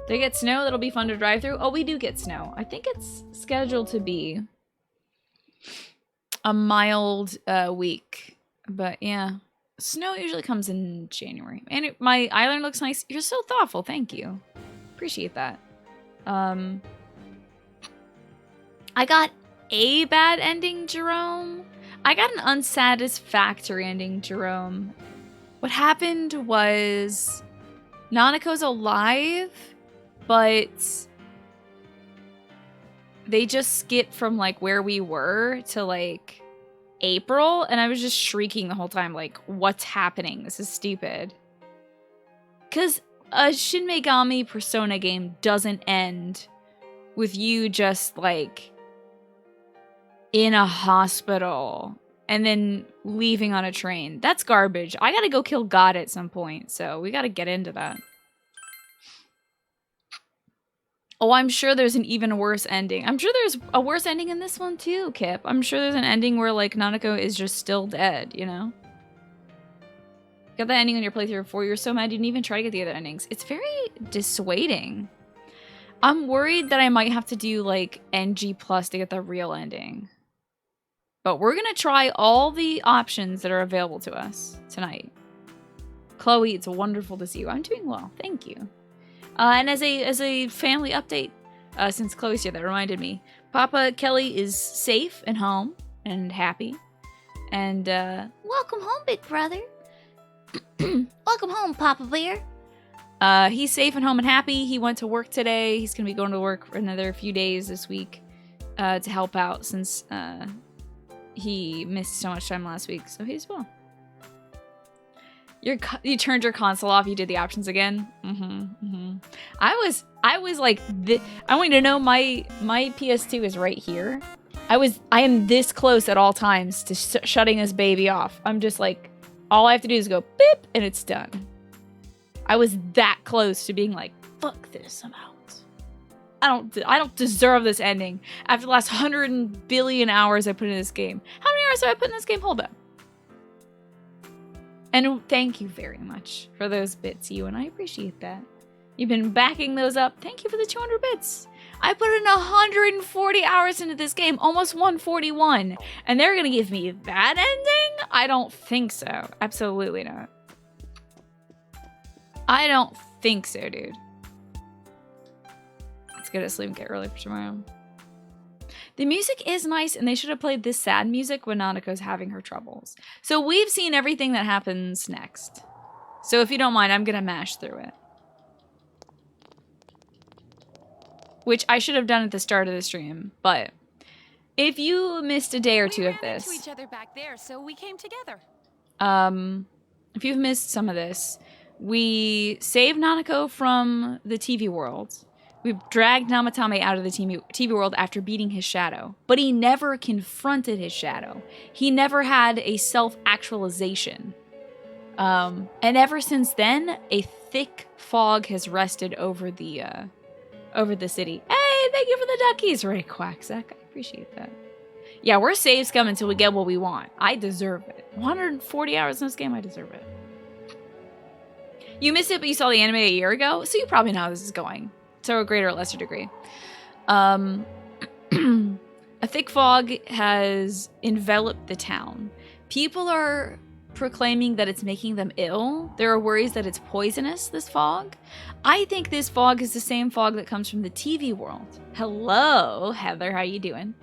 Do I get snow? That'll be fun to drive through. Oh, we do get snow. I think it's scheduled to be a mild week. But yeah, snow usually comes in January. And my island looks nice. You're so thoughtful. Thank you. Appreciate that. I got a bad ending, Jerome. I got an unsatisfactory ending, Jerome. What happened was Nanako's alive, but they just skipped from like where we were to like April, and I was just shrieking the whole time like, what's happening? This is stupid. Because a Shin Megami Persona game doesn't end with you just like in a hospital and then leaving on a train. That's garbage. I gotta go kill God at some point, so we gotta get into that. Oh, I'm sure there's an even worse ending. I'm sure there's a worse ending in this one too, Kip. I'm sure there's an ending where like Nanako is just still dead, you know? Got that ending on your playthrough before. You're so mad you didn't even try to get the other endings. It's very dissuading. I'm worried that I might have to do like NG plus to get the real ending. But we're gonna try all the options that are available to us tonight. Chloe, it's wonderful to see you. I'm doing well, thank you. And as a family update, since Chloe's here, that reminded me, Papa Kelly is safe and home and happy. And welcome home, big brother. Welcome home, Papa Bear. He's safe and home and happy. He went to work today. He's gonna be going to work for another few days this week to help out since he missed so much time last week. So he's well. You turned your console off. You did the options again. I was like, I want you to know my PS2 is right here. I am this close at all times to shutting this baby off. I'm just like, all I have to do is go beep and it's done. I was that close to being like, fuck this, I'm out. I don't deserve this ending after the last 100 billion hours I put in this game. How many hours have I put in this game? Hold up. And thank you very much for those bits, you, and I appreciate that. You've been backing those up. Thank you for the 200 bits. I put in 140 hours into this game, almost 141, and they're gonna give me that ending? I don't think so. Absolutely not. I don't think so, dude. Let's get to sleep and get early for tomorrow. The music is nice, and they should have played this sad music when Nanako's having her troubles. So we've seen everything that happens next. So if you don't mind, I'm gonna mash through it. Which I should have done at the start of the stream, but if you missed a day or two of this, we ran into each other back there, so we came together. If you've missed some of this, we saved Nanako from the TV world. We dragged Namatame out of the TV world after beating his shadow, but he never confronted his shadow. He never had a self-actualization. And ever since then, a thick fog has rested over the city. Hey, thank you for the duckies, Ray Quacksack. I appreciate that. Yeah, we're save scum until we get what we want. I deserve it. 140 hours in this game, I deserve it. You missed it, but you saw the anime a year ago, so you probably know how this is going. To a greater or lesser degree. A thick fog has enveloped the town. People are proclaiming that it's making them ill. There are worries that it's poisonous, this fog. I think this fog is the same fog that comes from the TV world. Hello, Heather, how you doing?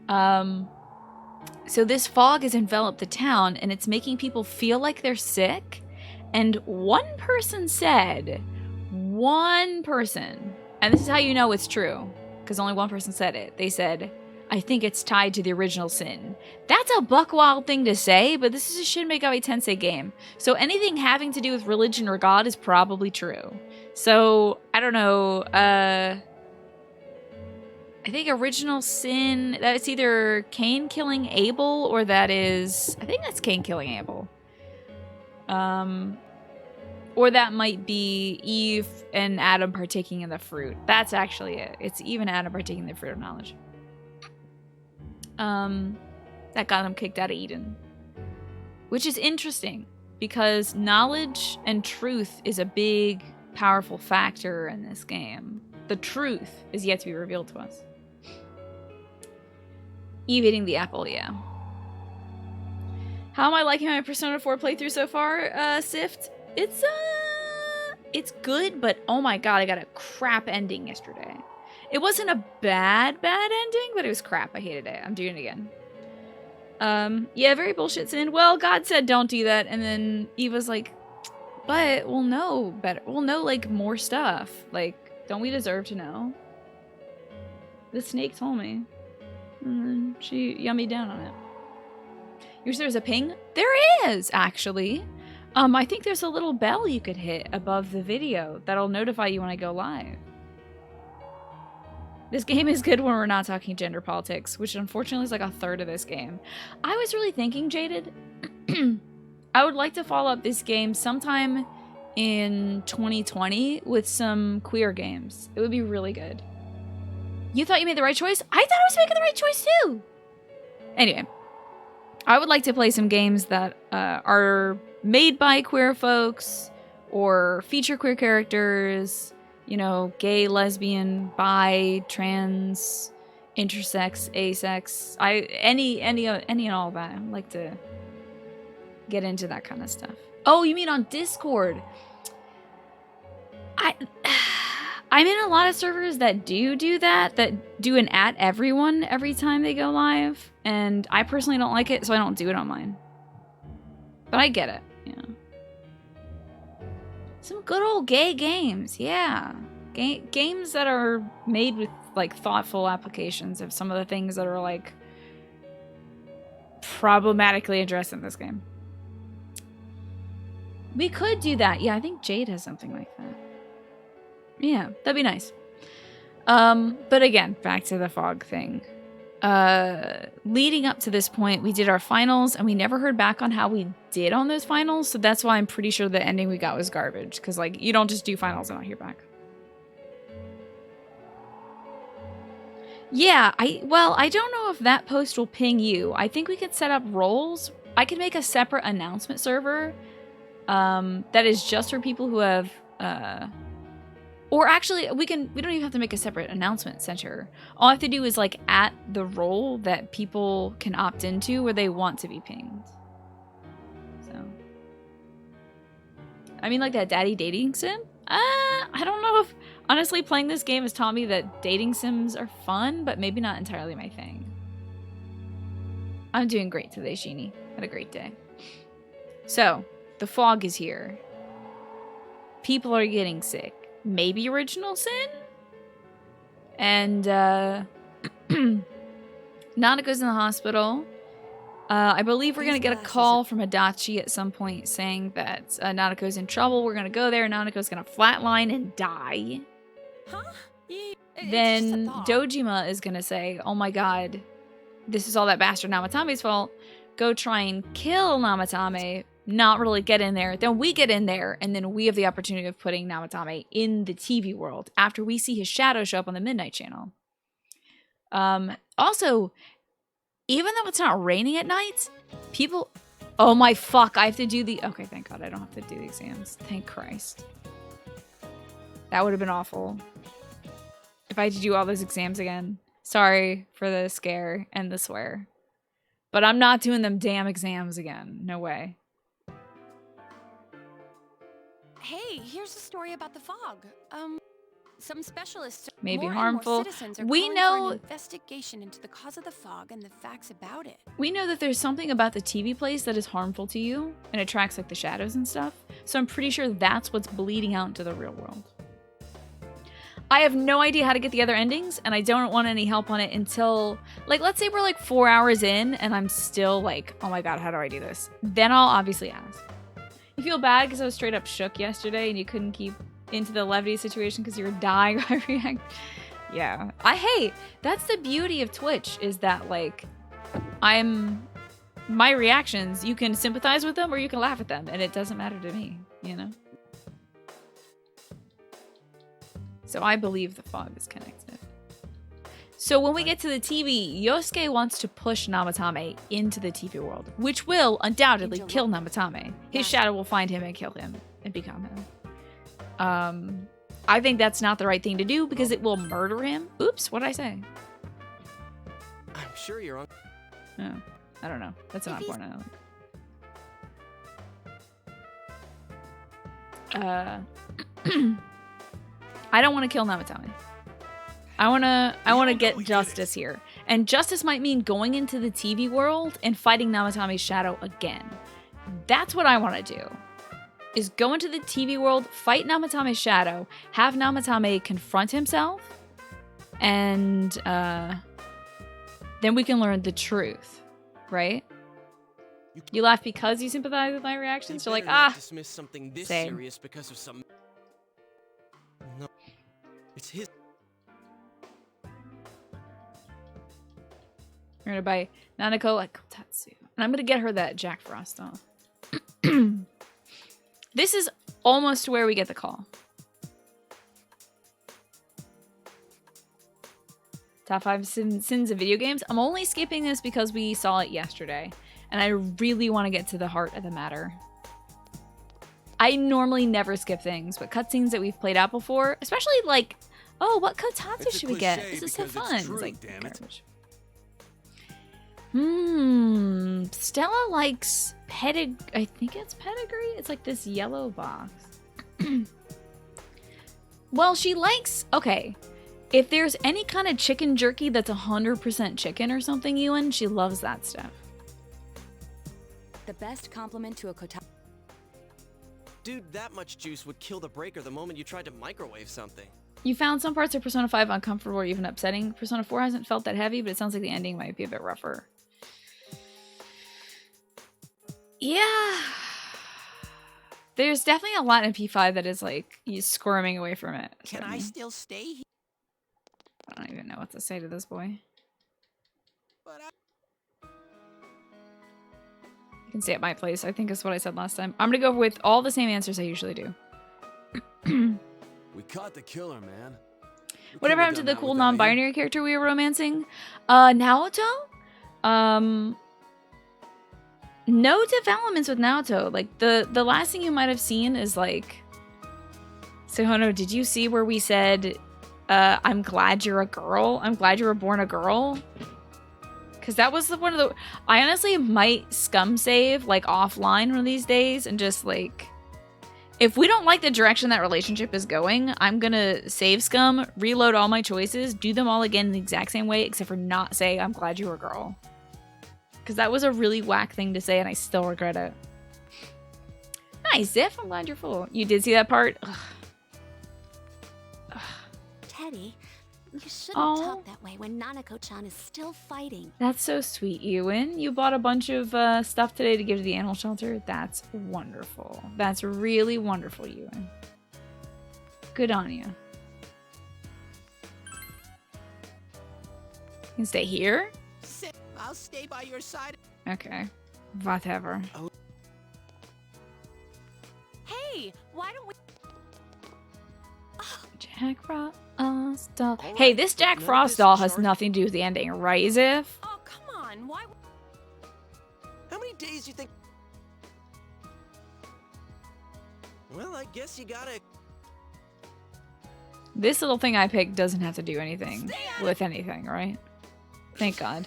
So this fog has enveloped the town, and it's making people feel like they're sick. And one person said... One person, and this is how you know it's true, because only one person said it. They said, I think it's tied to the original sin. That's a buck wild thing to say, but this is a Shin Megami Tensei game. So anything having to do with religion or God is probably true. So, I don't know, I think original sin, that it's either Cain killing Abel, or that is, I think that's Cain killing Abel. Or that might be Eve and Adam partaking in the fruit. That's actually it. It's Eve and Adam partaking in the fruit of knowledge. That got them kicked out of Eden. Which is interesting, because knowledge and truth is a big powerful factor in this game. The truth is yet to be revealed to us. Eve eating the apple, yeah. How am I liking my Persona 4 playthrough so far, Sift? It's good, but oh my god, I got a crap ending yesterday. It wasn't a bad ending, but it was crap. I hated it. I'm doing it again. Yeah, very bullshit sin. Well, God said don't do that, and then Eve was like, but we'll know better. We'll know, like, more stuff. Like, don't we deserve to know? The snake told me. And then she yummied down on it. You wish there was a ping? There is, actually. I think there's a little bell you could hit above the video that'll notify you when I go live. This game is good when we're not talking gender politics, which unfortunately is like a third of this game. I was really thinking, Jaded, I would like to follow up this game sometime in 2020 with some queer games. It would be really good. You thought you made the right choice? I thought I was making the right choice too! Anyway, I would like to play some games that are made by queer folks or feature queer characters, you know, gay, lesbian, bi, trans, intersex, asex, any and all that. I'd like to get into that kind of stuff. Oh, you mean on Discord? I'm in a lot of servers that do that do an @ everyone every time they go live, and I personally don't like it, so I don't do it on mine. But I get it, yeah. Some good old gay games, yeah. Games that are made with, like, thoughtful applications of some of the things that are, like, problematically addressed in this game. We could do that. Yeah, I think Jade has something like that. Yeah, that'd be nice. But again, back to the fog thing. Leading up to this point, we did our finals, and we never heard back on how we did on those finals, so that's why I'm pretty sure the ending we got was garbage, because, like, you don't just do finals and not hear back. Yeah, I don't know if that post will ping you. I think we could set up roles. I could make a separate announcement server that is just for people who have or actually we don't even have to make a separate announcement center. All I have to do is, like, at the role that people can opt into where they want to be pinged. So I mean, like that daddy dating sim? I don't know if honestly playing this game has taught me that dating sims are fun, but maybe not entirely my thing. I'm doing great today, Sheeny. Had a great day. So, the fog is here. People are getting sick. Maybe original sin? And, Nanako's in the hospital. I believe we're going to get a call from Adachi at some point saying that Nanako's in trouble. We're going to go there. Nanako's going to flatline and die. Huh? Then Dojima is going to say, oh my god, this is all that bastard Namatame's fault. Go try and kill Namatame. Not really get in there. Then we get in there, and then we have the opportunity of putting Namatame in the TV world after we see his shadow show up on the Midnight Channel. Also, even though it's not raining at night, people... Oh my fuck, I have to do the... Okay, thank god I don't have to do the exams. Thank Christ. That would have been awful. If I had to do all those exams again. Sorry for the scare and the swear. But I'm not doing them damn exams again. No way. Hey, here's a story about the fog. Some specialists may be more harmful. And more citizens are We calling know for an investigation into the cause of the fog and the facts about it. We know that there's something about the TV place that is harmful to you and attracts, like, the shadows and stuff. So I'm pretty sure that's what's bleeding out into the real world. I have no idea how to get the other endings, and I don't want any help on it until, like, let's say we're like 4 hours in and I'm still like, oh my god, how do I do this? Then I'll obviously ask. You feel bad because I was straight up shook yesterday and you couldn't keep into the levity situation because you were dying by react. Yeah. Hey, that's the beauty of Twitch, is that, like, my reactions, you can sympathize with them or you can laugh at them, and it doesn't matter to me, you know? So I believe the fog is connected. So when we get to the TV, Yosuke wants to push Namatame into the TV world, which will undoubtedly kill Namatame. His shadow will find him and kill him and become him. I think that's not the right thing to do because it will murder him. Oops, what did I say? I'm sure you're on. No, I don't know. That's not important. I don't want to kill Namatame. I wanna get justice here. And justice might mean going into the TV world and fighting Namatame's shadow again. That's what I want to do. Is go into the TV world, fight Namatame's shadow, have Namatame confront himself, and then we can learn the truth, right? You laugh because you sympathize with my reactions? You're like, dismiss something this same. serious because of some. No, it's his. We're gonna buy Nanako a Kotatsu. And I'm gonna get her that Jack Frost doll. This is almost where we get the call. Top 5 sins of video games. I'm only skipping this because we saw it yesterday. And I really want to get to the heart of the matter. I normally never skip things, but cutscenes that we've played out before, especially like, oh, what Kotatsu should we get? This is so fun. It's like, garbage. Stella likes I think it's pedigree. It's like this yellow box. Well, she likes, okay. If there's any kind of chicken jerky that's 100% chicken or something, Ewan, she loves that stuff. The best compliment to a Kotatsu. Dude, that much juice would kill the breaker the moment you tried to microwave something. You found some parts of Persona 5 uncomfortable or even upsetting. Persona 4 hasn't felt that heavy, but it sounds like the ending might be a bit rougher. Yeah. There's definitely a lot in P5 that is like, you squirming away from it. Can I still stay here? I don't even know what to say to this boy. But You can stay at my place, I think is what I said last time. I'm gonna go with all the same answers I usually do. We caught the killer, man. Whatever happened to the cool non-binary character we were romancing? Naoto? No developments with Naoto. Like, the last thing you might have seen is like... Suhono, did you see where we said, I'm glad you're a girl? I'm glad you were born a girl? Because that was one of the... I honestly might scum save, like, offline one of these days and just, like... If we don't like the direction that relationship is going, I'm gonna save scum, reload all my choices, do them all again in the exact same way, except for not say, I'm glad you were a girl. Because that was a really whack thing to say, and I still regret it. Nice, Ziff. I'm glad you're full. You did see that part? Ugh. Teddy, you shouldn't talk that way when Nanako-chan is still fighting. That's so sweet, Ewan. You bought a bunch of stuff today to give to the animal shelter. That's wonderful. That's really wonderful, Ewan. Good on you. You can stay here? I'll stay by your side. Okay. Whatever. Hey, why don't we... Jack Frost doll. Hey, this Jack Frost doll has nothing to do with the ending, right, Ziff? Oh, come on, why... How many days do you think? Well, I guess you gotta... This little thing I picked doesn't have to do anything with anything, right? Thank God.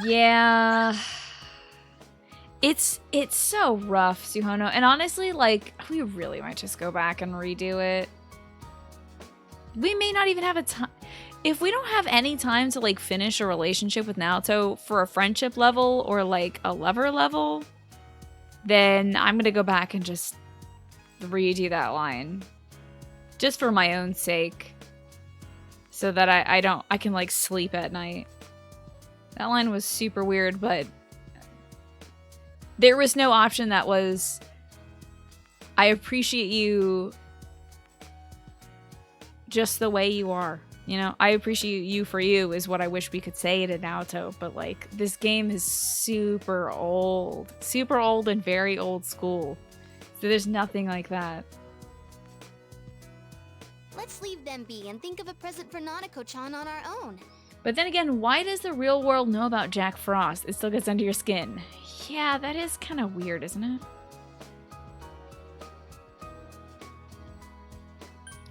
Yeah. It's so rough, Suhono. And honestly, like, we really might just go back and redo it. We may not even have a time. If we don't have any time to, like, finish a relationship with Naoto for a friendship level or, like, a lover level, then I'm going to go back and just redo that line. Just for my own sake. So that I can, like, sleep at night. That line was super weird, but there was no option that was, I appreciate you just the way you are. You know, I appreciate you for you is what I wish we could say to Naoto, but like, this game is super old and very old school. So there's nothing like that. Let's leave them be and think of a present for Nanako-chan on our own. But then again, why does the real world know about Jack Frost? It still gets under your skin. Yeah, that is kind of weird, isn't it?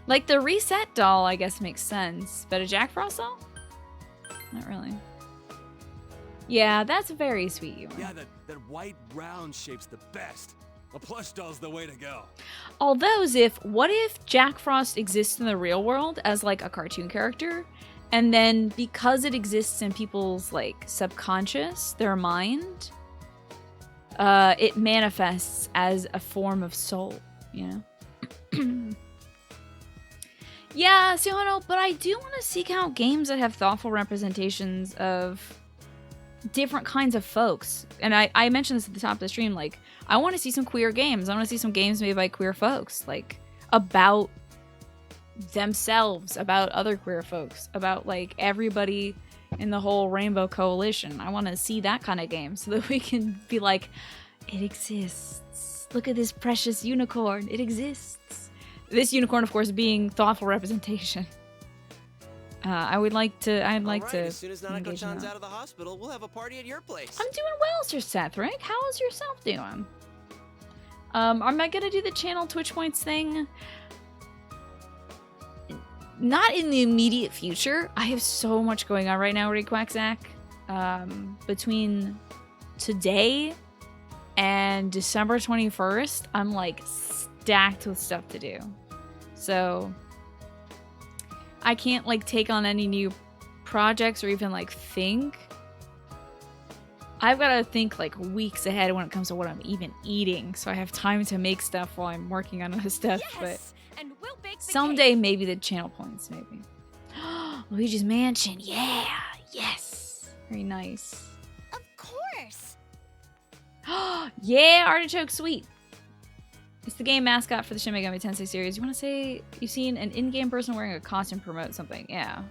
Like the reset doll, I guess makes sense, but a Jack Frost doll? Not really. Yeah, that's very sweet, Ewan. Yeah, that white round shape's the best. A plush doll's the way to go. Although, what if Jack Frost exists in the real world as like a cartoon character, and then because it exists in people's like subconscious, their mind, it manifests as a form of soul, you know? Yeah, Suhano, but I do want to seek out games that have thoughtful representations of different kinds of folks. And I mentioned this at the top of the stream, like, I want to see some queer games. I want to see some games made by queer folks, like, about themselves, about other queer folks, about, like, everybody in the whole Rainbow Coalition. I want to see that kind of game so that we can be like, it exists. Look at this precious unicorn. It exists. This unicorn, of course, being thoughtful representation. I'd like to. As soon as engage in Nanako-chan's that. out of the hospital, we'll have a party at your place. I'm doing well, Sir Seth Rick. How is yourself doing? Am I gonna do the channel Twitch points thing? Not in the immediate future. I have so much going on right now, Quacksack. Between today and December 21st, I'm like stacked with stuff to do. So I can't like take on any new projects or even like think. I've got to think like weeks ahead when it comes to what I'm even eating, so I have time to make stuff while I'm working on other stuff. Yes, and we'll bake the Someday, cake. maybe the channel points, maybe. Luigi's Mansion, yeah, yes, very nice. Of course. Yeah, Artichoke Sweet. It's the game mascot for the Shin Megami Tensei series. You want to say you've seen an in-game person wearing a costume promote something? Yeah.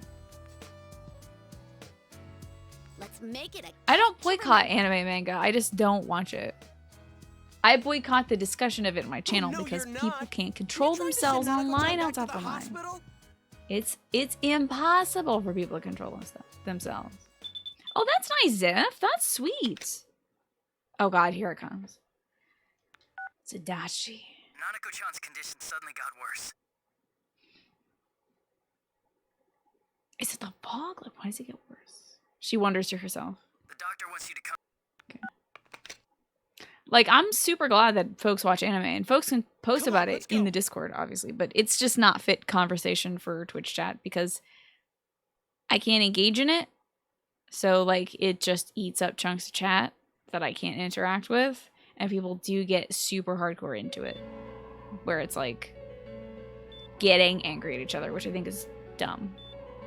Let's make it a I don't boycott anime manga. I just don't watch it. I boycott the discussion of it in my channel no, because you're people not. can't control You tried to themselves send Nanako-chan online back outside to the the line. hospital? It's impossible for people to control themselves. Oh, that's nice, Ziff. That's sweet. Oh god, here it comes. Tadashi. Nanako-chan's condition suddenly got worse. Is it the fog? Like, why does it get worse? She wonders to herself. The doctor wants you to come. Like, I'm super glad that folks watch anime, and folks can post Come on, about it let's in go. the Discord, obviously, but it's just not fit conversation for Twitch chat because I can't engage in it. So, like, it just eats up chunks of chat that I can't interact with, and people do get super hardcore into it, where it's like getting angry at each other, which I think is dumb.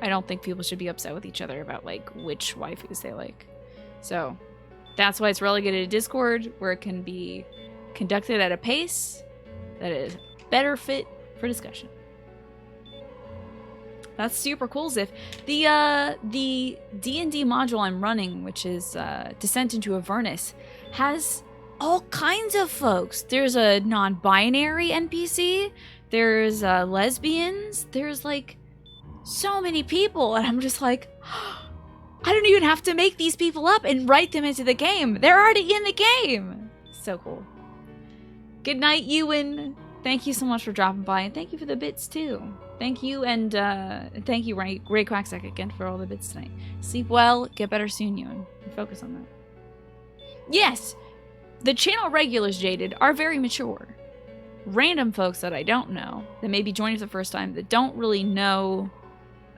I don't think people should be upset with each other about, like, which waifus they like. So that's why it's relegated to Discord, where it can be conducted at a pace that is better fit for discussion. That's super cool, Ziff. The D&D module I'm running, which is Descent into Avernus, has all kinds of folks. There's a non-binary NPC. There's lesbians. There's like so many people, and I'm just like, I don't even have to make these people up and write them into the game. They're already in the game. So cool. Good night, Ewan. Thank you so much for dropping by, and thank you for the bits too. Thank you, and thank you, Ray Quacksack, again for all the bits tonight. Sleep well, get better soon, Ewan. Focus on that. Yes, the channel regulars, Jaded, are very mature. Random folks that I don't know, that may be joining for the first time, that don't really know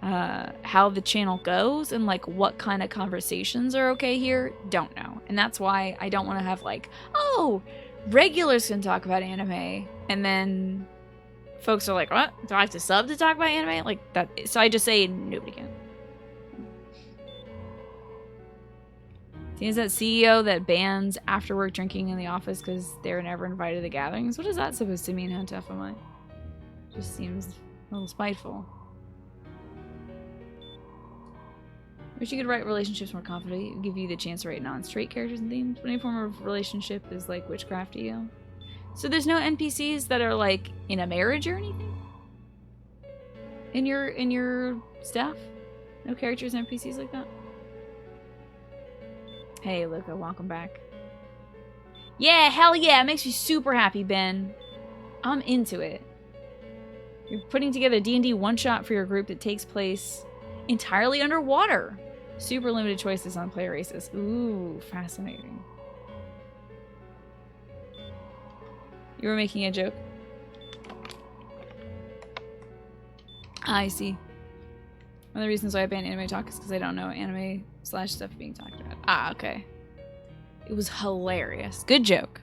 how the channel goes and like what kind of conversations are okay here, don't know. And that's why I don't want to have like, oh, regulars can talk about anime, and then folks are like, what? Do I have to sub to talk about anime? Like that. So I just say nobody can. Seems that CEO that bans after work drinking in the office because they're never invited to the gatherings. What is that supposed to mean, HuntFMI? Just seems a little spiteful. Wish you could write relationships more confidently. It would give you the chance to write non-straight characters and themes. But any form of relationship is like witchcraft to you. So there's no NPCs that are like in a marriage or anything? In your stuff? No characters and NPCs like that? Hey Luca, welcome back. Yeah, hell yeah, it makes me super happy, Ben. I'm into it. You're putting together a D&D one-shot for your group that takes place entirely underwater. Super limited choices on player races. Ooh, fascinating. You were making a joke. I see. One of the reasons why I banned anime talk is because I don't know anime / stuff being talked about. Ah, okay. It was hilarious. Good joke.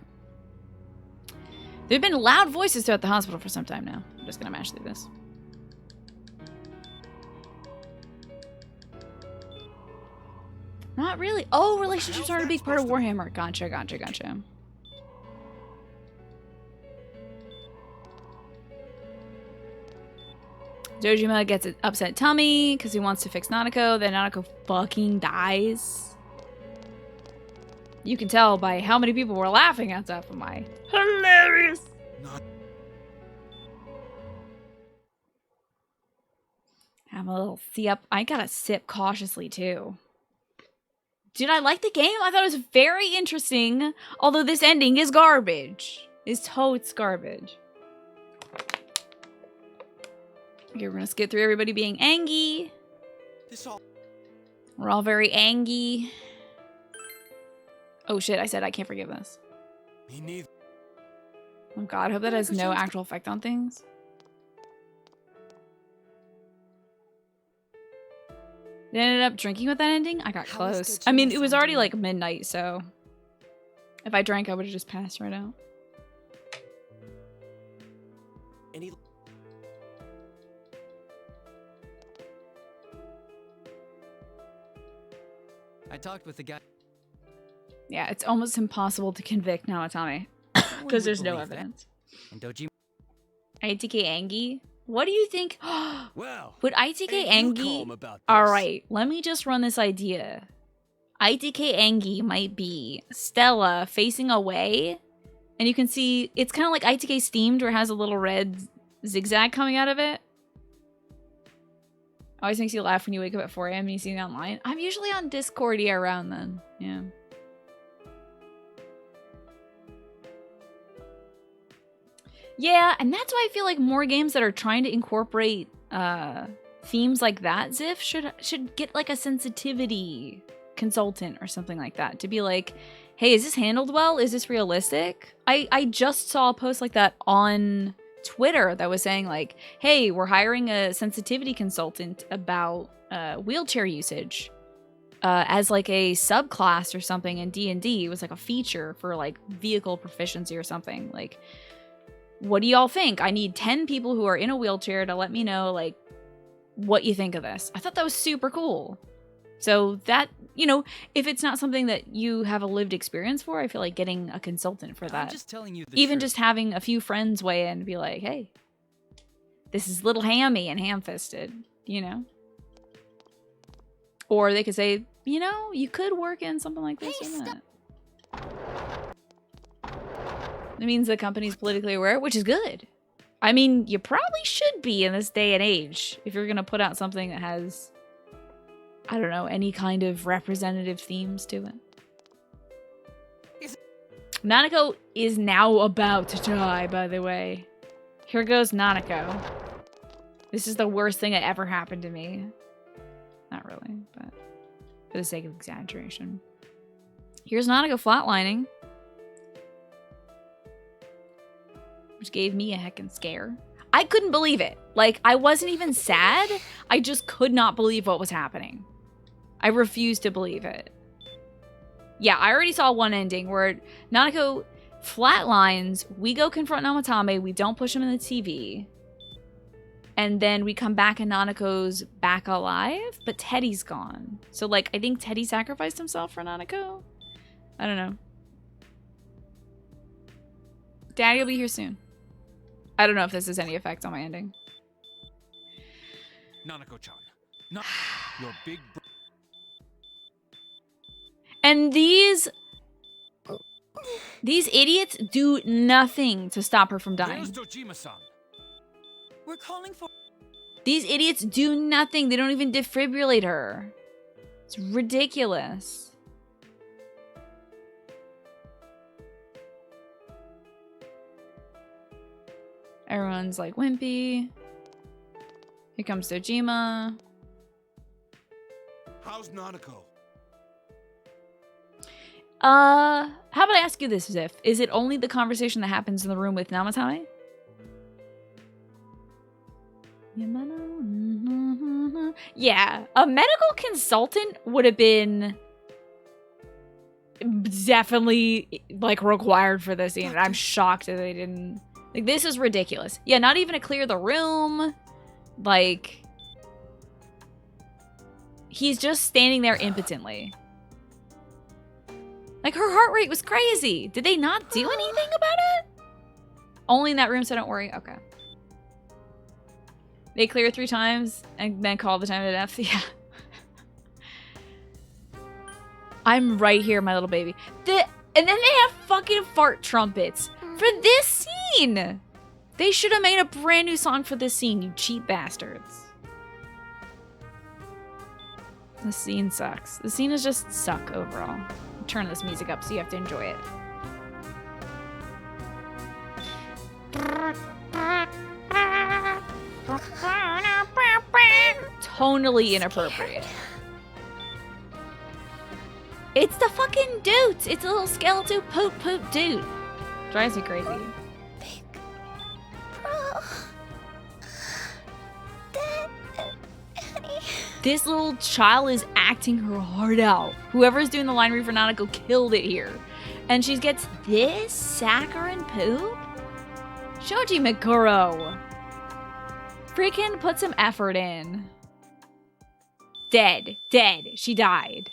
There have been loud voices throughout the hospital for some time now. I'm just gonna mash through this. Not really. Oh, relationships aren't a big part of Warhammer. Gotcha, gotcha, gotcha. Dojima gets an upset tummy because he wants to fix Nanako. Then Nanako fucking dies. You can tell by how many people were laughing at that from my hilarious. Not Have a little sip. I gotta sip cautiously too. Dude, I like the game. I thought it was very interesting. Although this ending is garbage. It's totes garbage. Okay, we're gonna skip through everybody being angry. This all. We're all very angry. Oh shit, I said I can't forgive this. me neither. Oh god, I hope that has no actual effect on things. They ended up drinking with that ending? I got How is close. Dojima I mean, it was already doing? like midnight, so... If I drank, I would have just passed right out. Any. I talked with the guy. Yeah, it's almost impossible to convict Namatame. one Because would there's no believe that. evidence. And Dojima. ITK Angie? What do you think? Well, Would ITK ain't you Angie... calm about this? Alright, let me just run this idea. ITK Angie might be Stella facing away. And you can see, it's kind of like ITK Steamed where it has a little red zigzag coming out of it. Always makes you laugh when you wake up at 4 a.m. and you see it online. I'm usually on Discord around then. Yeah. Yeah, and that's why I feel like more games that are trying to incorporate themes like that, Ziff, should get like a sensitivity consultant or something like that to be like, hey, is this handled well? Is this realistic? I just saw a post like that on Twitter that was saying like, hey, we're hiring a sensitivity consultant about wheelchair usage as like a subclass or something in D&D. It was like a feature for like vehicle proficiency or something. Like, what do y'all think? I need 10 people who are in a wheelchair to let me know like what you think of this. I thought that was super cool. So that, you know, if it's not something that you have a lived experience for, I feel like getting a consultant for I'm that. just telling you the Even truth. just having a few friends weigh in and be like, hey, this is little hammy and ham-fisted, you know? Or they could say, you know, you could work in something like this, Hey, isn't it? It means the company's politically aware, which is good. I mean, you probably should be in this day and age if you're going to put out something that has, I don't know, any kind of representative themes to it. Nanako is now about to die, by the way. Here goes Nanako. This is the worst thing that ever happened to me. Not really, but for the sake of exaggeration. Here's Nanako flatlining. Which gave me a heckin' scare. I couldn't believe it. Like, I wasn't even sad. I just could not believe what was happening. I refused to believe it. Yeah, I already saw one ending where Nanako flatlines, we go confront Namatame, we don't push him in the TV, and then we come back and Nanako's back alive, but Teddy's gone. So, like, I think Teddy sacrificed himself for Nanako? I don't know. Daddy will be here soon. I don't know if this has any effect on my ending. Nanako-chan, not your big And these idiots do nothing to stop her from dying. Here's Dojima-san. We're calling for. These idiots do nothing. They don't even defibrillate her. It's ridiculous. Everyone's like wimpy. Here comes Dojima. How's Nanako? How about I ask you this, Ziff? Is it only the conversation that happens in the room with Namatame? Yeah, a medical consultant would have been definitely like required for this scene. I'm shocked that they didn't. Like, this is ridiculous. Yeah, not even to clear the room. Like, he's just standing there impotently. Like, her heart rate was crazy. Did they not do anything about it? Only in that room, so don't worry. Okay. They clear 3 times and then call the time to death. Yeah. I'm right here, my little baby. And then they have fucking fart trumpets for this scene. They should have made a brand new song for this scene, you cheap bastards. The scene sucks. The scene is just suck overall. Turn this music up so you have to enjoy it. Tonally inappropriate. It's the fucking dude. It's a little skeletal poop dude. Drives me crazy. Big bro. Daddy. This little child is acting her heart out. Whoever's doing the line read for Nanako killed it here. And she gets this saccharine poop? Shoji Meguro. Freaking put some effort in. Dead. She died.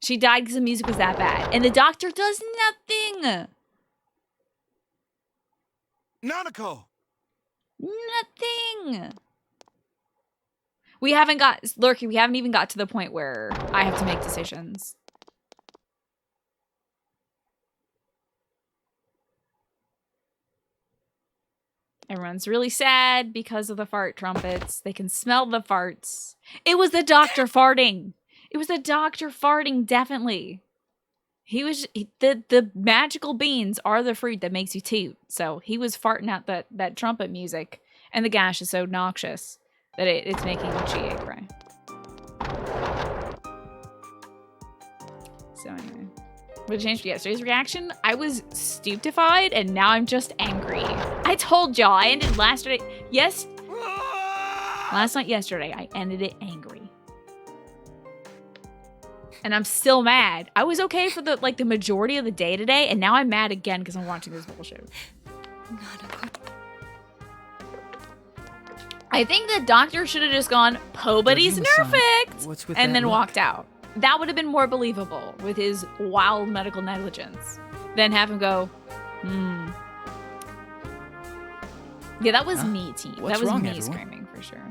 She died because the music was that bad. And the doctor does nothing. Nanako! Nothing. We haven't even got to the point where I have to make decisions. Everyone's really sad because of the fart trumpets. They can smell the farts. It was the doctor farting. It was the doctor farting, definitely. The magical beans are the fruit that makes you toot. So he was farting out that trumpet music. And the gash is so noxious that it's making Chie cry. So anyway. What changed yesterday's reaction? I was stupefied and now I'm just angry. I told y'all I ended last night yesterday. I ended it angry. And I'm still mad. I was okay for the majority of the day today, and now I'm mad again because I'm watching this bullshit. I think the doctor should have just gone, Pobody's nerfect, and then walked out. That would have been more believable with his wild medical negligence than have him go, Yeah, that was me, team. What's That was wrong, me everyone? screaming for sure.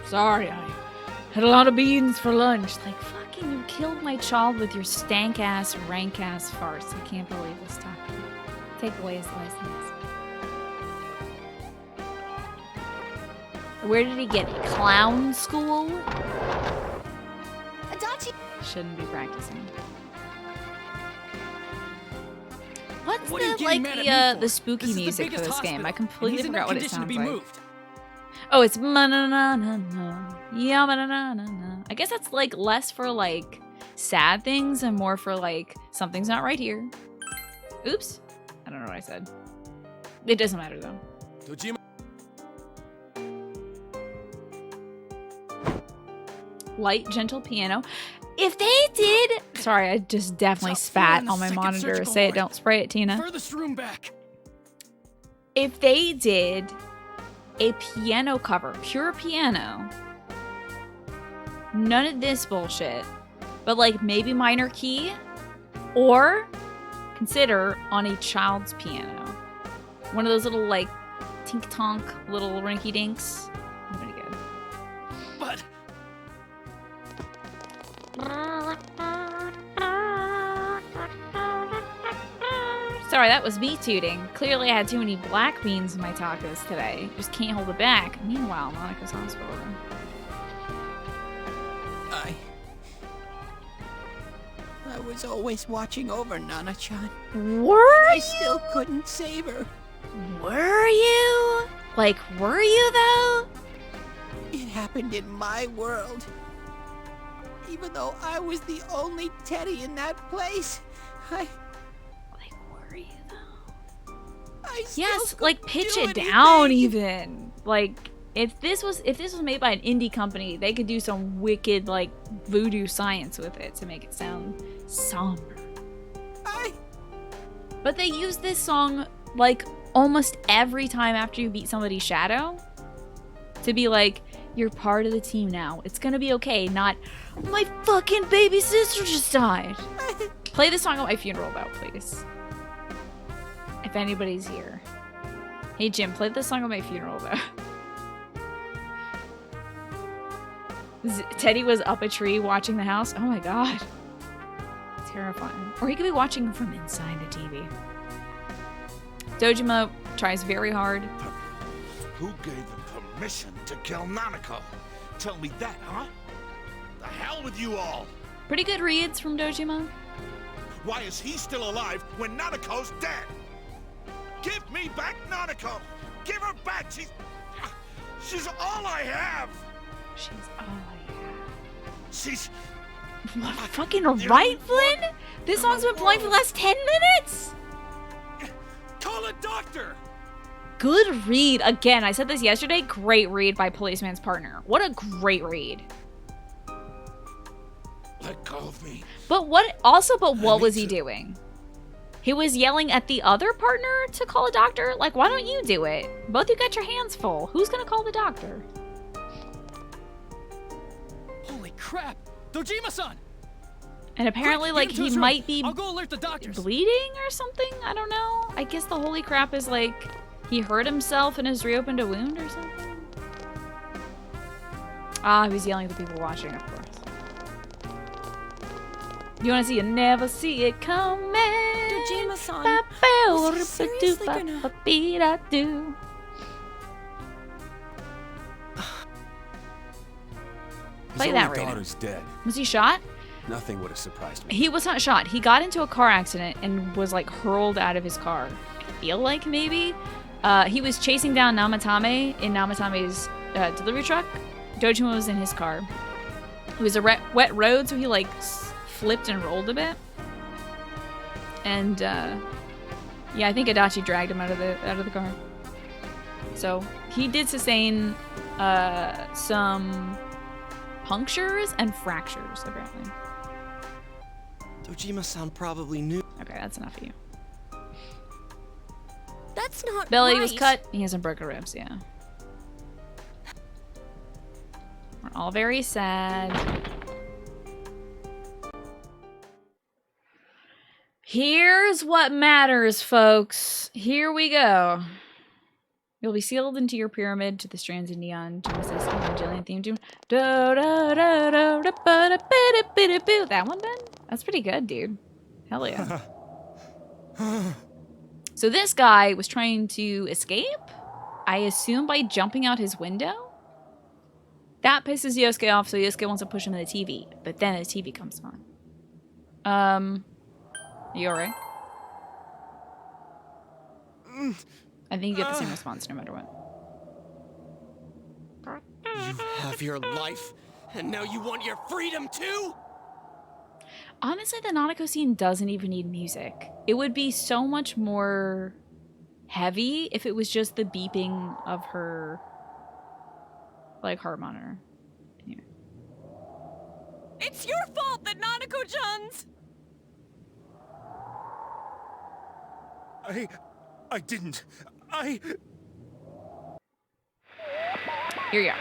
Sorry, I had a lot of beans for lunch. Like, fucking, you killed my child with your stank-ass, rank-ass farce. I can't believe this stuff. Take away his license. Where did he get it? Clown school? Adachi. Shouldn't be practicing. What's What are you getting mad at me for? the spooky This is the music for biggest this game? I hospital, completely and he's in no forgot what it condition to sounds be like. moved. Oh, it's ma-na-na-na-na. Yeah, ma-na-na-na-na. I guess that's like less for like sad things and more for like something's not right here. Oops. I don't know what I said. It doesn't matter though. Dojima. Light, gentle piano. If they did... Sorry, I just definitely Top floor spat in the on my second monitor. surgical Say it, ward. don't spray it, Tina. Furthest room back. If they did a piano cover, pure piano, none of this bullshit, but like maybe minor key, or consider on a child's piano. One of those little like tink-tonk little rinky-dinks. Pretty good. But Sorry, that was me tooting. Clearly I had too many black beans in my tacos today. Just can't hold it back. Meanwhile, Monica's hospital room. I was always watching over Nana-chan. Were I you? still couldn't save her. Were you? Like, were you though? It happened in my world. Even though I was the only Teddy in that place, Like, were you though? I still Yes, couldn't like pitch do it down anything. even. Like, if this was made by an indie company, they could do some wicked like voodoo science with it to make it sound somber. But they use this song like almost every time after you beat somebody's shadow to be like, you're part of the team now. It's gonna be okay. Not, my fucking baby sister just died. Play this song at my funeral though, please. If anybody's here. Hey Jim, play this song at my funeral though. Teddy was up a tree watching the house. Oh my god. Terrifying. Or he could be watching from inside the TV. Dojima tries very hard. Who gave him permission to kill Nanako? Tell me that, huh? The hell with you all! Pretty good reads from Dojima. Why is he still alive when Nanako's dead? Give me back Nanako! Give her back! She's all I have! She's all I have. She's... What, fucking right, Flynn? This song's been playing for the last 10 minutes? Call a doctor! Good read. Again, I said this yesterday. Great read by Policeman's Partner. What a great read. Let go of me. But what was he doing? He was yelling at the other partner to call a doctor? Like, why don't you do it? Both you got your hands full. Who's gonna call the doctor? Holy crap! Dojima-san! And apparently, Quick, like, get him to he his room. might be I'll go alert the doctors. bleeding or something? I don't know. I guess the holy crap is like, he hurt himself and has reopened a wound or something? Ah, he was yelling at the people watching, of course. You wanna see it? Never see it coming. Dojima-san, was he seriously gonna... Do. Play His that only right now. daughter's dead. Was he shot? Nothing would have surprised me. He was not shot. He got into a car accident and was like hurled out of his car. I feel like maybe. He was chasing down Namatame in Namatame's delivery truck. Dojima was in his car. It was a wet road, so he like flipped and rolled a bit. And yeah, I think Adachi dragged him out of the car. So he did sustain some punctures and fractures, apparently. Dojima-san probably knew. Okay, that's enough of you. That's not Belly right. was cut. He has some broken ribs, yeah. We're all very sad. Here's what matters, folks. Here we go. You'll be sealed into your pyramid to the strands of neon to assist the Evangelion theme tune. That one, Ben? That's pretty good, dude. Hell yeah. So this guy was trying to escape, I assume by jumping out his window. That pisses Yosuke off, so Yosuke wants to push him to the TV. But then the TV comes on. You alright? I think you get the same response no matter what. You have your life, and now you want your freedom too? Honestly, the Nanako scene doesn't even need music. It would be so much more heavy if it was just the beeping of her, like, heart monitor. Anyway. It's your fault that Nanako-chan's... I didn't. Here you are.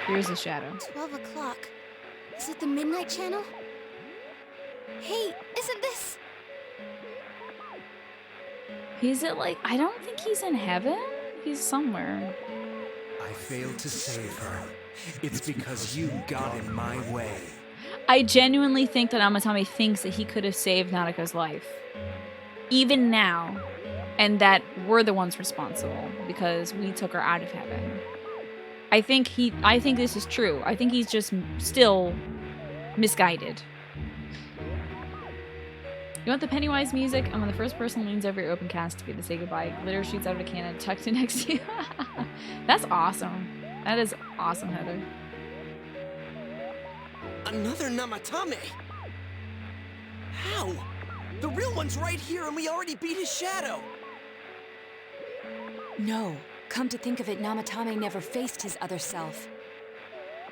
Here's the shadow. 12 o'clock. Is it the Midnight Channel? Hey, isn't this... He's at, like, I don't think he's in heaven. He's somewhere. I failed to save her. It's because you got in my way. I genuinely think that Amatami thinks that he could have saved Nanako's life. Even now. And that we're the ones responsible because we took her out of heaven. I think this is true. I think he's just still misguided. You want the Pennywise music? And when the first person leans over your open cast to say goodbye, glitter shoots out of a cannon tucked in next to you. That's awesome. That is awesome, Heather. Another Namatame? How? The real one's right here and we already beat his shadow! No. Come to think of it, Namatame never faced his other self.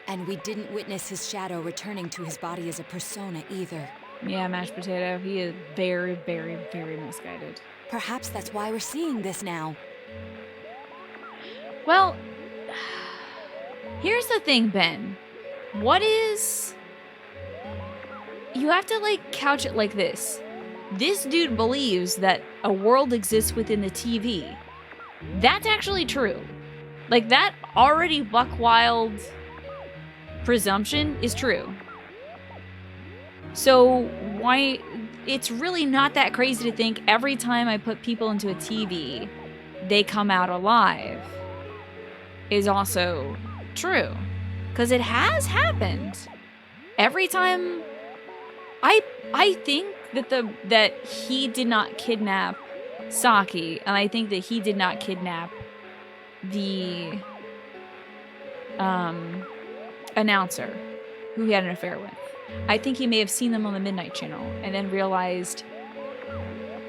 And we didn't witness his shadow returning to his body as a persona either. Yeah, mashed potato. He is very, very, very misguided. Perhaps that's why we're seeing this now. Well, here's the thing, Ben. What is... You have to, like, couch it like this. This dude believes that a world exists within the TV. That's actually true. Like, that already buck wild presumption is true. So why... It's really not that crazy to think every time I put people into a TV, they come out alive is also true. Because it has happened. Every time... I think that he did not kidnap Saki, and I think that he did not kidnap the announcer who he had an affair with. I think he may have seen them on the Midnight Channel and then realized,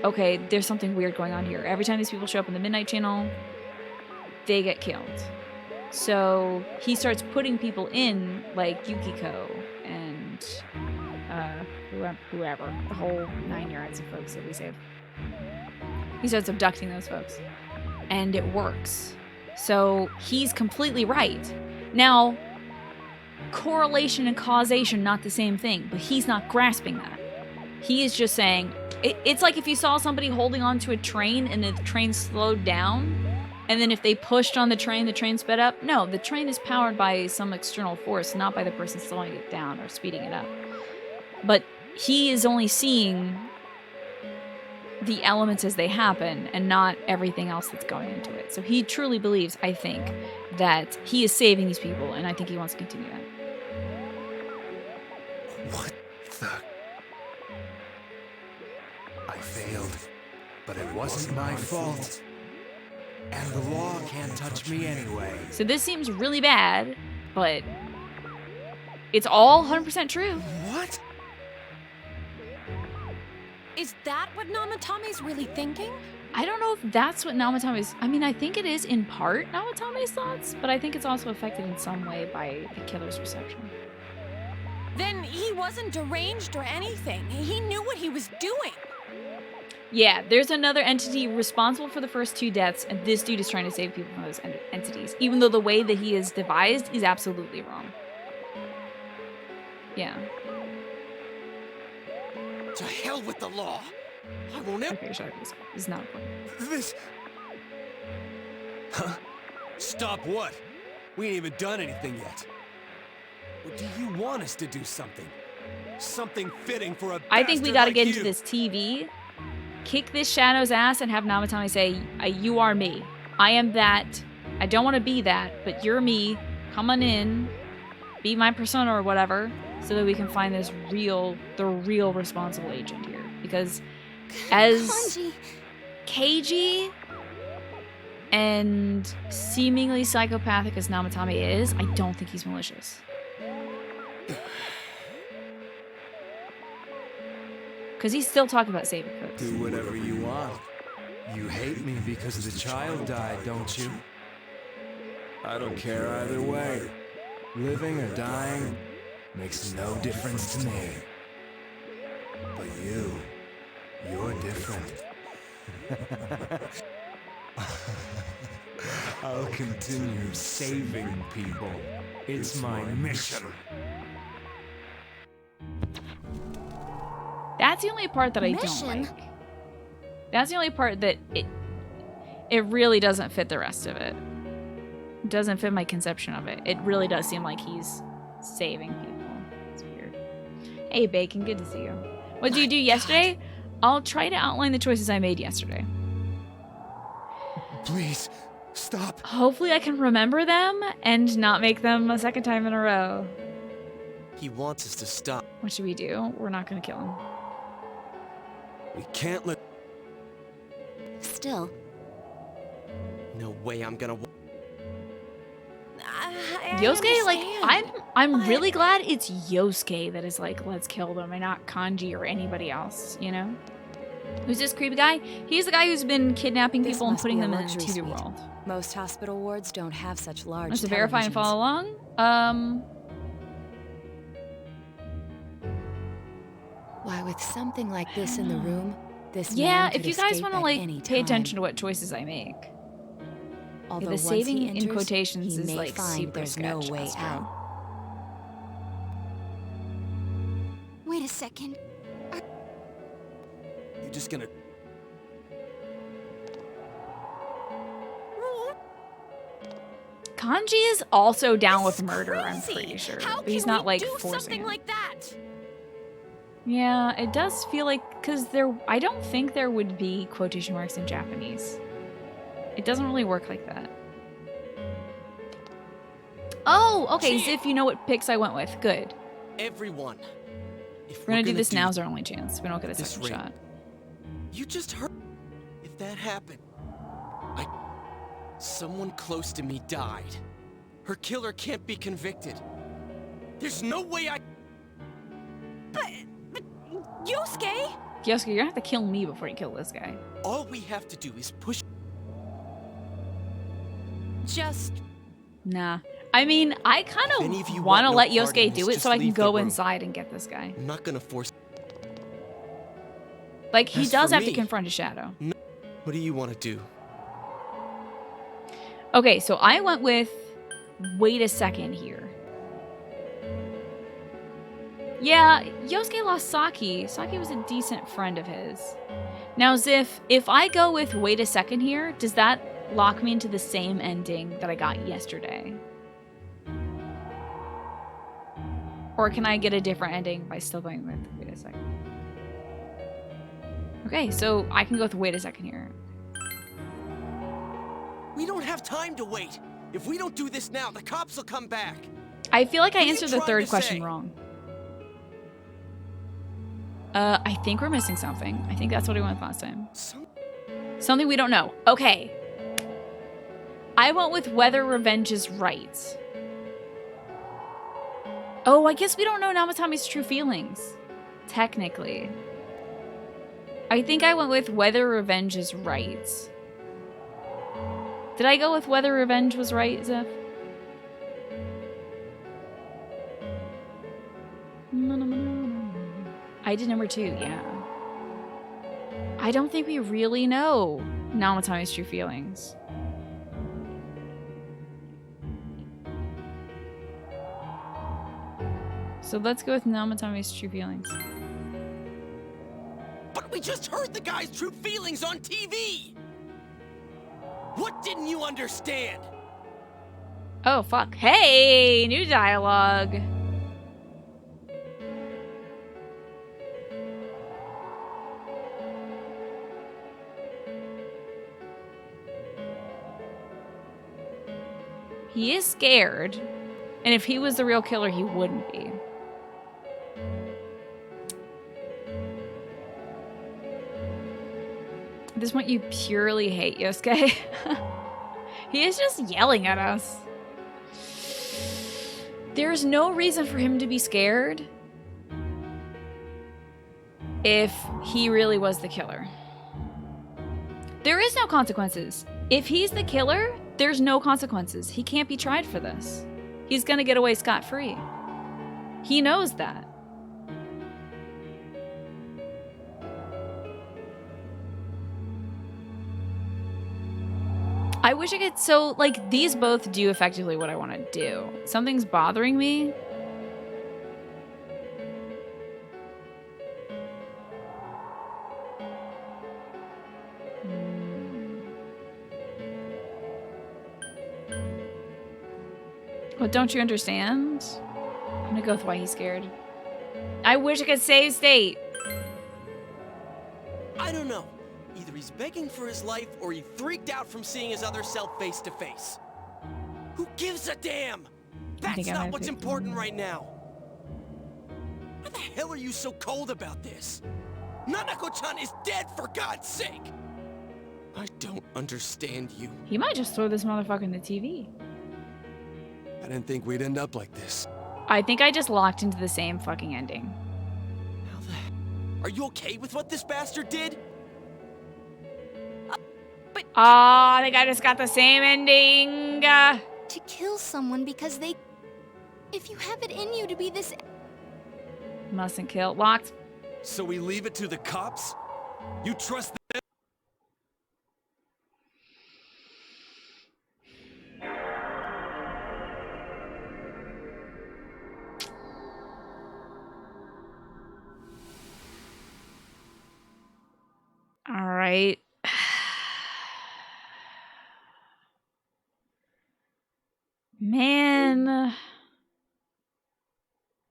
okay, there's something weird going on here. Every time these people show up on the Midnight Channel, they get killed. So he starts putting people in, like Yukiko and whoever, the whole 9 yards of folks that we save. He starts abducting those folks. And it works. So he's completely right. Now, correlation and causation, not the same thing, but he's not grasping that. He is just saying, it's like if you saw somebody holding onto a train and the train slowed down, and then if they pushed on the train sped up. No, the train is powered by some external force, not by the person slowing it down or speeding it up. But he is only seeing the elements as they happen and not everything else that's going into it. So he truly believes, I think, that he is saving these people, and I think he wants to continue that. What the... I failed, but it wasn't my fault. And the law can't touch me anyway. So this seems really bad, but it's all 100% true. What? Is that what Namatame's really thinking? I don't know if that's what Namatame's... I mean, I think it is in part Namatame's thoughts, but I think it's also affected in some way by the killer's reception. Then he wasn't deranged or anything. He knew what he was doing. Yeah, there's another entity responsible for the first 2 deaths, and this dude is trying to save people from those entities, even though the way that he is devised is absolutely wrong. Yeah. To hell with the law! I won't ever... Okay, shut up. This is not important. This... Huh? Stop what? We ain't even done anything yet. Or do you want us to do something? Something fitting for a I think we bastard gotta like get you. into this TV, kick this Shadow's ass, and have Namatame say, you are me. I am that. I don't want to be that, but you're me. Come on in. Be my persona or whatever, so that we can find the real responsible agent here. Because as Kanji. cagey and seemingly psychopathic as Namatame is, I don't think he's malicious. Because he's still talking about saving folks. Do whatever you want. You hate me because the child died, don't you? I don't care either way. Living or dying makes no difference to me. But you're different. I'll continue saving people. It's my mission. That's the only part that I don't Mission? like. That's the only part that it really doesn't fit the rest of it. It doesn't fit my conception of it. It really does seem like he's saving people. It's weird. Hey, Bacon, good to see you. What did you do yesterday? I'll try to outline the choices I made yesterday. Please, stop. Hopefully I can remember them and not make them a second time in a row. He wants us to stop. What should we do? We're not gonna kill him. We can't let... Still, No way I'm gonna. Yosuke, like, I'm but- really glad it's Yosuke that is like, let's kill them, and not Kanji or anybody else, you know? Who's this creepy guy? He's the guy who's been kidnapping This people and must putting be a them in the luxury TV suite. world. most hospital wards don't have such large Wants to verify and televisions. follow along? Why, with something like this in the room, this Yeah, man could if you guys escape want to at like any pay time. attention to what choices I make. Although the once saving he in enters, quotations he is may like find super there's sketch, no way Astro. out. Wait a second. You just gonna... Kanji is also down with murder, I'm Crazy! pretty sure. How But he's can not we like do forcing something it. like that? Yeah, it does feel like because I don't think there would be quotation marks in Japanese. It doesn't really work like that. Oh, okay. As if you know what picks I went with. Good. Everyone. If We're gonna do this now's our only chance. We don't get a this second ring. shot. You just heard. If that happened, someone close to me died. Her killer can't be convicted. There's no way I. But Yosuke? Yosuke, you're gonna have to kill me before you kill this guy. All we have to do is push. Just Nah. I mean, I kind any of you of want want to no let part in Yosuke this, do it just so I can leave the go room. inside and get this guy. I'm not gonna force. Like, he As does for have to me- confront his shadow. What do you want to do? Okay, so I went with wait a second here. Yeah, Yosuke lost Saki. Saki was a decent friend of his. Now, Ziff, if I go with wait a second here, does that lock me into the same ending that I got yesterday? Or can I get a different ending by still going with wait a second? Okay, so I can go with wait a second here. We don't have time to wait. If we don't do this now, the cops will come back. I feel like I What are you answered the trying third to question say? wrong. I think we're missing something. I think that's what I went with last time. Something we don't know. Okay. I went with whether revenge is right. Oh, I guess we don't know Namatami's true feelings. Technically. I think I went with whether revenge is right. Did I go with whether revenge was right, Zeph? I did number 2, yeah. I don't think we really know Namatami's true feelings. So let's go with Namatami's true feelings. But we just heard the guy's true feelings on TV! What didn't you understand? Oh, fuck. Hey, new dialogue. He is scared. And if he was the real killer, he wouldn't be. At this point, you purely hate Yosuke. He is just yelling at us. There's no reason for him to be scared if he really was the killer. There is no consequences. If he's the killer, there's no consequences. He can't be tried for this. He's gonna get away scot-free. He knows that. I wish I could, so, like, these both do effectively what I want to do. Something's bothering me. What don't you understand? I'm gonna go with why he's scared. I wish I could save state. I don't know. Either he's begging for his life or he freaked out from seeing his other self face to face. Who gives a damn? That's think I not might what's pick important right now. Why the hell are you so cold about this? Nanako-chan is dead, for God's sake! I don't understand you. He might just throw this motherfucker in the TV. I didn't think we'd end up like this. I think I just locked into the same fucking ending. How the heck? Are you okay with what this bastard did? I think I just got the same ending. To kill someone because they... If you have it in you to be this... Mustn't kill. Locked. So we leave it to the cops? You trust them? All right. Man.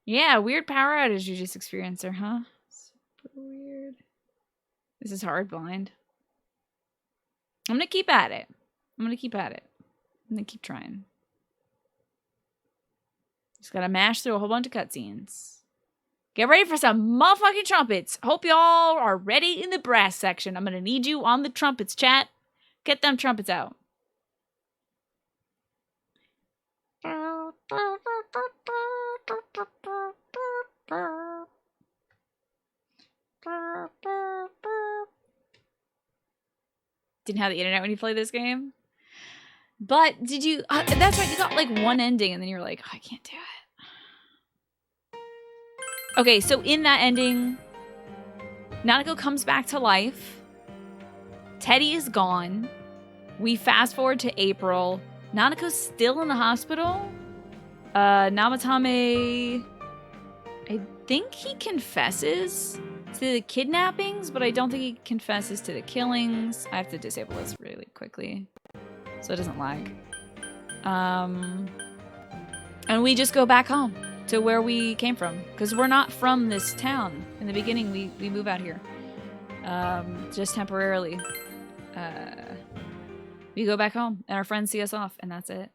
Yeah, weird power outage you just experienced there, huh? Super weird. This is hard, blind. I'm gonna keep at it. I'm gonna keep trying. Just gotta mash through a whole bunch of cutscenes. Get ready for some motherfucking trumpets. Hope y'all are ready in the brass section. I'm gonna need you on the trumpets, chat. Get them trumpets out. Didn't have the internet when you played this game. But did you... that's right, you got like one ending and then you're like, oh, I can't do it. Okay, so in that ending, Nanako comes back to life. Teddy is gone. We fast forward to April. Nanako's still in the hospital. Namatame... I think he confesses to the kidnappings, but I don't think he confesses to the killings. I have to disable this really quickly so it doesn't lag. And we just go back home to where we came from because we're not from this town. In the beginning, we move out here just temporarily. We go back home and our friends see us off and that's it.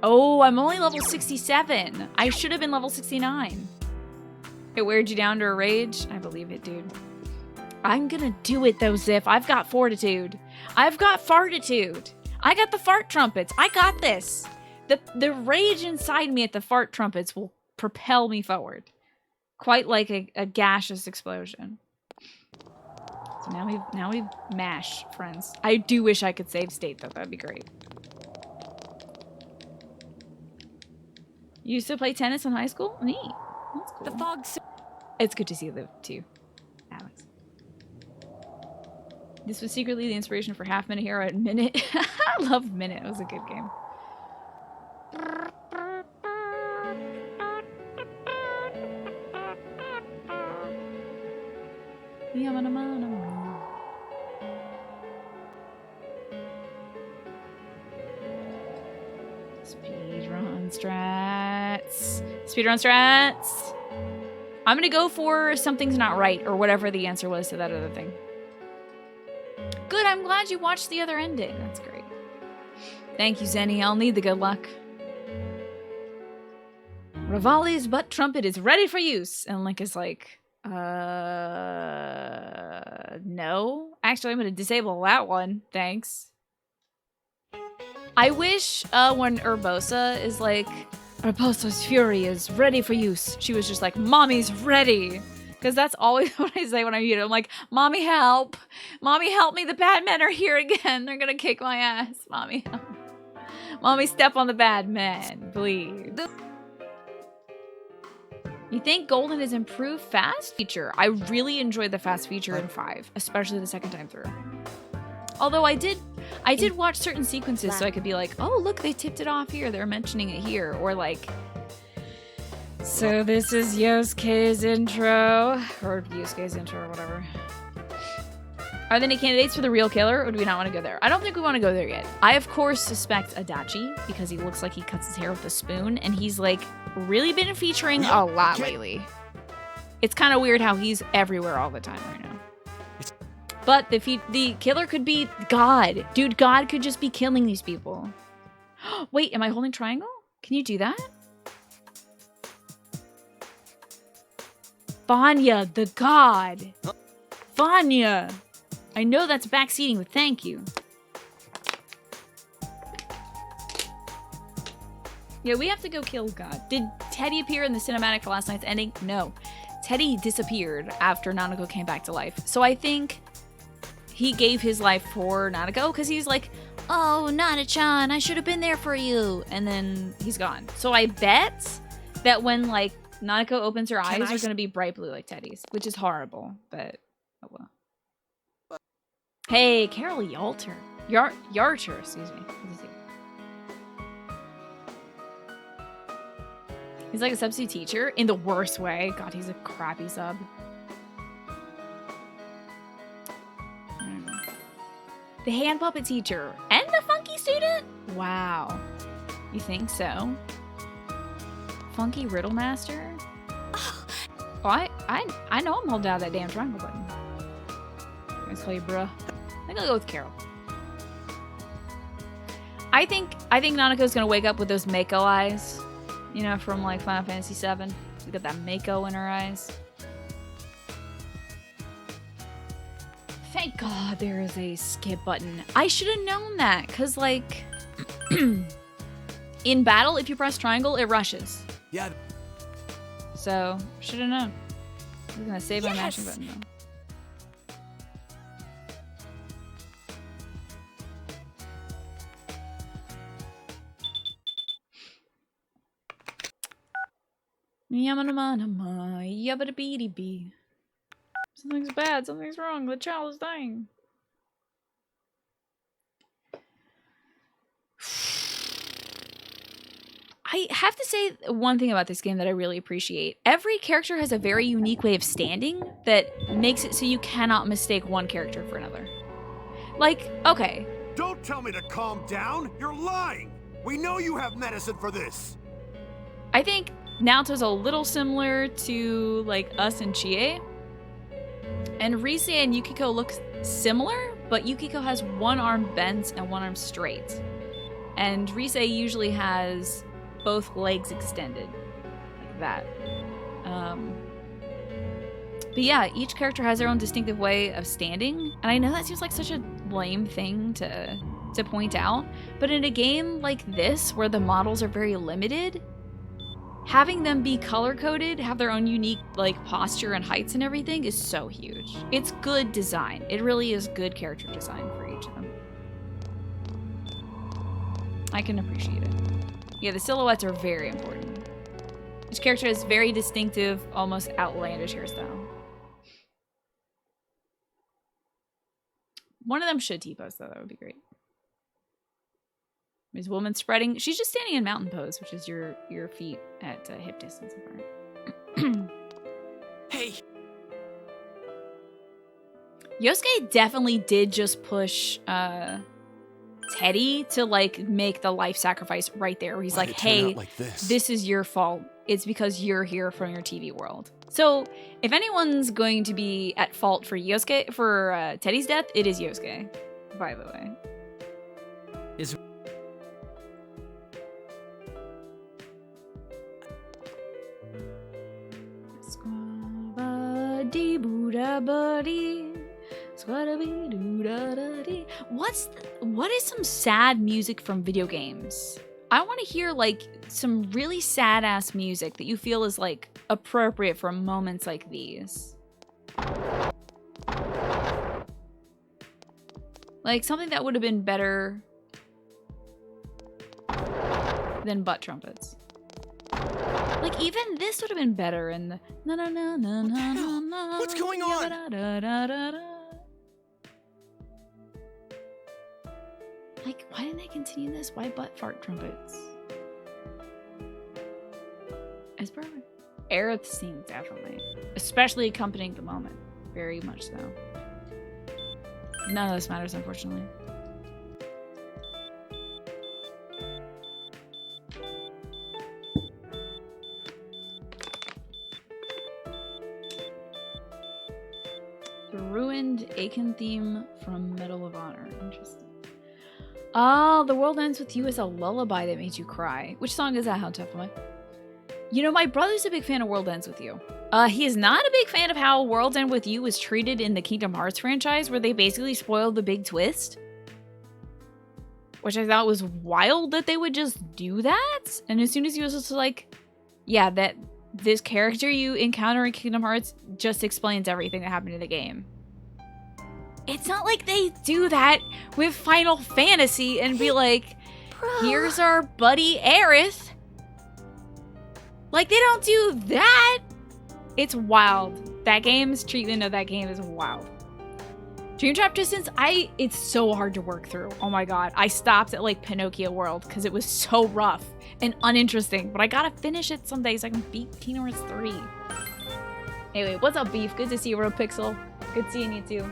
Oh, I'm only level 67. I should have been level 69. It weared you down to a rage? I believe it, dude. I'm gonna do it though, Ziff. I've got fortitude. I've got fartitude. I got the fart trumpets. I got this. The rage inside me at the fart trumpets will propel me forward. Quite like a gaseous explosion. So now we mash, friends. I do wish I could save state though. That'd be great. You used to play tennis in high school? Neat. That's cool. The fog. It's good to see you too, Alex. This was secretly the inspiration for Half Minute Hero at Minute. I love Minute. It was a good game. Speedrun strats. Speedrun strats. I'm gonna go for something's not right or whatever the answer was to that other thing. Good, I'm glad you watched the other ending. That's great. Thank you, Zenny. I'll need the good luck. Rivali's butt trumpet is ready for use. And Link is like, no. Actually, I'm gonna disable that one. Thanks. I wish when Urbosa is like, Urbosa's fury is ready for use, she was just like, Mommy's ready. Because that's always what I say when I mute it. I'm like, Mommy, help. Mommy, help me. The bad men are here again. They're going to kick my ass. Mommy, help. Mommy, step on the bad men, please. You think Golden has improved fast feature? I really enjoyed the fast feature in 5, especially the second time through. Although I did watch certain sequences so I could be like, oh, look, they tipped it off here. They're mentioning it here. Or like, so this is Yosuke's intro. Or Yosuke's intro or whatever. Are there any candidates for the real killer or do we not want to go there? I don't think we want to go there yet. I, of course, suspect Adachi because he looks like he cuts his hair with a spoon and he's like really been featuring a lot lately. It's kind of weird how he's everywhere all the time right now. But the killer could be God. Dude, God could just be killing these people. Wait, am I holding triangle? Can you do that? Vanya, the god. Vanya. I know that's backseating, but thank you. Yeah, we have to go kill God. Did Teddy appear in the cinematic for last night's ending? No. Teddy disappeared after Nanako came back to life. So I think he gave his life for Nanako because he's like, oh, Nana-chan, I should have been there for you. And then he's gone. So I bet that when, like, Nanako opens her eyes, they're going to be bright blue like Teddy's, which is horrible, but oh well. Hey, Carol Yarter. Yarter, excuse me. He's like a substitute teacher in the worst way. God, he's a crappy sub. The hand puppet teacher and the funky student? Wow. You think so? Funky riddle master? Oh, I know I'm holding down that damn triangle button. Let's call you bruh. I think I'll go with Carol. I think Nanako's gonna wake up with those Mako eyes. You know, from like Final Fantasy VII. She's got that Mako in her eyes. Thank God there is a skip button. I should have known that, because like, in battle, if you press triangle, it rushes. Yeah. So, should have known. I'm gonna save my mashing button though. Yamanama, yabba-da-bee-dee-bee. Something's bad, something's wrong, the child is dying. I have to say one thing about this game that I really appreciate. Every character has a very unique way of standing that makes it so you cannot mistake one character for another. Like, okay. Don't tell me to calm down! You're lying! We know you have medicine for this! I think Naoto's a little similar to, like, us and Chie. And Rise and Yukiko look similar, but Yukiko has one arm bent and one arm straight. And Rise usually has both legs extended, like that. But yeah, each character has their own distinctive way of standing. And I know that seems like such a lame thing to point out, but in a game like this, where the models are very limited, having them be color-coded, have their own unique like posture and heights and everything is so huge. It's good design. It really is good character design for each of them. I can appreciate it. Yeah, the silhouettes are very important. Each character has very distinctive, almost outlandish hairstyle. One of them should T-pose though, that would be great. There's a woman spreading. She's just standing in mountain pose, which is your feet at hip distance apart. Hey. Yosuke definitely did just push Teddy to like make the life sacrifice right there. Where he's like, "Hey, like this is your fault. It's because you're here from your TV world." So if anyone's going to be at fault for Teddy's death, it is Yosuke. By the way. Is What is some sad music from video games? I want to hear like some really sad ass music that you feel is like appropriate for moments like these. Like something that would have been better than butt trumpets. Like even this would have been better in the na na na na na na na. What's going on? Like, why didn't they continue this? Why butt fart trumpets? It's perfect. Aerith scene, definitely. Especially accompanying the moment. Very much so. None of this matters, unfortunately. The ruined Aiken theme from Medal of Honor. Interesting. Oh, The World Ends With You is a lullaby that made you cry. Which song is that, How Tough Am I? You know, my brother's a big fan of World Ends With You. He is not a big fan of how World's End With You was treated in the Kingdom Hearts franchise, where they basically spoiled the big twist. Which I thought was wild that they would just do that. And as soon as he was just like, yeah, that this character you encounter in Kingdom Hearts just explains everything that happened in the game. It's not like they do that with Final Fantasy and be like, here's our buddy Aerith. Like, they don't do that. It's wild. That game's treatment of that game is wild. Dream Drop Distance, it's so hard to work through. Oh my god. I stopped at like Pinocchio World because it was so rough and uninteresting. But I gotta finish it someday so I can beat Kingdom Hearts 3. Anyway, what's up, Beef? Good to see you, Pixel. Good seeing you too.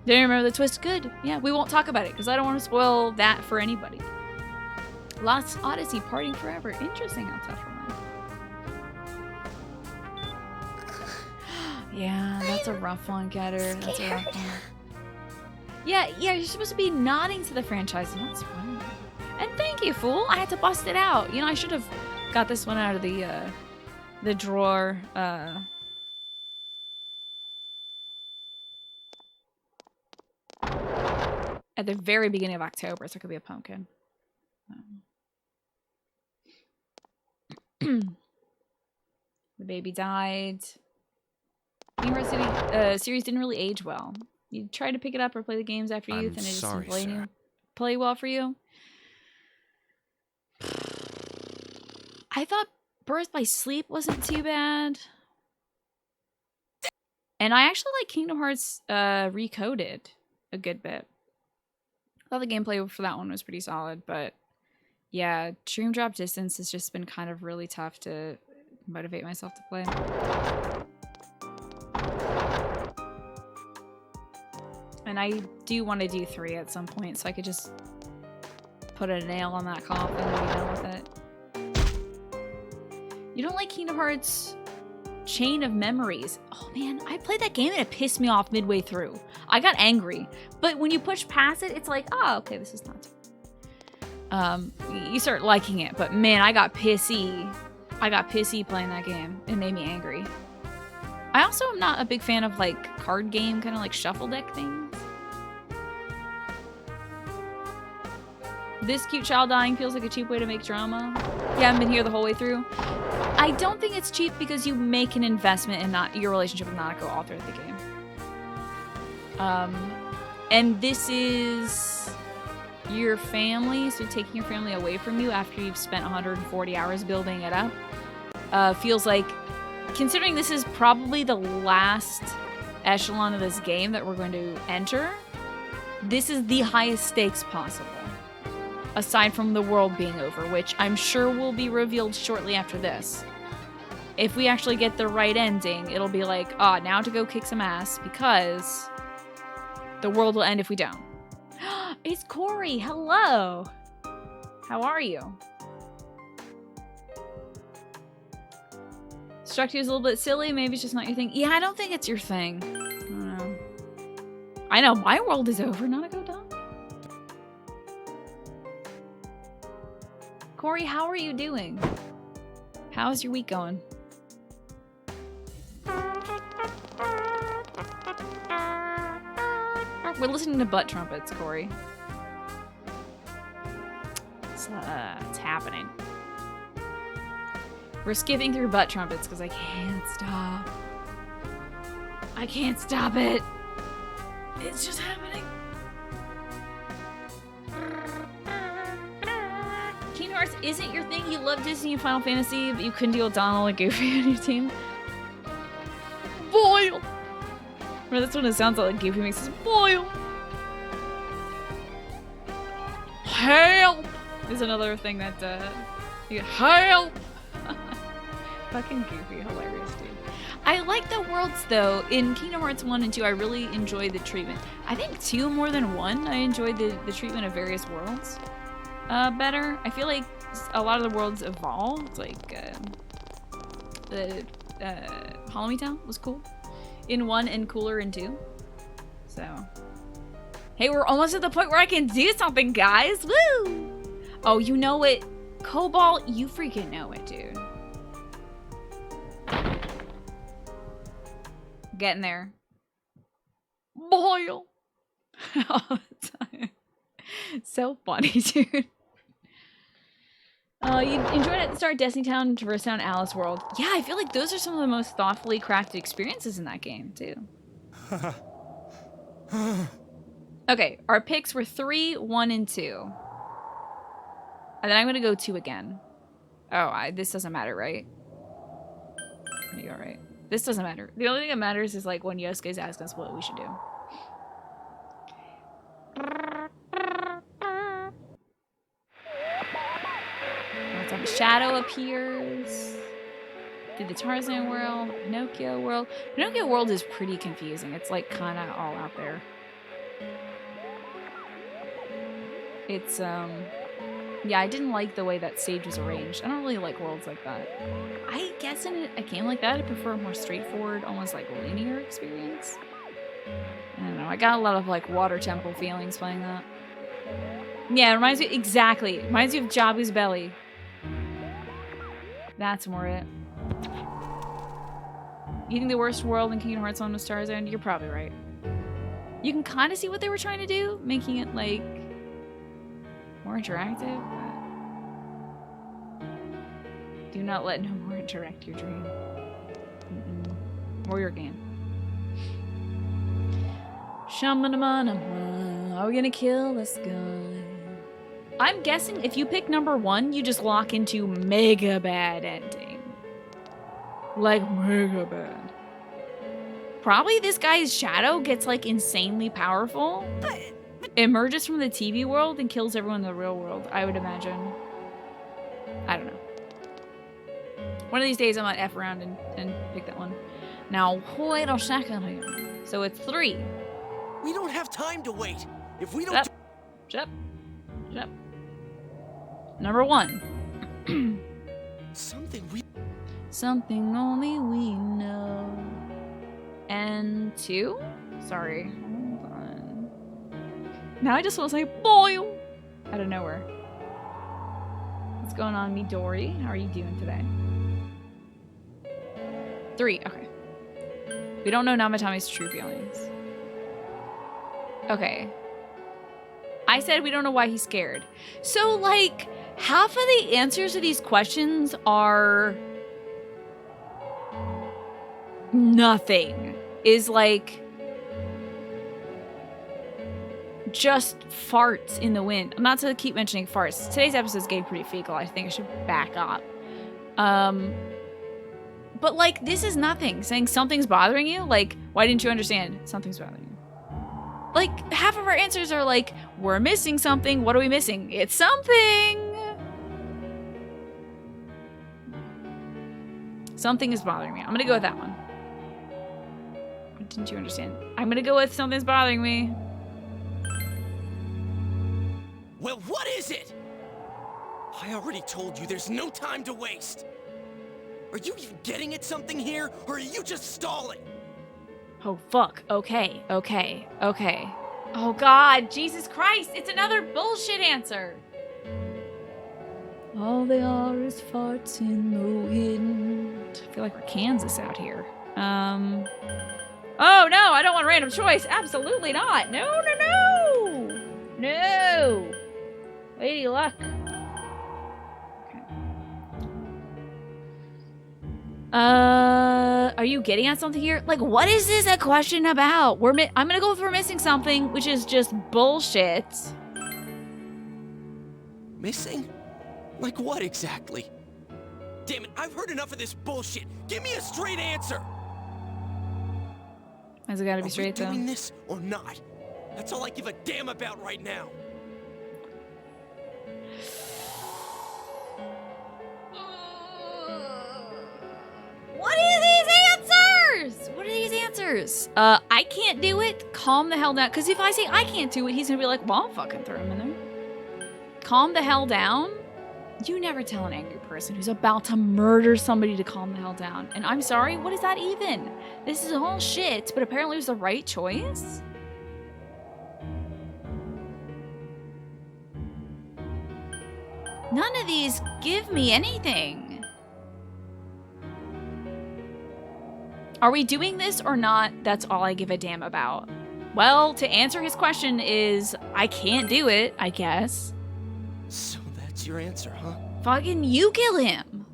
Didn't remember the twist? Good. Yeah, we won't talk about it because I don't want to spoil that for anybody. Lost Odyssey, partying forever. Interesting how tough one. Yeah, that's a rough one, Getter. That's a rough one. Yeah, you're supposed to be nodding to the franchise and not spoiling it. And thank you, fool. I had to bust it out. You know, I should have got this one out of the drawer. At the very beginning of October, so it could be a pumpkin. The baby died. University series didn't really age well. You tried to pick it up or play the games after youth, and it just didn't play well for you. I thought Birth by Sleep wasn't too bad. And I actually like Kingdom Hearts Recoded a good bit. I thought the gameplay for that one was pretty solid, but yeah, Dream Drop Distance has just been kind of really tough to motivate myself to play. And I do want to do 3 at some point, so I could just put a nail on that coffin and be done with it. You don't like Kingdom Hearts Chain of Memories? Oh man, I played that game and it pissed me off midway through. I got angry, but when you push past it, it's like, oh, okay, this is not. You start liking it, but man, I got pissy. I got pissy playing that game. It made me angry. I also am not a big fan of like card game, kind of like shuffle deck things. This cute child dying feels like a cheap way to make drama. You haven't been here the whole way through. I don't think it's cheap because you make an investment in your relationship with Nanako all throughout the game. And this is your family, so taking your family away from you after you've spent 140 hours building it up feels like, considering this is probably the last echelon of this game that we're going to enter, this is the highest stakes possible. Aside from the world being over, which I'm sure will be revealed shortly after this. If we actually get the right ending, it'll be like, now to go kick some ass, because the world will end if we don't. It's Corey, hello! How are you? Struck you as a little bit silly, maybe it's just not your thing. Yeah, I don't think it's your thing. I don't know. I know, my world is over, not a go done. Corey, how are you doing? How's your week going? We're listening to butt trumpets, Corey. It's happening. We're skipping through butt trumpets because I can't stop. I can't stop it. It's just happening. Kingdom Hearts isn't your thing. You love Disney and Final Fantasy, but you couldn't deal with Donald and Goofy on your team. Boil! Or that's what it sounds like Goofy makes us boil. Help! Is another thing that, you get, help! Fucking Goofy, hilarious, dude. I like the worlds, though. In Kingdom Hearts 1 and 2, I really enjoyed the treatment. I think 2 more than 1, I enjoyed the treatment of various worlds better. I feel like a lot of the worlds evolved. Like, the Hollow Town was cool in 1 and cooler in 2. So, hey, we're almost at the point where I can do something, guys. Woo! Oh, you know it. Cobalt, you freaking know it, dude. Getting there. Boyle. All the time. So funny, dude. You enjoyed at the start Destiny Town, Traverse Town, Alice World. Yeah, I feel like those are some of the most thoughtfully crafted experiences in that game, too. Okay, our picks were 3, 1, and 2. And then I'm gonna go 2 again. Oh, this doesn't matter, right? Let me go right. This doesn't matter. The only thing that matters is like when Yosuke's asking us what we should do. Shadow appears. Did the Tarzan world, Pinocchio world. Pinocchio world is pretty confusing. It's like kind of all out there. It's yeah, I didn't like the way that stage was arranged. I don't really like worlds like that. I guess in a game like that, I prefer a more straightforward, almost like linear experience. I don't know. I got a lot of like Water Temple feelings playing that. Yeah, it reminds me exactly. It reminds me of Jabu's belly. That's more it. You think the worst world in Kingdom Hearts 1 was Tarzan? You're probably right. You can kind of see what they were trying to do, making it like more interactive. But do not let no more interrupt your dream. Or your game. Shamanama, are we gonna kill this guy? I'm guessing if you pick number 1, you just lock into mega bad ending. Like mega bad. Probably this guy's shadow gets like insanely powerful. Emerges from the TV world and kills everyone in the real world, I would imagine. I don't know. One of these days I might F around and pick that one. Now, wait a second here. So it's 3. We don't have time to wait. If we don't... Shut up. Number 1. Something only we know. And 2? Sorry. Hold on. Now I just want to say Boyle out of nowhere. What's going on, Midori? How are you doing today? 3. Okay. We don't know Namatomi's true feelings. Okay. I said we don't know why he's scared. So, like, half of the answers to these questions are nothing. Is like just farts in the wind. I'm not to keep mentioning farts. Today's episode is getting pretty fecal. I think I should back up. But like, this is nothing. Saying something's bothering you? Like, why didn't you understand? Something's bothering you. Like, half of our answers are like, we're missing something. What are we missing? It's something. Something is bothering me. I'm gonna go with that one. What didn't you understand? I'm gonna go with something's bothering me. Well, what is it? I already told you there's no time to waste. Are you even getting at something here, or are you just stalling? Oh, fuck. Okay. Oh, God. Jesus Christ. It's another bullshit answer. All they are is farts in the wind. I feel like we're Kansas out here. Oh, no. I don't want a random choice. Absolutely not. No. Lady Luck. Are you getting at something here? Like, what is this a question about? I'm gonna go with we're missing something, which is just bullshit. Missing? Like what exactly? Damn it, I've heard enough of this bullshit. Give me a straight answer. Has it gotta be straight, though? Are we doing this or not? That's all I give a damn about right now. What are these answers? I can't do it. Calm the hell down. Because if I say I can't do it, he's gonna be like, well, I'll fucking throw him in there. Calm the hell down? You never tell an angry person who's about to murder somebody to calm the hell down. And I'm sorry, what is that even? This is all shit, but apparently it was the right choice? None of these give me anything. Are we doing this or not? That's all I give a damn about. Well, to answer his question is, I can't do it, I guess. So that's your answer, huh? Fucking you kill him.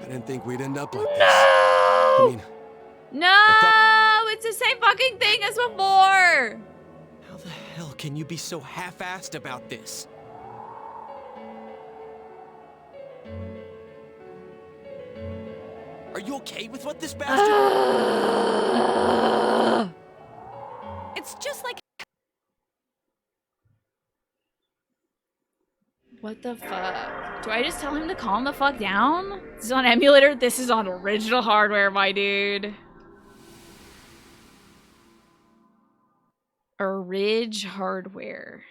I didn't think we'd end up like No! this. I mean, No! It's the same fucking thing as before! How the hell can you be so half-assed about this? Are you okay with what this bastard... It's just like... What the fuck? Do I just tell him to calm the fuck down? This is on emulator? This is on original hardware, my dude. Orig hardware.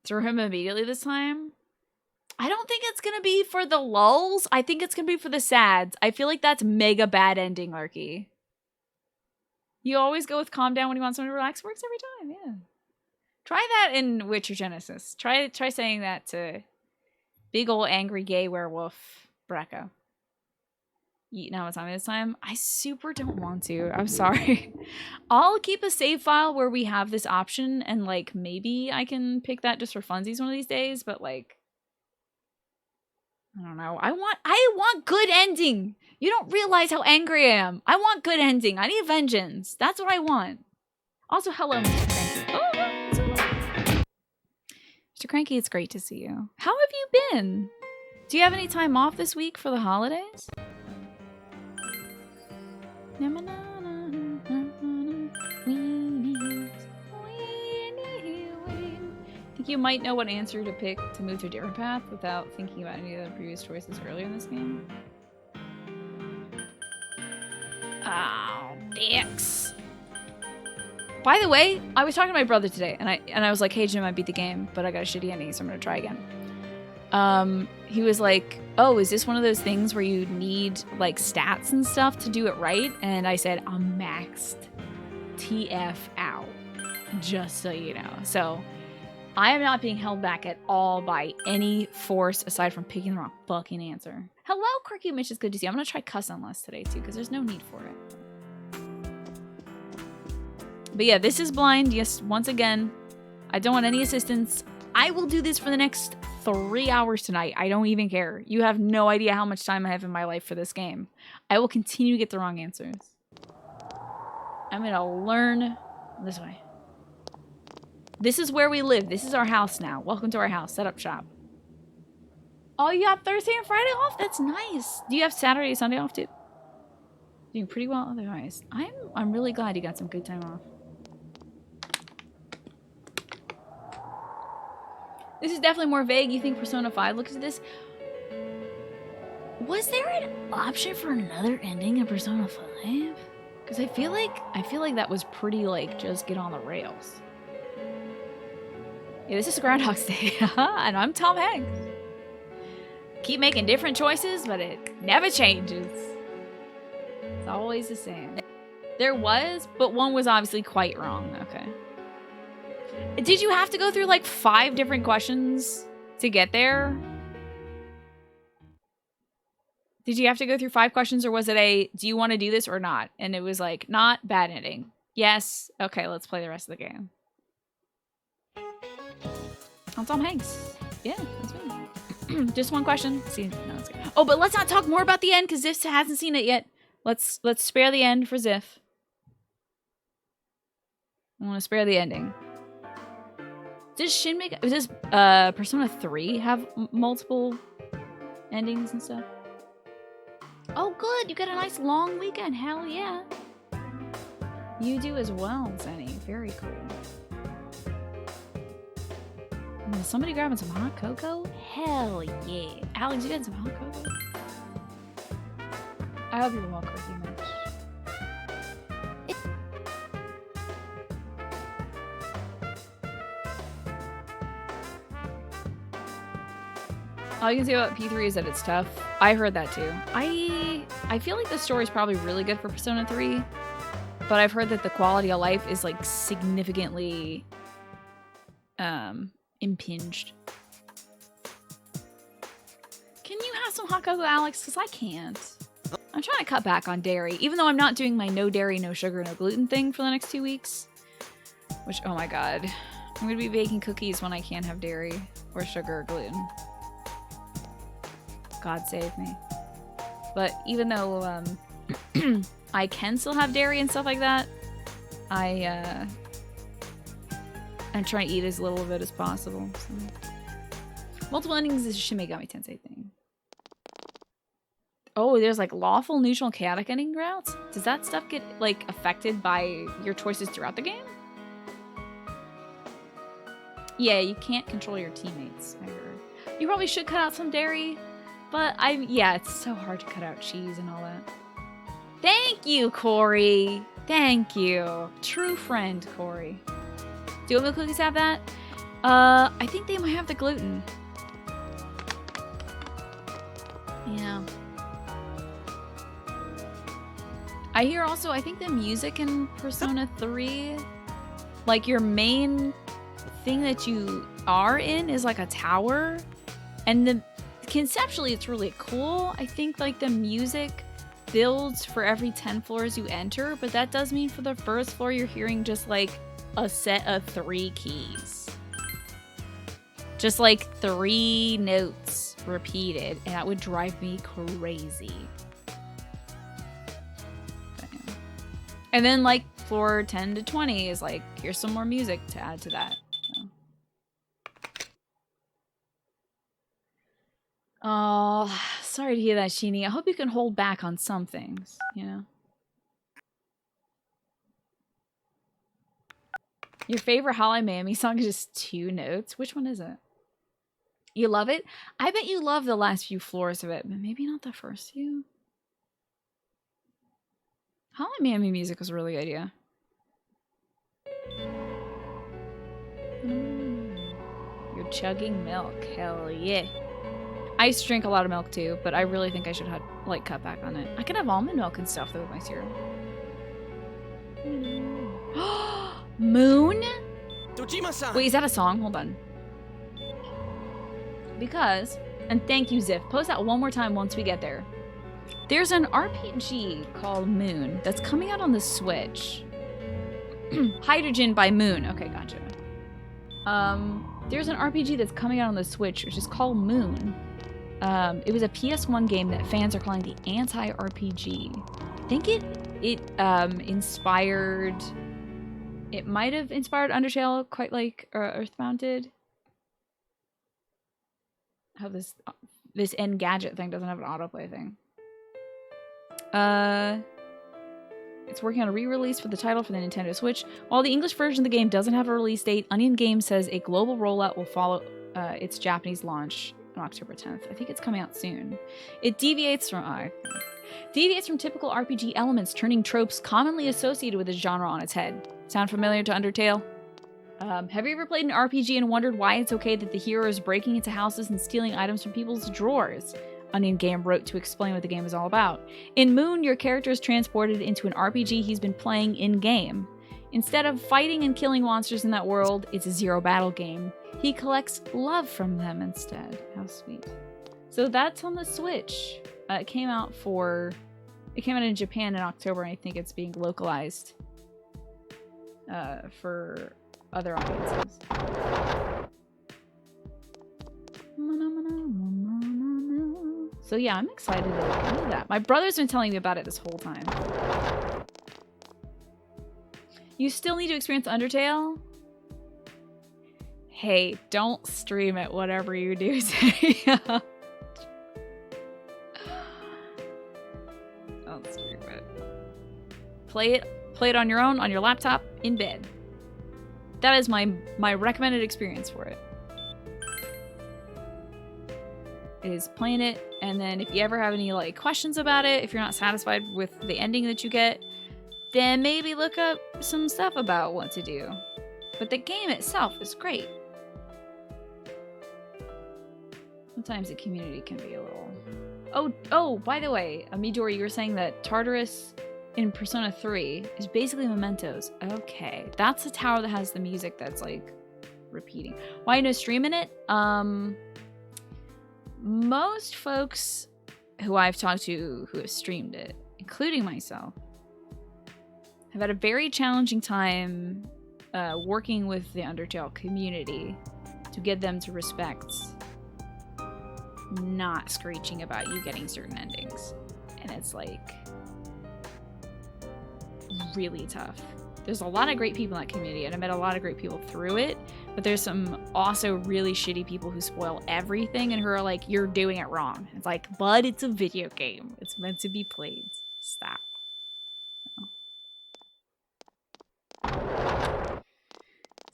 Throw him immediately this time? I don't think it's gonna be for the lulls. I think it's gonna be for the sads. I feel like that's mega bad ending, Larky. You always go with calm down when you want someone to relax. Works every time, yeah. Try that in Witcher Genesis. Try saying that to big ol' angry gay werewolf Brecca. Eat Namatame this time. I super don't want to. I'm sorry. I'll keep a save file where we have this option and like maybe I can pick that just for funsies one of these days, but like I don't know. I want good ending. You don't realize how angry I am. I want good ending. I need vengeance. That's what I want. Also, hello, Mr. Cranky. Oh, hello. Mr. Cranky, it's great to see you. How have you been? Do you have any time off this week for the holidays? Think you might know what answer to pick to move to a different path without thinking about any of the previous choices earlier in this game? Oh, dicks. By the way, I was talking to my brother today, and I was like, "Hey Jim, I beat the game, but I got a shitty ending, so I'm gonna try again." He was like, "Oh, is this one of those things where you need like stats and stuff to do it right?" And I said, "I'm maxed TF out, just so you know." So I am not being held back at all by any force aside from picking the wrong fucking answer. Hello, Quirky Mitch. It's good to see you. I'm gonna try cuss unless today too, because there's no need for it. But yeah, this is blind. Yes, once again, I don't want any assistance. I will do this for the next 3 hours tonight. I don't even care. You have no idea how much time I have in my life for this game. I will continue to get the wrong answers. I'm gonna learn this way. This is where we live. This is our house now. Welcome to our house. Set up shop. Oh, you got Thursday and Friday off? That's nice. Do you have Saturday and Sunday off too? Doing pretty well otherwise. I'm really glad you got some good time off. This is definitely more vague. You think Persona 5 looks at this? Was there an option for another ending in Persona 5? Because I feel like that was pretty like just get on the rails. Yeah, this is Groundhog's Day, and I'm Tom Hanks. Keep making different choices, but it never changes. It's always the same. There was, but one was obviously quite wrong. Okay. Did you have to go through like 5 different questions to get there? Did you have to go through 5 questions, or was it a, do you want to do this or not? And it was like, not, bad ending. Yes. Okay, let's play the rest of the game. I'm Tom Hanks. Yeah, that's me. Just one question. See, no, it's good. Oh, but let's not talk more about the end because Ziff hasn't seen it yet. Let's spare the end for Ziff. I want to spare the ending. Does Persona 3 have multiple endings and stuff? Oh, good. You got a nice long weekend. Hell yeah. You do as well, Zenny. Very cool. Is somebody grabbing some hot cocoa? Hell yeah. Alex, you got some hot cocoa? I hope you're well, Quirky Mitch. All you can say about P3 is that it's tough. I heard that too. I feel like the story is probably really good for Persona 3, but I've heard that the quality of life is like significantly impinged. Can you have some hot cocoa, Alex? Because I can't. I'm trying to cut back on dairy, even though I'm not doing my no dairy, no sugar, no gluten thing for the next 2 weeks. Which, oh my god. I'm going to be baking cookies when I can't have dairy or sugar or gluten. God save me. But even though I can still have dairy and stuff like that, I'm trying to eat as little of it as possible. So. Multiple endings is a Shin Megami Tensei thing. Oh, there's like lawful, neutral, and chaotic ending routes? Does that stuff get like affected by your choices throughout the game? Yeah, you can't control your teammates, I heard. You probably should cut out some dairy, but yeah, it's so hard to cut out cheese and all that. Thank you, Corey. Thank you. True friend, Corey. Do oatmeal cookies have that? I think they might have the gluten. Yeah. I hear also, I think the music in Persona 3, like your main thing that you are in is like a tower, and conceptually it's really cool. I think like the music builds for every 10 floors you enter, but that does mean for the first floor you're hearing just like a set of 3 keys. Just like 3 notes repeated, and that would drive me crazy. And then like floor 10 to 20 is like, here's some more music to add to that. So. Oh, sorry to hear that, Sheenie. I hope you can hold back on some things, you know? Your favorite Holly Mammy song is just 2 notes? Which one is it? You love it? I bet you love the last few floors of it, but maybe not the first few. Holly Mammy music was a really good idea. You're chugging milk. Hell yeah. I used to drink a lot of milk too, but I really think I should have, like, cut back on it. I can have almond milk and stuff though with my cereal. Moon? Dojima-san! Wait, is that a song? Hold on. Because, and thank you, Ziff. Post that one more time once we get there. There's an RPG called Moon that's coming out on the Switch. Hydrogen by Moon. Okay, gotcha. There's an RPG that's coming out on the Switch, which is called Moon. It was a PS1 game that fans are calling the anti-RPG. I think it inspired... It might have inspired Undertale, quite like Earthbound did. How this Engadget thing doesn't have an autoplay thing. It's working on a re-release for the title for the Nintendo Switch. While the English version of the game doesn't have a release date, Onion Games says a global rollout will follow its Japanese launch on October 10th. I think it's coming out soon. It deviates from typical RPG elements, turning tropes commonly associated with this genre on its head. Sound familiar to Undertale? Have you ever played an RPG and wondered why it's okay that the hero is breaking into houses and stealing items from people's drawers? Onion Game wrote to explain what the game is all about. In Moon, your character is transported into an RPG he's been playing in-game. Instead of fighting and killing monsters in that world, it's a zero battle game. He collects love from them instead. How sweet. So that's on the Switch. It came out in Japan in October, and I think it's being localized for other audiences. So yeah, I'm excited to look into that. My brother's been telling me about it this whole time. You still need to experience Undertale? Hey, don't stream it, whatever you do say. Don't stream it. Play it on your own, on your laptop, in bed. That is my recommended experience for it. Is playing it, and then if you ever have any like questions about it, if you're not satisfied with the ending that you get, then maybe look up some stuff about what to do. But the game itself is great. Sometimes the community can be a little... Oh, by the way, Midori, you were saying that Tartarus in Persona 3 is basically Mementos. Okay, that's the tower that has the music that's like repeating. Why no stream in it? most folks who I've talked to who have streamed it, including myself, have had a very challenging time working with the Undertale community to get them to respect not screeching about you getting certain endings. And it's like really tough. There's a lot of great people in that community, and I met a lot of great people through it, but there's some also really shitty people who spoil everything and who are like, you're doing it wrong. It's like, but it's a video game. It's meant to be played. Stop.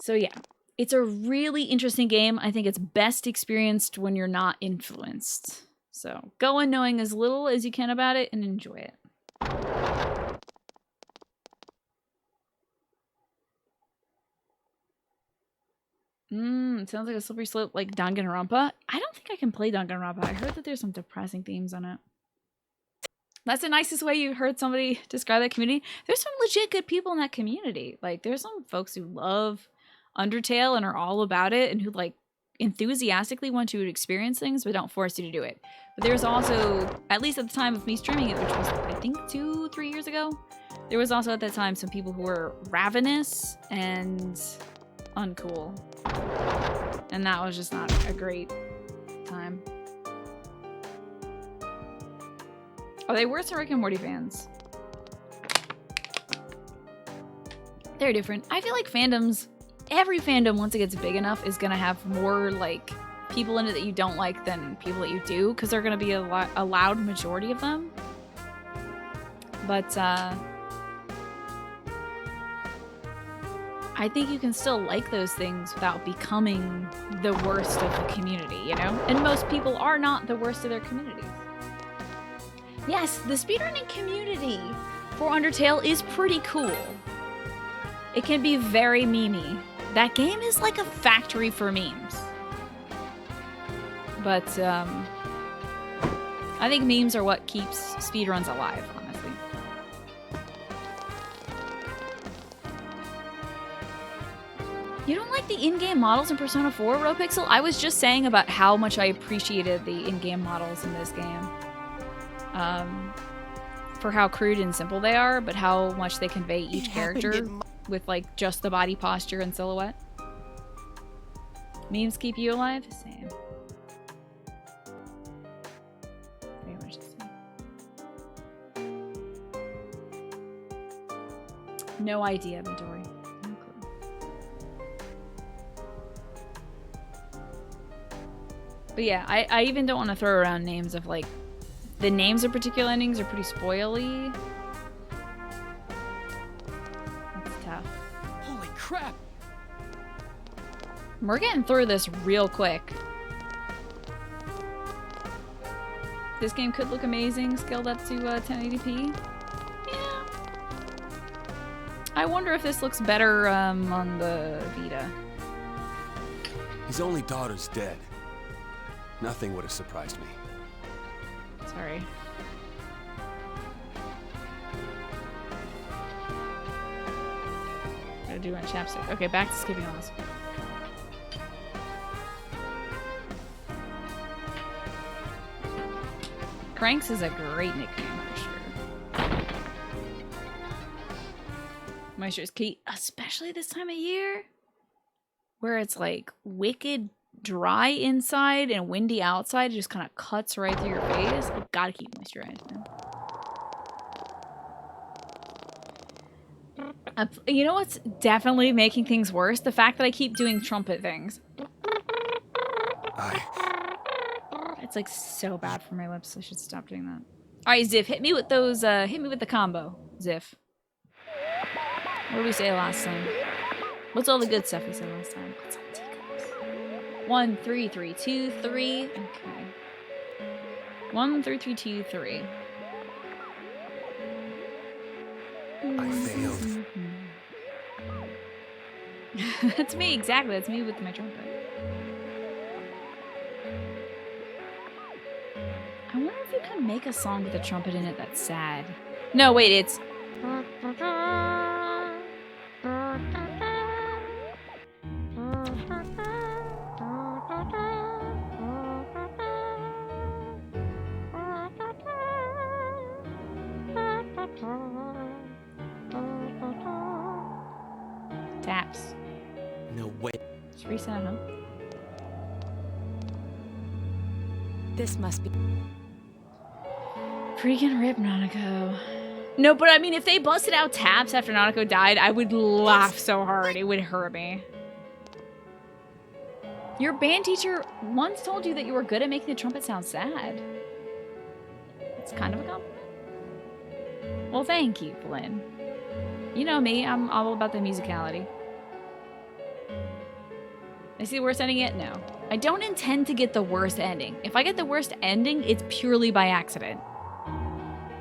So yeah, it's a really interesting game. I think it's best experienced when you're not influenced. So go in knowing as little as you can about it and enjoy it. It sounds like a slippery slope like Danganronpa. I don't think I can play Danganronpa. I heard that there's some depressing themes on it. That's the nicest way you heard somebody describe that community. There's some legit good people in that community. Like, there's some folks who love Undertale and are all about it and who, like, enthusiastically want you to experience things but don't force you to do it. But there's also, at least at the time of me streaming it, which was, I think, 2-3 years ago, there was also at that time some people who were ravenous and uncool. And that was just not a great time. Oh, they were some Rick and Morty fans. They're different. I feel like fandoms, every fandom, once it gets big enough, is gonna have more, like, people in it that you don't like than people that you do, because they're gonna be a loud majority of them. But, I think you can still like those things without becoming the worst of the community, you know? And most people are not the worst of their communities. Yes, the speedrunning community for Undertale is pretty cool. It can be very memey. That game is like a factory for memes. But, I think memes are what keeps speedruns alive, honestly. You don't like the in-game models in Persona 4, Ropixel? I was just saying about how much I appreciated the in-game models in this game. For how crude and simple they are, but how much they convey each character with, like, just the body posture and silhouette. Memes keep you alive? Same. Very much the same. No idea, Midori. No clue. But yeah, I even don't want to throw around names of, like, the names of particular endings are pretty spoily. That's tough. Holy crap! We're getting through this real quick. This game could look amazing, scaled up to 1080p. Yeah. I wonder if this looks better on the Vita. His only daughter's dead. Nothing would have surprised me. Sorry. Gotta do it in chapstick. Okay, back to skipping on this. Cranks is a great nickname for sure. Moisture is key, especially this time of year, where it's like wicked dry inside and windy outside. It just kind of cuts right through your face. You gotta keep moisturized, man. You know what's definitely making things worse? The fact that I keep doing trumpet things. It's like so bad for my lips. I should stop doing that. All right, Ziff, hit me with those. Hit me with the combo, Ziff. What did we say last time? What's all the good stuff we said last time? What's all the tickets? 1, 3, 3, 2, 3. Okay. 1, 3, 3, 2, 3. I failed. That's me, exactly. That's me with my trumpet. I wonder if you can make a song with a trumpet in it that's sad. No, wait, it's... Taps. No way. Just reset, huh? This must be. Freaking rip Nanako. No, but I mean, if they busted out taps after Nanako died, I would laugh so hard. It would hurt me. Your band teacher once told you that you were good at making the trumpet sound sad. It's kind of a compliment. Well, thank you, Flynn. You know me, I'm all about the musicality. I see the worst ending yet? No. I don't intend to get the worst ending. If I get the worst ending, it's purely by accident.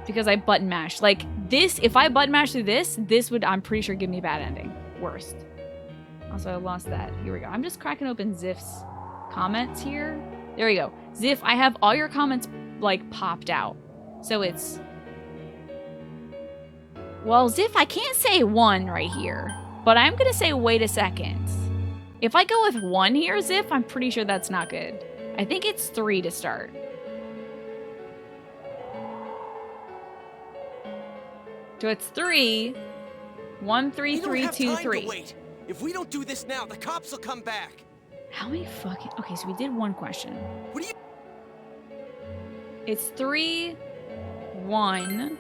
Because I button mashed. Like, this, if I button mashed through this would, I'm pretty sure, give me a bad ending. Worst. Also, I lost that. Here we go. I'm just cracking open Ziff's comments here. There we go. Ziff, I have all your comments, like, popped out. So it's... Well, Ziff, I can't say 1 right here. But I'm going to say wait a second. If I go with 1 here, Ziff, I'm pretty sure that's not good. I think it's 3 to start. So it's 3. 1, 3, 3, 2, 3. Wait. If we don't do this now, the cops will come back. How many fucking... Okay, so we did 1 question. What do you... It's 3, 1,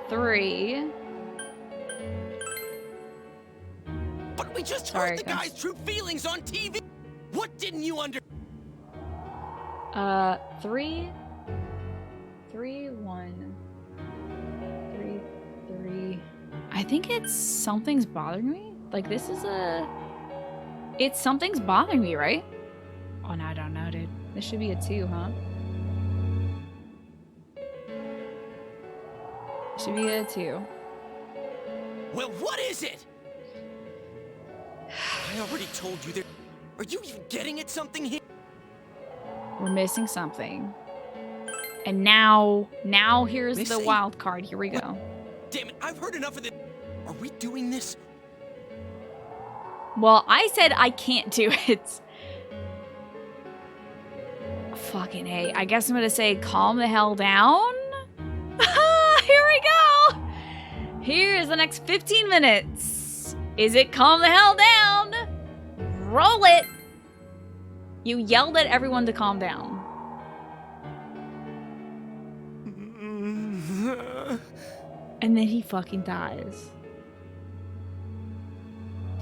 3. But we just Sorry, heard the guys. guy's true feelings on TV. What didn't you under... 3, 3, 1, 3, 3. I think it's something's bothering me. Like, this is a... It's something's bothering me, right? Oh, no, I don't know, dude. This should be a 2, huh? Should be a 2. Well, what is it? I already told you there... Are you even getting at something here? We're missing something. And now here's the Missing? wild card. Here we go. Damn it, I've heard enough of this. Are we doing this? Well, I said I can't do it. Fucking A. I guess I'm gonna say calm the hell down. Here we go. Here is the next 15 minutes. Is it calm the hell down? Roll it. You yelled at everyone to calm down. And then he fucking dies.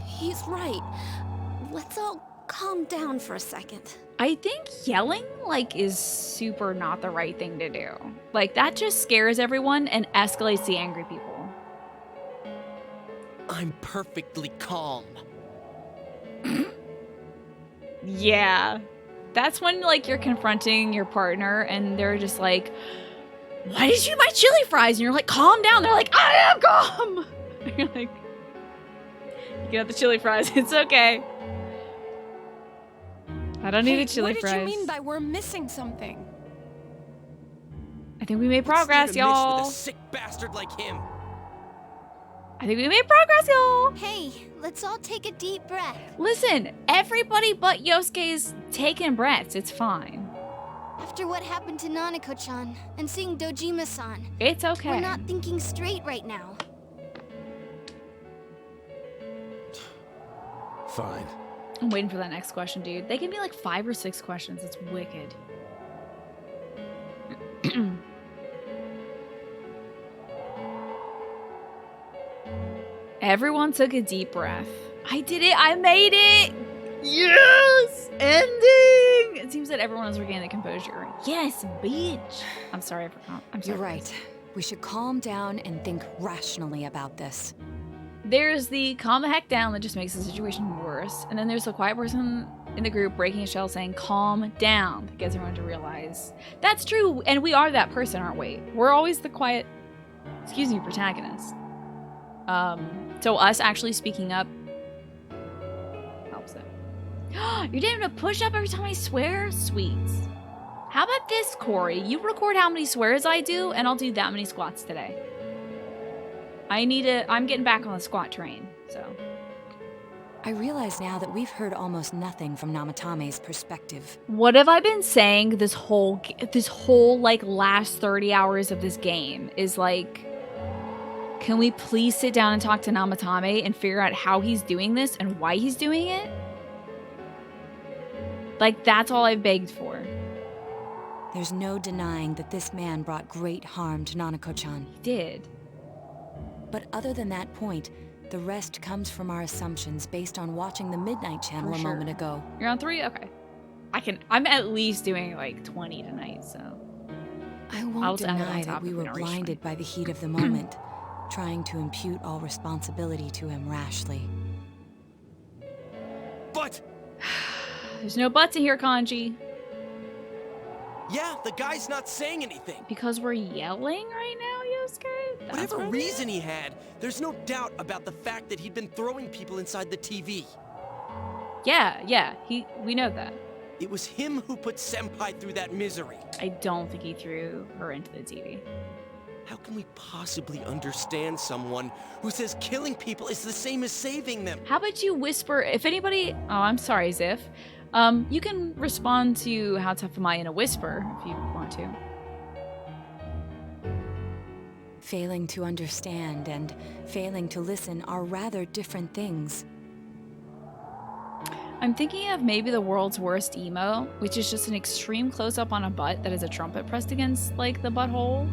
He's right. Let's all calm down for a second. I think yelling, like, is super not the right thing to do. Like, that just scares everyone and escalates the angry people. I'm perfectly calm. Yeah. That's when, like, you're confronting your partner and they're just like, why did you eat my chili fries? And you're like, calm down. They're like, I am calm. And you're like, you can have the chili fries. It's okay. I don't need a chili fries. What did you mean by we're missing something? I think we made What's progress, there to miss y'all. with a sick bastard like him? I think we made progress, y'all. Hey, let's all take a deep breath. Listen, everybody but Yosuke's taking breaths. It's fine. After what happened to Nanako-chan and seeing Dojima-san, It's okay. we're not thinking straight right now. Fine. I'm waiting for that next question, dude. They give me like 5 or 6 questions. It's wicked. Everyone took a deep breath. I did it. I made it. Yes. Ending. It seems that everyone is regaining the composure. Yes, bitch. I'm sorry. I'm sorry. You're right. We should calm down and think rationally about this. There's the calm the heck down that just makes the situation worse. And then there's the quiet person in the group breaking a shell saying calm down to get everyone to realize that's true. And we are that person, aren't we? We're always the quiet, protagonist. So us actually speaking up helps it. You're damn to push up every time I swear? Sweet. How about this, Corey? You record how many swears I do, and I'll do that many squats today. I'm getting back on the squat train, so. I realize now that we've heard almost nothing from Namatame's perspective. What have I been saying this whole like last 30 hours of this game is like, can we please sit down and talk to Namatame and figure out how he's doing this and why he's doing it? Like, that's all I've begged for. There's no denying that this man brought great harm to Nanako-chan. He did. But other than that point, the rest comes from our assumptions based on watching the Midnight Channel For a sure. moment ago. You're on 3? Okay. I'm at least doing like 20 tonight, so. I I'll won't end it on deny top that we if we were don't reach blinded by the heat of the moment, trying to impute all responsibility to him rashly. But There's no buts in here, Kanji. yeah, the guy's not saying anything. Because we're yelling right now, Yosuke? That's Whatever what it reason he had, there's no doubt about the fact that he'd been throwing people inside the TV. Yeah, we know that. It was him who put Senpai through that misery. I don't think he threw her into the TV. How can we possibly understand someone who says killing people is the same as saving them? How about you whisper, if anybody, oh, I'm sorry, Ziff. You can respond to How Tough Am I in a whisper if you want to. Failing to understand and failing to listen are rather different things. I'm thinking of maybe the world's worst emo, which is just an extreme close-up on a butt that has a trumpet pressed against, like, the butthole.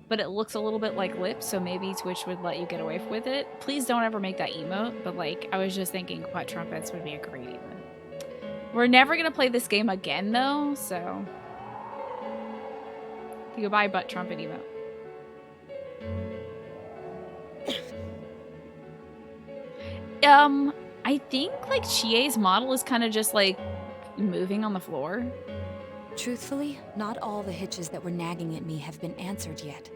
But it looks a little bit like lips, so maybe Twitch would let you get away with it. Please don't ever make that emote, but, like, I was just thinking butt trumpets would be a great emote. We're never gonna play this game again, though, so... Goodbye, butt trumpet emote. I think, like, Chie's model is kind of just, like, moving on the floor. Truthfully, not all the hitches that were nagging at me have been answered yet.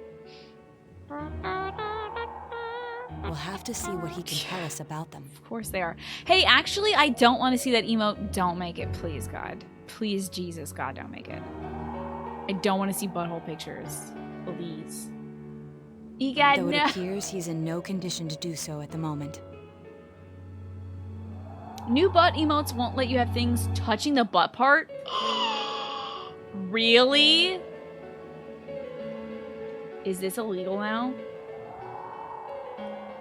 We'll have to see what he can tell us about them. Of course they are. Hey, actually, I don't want to see that emote. Don't make it, please, God. Please, Jesus, God, don't make it. I don't want to see butthole pictures. Please. Egad, Though no. it appears he's in no condition to do so at the moment. New butt emotes won't let you have things touching the butt part? Really? Is this illegal now?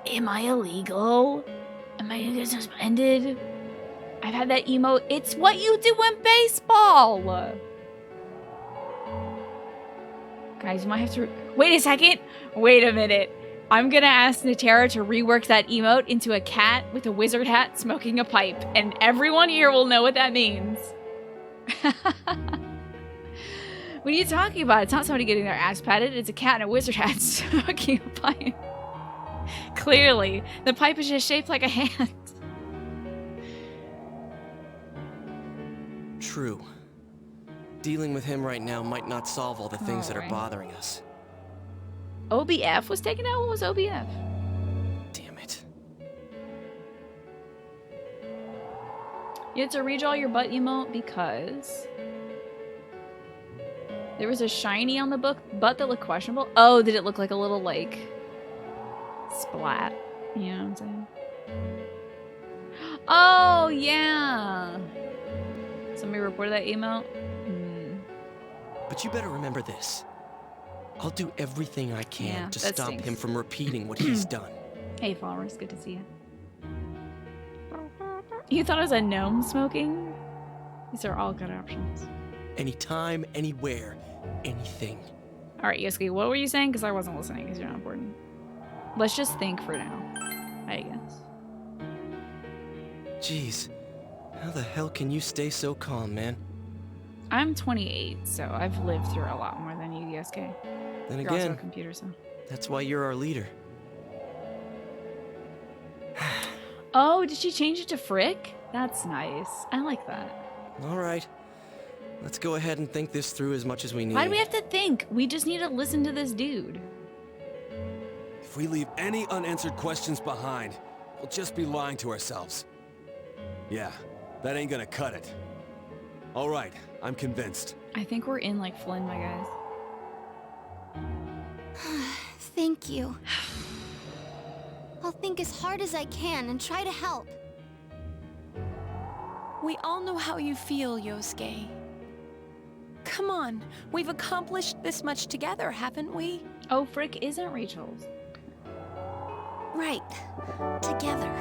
Am I illegal? Am I gonna get suspended? I've had that emote. It's what you do in baseball! Guys, you might have to... Wait a second! Wait a minute. I'm gonna ask Natera to rework that emote into a cat with a wizard hat smoking a pipe, and everyone here will know what that means. What are you talking about? It's not somebody getting their ass patted, it's a cat in a wizard hat smoking a pipe. Clearly, the pipe is just shaped like a hand. True. Dealing with him right now might not solve all the things that are Alright. bothering us. OBF was taken out? What was OBF? Damn it. You had to redraw your butt emote because there was a shiny on the butt that looked questionable. Oh, did it look like a little, like, splat? You know what I'm saying? Oh, yeah. Somebody reported that emote? But you better remember this. I'll do everything I can Yeah, to that stop stinks. him from repeating what he's done. Hey, Flowers, good to see you. You thought it was a gnome smoking? These are all good options. Anytime, anywhere, anything. All right, Yosuke, what were you saying? Because I wasn't listening because you're not important. Let's just think for now, I guess. Jeez, how the hell can you stay so calm, man? I'm 28, so I've lived through a lot more than you, Yosuke. Then You're also a again, computer, so. that's why you're our leader. Oh, did she change it to Frick? That's nice. I like that. All right. Let's go ahead and think this through as much as we need. Why do we have to think? We just need to listen to this dude. If we leave any unanswered questions behind, we'll just be lying to ourselves. Yeah, that ain't gonna cut it. All right, I'm convinced. I think we're in like Flynn, my guys. Thank you. I'll think as hard as I can and try to help. We all know how you feel, Yosuke. Come on, we've accomplished this much together, haven't we? Oh, Frick isn't Rachel's. Right. Together.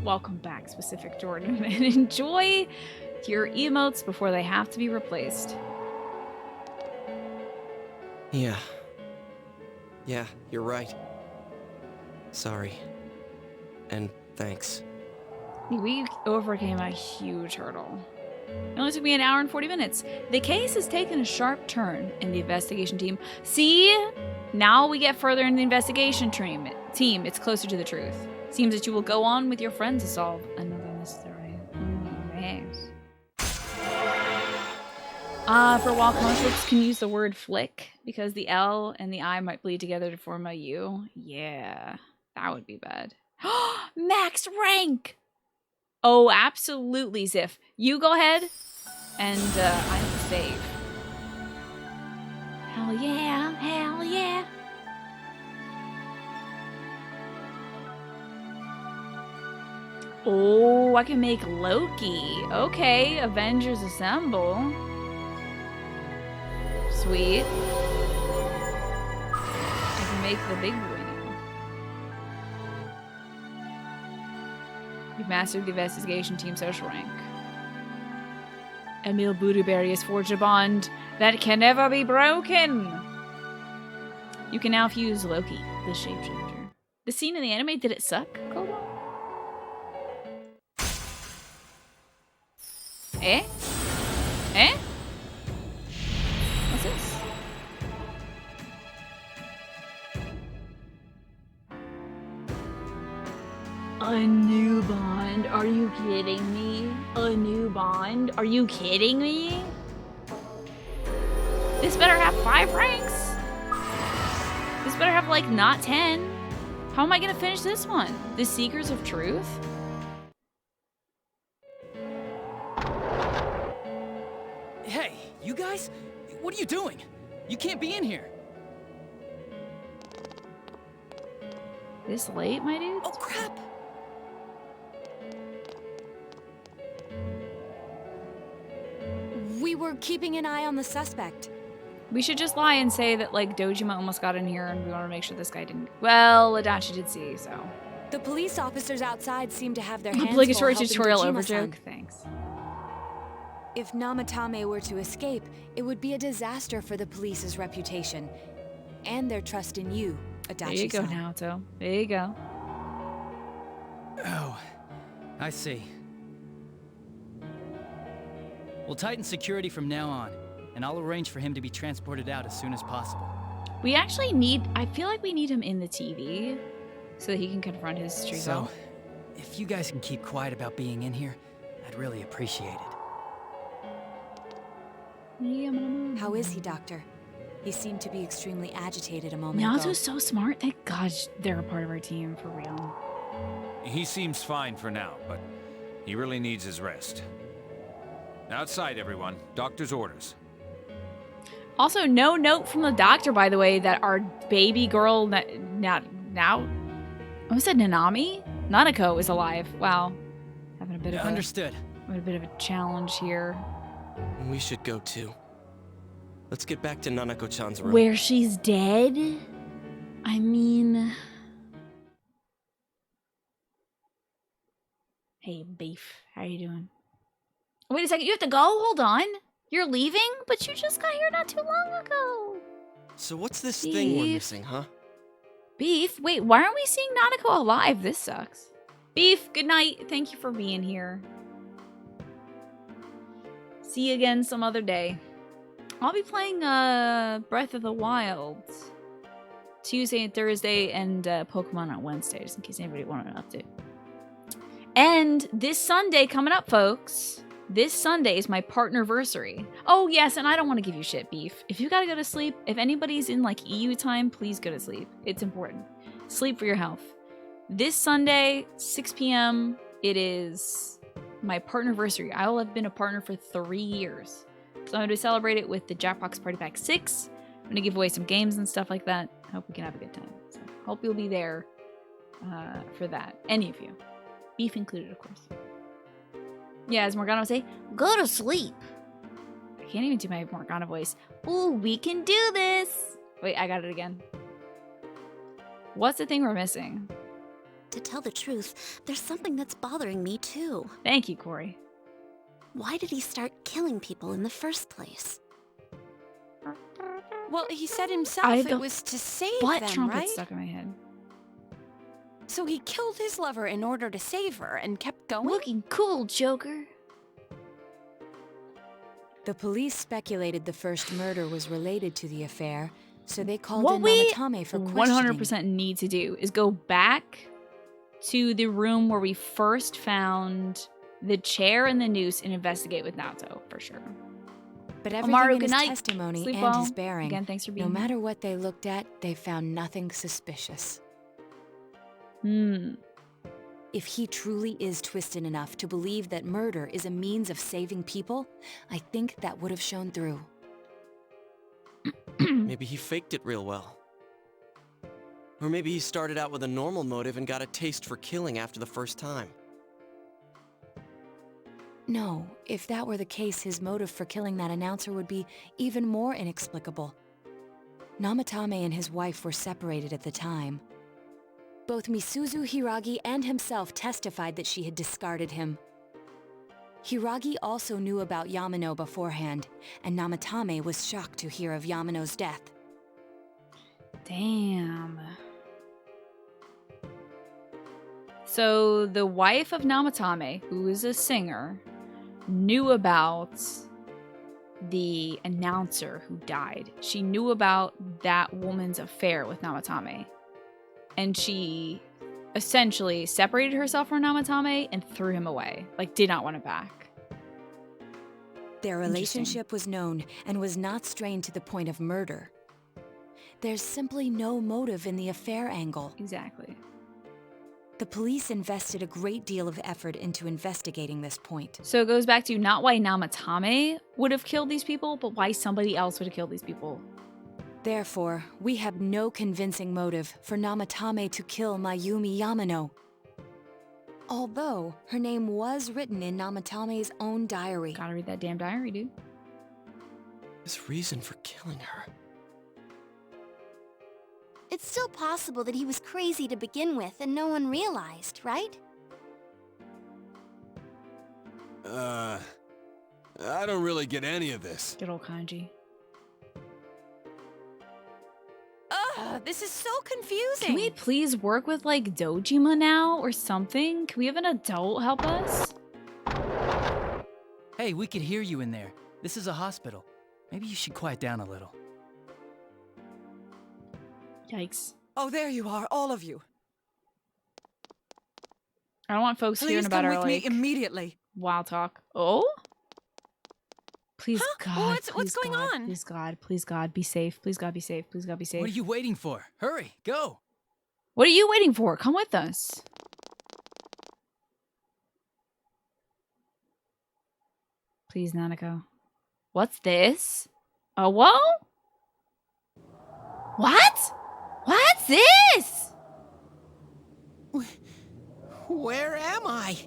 Welcome back, Specific Jordan, and enjoy your emotes before they have to be replaced. Yeah. Yeah, you're right. Sorry. And thanks. We overcame a huge hurdle. It only took me an hour and 40 minutes. The case has taken a sharp turn in the investigation team. See? Now we get further in the investigation team. It's closer to the truth. Seems that you will go on with your friends to solve another mystery. Yes. For while comic books can use the word flick because the L and the I might bleed together to form a U. Yeah, that would be bad. Max rank! Oh, absolutely, Ziff. You go ahead, and I'm safe. Hell yeah, hell yeah. Oh, I can make Loki. Okay, Avengers Assemble. Sweet. I can make the big boy now. You've mastered the investigation team social rank. Emil Bootyberry has forged a bond that can never be broken. You can now fuse Loki, the shapeshifter. The scene in the anime, did it suck, Kobo? Eh? Eh? What's this? A new bond? Are you kidding me? A new bond? Are you kidding me? This better have 5 ranks. This better have, like, not 10. How am I gonna finish this one? The Seekers of Truth? Hey, you guys? What are you doing? You can't be in here. This late, my dude? Oh, crap! We were keeping an eye on the suspect. We should just lie and say that, like, Dojima almost got in here and we want to make sure this guy didn't. Well, Adachi did see, so. The police officers outside seem to have their hands Obligatory full helping tutorial over Dojima-san. joke. Thanks. If Namatame were to escape, it would be a disaster for the police's reputation and their trust in you, Adachi-san. There you go, Naoto. There you go. Oh, I see. We'll tighten security from now on, and I'll arrange for him to be transported out as soon as possible. We actually need, I feel like we need him in the TV so that he can confront his street So, if you guys can keep quiet about being in here, I'd really appreciate it. How is he, Doctor? He seemed to be extremely agitated a moment ago. Naoto's so smart. Thank God they're a part of our team, for real. He seems fine for now, but he really needs his rest. Outside, everyone. Doctor's orders. Also, no note from the doctor, by the way, that our baby girl, now, I said Nanami? Nanako is alive. Wow. Having a bit of Understood. A bit of a challenge here. We should go too. Let's get back to Nanako-chan's room. Where she's dead? I mean... Hey, Beef. How you doing? Wait a second, you have to go? Hold on. You're leaving? But you just got here not too long ago. So what's this thing we're Beef. missing, huh? Beef? Wait, why aren't we seeing Nanako alive? This sucks. Beef, good night. Thank you for being here. See you again some other day. I'll be playing Breath of the Wild Tuesday and Thursday, and Pokemon on Wednesday, just in case anybody wanted an update. And this Sunday coming up, folks. This Sunday is my partnerversary. Oh, yes, and I don't want to give you shit, Beef. If you gotta go to sleep, if anybody's in, like, EU time, please go to sleep. It's important. Sleep for your health. This Sunday, 6 p.m., it is my partnerversary. I will have been a partner for 3 years. So I'm going to celebrate it with the Jackbox Party Pack 6. I'm going to give away some games and stuff like that. I hope we can have a good time. So hope you'll be there for that. Any of you. Beef included, of course. Yeah, as Morgana would say, Go to sleep. I can't even do my Morgana voice. Ooh, we can do this. Wait, I got it again. What's the thing we're missing? To tell the truth, there's something that's bothering me too. Thank you, Corey. Why did he start killing people in the first place? Well, he said himself it was to save butt them, trumpet right? stuck in my head. So he killed his lover in order to save her and kept going? Looking cool, Joker. The police speculated the first murder was related to the affair, so they called What in we Namatame for questioning. 100% need to do is go back to the room where we first found the chair and the noose and investigate with Naoto, for sure. But everything Amaru, in good his night. testimony Sleep and well. his bearing, Again, thanks for being no here. matter what they looked at, they found nothing suspicious. If he truly is twisted enough to believe that murder is a means of saving people, I think that would have shown through. Maybe he faked it real well. Or maybe he started out with a normal motive and got a taste for killing after the first time. No, if that were the case, his motive for killing that announcer would be even more inexplicable. Namatame and his wife were separated at the time. Both Misuzu Hiragi and himself testified that she had discarded him. Hiragi also knew about Yamano beforehand, and Namatame was shocked to hear of Yamano's death. Damn. So the wife of Namatame, who is a singer, knew about the announcer who died. She knew about that woman's affair with Namatame. And she essentially separated herself from Namatame and threw him away. Like, did not want it back. Their relationship was known and was not strained to the point of murder. There's simply no motive in the affair angle. Exactly. The police invested a great deal of effort into investigating this point. So it goes back to not why Namatame would have killed these people, but why somebody else would have killed these people. Therefore, we have no convincing motive for Namatame to kill Mayumi Yamano. Although, her name was written in Namatame's own diary. Gotta read that damn diary, dude. His reason for killing her. It's still possible that he was crazy to begin with and no one realized, right? I don't really get any of this. Good old Kanji. Ugh, this is so confusing. Can we please work with, like, Dojima now or something? Can we have an adult help us? Hey, we could hear you in there. This is a hospital. Maybe you should quiet down a little. Yikes. Oh, there you are, all of you. I don't want folks hearing Please about come our, with me like, immediately. wild talk. Oh? Please, Huh? God. What's please, going God, on? Please, God. Please, God. Be safe. Please, God, be safe. Please, God, be safe. What are you waiting for? Hurry, go! What are you waiting for? Come with us. Please, Nanako. What's this? Oh, whoa? What? What's this? Where am I?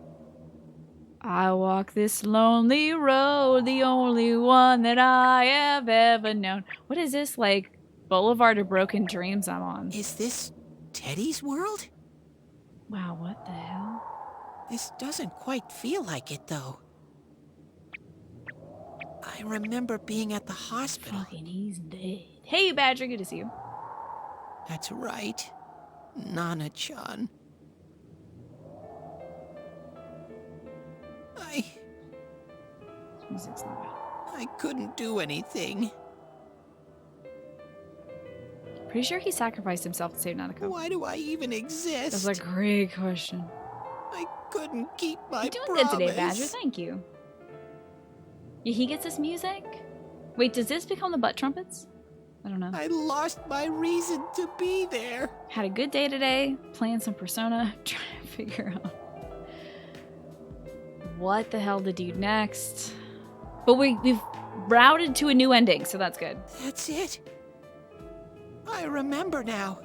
I walk this lonely road, the only one that I have ever known. What is this, like, Boulevard of Broken Dreams I'm on? Is this Teddy's world? Wow, what the hell? This doesn't quite feel like it, though. I remember being at the hospital. Fucking, he's dead. Hey, Badger, good to see you. That's right. Nana-chan. Music's not bad. I couldn't do anything. Pretty sure he sacrificed himself to save Nanako. Why do I even exist? That's a great question. I couldn't keep my You're doing promise. good today, Badger. Thank you. Yeah, he gets this music? Wait, does this become the butt trumpets? I don't know. I lost my reason to be there. Had a good day today, playing some Persona, trying to figure out what the hell to do next. But we've routed to a new ending, so that's good. That's it. I remember now.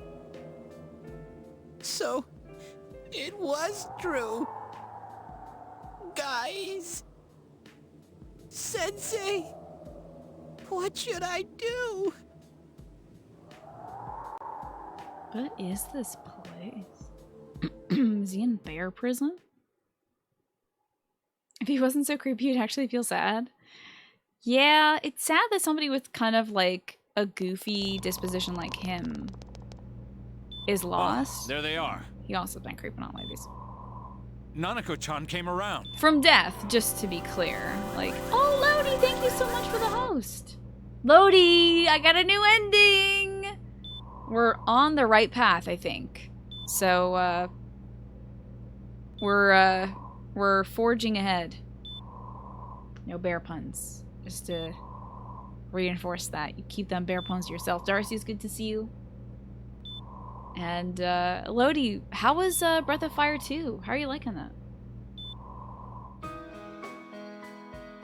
So, it was true. Guys. Sensei! What should I do? What is this place? Is he in bear prison? If he wasn't so creepy, you'd actually feel sad. Yeah, it's sad that somebody with kind of like a goofy disposition like him is lost. Oh, there they are. He also been creeping on ladies. Nanako-chan came around. From death, just to be clear. Like, oh, Lodi, thank you so much for the host. Lodi, I got a new ending. We're on the right path, I think. So, we're forging ahead. No bear puns. Just to reinforce that. You keep them bear puns to yourself. Darcy, it's good to see you. And, Lodi, how was, Breath of Fire 2? How are you liking that?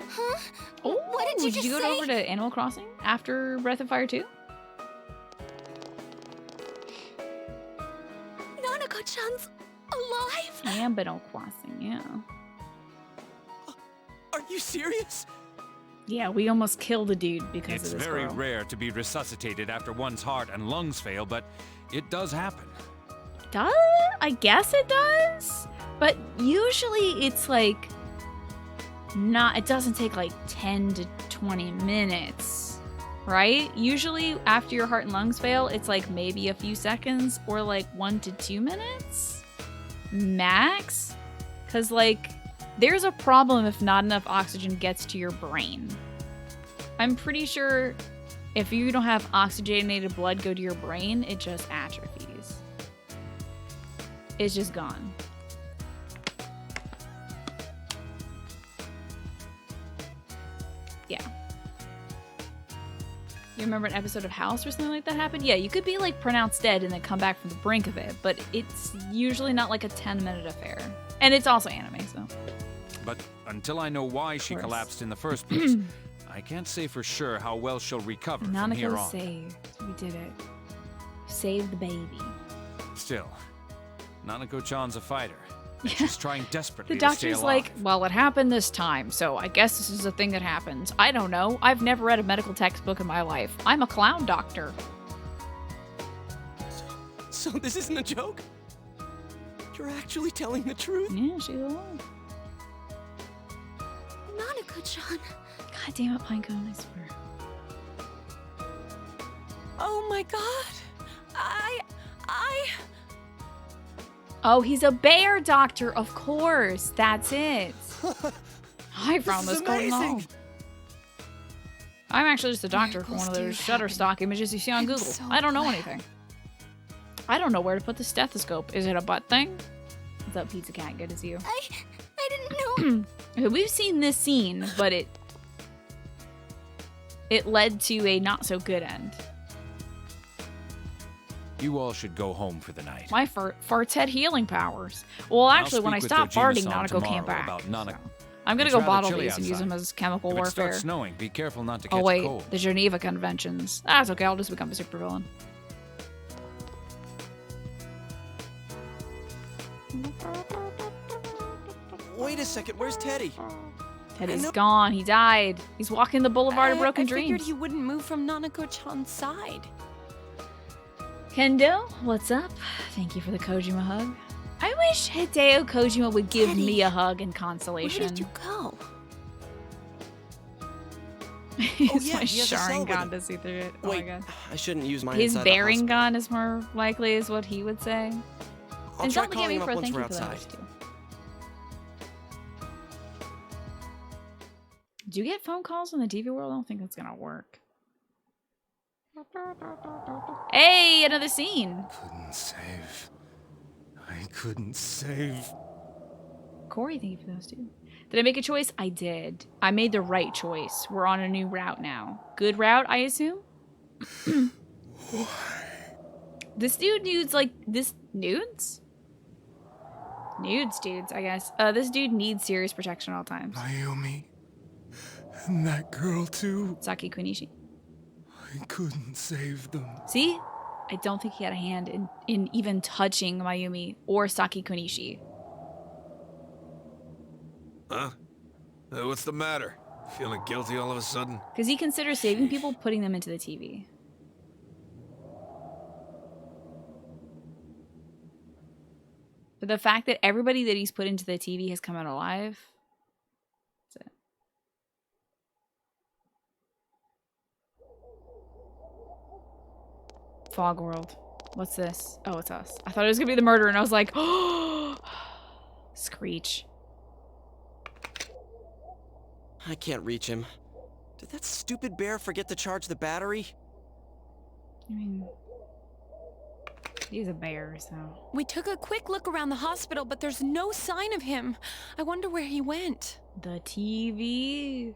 Huh? Oh, what did you just go say? over to Animal Crossing after Breath of Fire 2? Nanako-chan's alive? Animal Crossing, yeah. Are you serious? Yeah, we almost killed a dude because It's of this very girl. rare to be resuscitated after one's heart and lungs fail, but it does happen. Does? I guess it does. But usually it's like not, it doesn't take like 10 to 20 minutes, right? Usually after your heart and lungs fail, it's like maybe a few seconds or like 1 to 2 minutes max. Cause like there's a problem if not enough oxygen gets to your brain. I'm pretty sure if you don't have oxygenated blood go to your brain, it just atrophies. It's just gone. Yeah. You remember an episode of House or something like that happened? Yeah, you could be like pronounced dead and then come back from the brink of it, but it's usually not like a 10-minute affair. And it's also anime, so. But until I know why she course. collapsed in the first place, I can't say for sure how well she'll recover from here Nanako on. saved. We did it. Saved the baby. Still, Nanako-chan's a fighter. And she's trying desperately The to stay doctor's alive. like, well, it happened this time, so I guess this is a thing that happens. I don't know. I've never read a medical textbook in my life. I'm a clown doctor. So this isn't a joke? You're actually telling the truth? Yeah, she's alive. Nanako-chan. God damn it, Pinecone, I swear. Oh my god. Oh, he's a bear doctor, of course. That's it. I found this going on. I'm actually just a doctor for one of those Shutterstock images you see on Google. so I don't know glad. anything. I don't know where to put the stethoscope. Is it a butt thing? What's up, Pizza Cat? Good to see you. I didn't know. Okay, we've seen this scene, but it led to a not so good end. You all should go home for the night. My farts had healing powers. Well, actually, when I speak with stopped farting, Dojima-san Nanako came tomorrow back. about Nana- so. I'm gonna It's go rather bottle chilly these and use outside. them as chemical If it warfare. starts snowing, be careful not to catch Oh a wait, cold. the Geneva Conventions. That's okay, I'll just become a supervillain. Wait a second, where's Teddy? Teddy's gone. He died. He's walking the boulevard of broken I figured dreams. he wouldn't move from Nanako-chan's side. Kendo, what's up? Thank you for the Kojima hug. I wish Hideo Kojima would give me a hug and consolation. Where did you go? He's yeah, my he has a cell with Sharingan him. to see through it. Oh Wait, my god. I shouldn't use mine His inside the bearing hospital. gun is more likely, is what he would say. I'll And try don't forget calling me him up for once thank we're you for that outside. host too. Do you get phone calls in the TV world? I don't think that's gonna work. Hey, another scene. Couldn't save. I couldn't save. Corey, thank you for those two. Did I make a choice? I did. I made the right choice. We're on a new route now. Good route, I assume? This dude nudes like this nudes? Nudes, dudes, I guess. This dude needs serious protection at all times. Mayumi. And that girl too. Saki Kunishi. I couldn't save them. See? I don't think he had a hand in even touching Mayumi or Saki Kunishi. Huh? What's the matter? Feeling guilty all of a sudden? Because he considers saving people putting them into the TV. But the fact that everybody that he's put into the TV has come out alive. That's it. Fog World. What's this? Oh, it's us. I thought it was gonna be the murderer, and I was like, oh, Screech. I can't reach him. Did that stupid bear forget to charge the battery? I mean, he's a bear, so. We took a quick look around the hospital, but there's no sign of him. I wonder where he went. The TV.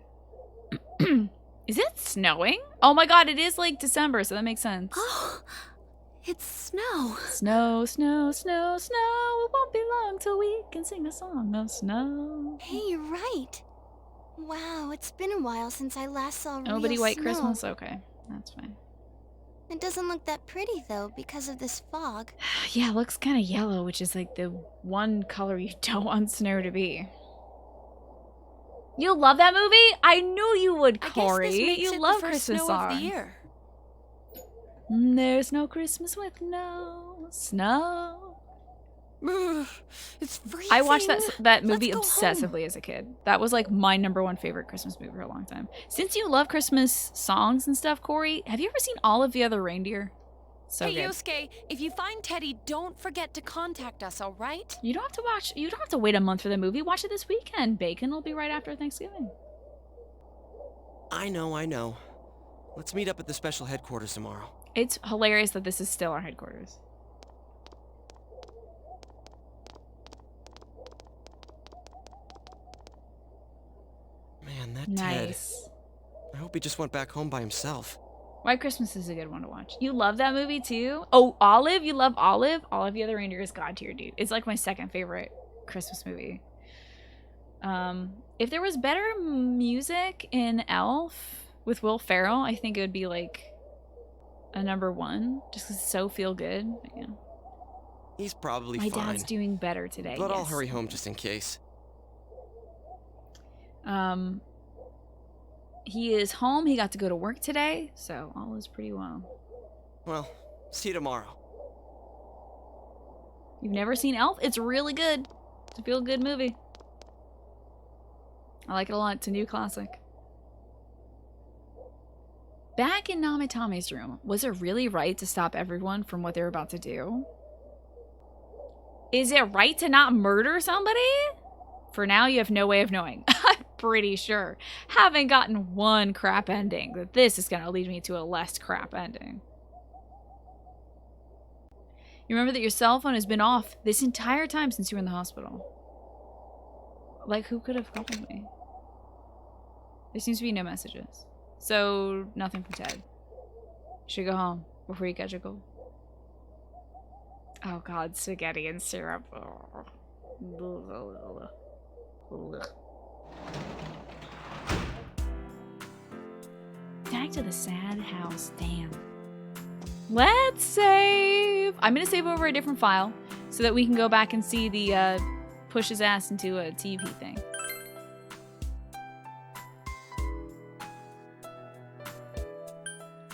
Is it snowing? Oh my god, it is like December, so that makes sense. Oh, it's snow. Snow, snow, snow, snow. It won't be long till we can sing a song of snow. Hey, you're right. Wow, it's been a while since I last saw real Nobody White snow. Christmas? Okay, that's fine. It doesn't look that pretty, though, because of this fog. Yeah, it looks kind of yellow, which is like the one color you don't want snow to be. You love that movie? I knew you would, Corey. I guess this makes You it love the first Christmas snow of songs. the year. There's no Christmas with no snow. It's freezing. I watched that movie Let's go obsessively as a kid. That was like my #1 favorite Christmas movie for a long time. Since you love Christmas songs and stuff, Corey, have you ever seen All of the Other Reindeer? So hey, good. Yosuke, if you find Teddy, don't forget to contact us, all right? You don't have to watch. You don't have to wait a month for the movie. Watch it this weekend. Bacon will be right after Thanksgiving. I know. Let's meet up at the special headquarters tomorrow. It's hilarious that this is still our headquarters. Man, that Nice. Ted. I hope he just went back home by himself. White Christmas is a good one to watch. You love that movie too? Oh, Olive? You love Olive? All of the Other Reindeer is God tier, dude. It's like my second favorite Christmas movie. If there was better music in Elf with Will Ferrell, I think it would be like a #1, just 'cause it's so feel good. But, yeah. He's probably My fine. dad's doing better today. But I'll yes. hurry home just in case. He is home. He got to go to work today, so all is pretty well. Well, see you tomorrow. You've never seen Elf? It's really good. It's a feel-good movie. I like it a lot. It's a new classic. Back in Namitame's room, was it really right to stop everyone from what they're about to do? Is it right to not murder somebody? For now, you have no way of knowing. I'm pretty sure, having gotten one crap ending, that this is going to lead me to a less crap ending. You remember that your cell phone has been off this entire time since you were in the hospital. Like, who could have called me? There seems to be no messages. So, nothing from Ted. Should go home before you catch a cold. Oh god, spaghetti and syrup. Oh. Back to the sad house. Damn. Let's save. I'm gonna save over a different file so that we can go back and see the push his ass into a TV thing.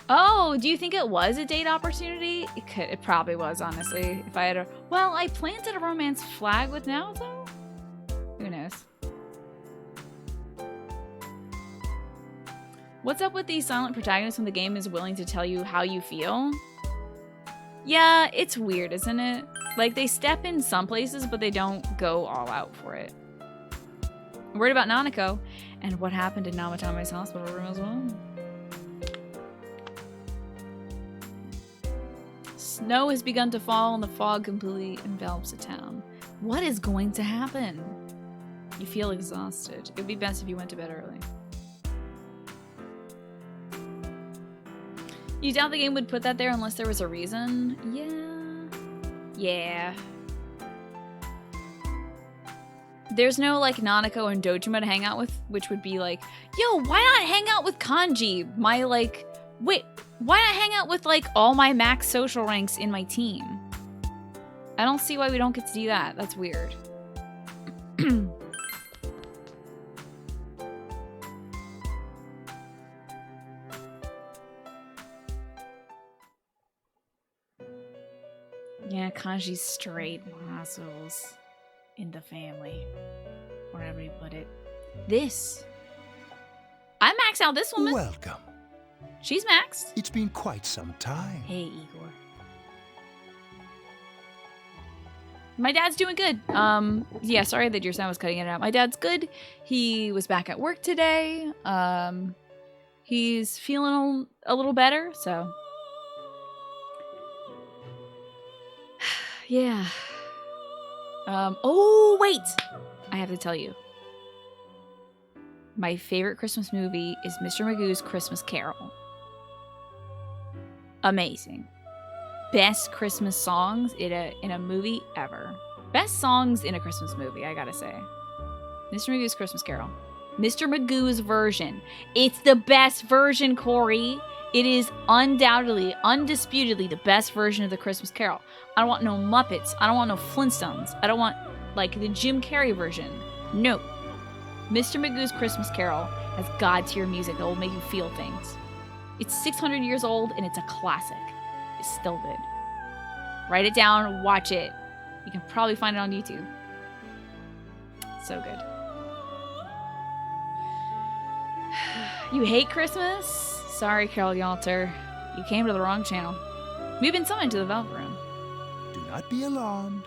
Oh, do you think it was a date opportunity? It probably was, honestly. If I had well, I planted a romance flag with Naoto? Who knows? What's up with these silent protagonists when the game is willing to tell you how you feel? Yeah, it's weird, isn't it? Like, they step in some places, but they don't go all out for it. I'm worried about Nanako and what happened in Namitame's hospital room as well. Snow has begun to fall and the fog completely envelops the town. What is going to happen? You feel exhausted. It would be best if you went to bed early. You doubt the game would put that there unless there was a reason? Yeah. There's no, like, Nanako and Dojima to hang out with, which would be like, yo, why not hang out with Kanji? My, like, wait, why not hang out with, like, all my max social ranks in my team? I don't see why we don't get to do that. That's weird. Yeah, Kanji's straight muscles in the family. Wherever you put it. This. I maxed out this woman. Welcome. She's maxed. It's been quite some time. Hey, Igor. My dad's doing good. Yeah, sorry that your sound was cutting in and out. My dad's good. He was back at work today. He's feeling a little better, so. Yeah. Oh, wait! I have to tell you. My favorite Christmas movie is Mr. Magoo's Christmas Carol. Amazing. Best Christmas songs in a movie ever. Best songs in a Christmas movie, I gotta say. Mr. Magoo's Christmas Carol. Mr. Magoo's version. It's the best version, Corey. It is undoubtedly, undisputedly the best version of the Christmas Carol. I don't want no Muppets. I don't want no Flintstones. I don't want, like, the Jim Carrey version. No. Mr. Magoo's Christmas Carol has God-tier music that will make you feel things. It's 600 years old, and it's a classic. It's still good. Write it down, watch it. You can probably find it on YouTube. So good. You hate Christmas? Sorry, Carol Yalter. You came to the wrong channel. We've been summoned to the Velvet Room. Do not be alarmed.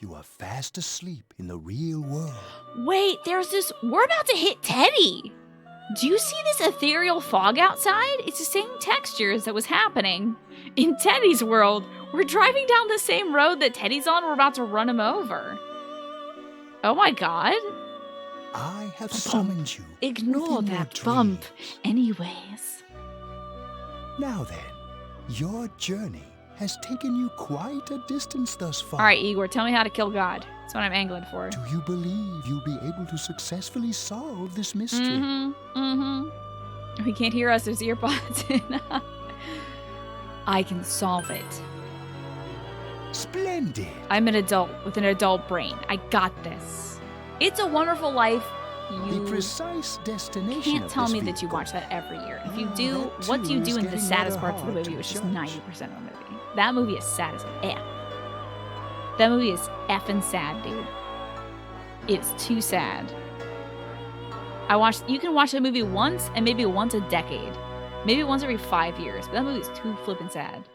You are fast asleep in the real world. Wait, there's this... We're about to hit Teddy. Do you see this ethereal fog outside? It's the same textures that was happening in Teddy's world. We're driving down the same road that Teddy's on. We're about to run him over. Oh my god. I have summoned you. Ignore that bump anyways. Now then, your journey has taken you quite a distance thus far. All right, Igor, tell me how to kill God. That's what I'm angling for. Do you believe you'll be able to successfully solve this mystery? Mm-hmm. He can't hear us. There's earpods in. I can solve it. Splendid. I'm an adult with an adult brain. I got this. It's a Wonderful Life. You the precise destination can't of tell this me vehicle. that you watch that every year. If you do, what do you do in the saddest parts of the movie, which is 90% of the movie? That movie is sad as F. That movie is effing sad, dude. It's too sad. You can watch that movie once and maybe once a decade. Maybe once every 5 years. But that movie is too flippin' sad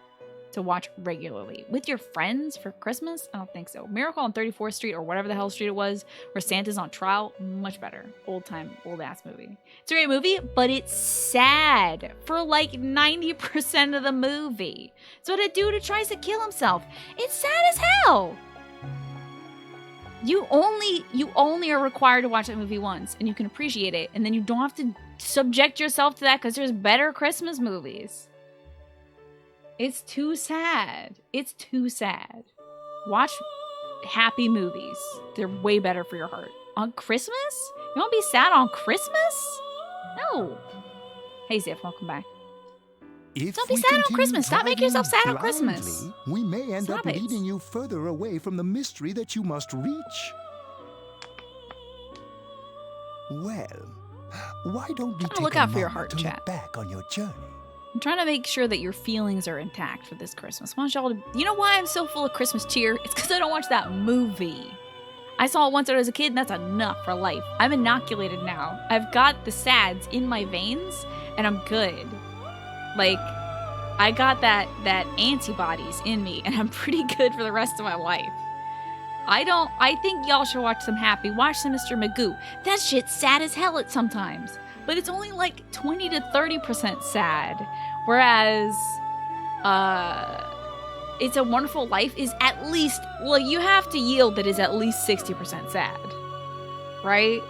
to watch regularly. With your friends for Christmas? I don't think so. Miracle on 34th Street or whatever the hell street it was, where Santa's on trial, much better. Old-ass movie. It's a great movie, but it's sad for like 90% of the movie. So the dude who tries to kill himself, it's sad as hell. You only are required to watch that movie once, and you can appreciate it, and then you don't have to subject yourself to that because there's better Christmas movies. It's too sad. It's too sad. Watch happy movies. They're way better for your heart. On Christmas? You want to be sad on Christmas? No. Hey, Ziff, welcome back. Don't be sad on Christmas. Stop making yourself sad on Christmas. We may end Stop up it. leading you further away from the mystery that you must reach. Well, why don't we take look a out for your moment heart, to chat. look back on your journey? I'm trying to make sure that your feelings are intact for this Christmas. I want y'all to... You know why I'm so full of Christmas cheer? It's because I don't watch that movie. I saw it once when I was a kid, and that's enough for life. I'm inoculated now. I've got the sads in my veins, and I'm good. Like, I got that antibodies in me, and I'm pretty good for the rest of my life. I think y'all should watch some happy. Watch some Mr. Magoo. That shit's sad as hell at sometimes. But it's only like 20 to 30% sad. Whereas, It's a Wonderful Life is at least, well, you have to yield that is at least 60% sad. Right?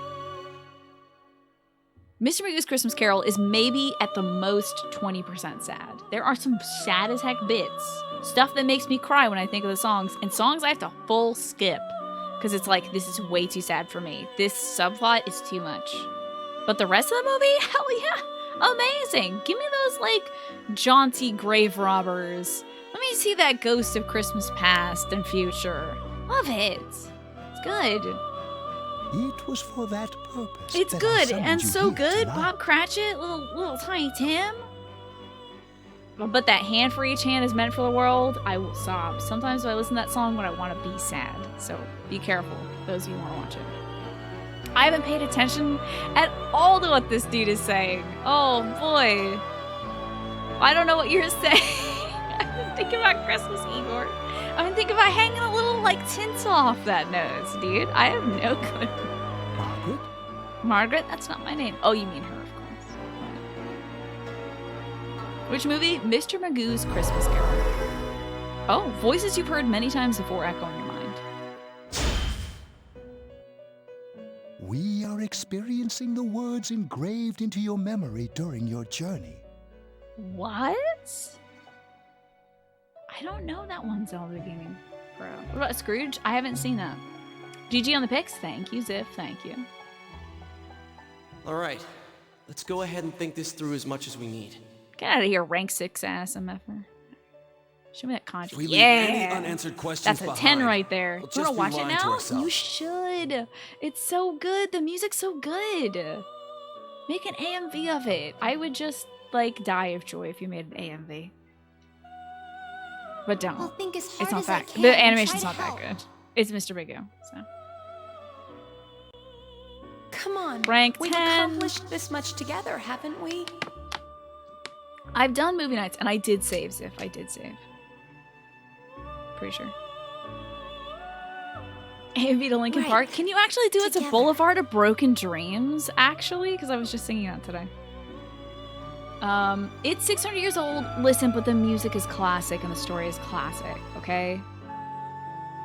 Mr. Magoo's Christmas Carol is maybe at the most 20% sad. There are some sad as heck bits. Stuff that makes me cry when I think of the songs. And songs I have to full skip. Because it's like, this is way too sad for me. This subplot is too much. But the rest of the movie? Hell yeah. Amazing. Give me those, like, jaunty grave robbers. Let me see that ghost of Christmas past and future. Love it. It's good. It was for that purpose. It's that I good summoned and you so here good. tonight. Bob Cratchit, little Tiny Tim. But that hand for each hand is meant for the world, I will sob. Sometimes I listen to that song when I want to be sad. So be careful, those of you who want to watch it. I haven't paid attention at all to what this dude is saying. Oh boy. I don't know what you're saying. I've been thinking about Christmas, Igor. I've been thinking about hanging a little like tinsel off that nose, dude. I have no clue. Margaret? Margaret? That's not my name. Oh, you mean her, of course. Which movie? Mr. Magoo's Christmas Carol. Oh, voices you've heard many times before echo in your mind. We are experiencing the words engraved into your memory during your journey. What? I don't know that one Zelda gaming pro. What about Scrooge? I haven't seen that. GG on the picks. Thank you, Ziff. Thank you. Alright, let's go ahead and think this through as much as we need. Get out of here, rank 6 ass MFer. Show me that conjure. If we leave any unanswered questions That's a 10 behind, right there. we'll You wanna just be watch it lying to now? ourselves. You should. It's so good. The music's so good. Make an AMV of it. I would just like die of joy if you made an AMV. But don't. I'll think as hard It's not as I that. can The and try animation's to not that help. good. It's Mr. Big O. So. Come on. Rank We've 10. accomplished this much together, haven't we? I've done movie nights and I did save, Ziff. I did save. Pretty sure. AMV to Linkin Right. Park. Can you actually do It's a Together. Boulevard of Broken Dreams? Actually, because I was just singing that today. It's 600 years old. Listen, but the music is classic and the story is classic, okay?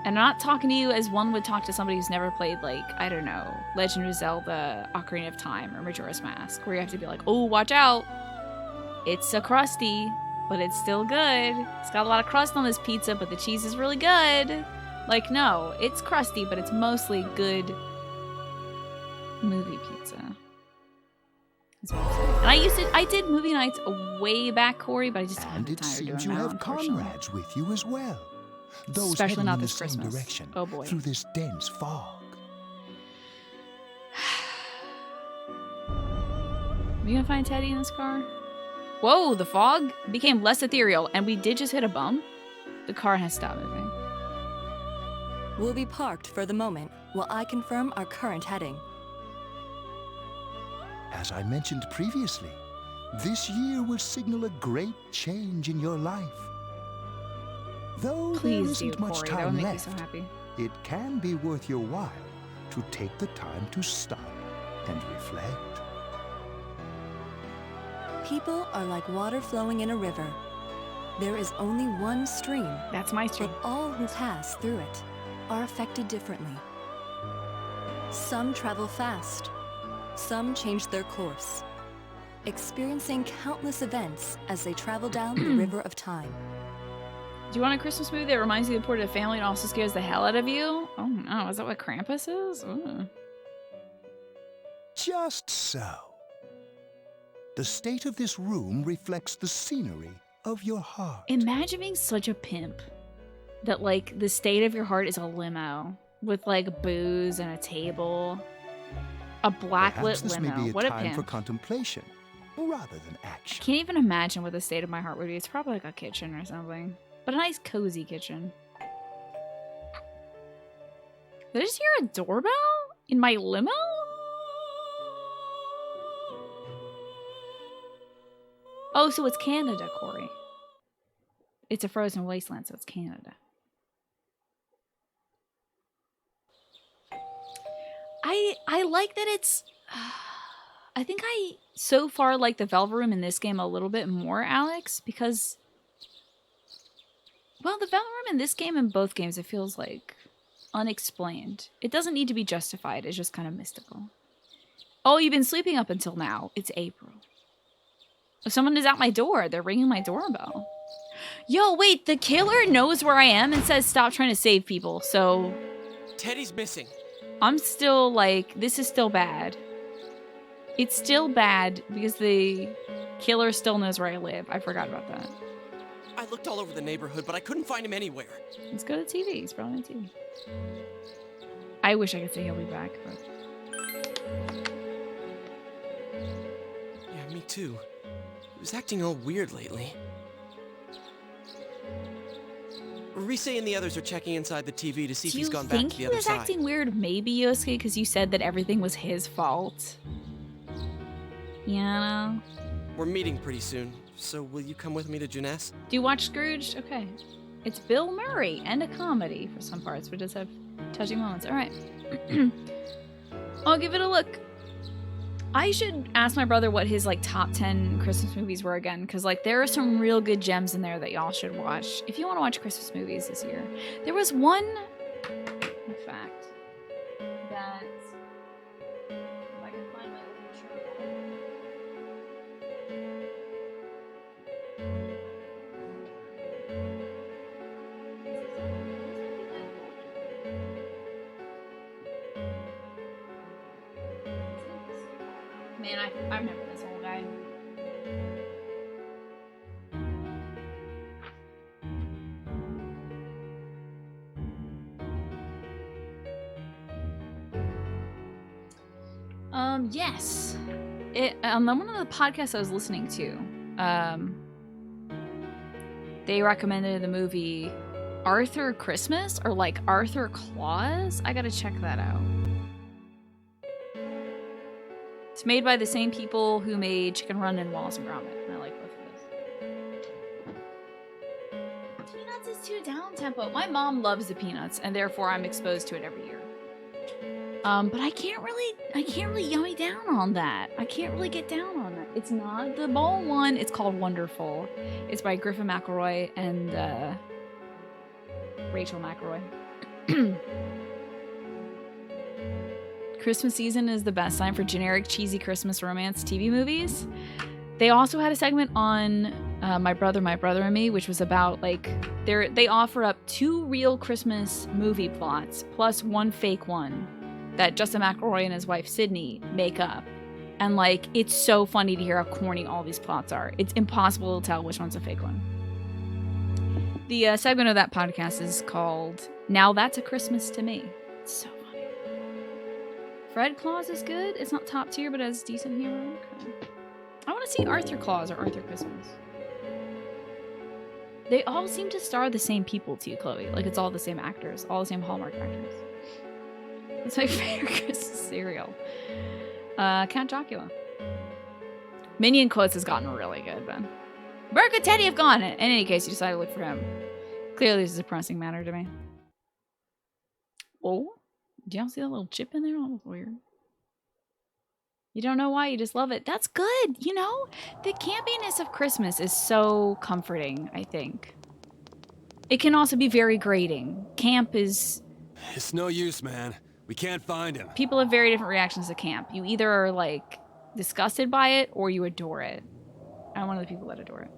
And I'm not talking to you as one would talk to somebody who's never played, like, I don't know, Legend of Zelda, Ocarina of Time, or Majora's Mask, where you have to be like, oh, watch out. It's a crusty, but it's still good. It's got a lot of crust on this pizza, but the cheese is really good. Like, no, it's crusty, but it's mostly good movie pizza. That's what I'm saying. And I did movie nights way back, Corey, but I just don't have And the it time to do seems it you now, have unfortunately. comrades with you as well. Those Especially heading not in the this same Christmas. direction Oh, boy. through this dense fog. Are you gonna find Teddy in this car? Whoa, the fog became less ethereal, and we did just hit a bump. The car has stopped moving. We'll be parked for the moment while I confirm our current heading. As I mentioned previously, this year will signal a great change in your life. Though there Please do, isn't much Corey. That would time make left, me so happy. it can be worth your while to take the time to stop and reflect. People are like water flowing in a river. There is only one stream. That's my stream. But all who pass through it are affected differently. Some travel fast. Some change their course, experiencing countless events as they travel down the river of time. Do you want a Christmas movie that reminds you of the port of a family and also scares the hell out of you? Oh no, is that what Krampus is? Ooh. Just so. The state of this room reflects the scenery of your heart. Imagine being such a pimp that, like, the state of your heart is a limo with, like, booze and a table. A blacklit Perhaps this limo. may be a What a time for pimp. contemplation rather than I action. can't even imagine what the state of my heart would be. It's probably like a kitchen or something. But a nice, cozy kitchen. Did I just hear a doorbell? In my limo? Oh, so it's Canada, Corey. It's a frozen wasteland, so it's Canada. I like that it's... I think I so far like the Velvet Room in this game a little bit more, Alex, because... Well, the Velvet Room in this game and both games, it feels like unexplained. It doesn't need to be justified. It's just kind of mystical. Oh, you've been sleeping up until now. It's April. Someone is at my door. They're ringing my doorbell. Yo, wait, the killer knows where I am and says stop trying to save people, so... Teddy's missing. I'm still like, this is still bad. It's still bad because the killer still knows where I live. I forgot about that. I looked all over the neighborhood, but I couldn't find him anywhere. Let's go to TV. He's probably on TV. I wish I could say he'll be back, but... Yeah, me too. He was acting all weird lately. Rise and the others are checking inside the TV to see if Do he's you gone back think to he the other was side. acting weird? Maybe, Yosuke, because you said that everything was his fault. Yeah. We're meeting pretty soon, so will you come with me to Juness? Do you watch Scrooge? Okay. It's Bill Murray and a comedy for some parts, but does have touching moments. All right. I'll give it a look. I should ask my brother what his like top 10 Christmas movies were again, because like there are some real good gems in there that y'all should watch if you want to watch Christmas movies this year. There was one, in fact, that if I can find my old shirt. Man, I remember this old guy. Yes. On one of the podcasts I was listening to, they recommended the movie Arthur Christmas or like Arthur Claus. I gotta check that out. It's made by the same people who made Chicken Run and Wallace and Gromit, and I like both of those. Peanuts is too down tempo. My mom loves the Peanuts, and therefore I'm exposed to it every year. But I can't really yummy down on that. I can't really get down on that. It's not the bowl one. It's called Wonderful. It's by Griffin McElroy and Rachel McElroy. Christmas season is the best time for generic cheesy Christmas romance TV movies. They also had a segment on My Brother and Me, which was about like they offer up 2 real Christmas movie plots plus 1 fake one that Justin McElroy and his wife Sydney make up. And like it's so funny to hear how corny all these plots are. It's impossible to tell which one's a fake one. The segment of that podcast is called Now That's a Christmas to Me. It's so funny. Fred Claus is good. It's not top tier, but has decent humor. Okay. I want to see Arthur Claus or Arthur Christmas. They all seem to star the same people too, Chloe. Like it's all the same actors, all the same Hallmark actors. It's my favorite Christmas cereal. Count Chocula. Minion quotes has gotten really good, Ben. Burke and Teddy have gone. In any case, you decided to look for him. Clearly, this is a pressing matter to me. Oh, do y'all see that little chip in there? That was weird. You don't know why, you just love it. That's good, you know? The campiness of Christmas is so comforting, I think. It can also be very grating. Camp is... It's no use, man. We can't find him. People have very different reactions to camp. You either are, like, disgusted by it, or you adore it. I'm one of the people that adore it.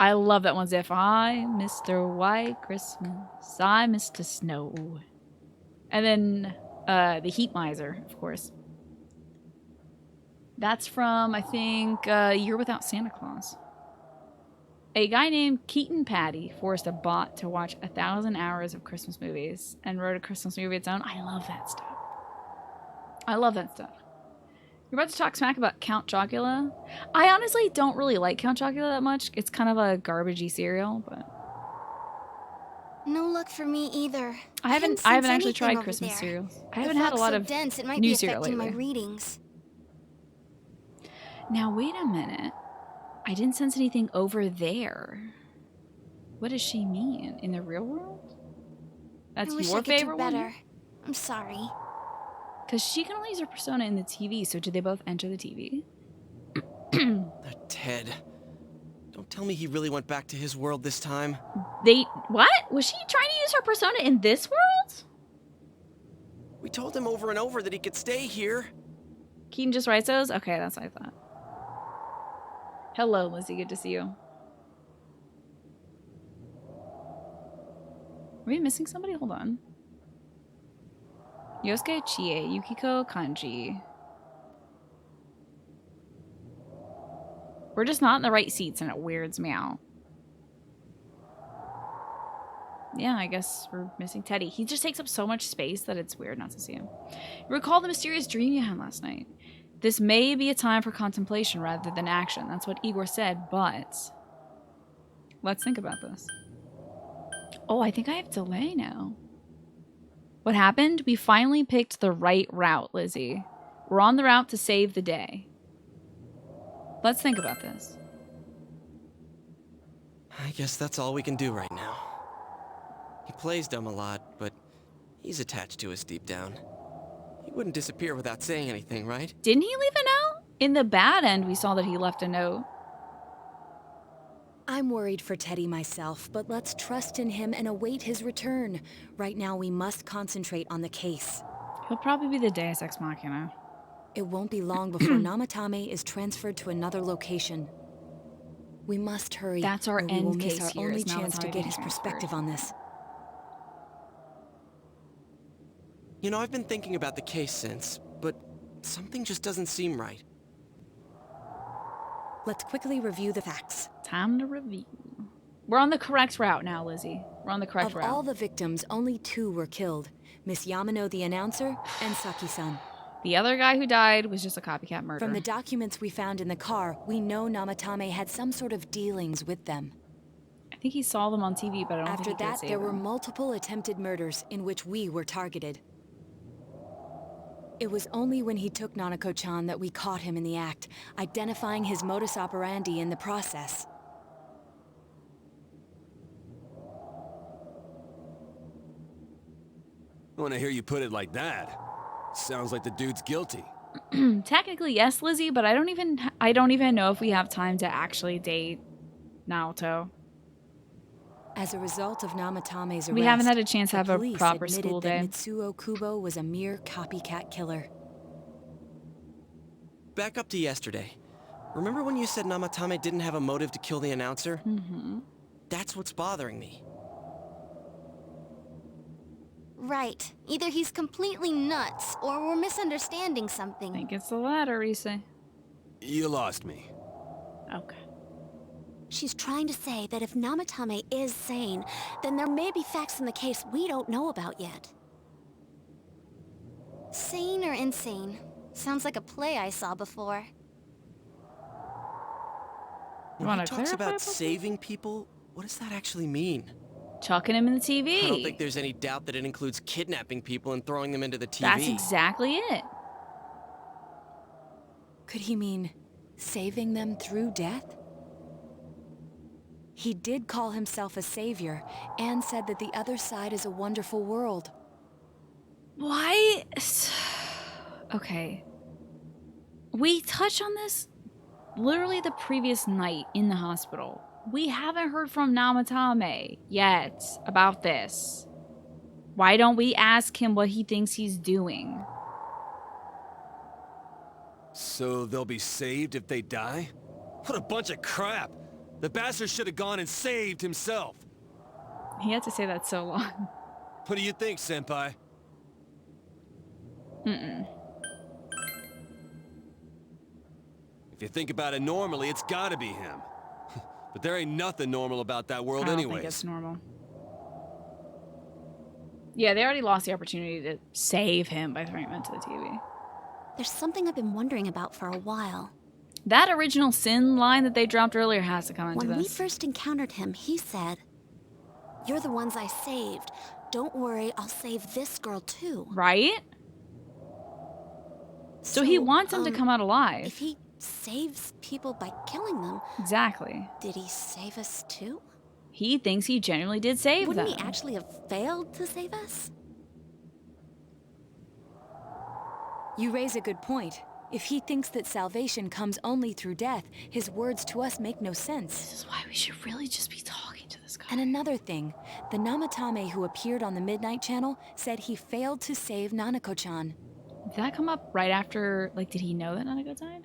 I love that one's if I, Mr. White Christmas, I, Mr. Snow. And then the Heat Miser, of course. That's from, I think, Year Without Santa Claus. A guy named Keaton Patty forced a bot to watch 1,000 hours of Christmas movies and wrote a Christmas movie of its own. I love that stuff. I love that stuff. You're about to talk smack about Count Chocula. I honestly don't really like Count Chocula that much. It's kind of a garbagey cereal, but no luck for me either. I haven't actually tried Christmas cereals. I haven't had a lot of dense, it might new be cereal affecting lately. my readings. Now wait a minute. I didn't sense anything over there. What does she mean? In the real world? That's I wish your I could do favorite better. one? I'm sorry. Because she can only use her persona in the TV, so did they both enter the TV? That Ted. Don't tell me he really went back to his world this time. What? Was she trying to use her persona in this world? We told him over and over that he could stay here. Keaton just writes those? Okay, that's what I thought. Hello, Lizzie. Good to see you. Are we missing somebody? Hold on. Yosuke Chie, Yukiko Kanji. We're just not in the right seats and it weirds me out. Yeah, I guess we're missing Teddy. He just takes up so much space that it's weird not to see him. Recall the mysterious dream you had last night. This may be a time for contemplation rather than action. That's what Igor said, but let's think about this. Oh, I think I have delay now. What happened? We finally picked the right route, Lizzie. We're on the route to save the day. Let's think about this. I guess that's all we can do right now. He plays dumb a lot, but he's attached to us deep down. He wouldn't disappear without saying anything, right? Didn't he leave a note? In the bad end, we saw that he left a note. I'm worried for Teddy myself, but let's trust in him and await his return. Right now, we must concentrate on the case. He'll probably be the Deus Ex Machina. It won't be long before Namatame is transferred to another location. We must hurry. That's our or we end will miss case our here, only is chance to Namatame get being his perspective on this. You know, I've been thinking about the case since, but something just doesn't seem right. Let's quickly review the facts. Time to review. We're on the correct route now, Lizzie. We're on the correct route. Of all the victims, only 2 were killed. Miss Yamano the announcer and Saki-san. The other guy who died was just a copycat murder. From the documents we found in the car, we know Namatame had some sort of dealings with them. I think he saw them on TV, but I don't After think he could that, save there were them. multiple attempted murders in which we were targeted. It was only when he took Nanako-chan that we caught him in the act, identifying his modus operandi in the process. When I hear you put it like that, sounds like the dude's guilty. Technically, yes, Lizzie, but I don't even know if we have time to actually date Naoto. As a result of Namatame's arrest, We haven't had a chance to have the a police proper admitted school that day. Mitsuo Kubo was a mere copycat killer. Back up to yesterday. Remember when you said Namatame didn't have a motive to kill the announcer? Mm-hmm. That's what's bothering me. Right. Either he's completely nuts, or we're misunderstanding something. I think it's the latter, Rise. You lost me. Okay. She's trying to say that if Namatame is sane, then there may be facts in the case we don't know about yet. Sane or insane? Sounds like a play I saw before. When he talks about saving people, what does that actually mean? Chucking him in the TV. I don't think there's any doubt that it includes kidnapping people and throwing them into the TV. That's exactly it. Could he mean saving them through death? He did call himself a savior and said that the other side is a wonderful world. Why? Okay. We touched on this literally the previous night in the hospital. We haven't heard from Namatame yet about this. Why don't we ask him what he thinks he's doing? So they'll be saved if they die? What a bunch of crap! The bastard should have gone and saved himself! He had to say that so long. What do you think, Senpai? Mm-mm. If you think about it normally, it's gotta be him. But there ain't nothing normal about that world I don't anyways. think it's normal. Yeah, they already lost the opportunity to save him by throwing him into the TV. There's something I've been wondering about for a while. That original sin line that they dropped earlier has to come into When we this. first encountered him, he said, "You're the ones I saved. Don't worry, I'll save this girl too." Right? So he wants him to come out alive. If he saves people by killing them, Exactly. did he save us too? He thinks he genuinely did save Wouldn't them. he actually have failed to save us? You raise a good point. If he thinks that salvation comes only through death, his words to us make no sense. This is why we should really just be talking to this guy. And another thing, the Namatame who appeared on the Midnight Channel said he failed to save Nanako-chan. Did that come up right after, like, did he know that Nanako died?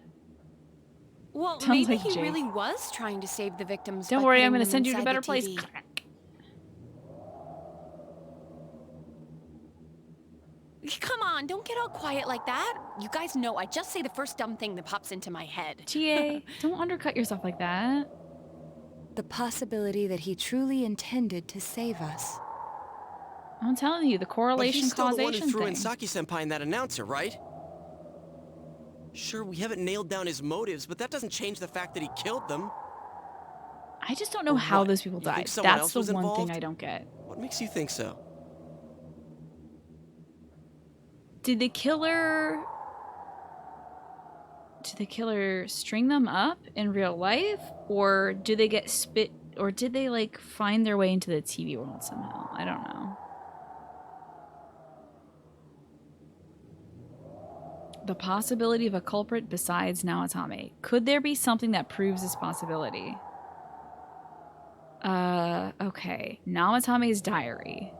Well, Sounds maybe like he Jake. really was trying to save the victims. Don't by worry, putting I'm going to them send you to a inside better the place. TV. Come on, don't get all quiet like that. You guys know I just say the first dumb thing that pops into my head. GA, don't undercut yourself like that. The possibility that he truly intended to save us. I'm telling you, the But correlation he's still the one causation who threw thing. in Saki-senpai and that announcer, right? Sure, we haven't nailed down his motives, but that doesn't change the fact that he killed them. I just don't know Or how what? those people You think died. someone That's else the was one thing involved? I don't get. What makes you think so? Did the killer string them up in real life, or do they get spit, or did they like find their way into the TV world somehow? I don't know. The possibility of a culprit besides Naotame. Could there be something that proves this possibility? Okay. Naotame's diary.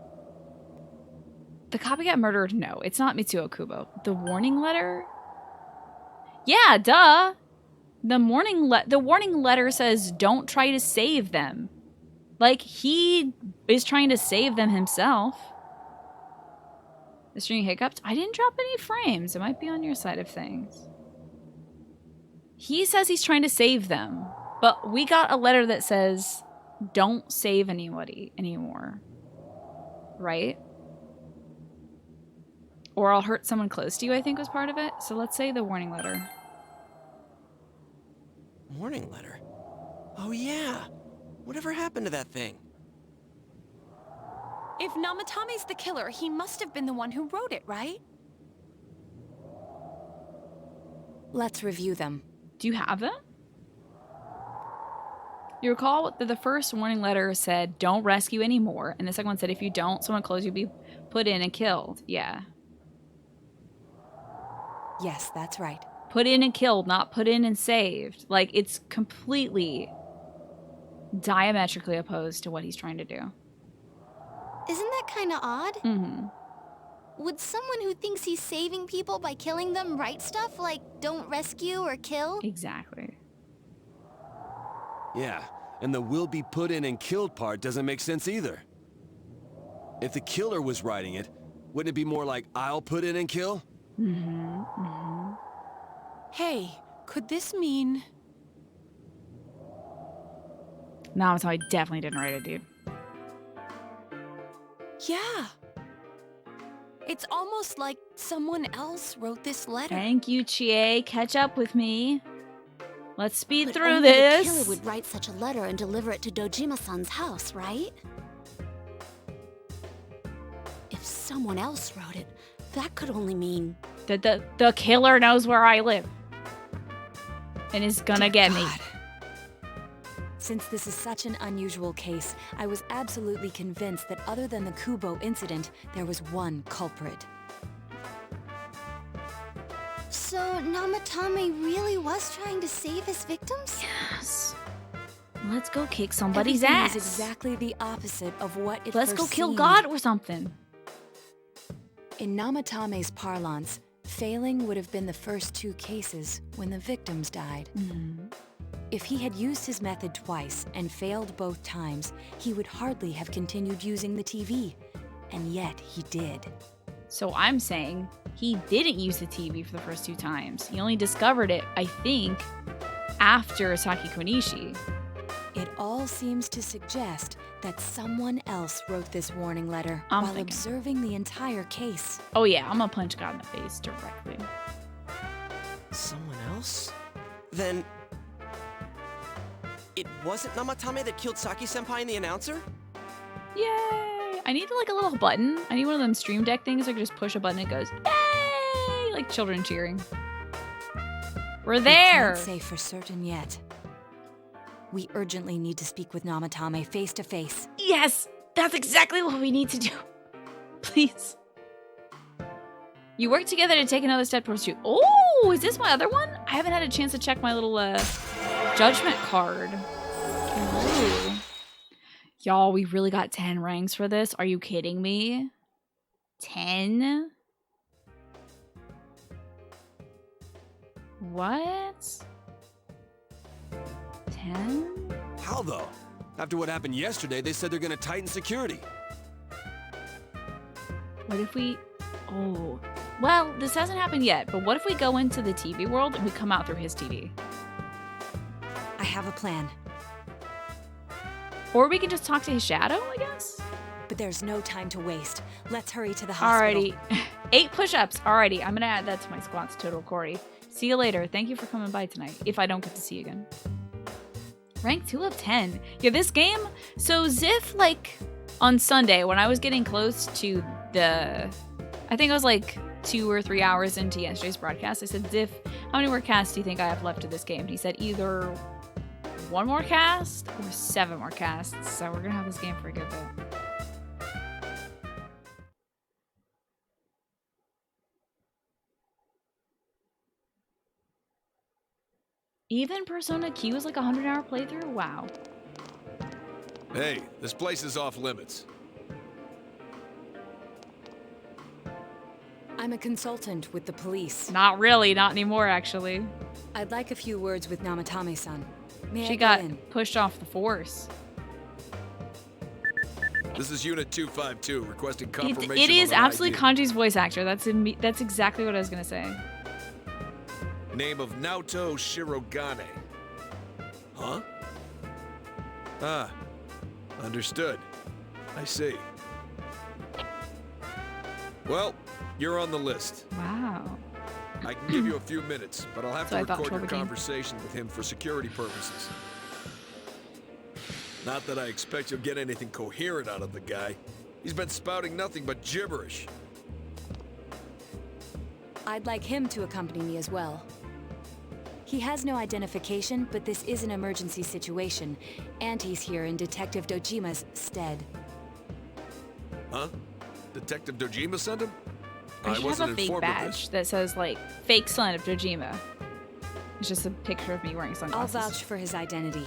The copycat murderer? No, it's not Mitsuo Kubo. The warning letter? Yeah, duh. The warning letter says don't try to save them. Like, he is trying to save them himself. The string hiccups? I didn't drop any frames. It might be on your side of things. He says he's trying to save them, but we got a letter that says don't save anybody anymore. Right? Or I'll hurt someone close to you, I think was part of it. So let's say the warning letter. Warning letter? Oh yeah. Whatever happened to that thing? If Namatame's the killer, he must have been the one who wrote it, right? Let's review them. Do you have them? You recall that the first warning letter said, don't rescue anymore. And the second one said, if you don't, someone close, you'll be put in and killed. Yeah. Yes, that's right. Put in and killed, not put in and saved. Like, it's completely diametrically opposed to what he's trying to do. Isn't that kind of odd? Mm-hmm. Would someone who thinks he's saving people by killing them write stuff like don't rescue or kill? Exactly. Yeah, and the will be put in and killed part doesn't make sense either. If the killer was writing it, wouldn't it be more like I'll put in and kill? Mm-hmm. Mm-hmm. Hey, could this mean... No, so I definitely didn't write it, dude. Yeah. It's almost like someone else wrote this letter. Thank you, Chie. Catch up with me. Let's speed But through only this. The killer would write such a letter and deliver it to Dojima-san's house, right? If someone else wrote it, that could only mean... The killer knows where I live. And is gonna get me. Since this is such an unusual case, I was absolutely convinced that other than the Kubo incident, there was one culprit. So Namatame really was trying to save his victims? Yes. Let's go kick somebody's Everything ass. is exactly the opposite of what it Let's first go kill seemed. God or something. In Namatame's parlance, failing would have been the first two cases when the victims died. Mm-hmm. If he had used his method twice and failed both times, he would hardly have continued using the TV. And yet he did. So I'm saying he didn't use the TV for the first two times. He only discovered it, I think, after Saki Konishi. It all seems to suggest that someone else wrote this warning letter I'm while thinking. observing the entire case. Oh yeah, I'm gonna punch God in the face directly. Someone else? Then... it wasn't Namatame that killed Saki-senpai and the announcer? Yay! I need like a little button. I need one of them Stream Deck things where I can just push a button and it goes, yay! Like children cheering. We're there! We can't say for certain yet. We urgently need to speak with Namatame face to face. Yes! That's exactly what we need to do. Please. You work together to take another step towards you. Oh, is this my other one? I haven't had a chance to check my little judgment card. Ooh. Y'all, we really got 10 ranks for this. Are you kidding me? 10? What? 10? How though? After what happened yesterday, they said they're gonna tighten security. What if we... Oh. Well, this hasn't happened yet, but what if we go into the TV world and we come out through his TV? I have a plan. Or we can just talk to his shadow, I guess? But there's no time to waste. Let's hurry to the hospital. Alrighty. 8 push-ups. Alrighty, I'm gonna add that to my squats total, Corey. See you later. Thank you for coming by tonight, if I don't get to see you again. Rank 2 of 10. Yeah, this game, so Ziff, like, on Sunday when I was getting close to the, I think I was like 2 or 3 hours into yesterday's broadcast, I said, Ziff, how many more casts do you think I have left of this game? And he said either 1 more cast or 7 more casts. So we're gonna have this game for a good bit. Even Persona Q is like a 100-hour playthrough? Wow. Hey, this place is off limits. I'm a consultant with the police. Not really, not anymore actually. I'd like a few words with Namatame-san. May I She go got in? pushed off the force. This is Unit 252, requesting It confirmation is on an absolutely ID. Kanji's voice actor. That's exactly what I was gonna say. Name of Naoto Shirogane. Huh? Ah, understood. I see. Well, you're on the list. Wow. I can give you a few minutes, but I'll have So I to thought record your Torba came. conversation with him for security purposes. Not that I expect you'll get anything coherent out of the guy. He's been spouting nothing but gibberish. I'd like him to accompany me as well. He has no identification, but this is an emergency situation, and he's here in Detective Dojima's stead. Huh? Detective Dojima sent him? I should have wasn't a fake informed of this. badge that says like fake son of Dojima. It's just a picture of me wearing I'll sunglasses. vouch for his identity.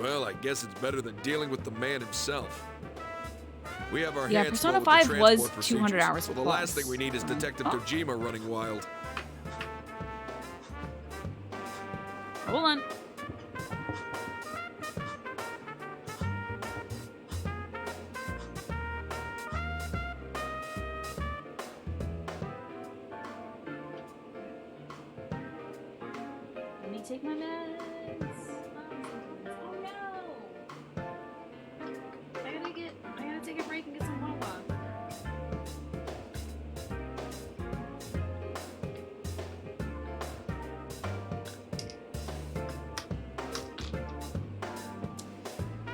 Well, I guess it's better than dealing with the man himself. We have our Yeah, hands Persona full with the 5 was transport 200 procedures, hours so the plus. last thing we need is Detective Oh. Dojima running wild. Hold on. Let me take my meds. Oh no! I gotta take a break and get some wawa.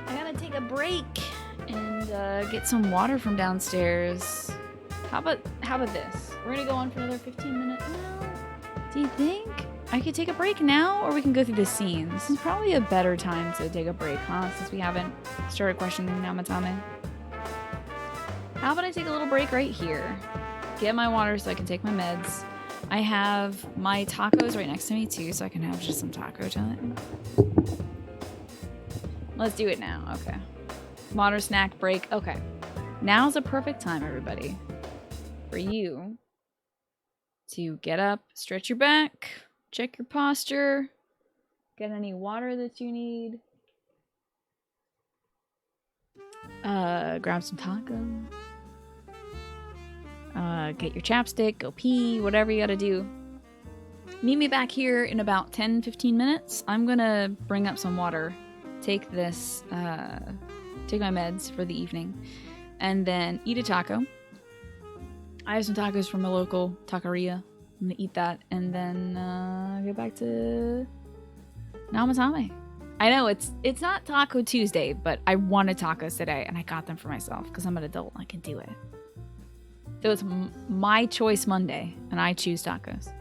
I gotta take a break and get some water from downstairs. How about this? We're gonna go on for another 15 minutes. Well, do you think I could take a break now, or we can go through the scenes? This is probably a better time to take a break, huh? Since we haven't started questioning Namatame. How about I take a little break right here? Get my water so I can take my meds. I have my tacos right next to me too, so I can have just some taco time. Let's do it now. Okay. Water, snack, break. Okay. Now's a perfect time, everybody, for you to get up, stretch your back, check your posture, get any water that you need. Grab some tacos. Get your chapstick, go pee, whatever you gotta do. Meet me back here in about 10-15 minutes. I'm gonna bring up some water, take this, take my meds for the evening, and then eat a taco. I have some tacos from a local taqueria. I'm gonna eat that and then get back to Namatame. I know it's not Taco Tuesday, but I wanted tacos today and I got them for myself because I'm an adult and I can do it. So it's my choice Monday and I choose tacos.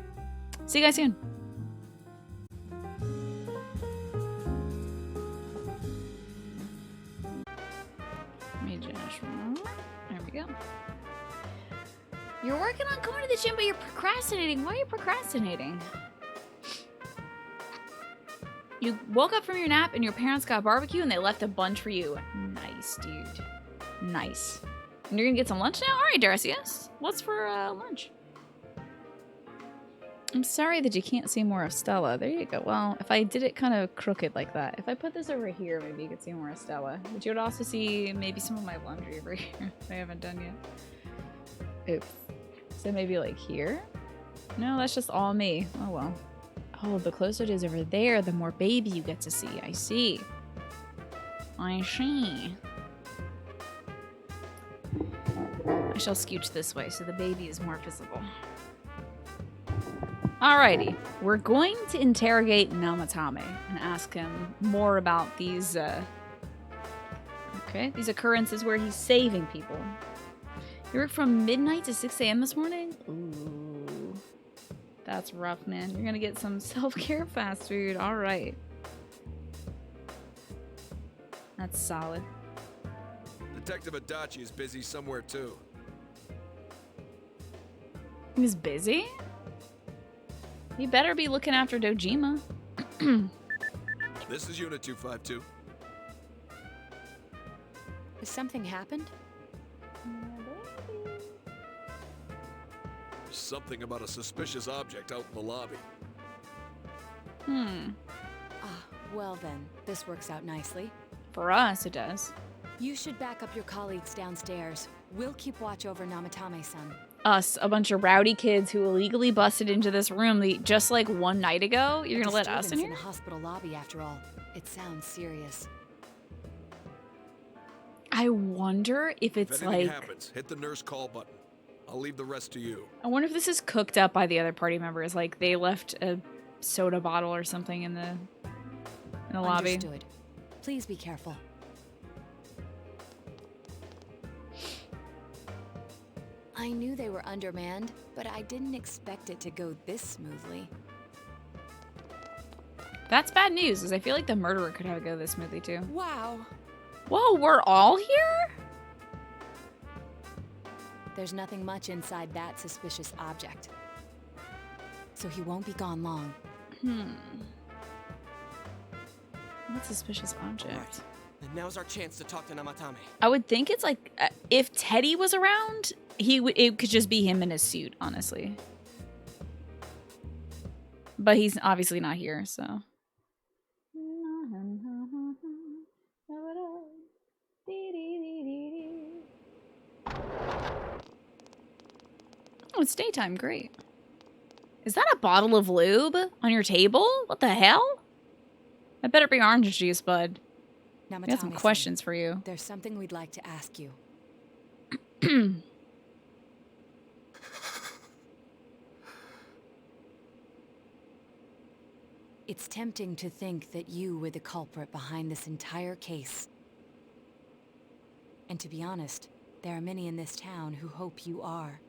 See you guys soon. Let me just, there we go. You're working on going to the gym, but you're procrastinating. Why are you procrastinating? You woke up from your nap and your parents got barbecue and they left a bunch for you. Nice, dude. Nice. And you're gonna get some lunch now? Alright, Darcius. What's for lunch? I'm sorry that you can't see more of Stella. There you go. Well, if I did it kind of crooked like that. If I put this over here, maybe you could see more of Stella. But you would also see maybe some of my laundry over here that I haven't done yet. Oops. So maybe like here? No, that's just all me. Oh well. Oh, the closer it is over there, the more baby you get to see. I see. I see. I shall scooch this way so the baby is more visible. Alrighty. We're going to interrogate Namatame and ask him more about these Okay, these occurrences where he's saving people. You work from midnight to 6 a.m. this morning? Ooh. That's rough, man. You're gonna get some self-care fast food. Alright. That's solid. Detective Adachi is busy somewhere too. He's busy? You better be looking after Dojima. This is Unit 252. Has something happened? There's something about a suspicious object out in the lobby. Ah, well then, this works out nicely. For us, it does. You should back up your colleagues downstairs. We'll keep watch over Namatame-san. Us, a bunch of rowdy kids who illegally busted into this room just like one night ago? You're gonna let us in here? In the hospital lobby, after all. It sounds serious. I wonder if it's if anything like... happens, hit the nurse call button. I'll leave the rest to you. I wonder if this is cooked up by the other party members. Like, they left a soda bottle or something in the lobby. Understood. Please be careful. I knew they were undermanned, but I didn't expect it to go this smoothly. That's bad news, because I feel like the murderer could have it go this smoothly, too. Wow. Whoa, we're all here? There's nothing much inside that suspicious object. So he won't be gone long. What suspicious object? Right. And now's our chance to talk to Namatame. I would think it's like, if Teddy was around, it could just be him in his suit, honestly. But he's obviously not here, so. Oh, it's daytime. Great. Is that a bottle of lube on your table? What the hell? That better be orange juice, bud. I got some questions for you. There's something we'd like to ask you. It's tempting to think that you were the culprit behind this entire case. And to be honest, there are many in this town who hope you are.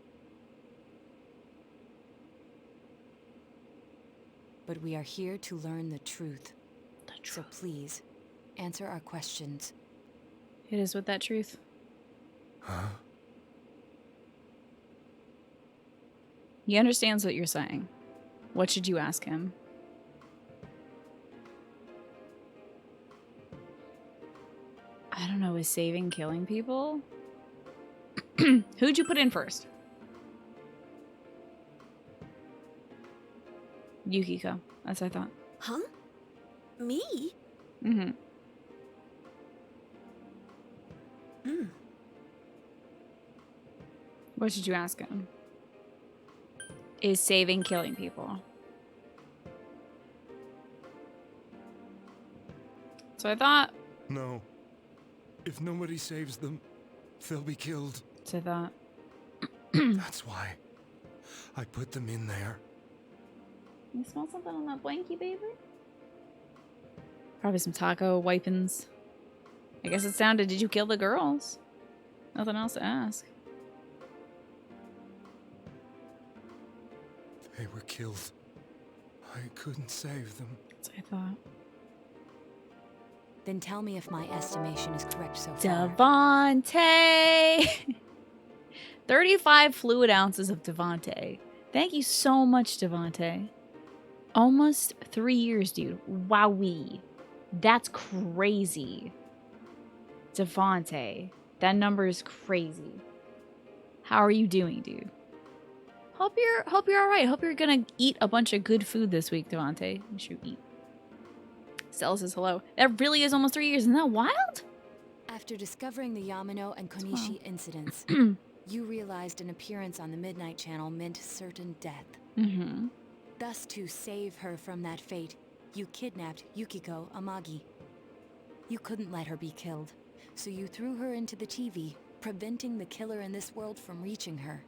But we are here to learn the truth. So please, answer our questions. It is with that truth. Huh? He understands what you're saying. What should you ask him? I don't know, is saving killing people? Who'd you put in first? Yukiko. That's what I thought. Huh? Me? Mm-hmm. What should you ask him? Is saving killing people? So I thought... No. If nobody saves them, they'll be killed. So I thought... That's why I put them in there. You smell something on that blankie, baby? Probably some taco wipings. I guess it's down to, did you kill the girls? Nothing else to ask. They were killed. I couldn't save them. That's what I thought. Then tell me if my estimation is correct so far. Devante! 35 fluid ounces of Devante. Thank you so much, Devante. Almost 3 years, dude. Wowee. That's crazy. Devante. That number is crazy. How are you doing, dude? Hope you're alright. Hope you're gonna eat a bunch of good food this week, Devante. You should eat. Stella says hello. That really is almost 3 years. Isn't that wild? After discovering the Yamano and Konishi incidents, you realized an appearance on the Midnight Channel meant certain death. Mm-hmm. Thus, to save her from that fate, you kidnapped Yukiko Amagi. You couldn't let her be killed, so you threw her into the TV, preventing the killer in this world from reaching her.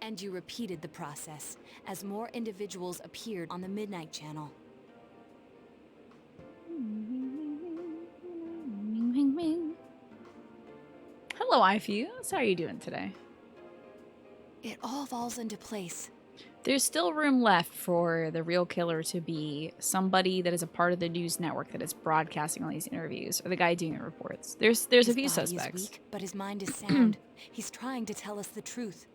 And you repeated the process, as more individuals appeared on the Midnight Channel. Hello, iFuse. How are you doing today? It all falls into place. There's still room left for the real killer to be somebody that is a part of the news network that is broadcasting all these interviews, or the guy doing the reports. There's a few His body suspects. is weak, but his mind is sound. He's trying to tell us the truth.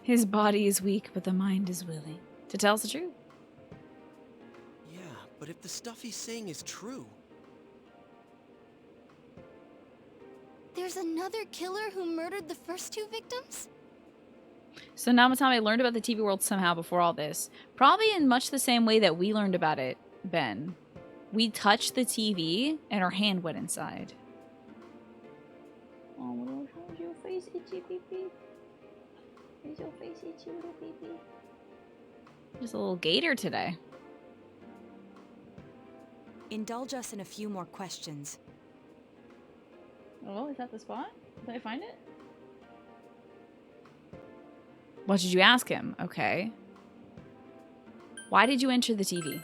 His body is weak, but the mind is willing to tell us the truth. Yeah, but if the stuff he's saying is true... There's another killer who murdered the first two victims? So Namatame learned about the TV world somehow before all this. Probably in much the same way that we learned about it, Ben. We touched the TV and our hand went inside. Oh, is your face itchy, pee-pee? Is your face itchy, little pee-pee? Just a little gator today. Indulge us in a few more questions. Oh, is that the spot? Did I find it? What did you ask him? Okay. Why did you enter the TV?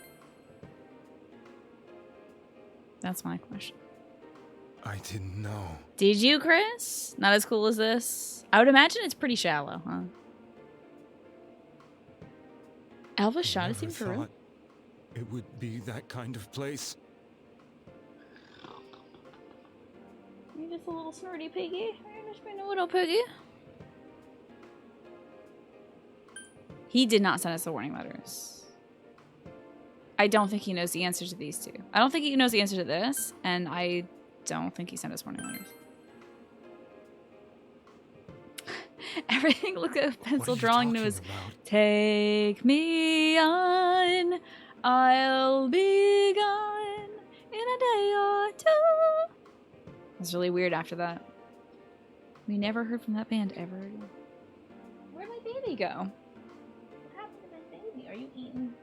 That's my question. I didn't know. Did you, Chris? Not as cool as this? I would imagine it's pretty shallow, huh? Alva shot his team for real? It would be that kind of place. You're just a little snorty piggy. You're just being a little piggy. He did not send us the warning letters. I don't think he knows the answer to these two. I don't think he knows the answer to this, and I don't think he sent us warning letters. Everything looks like a pencil drawing to his. Take me on, I'll be gone in a day or two. It was really weird after that. We never heard from that band ever again. Where'd my baby go? What happened to my baby? Are you eating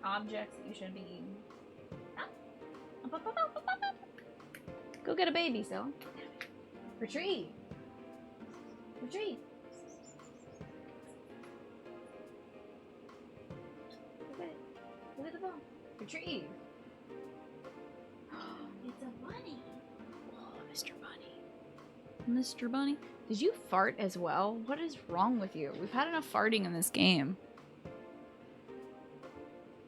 objects that you shouldn't be eating? No? Go get a baby, Stella. Retrieve. Retrieve. Look at it. Look at the ball. Retrieve. It's a bunny. Oh, Mr. Bunny. Mr. Bunny. Did you fart as well? What is wrong with you? We've had enough farting in this game.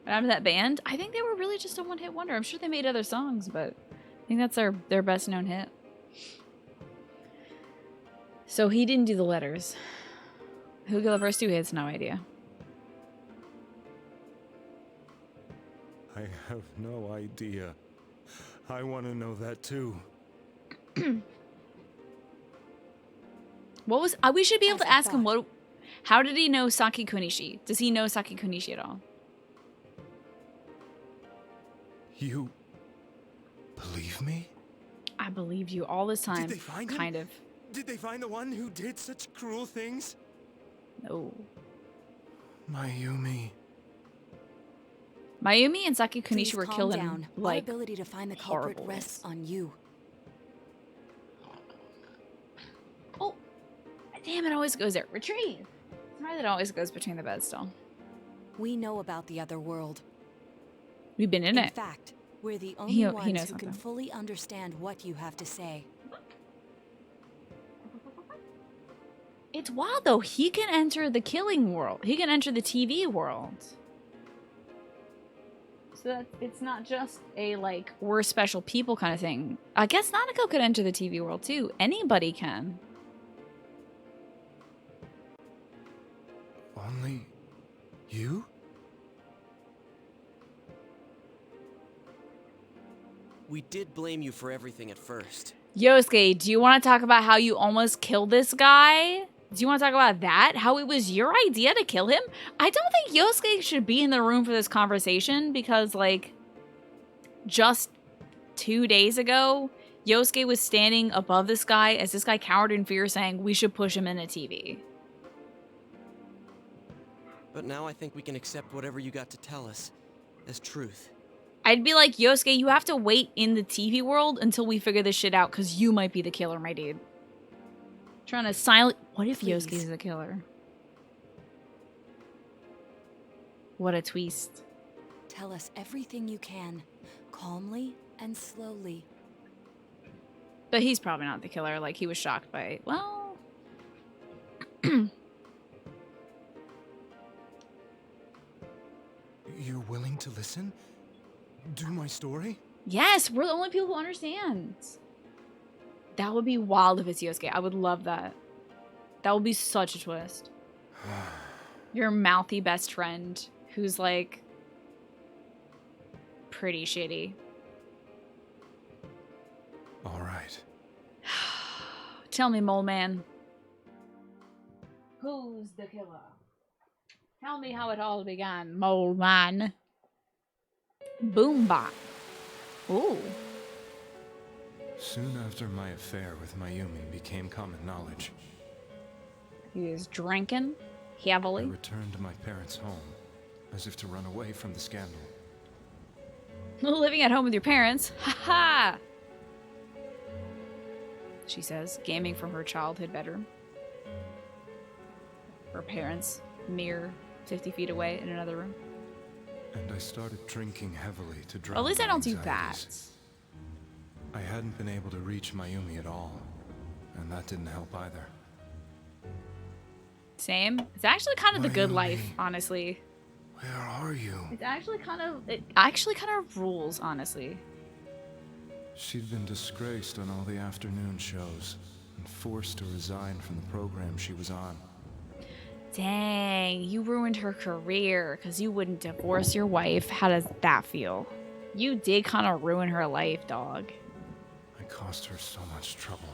What happened to that band? I think they were really just a one-hit wonder. I'm sure they made other songs, but I think that's their best known hit. So he didn't do the letters. Who got the first two hits? No idea. I have no idea. I want to know that too. What was... we should be able to ask him what... How did he know Saki Kunishi? Does he know Saki Kunishi at all? You... believe me? I believed you all this time. Did they find kind him? of. Did they find the one who did such cruel things? No. Mayumi. Mayumi and Saki Kunishi Please were calm killed down. in, Our like, ability to find the culprit horrible rests ways. on you. Oh! Damn, it always goes there. Retrieve! Why that always goes between the beds still. We know about the other world. We've been in it. In fact, we're the only He ones knows who can something. fully understand what you have to say. It's wild, though. He can enter the killing world. He can enter the TV world. So that it's not just a, like, we're special people kind of thing. I guess Nanako could enter the TV world, too. Anybody can. Only... you? We did blame you for everything at first. Yosuke, do you want to talk about how you almost killed this guy? Do you want to talk about that? How it was your idea to kill him? I don't think Yosuke should be in the room for this conversation because, like, just 2 days ago, Yosuke was standing above this guy as this guy cowered in fear saying, we should push him in a TV. But now I think we can accept whatever you got to tell us as truth. I'd be like, Yosuke, you have to wait in the TV world until we figure this shit out because you might be the killer, my dude. Trying to silent... What if Yosuke is the killer? What a twist. Tell us everything you can, calmly and slowly. But he's probably not the killer. Like, he was shocked by it. Well... You're willing to listen? Do my story? Yes, we're the only people who understand. That would be wild if it's Yosuke. I would love that. That would be such a twist. Your mouthy best friend who's like pretty shitty. All right. Tell me, Mole Man. Who's the killer? Tell me how it all began, Mole Man. Boombot. Ooh. Soon after my affair with Mayumi became common knowledge, He was drinking heavily. I returned to my parents' home, as if to run away from the scandal. Living at home with your parents. Ha ha! She says, gaming from her childhood bedroom. Her parents, mere 50 feet away in another room. And I started drinking heavily to drown At least I my don't do anxieties. that. I hadn't been able to reach Mayumi at all, and that didn't help either. Same. It's actually kind of the good life, honestly. Where are you? It actually kind of rules, honestly. She'd been disgraced on all the afternoon shows and forced to resign from the program she was on. Dang, you ruined her career because you wouldn't divorce your wife. How does that feel? You did kind of ruin her life, dog. I caused her so much trouble.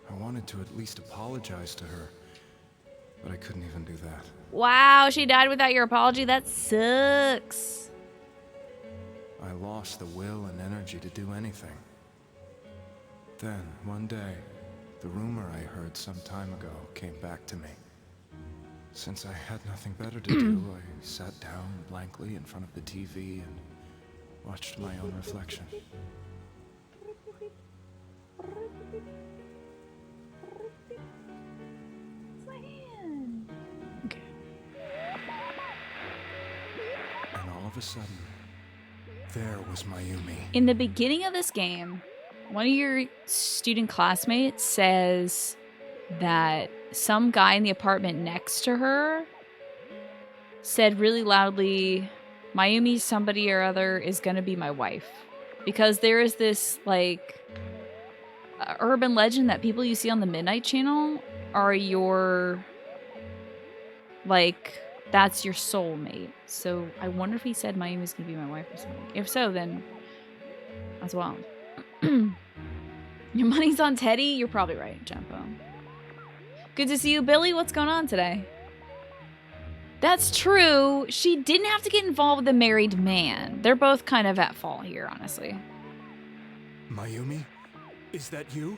I wanted to at least apologize to her, but I couldn't even do that. Wow, she died without your apology? That sucks. I lost the will and energy to do anything. Then, one day, the rumor I heard some time ago came back to me. Since I had nothing better to do, I sat down blankly in front of the TV and watched my own reflection. And all of a sudden, there was Mayumi. In the beginning of this game, one of your student classmates says that some guy in the apartment next to her said really loudly, Mayumi somebody or other is gonna be my wife. Because there is this, like, urban legend that people you see on the Midnight Channel are your, like, that's your soulmate. So I wonder if he said Mayumi's gonna be my wife or something. If so, then that's wild. Your money's on Teddy? You're probably right, Jumpo. Good to see you, Billy. What's going on today? That's true. She didn't have to get involved with a married man. They're both kind of at fault here, honestly. Mayumi? Is that you?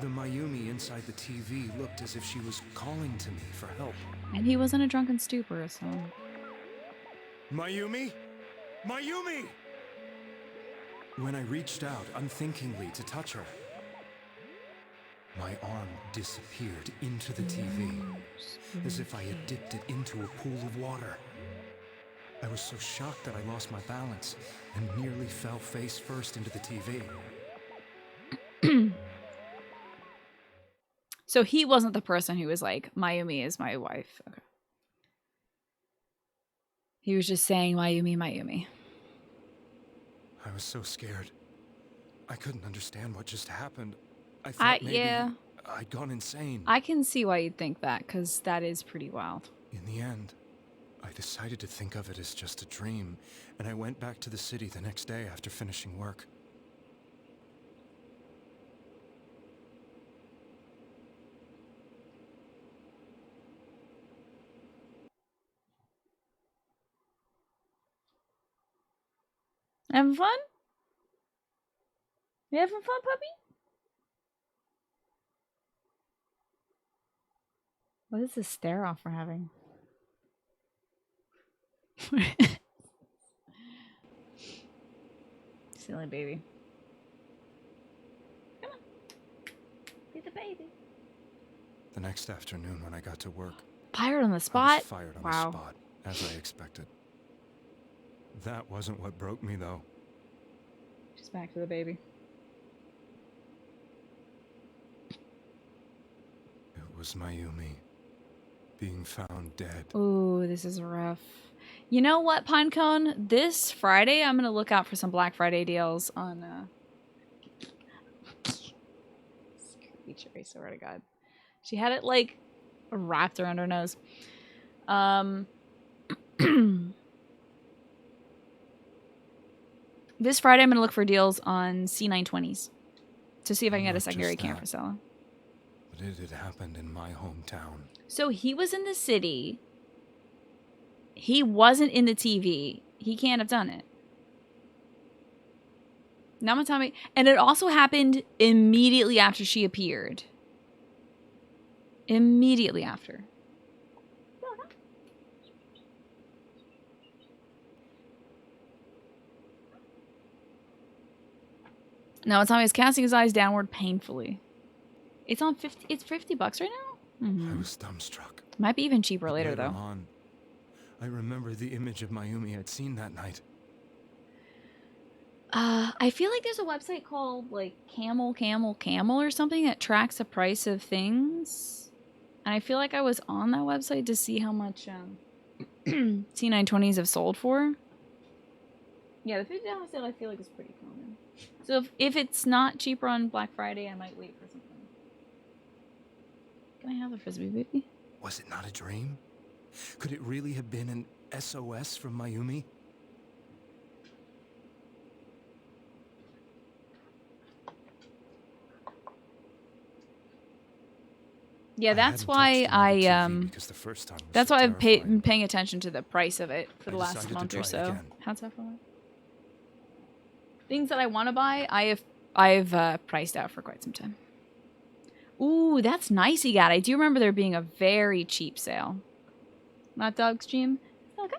The Mayumi inside the TV looked as if she was calling to me for help. And he was in a drunken stupor, so... Mayumi? Mayumi! When I reached out unthinkingly to touch her, my arm disappeared into the TV, as if I had dipped it into a pool of water. I was so shocked that I lost my balance and nearly fell face first into the TV. So he wasn't the person who was like, Mayumi is my wife. Okay. He was just saying, Mayumi, Mayumi. I was so scared. I couldn't understand what just happened. I thought maybe I'd gone insane. I can see why you'd think that, because that is pretty wild. In the end, I decided to think of it as just a dream, and I went back to the city the next day after finishing work. Having fun? You having fun, puppy? What is this stare off we're having? Silly baby. Come on. Be the baby. The next afternoon when I got to work, Fired on the I spot? was fired on the Wow. spot, as I expected. That wasn't what broke me, though. She's back to the baby. was Mayumi, being found dead. Ooh, this is rough. You know what, Pinecone? This Friday, I'm gonna look out for some Black Friday deals on. Screech, I swear to God, she had it like wrapped around her nose. This Friday, I'm gonna look for deals on C920s to see if I can get a secondary camera for Sella. But it had happened in my hometown. So he was in the city. He wasn't in the TV. He can't have done it. Namatame, and it also happened immediately after she appeared. Immediately after. Namatame is casting his eyes downward painfully. It's on 50. It's $50 right now. I was dumbstruck. Might be even cheaper later Later though. on, I remember the image of Mayumi I'd seen that night. I feel like there's a website called like Camel or something that tracks the price of things. And I feel like I was on that website to see how much C920s have sold for. Yeah, the $50 sale I feel like is pretty common. So if it's not cheaper on Black Friday, I might wait for something. Can I have the Frisbee, baby? Was it not a dream? Could it really have been an SOS from Mayumi? Yeah, that's why that's why I've been paying attention to the price of it for the last month or so. How's that for one? Things that I want to buy, I've priced out for quite some time. Ooh, that's nice he got. I do remember there being a very cheap sale. Not dog stream. Okay.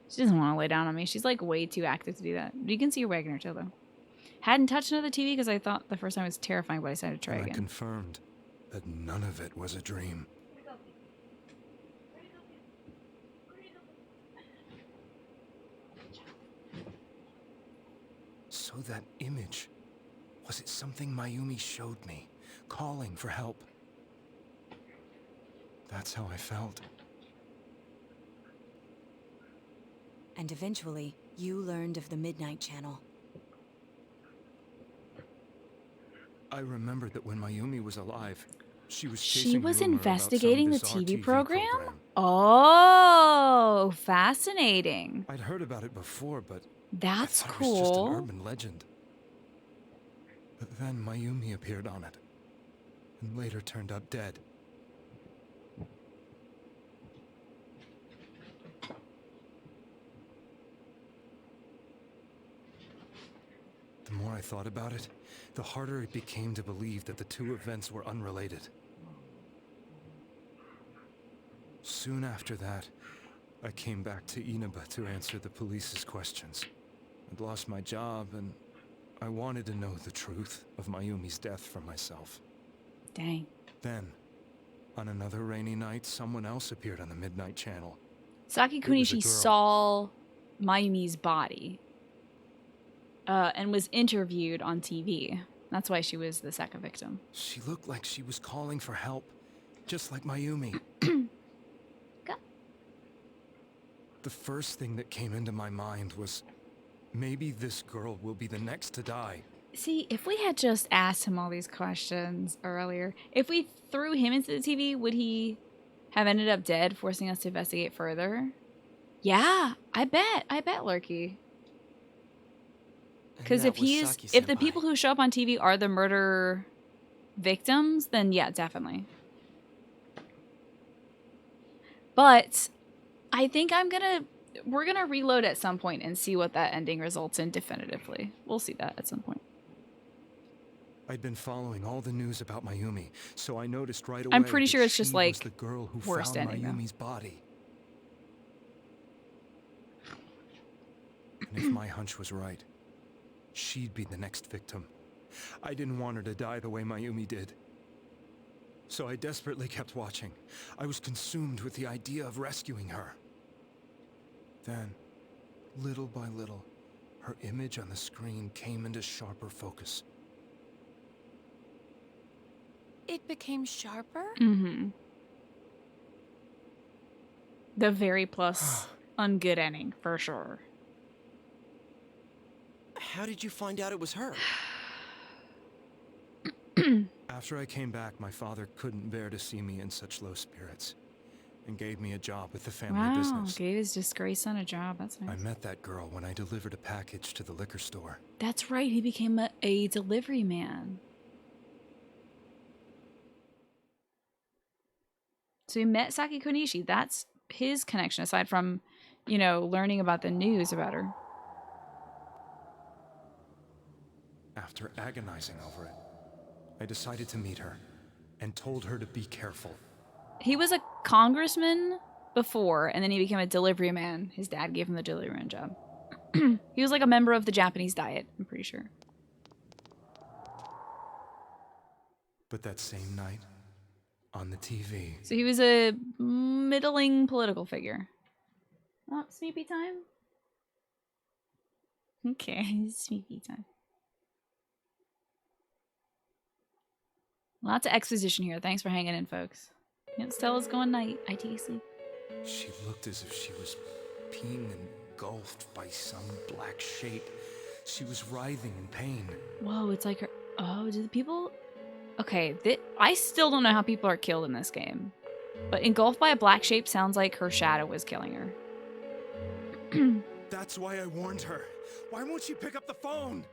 She doesn't want to lay down on me. She's like way too active to do that. But you can see her wagging her tail though. Hadn't touched another TV because I thought the first time it was terrifying, but I decided to try And again. I confirmed that none of it was a dream. So that image, was it something Mayumi showed me, calling for help? That's how I felt. And eventually, you learned of the Midnight Channel. I remembered that when Mayumi was alive, she was chasing She was rumor about some investigating the bizarre TV program? program. Oh, fascinating. I'd heard about it before, but That's I thought it was just an cool. urban legend. But then Mayumi appeared on it, and later turned up dead. The more I thought about it, the harder it became to believe that the two events were unrelated. Soon after that, I came back to Inaba to answer the police's questions. I'd lost my job, and I wanted to know the truth of Mayumi's death for myself. Dang. Then, on another rainy night, someone else appeared on the Midnight Channel. Saki It was a Kunishi girl. saw Mayumi's body and was interviewed on TV. That's why she was the second victim. She looked like she was calling for help, just like Mayumi. The first thing that came into my mind was, maybe this girl will be the next to die. See, if we had just asked him all these questions earlier, if we threw him into the TV, would he have ended up dead, forcing us to investigate further? Yeah, I bet, Lurky. Because if if the people who show up on TV are the murder victims, then yeah, definitely. But I think we're gonna reload at some point and see what that ending results in definitively. We'll see that at some point. I'd been following all the news about Mayumi, so I noticed right away. I'm pretty that sure it's she just was like the girl who worst found ending though. Mayumi's body. And if my hunch was right, she'd be the next victim. I didn't want her to die the way Mayumi did. So I desperately kept watching. I was consumed with the idea of rescuing her. Then, little by little, her image on the screen came into sharper focus. It became sharper? Mm-hmm. The very plus ungood ending, for sure. How did you find out it was her? After I came back, my father couldn't bear to see me in such low spirits and gave me a job with the family business. Gave his disgraced son a job. That's nice. I met that girl when I delivered a package to the liquor store. That's right. He became a delivery man. So he met Saki Konishi. That's his connection, aside from, you know, learning about the news about her. After agonizing over it, I decided to meet her and told her to be careful. He was a congressman before, and then he became a delivery man. His dad gave him the delivery man job. He was like a member of the Japanese Diet, I'm pretty sure. But that same night, on the TV... So he was a middling political figure. Oh, Snoopy time? Okay, Snoopy time. Lots of exposition here. Thanks for hanging in, folks. Stella's going night. I take a sleep. She looked as if she was being engulfed by some black shape. She was writhing in pain. Whoa, it's like her... Oh, do the people... Okay, I still don't know how people are killed in this game. But engulfed by a black shape sounds like her shadow was killing her. That's why I warned her. Why won't she pick up the phone?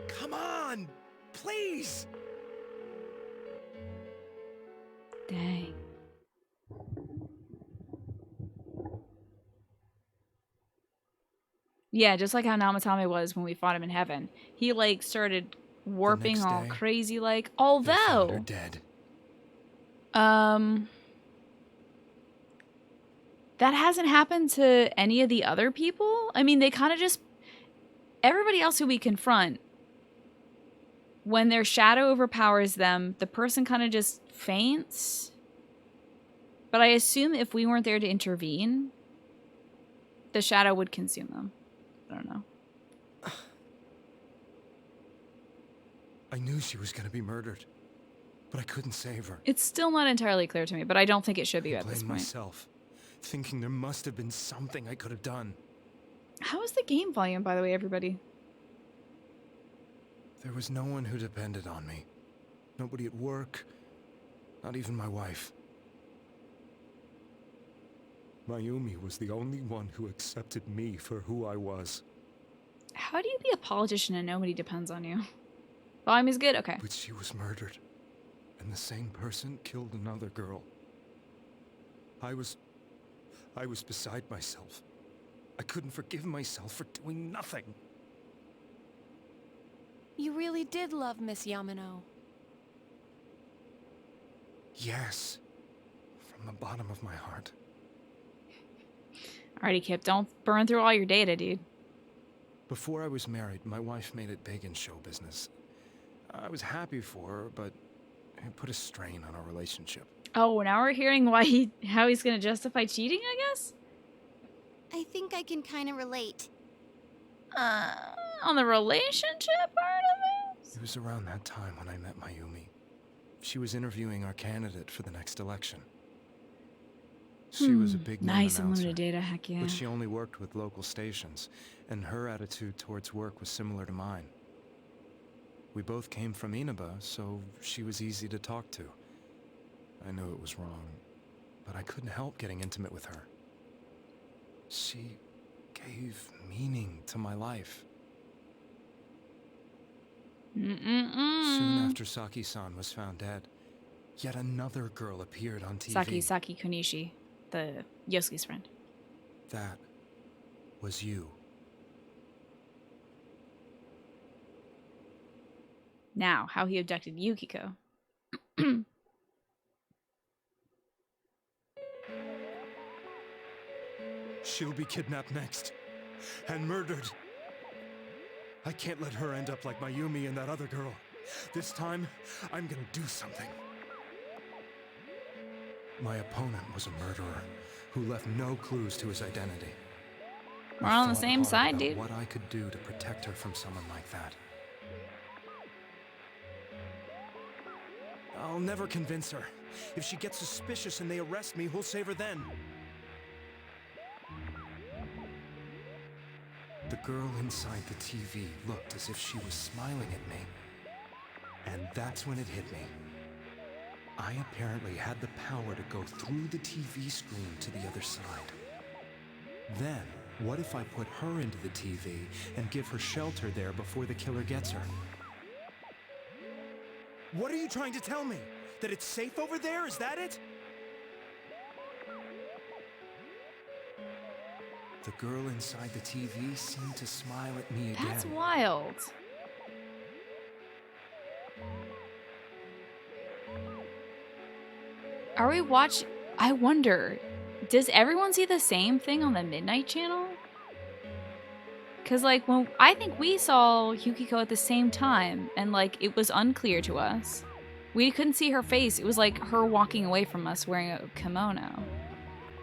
Come on! Please! Dang. Yeah, just like how Namatame was when we fought him in heaven. He like started warping all crazy like. Although they're dead. That hasn't happened to any of the other people. I mean, they kind of just everybody else who we confront, when their shadow overpowers them, the person kind of just faints. But I assume if we weren't there to intervene, the shadow would consume them. I don't know. I knew she was going to be murdered, but I couldn't save her. It's still not entirely clear to me, but I don't think it should be I at this blame point. myself, thinking there must have been something I could have done. How is the game volume, by the way, everybody? There was no one who depended on me. Nobody at work, not even my wife. Mayumi was the only one who accepted me for who I was. How do you be a politician and nobody depends on you? Volume is good? Okay. But she was murdered, and the same person killed another girl. I was beside myself. I couldn't forgive myself for doing nothing. You really did love Miss Yamano. Yes. From the bottom of my heart. Alrighty, Kip. Don't burn through all your data, dude. Before I was married, my wife made it big in show business. I was happy for her, but it put a strain on our relationship. Oh, now we're hearing how he's gonna justify cheating, I guess? I think I can kind of relate. On the relationship part of it? It was around that time when I met Mayumi. She was interviewing our candidate for the next election. She was a big name nice announcer, unlimited data, heck yeah. but she only worked with local stations, and her attitude towards work was similar to mine. We both came from Inaba, so she was easy to talk to. I knew it was wrong, but I couldn't help getting intimate with her. She gave meaning to my life. Soon after Saki-san was found dead, yet another girl appeared on TV. Saki Konishi, the Yosuke's friend. That was you. Now, how he abducted Yukiko. She'll be kidnapped next. And murdered. I can't let her end up like Mayumi and that other girl. This time, I'm gonna do something. My opponent was a murderer who left no clues to his identity. We're on the same side, dude. What I could do to protect her from someone like that. I'll never convince her. If she gets suspicious and they arrest me, who'll save her then? The girl inside the TV looked as if she was smiling at me. And that's when it hit me. I apparently had the power to go through the TV screen to the other side. Then, what if I put her into the TV and give her shelter there before the killer gets her? What are you trying to tell me? That it's safe over there? Is that it? The girl inside the TV seemed to smile at me again. That's wild. Are we watching? I wonder, does everyone see the same thing on the Midnight Channel? Because, like, when I think we saw Yukiko at the same time, and, like, it was unclear to us. We couldn't see her face. It was like her walking away from us wearing a kimono.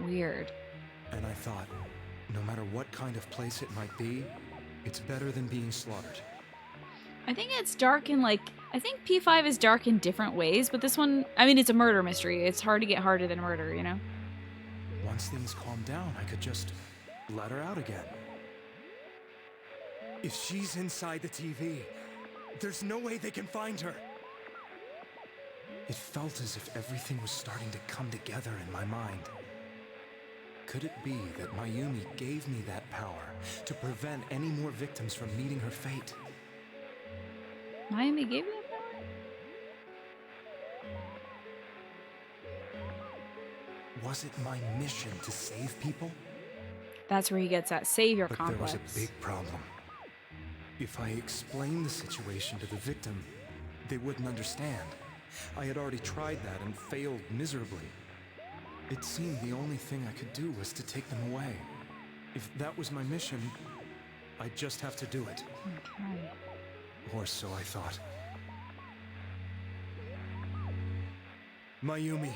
Weird. And I thought, no matter what kind of place it might be, it's better than being slaughtered. I think it's dark in, like, I think P5 is dark in different ways, but this one, I mean, it's a murder mystery. It's hard to get harder than murder, you know? Once things calmed down, I could just let her out again. If she's inside the TV, there's no way they can find her. It felt as if everything was starting to come together in my mind. Could it be that Mayumi gave me that power to prevent any more victims from meeting her fate? Mayumi gave you that power? Was it my mission to save people? That's where he gets that savior But complex. there was a big problem. If I explained the situation to the victim, they wouldn't understand. I had already tried that and failed miserably. It seemed the only thing I could do was to take them away. If that was my mission, I'd just have to do it. Okay. Or so I thought. Mayumi,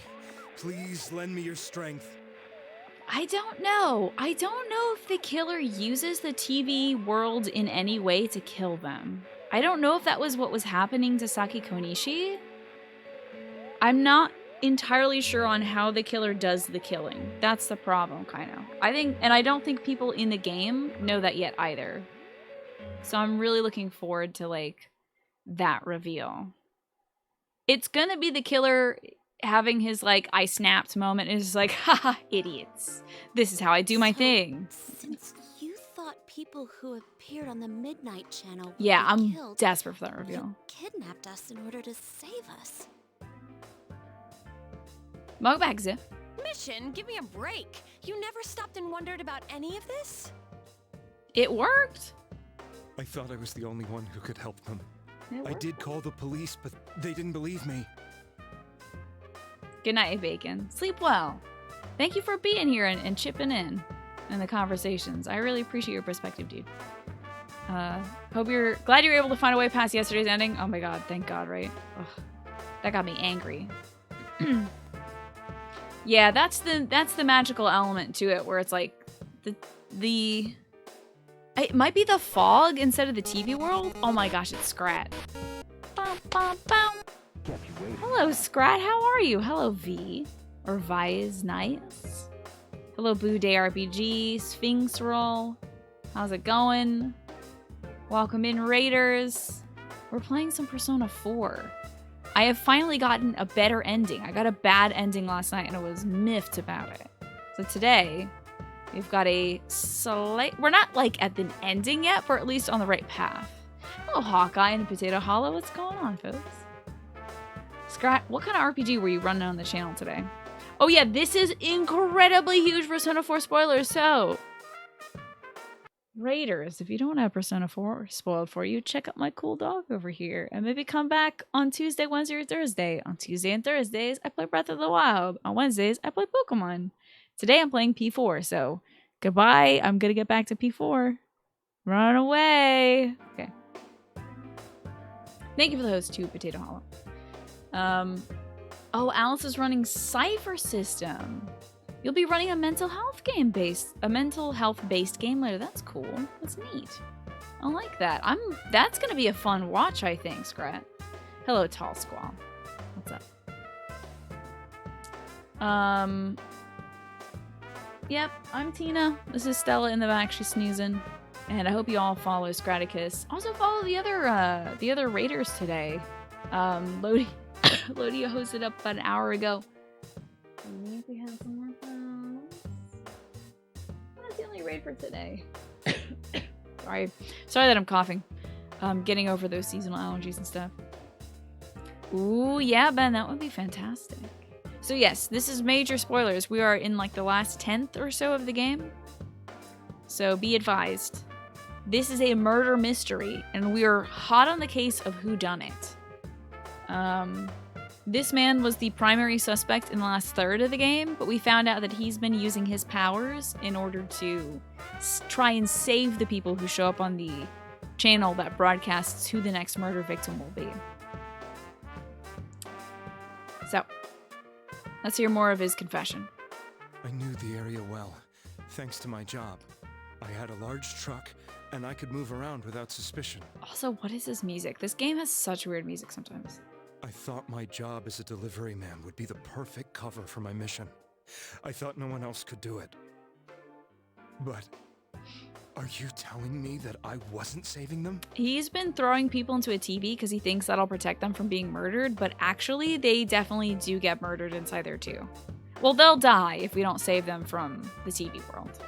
please lend me your strength. I don't know. I don't know if the killer uses the TV world in any way to kill them. I don't know if that was what was happening to Saki Konishi. I'm not entirely sure on how the killer does the killing. That's the problem, kind of. I don't think people in the game know that yet either. So I'm really looking forward to, like, that reveal. It's gonna be the killer having his, like, I snapped moment and is like, haha, idiots. This is how I do my thing. Since you thought people who appeared on the Midnight Channel would Yeah, be I'm killed, desperate for that reveal. you kidnapped us in order to save us. Welcome back, Ziff. Mission, give me a break. You never stopped and wondered about any of this? It worked. I thought I was the only one who could help them. It I worked. did call the police, but they didn't believe me. Good night, Bacon. Sleep well. Thank you for being here and chipping in the conversations. I really appreciate your perspective, dude. Hope you're glad you were able to find a way past yesterday's ending. Oh my god, thank god, right? Ugh, that got me angry. Yeah, that's the magical element to it, where it's like it might be the fog instead of the TV world. Oh my gosh, it's Scrat. Bum, bum, bum. Hello, Scrat. How are you? Hello, V. Or Vi is nice. Hello, Blue Day RPG, Sphinx Roll. How's it going? Welcome in, Raiders. We're playing some Persona 4. I have finally gotten a better ending. I got a bad ending last night and I was miffed about it. So today, we've got a slight... We're not, like, at the ending yet, but at least on the right path. Hello, Hawkeye and Potato Hollow. What's going on, folks? Scrat, what kind of RPG were you running on the channel today? Oh yeah, this is incredibly huge Persona 4 spoilers, so... Raiders, if you don't have Persona 4 spoiled for you, check out my cool dog over here. And maybe come back on Tuesday, Wednesday, or Thursday. On Tuesday and Thursdays, I play Breath of the Wild. On Wednesdays, I play Pokemon. Today, I'm playing P4, so goodbye. I'm gonna get back to P4. Run away. Okay. Thank you for the host, too, Potato Hollow. Oh, Alice is running Cypher System. You'll be running a mental health based game later. That's cool. That's neat. I like that. That's gonna be a fun watch, I think, Scrat. Hello, Tall Squall. What's up? Yep, I'm Tina. This is Stella in the back. She's sneezing. And I hope you all follow Scraticus. Also follow the other raiders today. Lodi hosted up about an hour ago. Maybe we have some more follows. That's the only raid for today. Sorry that I'm coughing. Getting over those seasonal allergies and stuff. Ooh, yeah, Ben, that would be fantastic. So yes, this is major spoilers. We are in like the last 10th or so of the game. So be advised. This is a murder mystery, and we are hot on the case of whodunit. This man was the primary suspect in the last third of the game, but we found out that he's been using his powers in order to try and save the people who show up on the channel that broadcasts who the next murder victim will be. So, let's hear more of his confession. I knew the area well, thanks to my job. I had a large truck, and I could move around without suspicion. Also, what is this music? This game has such weird music sometimes. I thought my job as a delivery man would be the perfect cover for my mission. I thought no one else could do it. But are you telling me that I wasn't saving them? He's been throwing people into a TV because he thinks that'll protect them from being murdered, but actually they definitely do get murdered inside there too. Well, they'll die if we don't save them from the TV world.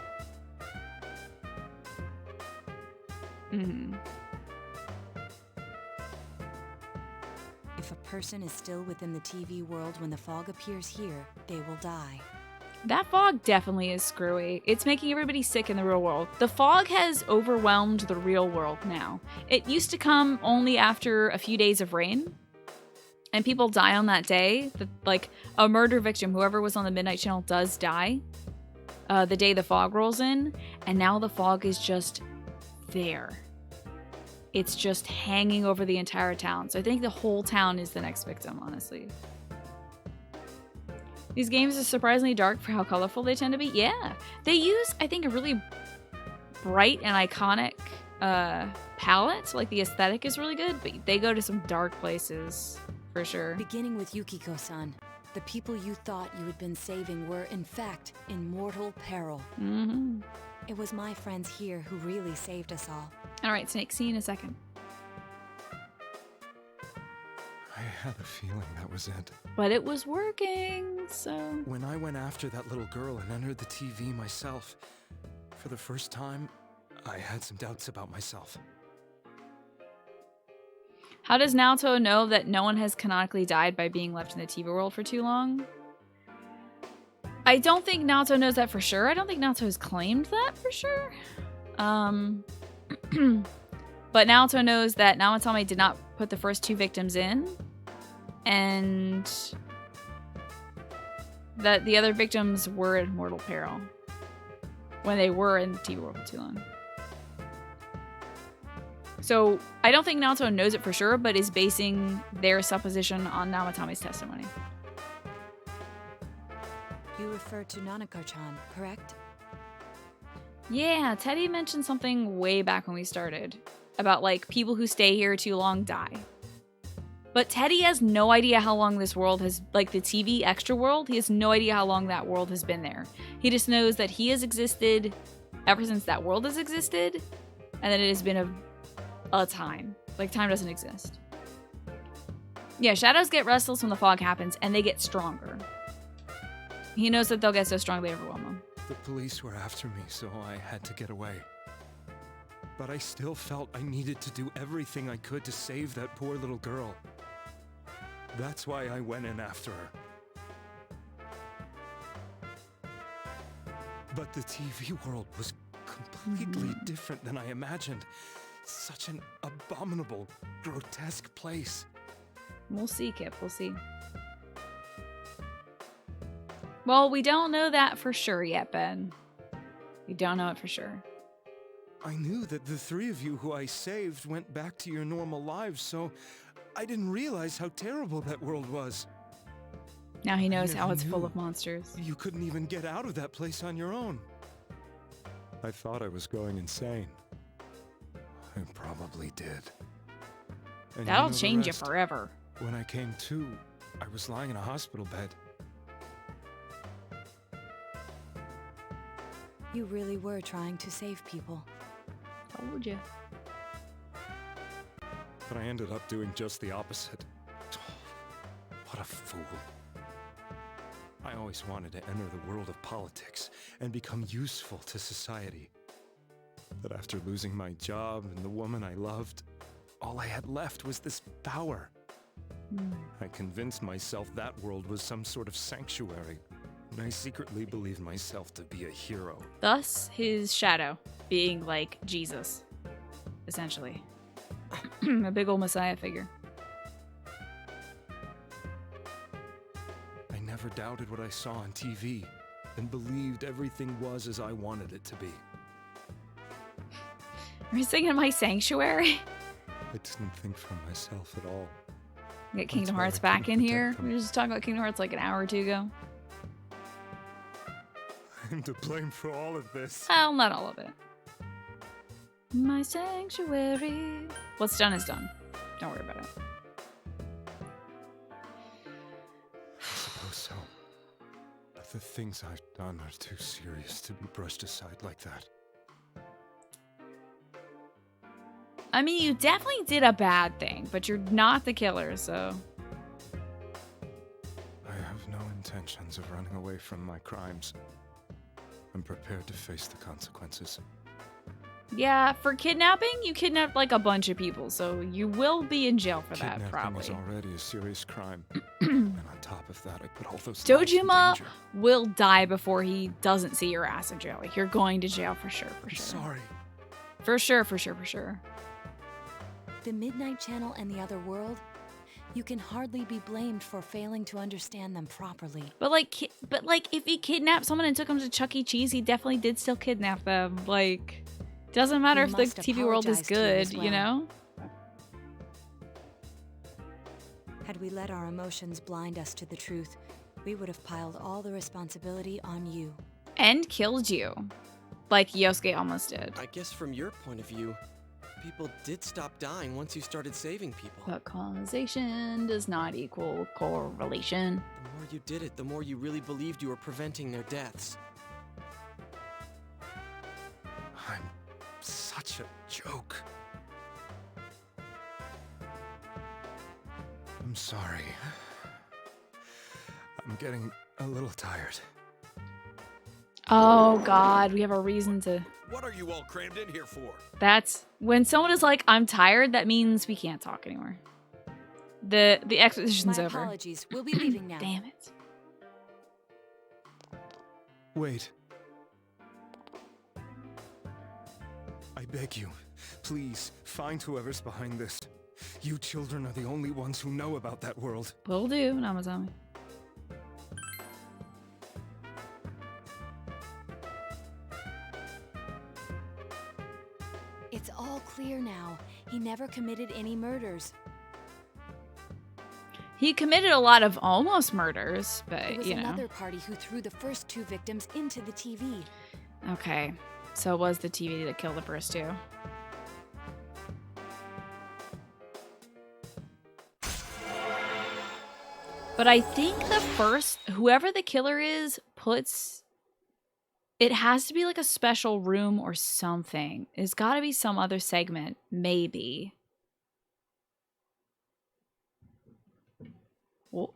If a person is still within the TV world when the fog appears here, they will die. That fog definitely is screwy. It's making everybody sick in the real world. The fog has overwhelmed the real world now. It used to come only after a few days of rain, and people die on that day. Like, a murder victim, whoever was on the Midnight Channel, does die the day the fog rolls in, and now the fog is just there. It's just hanging over the entire town. So I think the whole town is the next victim, honestly. These games are surprisingly dark for how colorful they tend to be. Yeah. They use, I think, a really bright and iconic palette. So, like, the aesthetic is really good, but they go to some dark places, for sure. Beginning with Yukiko-san, the people you thought you had been saving were, in fact, in mortal peril. It was my friends here who really saved us all. Alright, Snake, see you in a second. I had a feeling that was it. But it was working, so... When I went after that little girl and entered the TV myself, for the first time, I had some doubts about myself. How does Naoto know that no one has canonically died by being left in the TV world for too long? I don't think Naoto knows that for sure. I don't think Naoto has claimed that for sure. But Naoto knows that Namatame did not put the first two victims in, and that the other victims were in mortal peril when they were in the TV world for too long. So I don't think Naoto knows it for sure, but is basing their supposition on Namatame's testimony. You refer to Nanako-chan, correct? Yeah, Teddy mentioned something way back when we started about, like, people who stay here too long die. But Teddy has no idea how long this world has, like, the TV extra world, he has no idea how long that world has been there. He just knows that he has existed ever since that world has existed, and that it has been a time. Like, time doesn't exist. Yeah, shadows get restless when the fog happens, and they get stronger. He knows that they'll get so strong they overwhelm him. The police were after me, so I had to get away. But I still felt I needed to do everything I could to save that poor little girl. That's why I went in after her. But the TV world was completely different than I imagined. Such an abominable, grotesque place. We'll see, Kip. We'll see. Well, we don't know that for sure yet, Ben. We don't know it for sure. I knew that the three of you who I saved went back to your normal lives, so I didn't realize how terrible that world was. Now he knows how it's full of monsters. You couldn't even get out of that place on your own. I thought I was going insane. I probably did. And That'll you know change you rest. forever. When I came to, I was lying in a hospital bed. You really were trying to save people. Told you. But I ended up doing just the opposite. What a fool. I always wanted to enter the world of politics and become useful to society. But after losing my job and the woman I loved, all I had left was this power. I convinced myself that world was some sort of sanctuary, and I secretly believed myself to be a hero. Thus, his shadow being like Jesus, essentially. A big old messiah figure. I never doubted what I saw on TV and believed everything was as I wanted it to be. Are you singing My Sanctuary? I didn't think for myself at all. Get Kingdom Hearts back in here. We were just talking about Kingdom Hearts like an hour or two ago. I'm to blame for all of this. Well, not all of it. My sanctuary. What's done is done. Don't worry about it. I suppose so. But the things I've done are too serious to be brushed aside like that. I mean, you definitely did a bad thing, but you're not the killer, so... I have no intentions of running away from my crimes. I'm prepared to face the consequences. Yeah, for kidnapping, you kidnapped like a bunch of people, so you will be in jail for that, probably. Kidnapping is already a serious crime. And on top of that, I put all those lives in Dojima danger. will die before he doesn't see your ass in jail. Like, you're going to jail for sure, for sure. Sorry. For sure, for sure, for sure. The Midnight Channel and the other world, you can hardly be blamed for failing to understand them properly. But like, if he kidnapped someone and took them to Chuck E. Cheese, he definitely did still kidnap them. Like, doesn't matter if the must TV world is apologize to you as good, well. you know? Had we let our emotions blind us to the truth, we would have piled all the responsibility on you. And killed you. Like Yosuke almost did. I guess from your point of view, people did stop dying once you started saving people. But causation does not equal correlation. The more you did it, the more you really believed you were preventing their deaths. I'm such a joke. I'm sorry. I'm getting a little tired. Oh god, we have a reason to... What are you all crammed in here for? That's... When someone is like, I'm tired, that means we can't talk anymore. The exposition's My over. apologies. We'll be leaving now. Damn it. Wait. I beg you, please, find whoever's behind this. You children are the only ones who know about that world. Will do, Namazami. It's all clear now. He never committed any murders. He committed a lot of almost murders, It but, was you know. another party who threw the first two victims into the TV. Okay, so it was the TV that killed the first two. But I think the first, whoever the killer is, puts... It has to be like a special room or something. It's got to be some other segment, maybe. Whoa.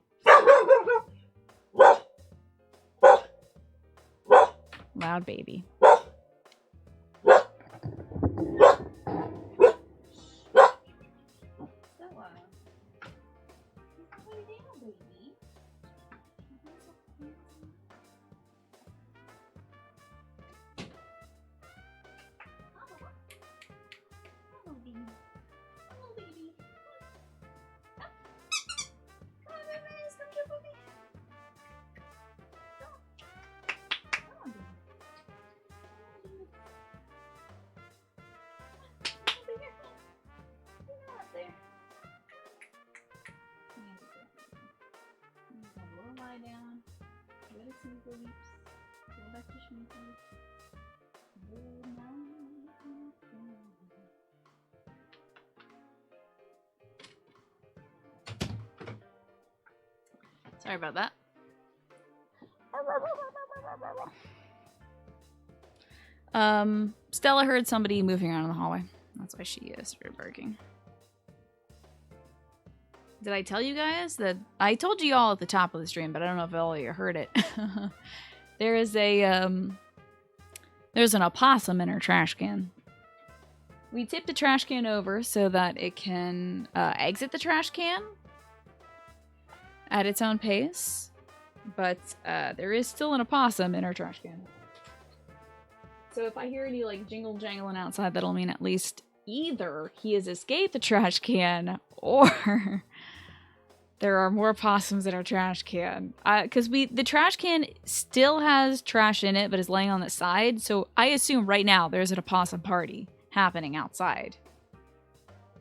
Loud baby. Sorry about that. Stella heard somebody moving around in the hallway. That's why she started barking. Did I tell you guys that I told you all at the top of the stream, but I don't know if all of you heard it. There is there's an opossum in her trash can. We tipped the trash can over so that it can exit the trash can at its own pace, but there is still an opossum in her trash can. So if I hear any like jingle jangling outside, that'll mean at least either he has escaped the trash can or there are more possums in our trash can. Because the trash can still has trash in it, but is laying on the side. So I assume right now there's an opossum party happening outside.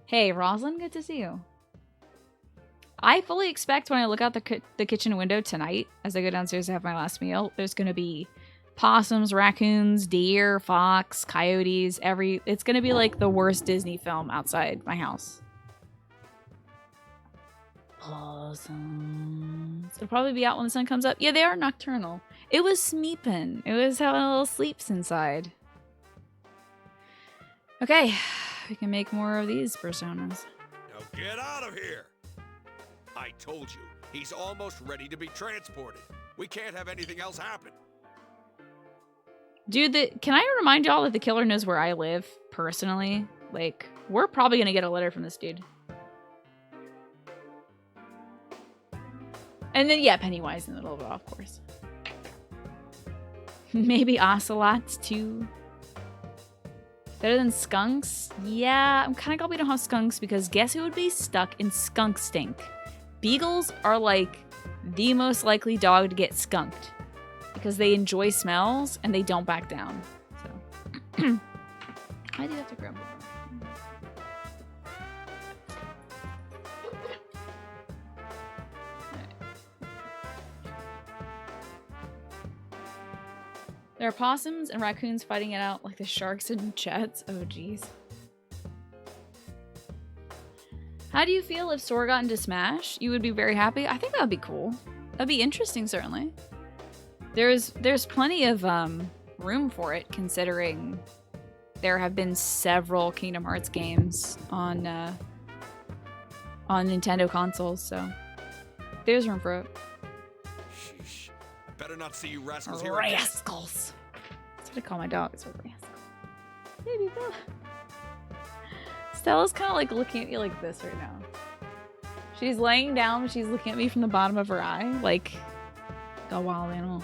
Hey, Rosalind, good to see you. I fully expect when I look out the kitchen window tonight, as I go downstairs to have my last meal, there's going to be possums, raccoons, deer, fox, coyotes, it's going to be like the worst Disney film outside my house. Possums. It'll probably be out when the sun comes up. Yeah, they are nocturnal. It was sleeping. It was having a little sleeps inside. Okay, we can make more of these personas. Now get out of here! I told you, he's almost ready to be transported. We can't have anything else happen. Dude, can I remind y'all that the killer knows where I live, personally? Like, we're probably gonna get a letter from this dude. And then, yeah, Pennywise in the middle of it, of course. Maybe ocelots, too. Better than skunks? Yeah, I'm kind of glad we don't have skunks because guess who would be stuck in skunk stink? Beagles are like the most likely dog to get skunked because they enjoy smells and they don't back down. So I do have to grab one. There are possums and raccoons fighting it out like the sharks and jets. Oh, jeez. How do you feel if Sora got into Smash? You would be very happy? I think that would be cool. That'd be interesting, certainly. There's plenty of room for it, considering there have been several Kingdom Hearts games on Nintendo consoles, so there's room for it. Sheesh. Better not see you rascals here again. Rascals. That's what I call my dog. It's a rascal. Baby Bella. Stella's kind of like looking at you like this right now. She's laying down, but she's looking at me from the bottom of her eye, like a wild animal.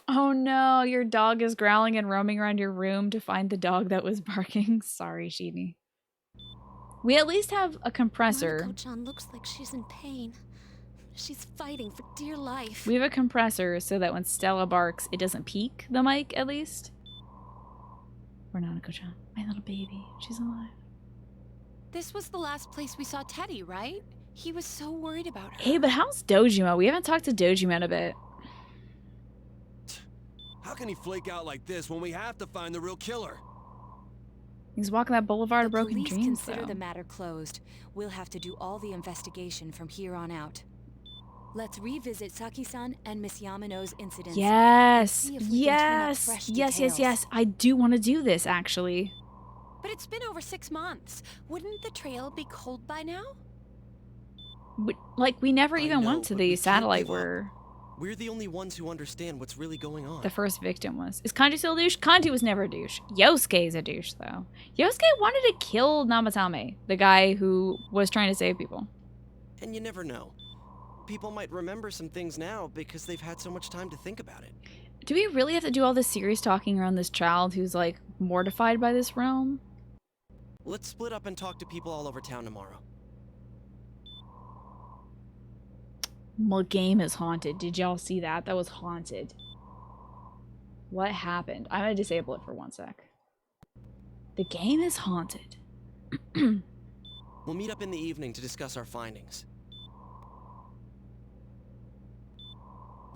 Oh no, your dog is growling and roaming around your room to find the dog that was barking. Sorry, Sheeny. We at least have a compressor. Nanako-chan looks like she's in pain. She's fighting for dear life. We have a compressor so that when Stella barks, it doesn't peak the mic, at least. Or Nanako-chan. My little baby. She's alive. This was the last place we saw Teddy, right? He was so worried about her. Hey, but how's Dojima? We haven't talked to Dojima in a bit. How can he flake out like this when we have to find the real killer? He's walking that boulevard of broken Police dreams, consider though. the matter closed. We'll have to do all the investigation from here on out. Let's revisit Saki-san and Miss Yamano's incidents. Yes, yes, yes. I do want to do this, actually. But it's been over 6 months. Wouldn't the trail be cold by now? But, like, we never even went to the satellite where We're the only ones who understand what's really going on. the first victim was. Is Kanji still a douche? Kanji was never a douche. Yosuke is a douche, though. Yosuke wanted to kill Namatame, the guy who was trying to save people. And you never know. People might remember some things now because they've had so much time to think about it. Do we really have to do all this serious talking around this child who's, like, mortified by this realm? Let's split up and talk to people all over town tomorrow. My game is haunted. Did y'all see that? That was haunted. What happened? I'm gonna disable it for 1 sec. The game is haunted. We'll meet up in the evening to discuss our findings.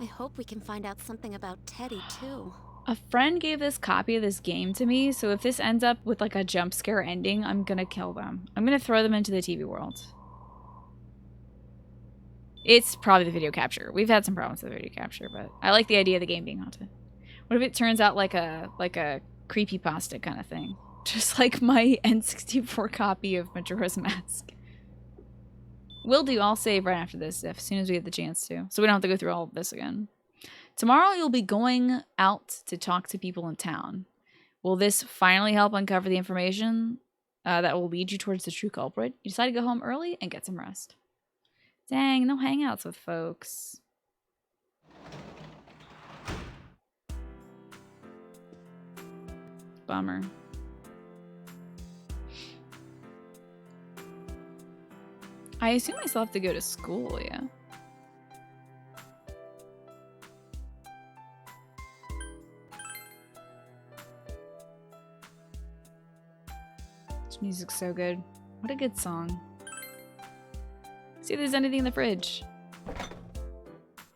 I hope we can find out something about Teddy, too. A friend gave this copy of this game to me, so if this ends up with like a jump scare ending, I'm gonna kill them. I'm gonna throw them into the TV world. It's probably the video capture. We've had some problems with the video capture, but I like the idea of the game being haunted. What if it turns out like a creepypasta kind of thing? Just like my N64 copy of Majora's Mask. Will do. I'll save right after this as soon as we get the chance to. So we don't have to go through all of this again. Tomorrow you'll be going out to talk to people in town. Will this finally help uncover the information that will lead you towards the true culprit? You decide to go home early and get some rest. Dang, no hangouts with folks. Bummer. I assume I still have to go to school, yeah. This music's so good. What a good song. See if there's anything in the fridge.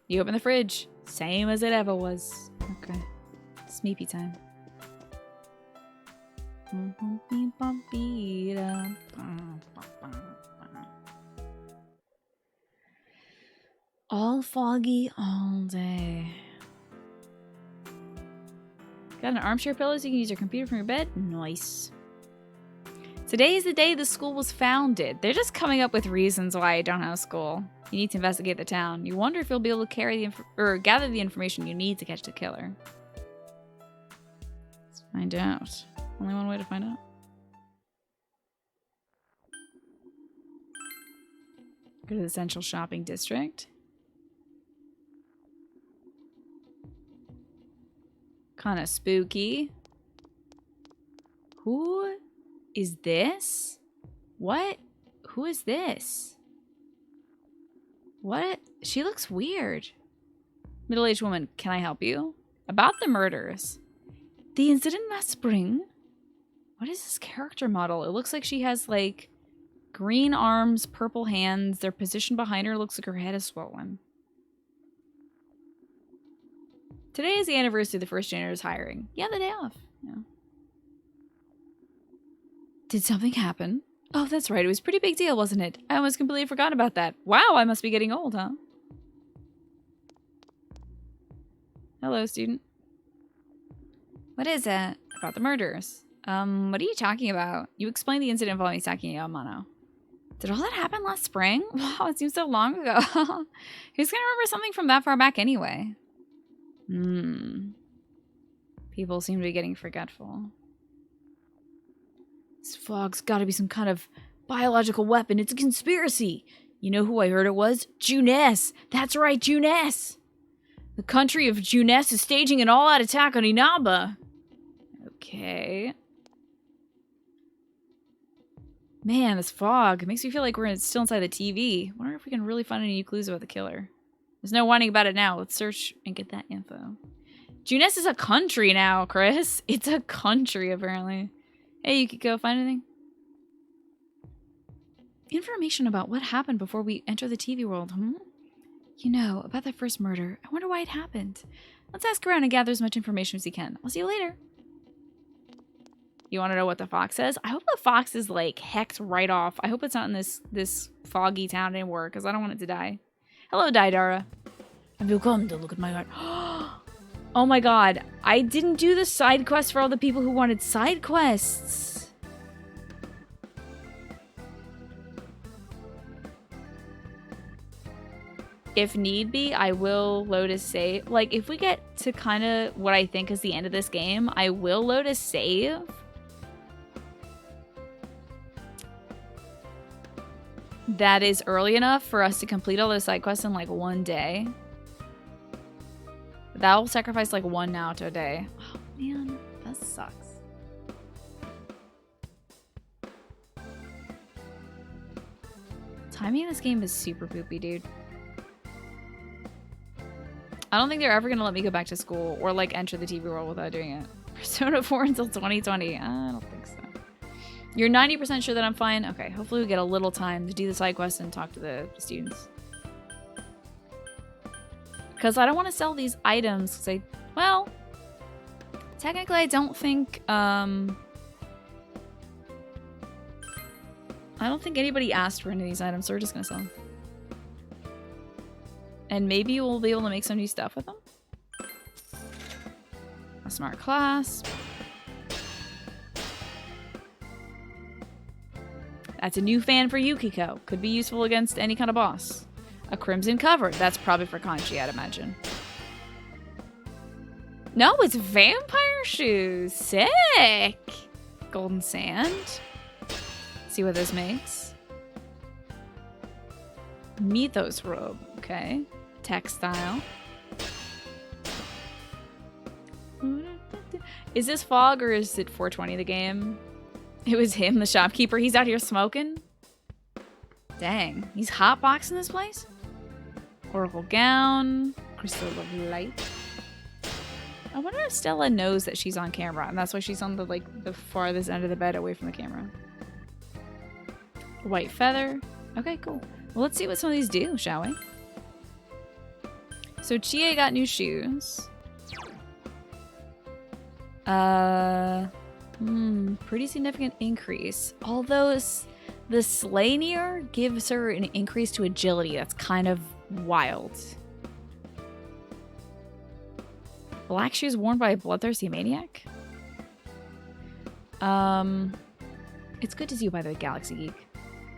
You open the fridge. Same as it ever was. Okay. Smeepy time. All foggy all day. Got an armchair pillow so you can use your computer from your bed? Nice. Today is the day the school was founded. They're just coming up with reasons why I don't have school. You need to investigate the town. You wonder if you'll be able to carry the gather the information you need to catch the killer. Let's find out. Only one way to find out. Go to the Central Shopping District. Kind of spooky. Who is this? What? Who is this? What? She looks weird. Middle-aged woman, can I help you? About the murders. The incident last spring? What is this character model? It looks like she has, like, green arms, purple hands. Their position behind her looks like her head is swollen. Today is the anniversary of the first janitor's hiring. Yeah, the day off. Yeah. Did something happen? Oh, that's right. It was a pretty big deal, wasn't it? I almost completely forgot about that. Wow, I must be getting old, huh? Hello, student. What is it? About the murders. What are you talking about? You explained the incident involving Saki Yamano. Did all that happen last spring? Wow, it seems so long ago. Who's gonna remember something from that far back anyway? People seem to be getting forgetful. This fog's gotta be some kind of biological weapon. It's a conspiracy. You know who I heard it was? Junes. That's right, Junes. The country of Junes is staging an all-out attack on Inaba. Okay. Man, this fog. It makes me feel like we're still inside the TV. Wonder if we can really find any new clues about the killer. There's no whining about it now. Let's search and get that info. Junes is a country now, Chris. It's a country, apparently. Hey, you could go find anything? Information about what happened before we enter the TV world, You know, about that first murder. I wonder why it happened. Let's ask around and gather as much information as we can. I'll see you later. You want to know what the fox says? I hope the fox is, like, hecked right off. I hope it's not in this foggy town anymore, because I don't want it to die. Hello, Daidara. Have you come to look at my art? Oh my god. I didn't do the side quest for all the people who wanted side quests. If need be, I will load a save. Like, if we get to kind of what I think is the end of this game, I will load a save. That is early enough for us to complete all those side quests in, like, one day. That will sacrifice, like, one Naoto day. Oh, man. That sucks. Timing in this game is super poopy, dude. I don't think they're ever going to let me go back to school or, like, enter the TV world without doing it. Persona 4 until 2020. I don't think so. You're 90% sure that I'm fine? Okay, hopefully we get a little time to do the side quest and talk to the students. Because I don't want to sell these items because well, technically I don't think, I don't think anybody asked for any of these items, so we're just going to sell them. And maybe we'll be able to make some new stuff with them. Smart clasp. That's a new fan for Yukiko. Could be useful against any kind of boss. A crimson cover. That's probably for Kanji, I'd imagine. No, it's vampire shoes. Sick. Golden sand. See what this makes. Mythos robe. Okay. Textile. Is this Fog or is it 420 the game? It was him, the shopkeeper. He's out here smoking. Dang. He's hotboxing this place? Oracle gown. Crystal of light. I wonder if Stella knows that she's on camera and that's why she's on the the farthest end of the bed away from the camera. White feather. Okay, cool. Well, let's see what some of these do, shall we? So Chie got new shoes. Pretty significant increase. Although the Slanier gives her an increase to agility. That's kind of wild. Black shoes worn by a bloodthirsty maniac? It's good to see you, by the way, Galaxy Geek.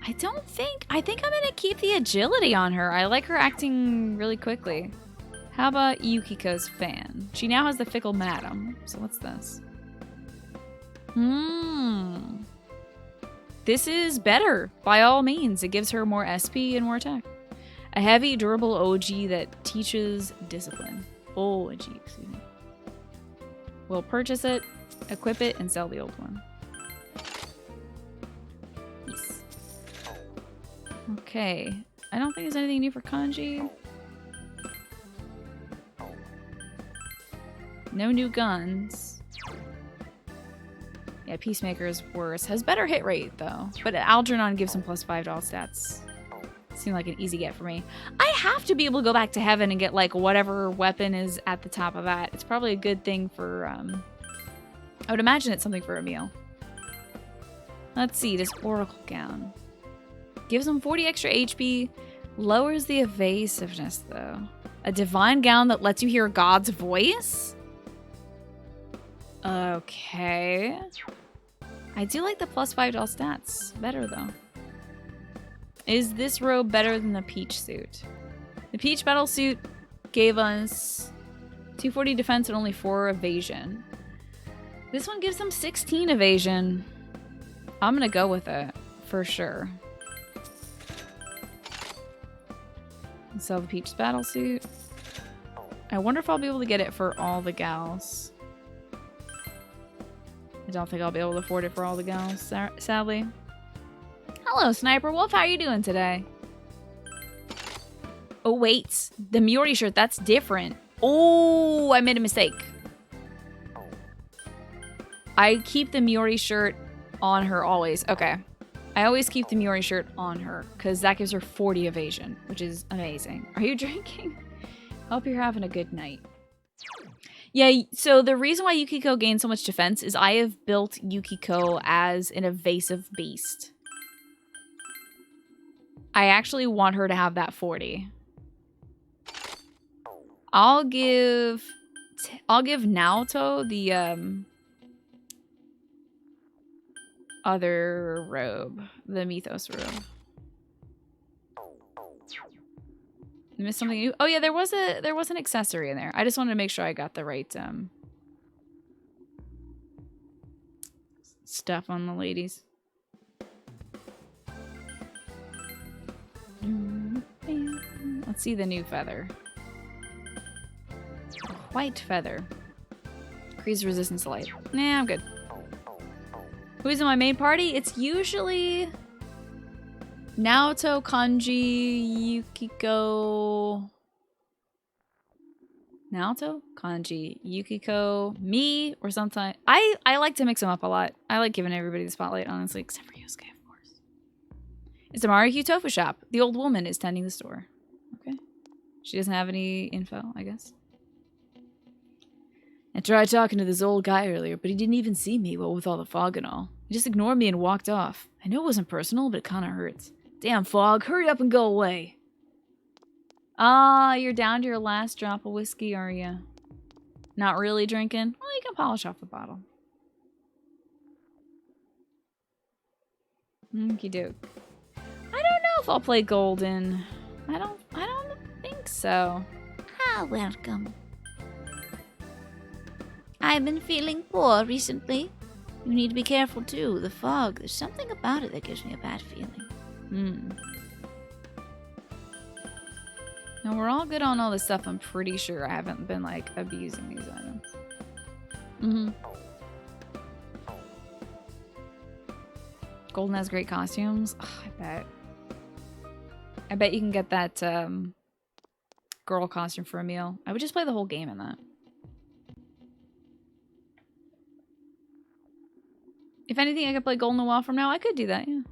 I think I'm gonna keep the agility on her. I like her acting really quickly. How about Yukiko's fan? She now has the Fickle Madam. So what's this? This is better, by all means. It gives her more SP and more attack. A heavy, durable OG that teaches discipline. OG, excuse me. We'll purchase it, equip it, and sell the old one. Yes. Okay. I don't think there's anything new for Kanji. No new guns. Yeah, Peacemaker is worse. Has better hit rate, though. But Algernon gives him plus $5 stats. Seemed like an easy get for me. I have to be able to go back to heaven and get, whatever weapon is at the top of that. It's probably a good thing for, I would imagine it's something for Emil. Let's see, this Oracle gown. Gives him 40 extra HP. Lowers the evasiveness, though. A divine gown that lets you hear God's voice? Okay. I do like the plus $5 stats. Better, though. Is this robe better than the Peach suit? The Peach battle suit gave us 240 defense and only 4 evasion. This one gives them 16 evasion. I'm gonna go with it, for sure. And sell the Peach battle suit. I wonder if I'll be able to get it for all the gals. I don't think I'll be able to afford it for all the gals, sadly. Hello, Sniper Wolf. How are you doing today? Oh, wait. The Miori shirt, that's different. Oh, I made a mistake. I keep the Miori shirt on her always. Okay. I always keep the Miori shirt on her because that gives her 40 evasion, which is amazing. Are you drinking? Hope you're having a good night. Yeah, so the reason why Yukiko gains so much defense is I have built Yukiko as an evasive beast. I actually want her to have that 40. I'll give Naoto the other robe, the Mythos robe. I missed something new. Oh yeah, there was an accessory in there. I just wanted to make sure I got the right stuff on the ladies. Let's see the new feather. White feather. Increase resistance to light. Nah, I'm good. Who's in my main party? It's usually Naoto, Kanji, Yukiko. Naoto, Kanji, Yukiko, me, or sometimes I like to mix them up a lot. I like giving everybody the spotlight, honestly, except for Yosuke, of course. It's the Marikyu Tofu shop. The old woman is tending the store. Okay. She doesn't have any info, I guess. I tried talking to this old guy earlier, but he didn't even see me, what with all the fog and all. He just ignored me and walked off. I know it wasn't personal, but it kind of hurts. Damn, Fog, hurry up and go away. Ah, you're down to your last drop of whiskey, are you? Not really drinking? Well, you can polish off the bottle. Okie doke. I don't know if I'll play Golden. I don't think so. Ah, welcome. I've been feeling poor recently. You need to be careful too. The fog, there's something about it that gives me a bad feeling. Now we're all good on all this stuff. I'm pretty sure I haven't been like abusing these items. Golden has great costumes. Ugh, I bet you can get that girl costume for a meal. I would just play the whole game in that. If anything, I could play Golden a while from now. I could do that, yeah.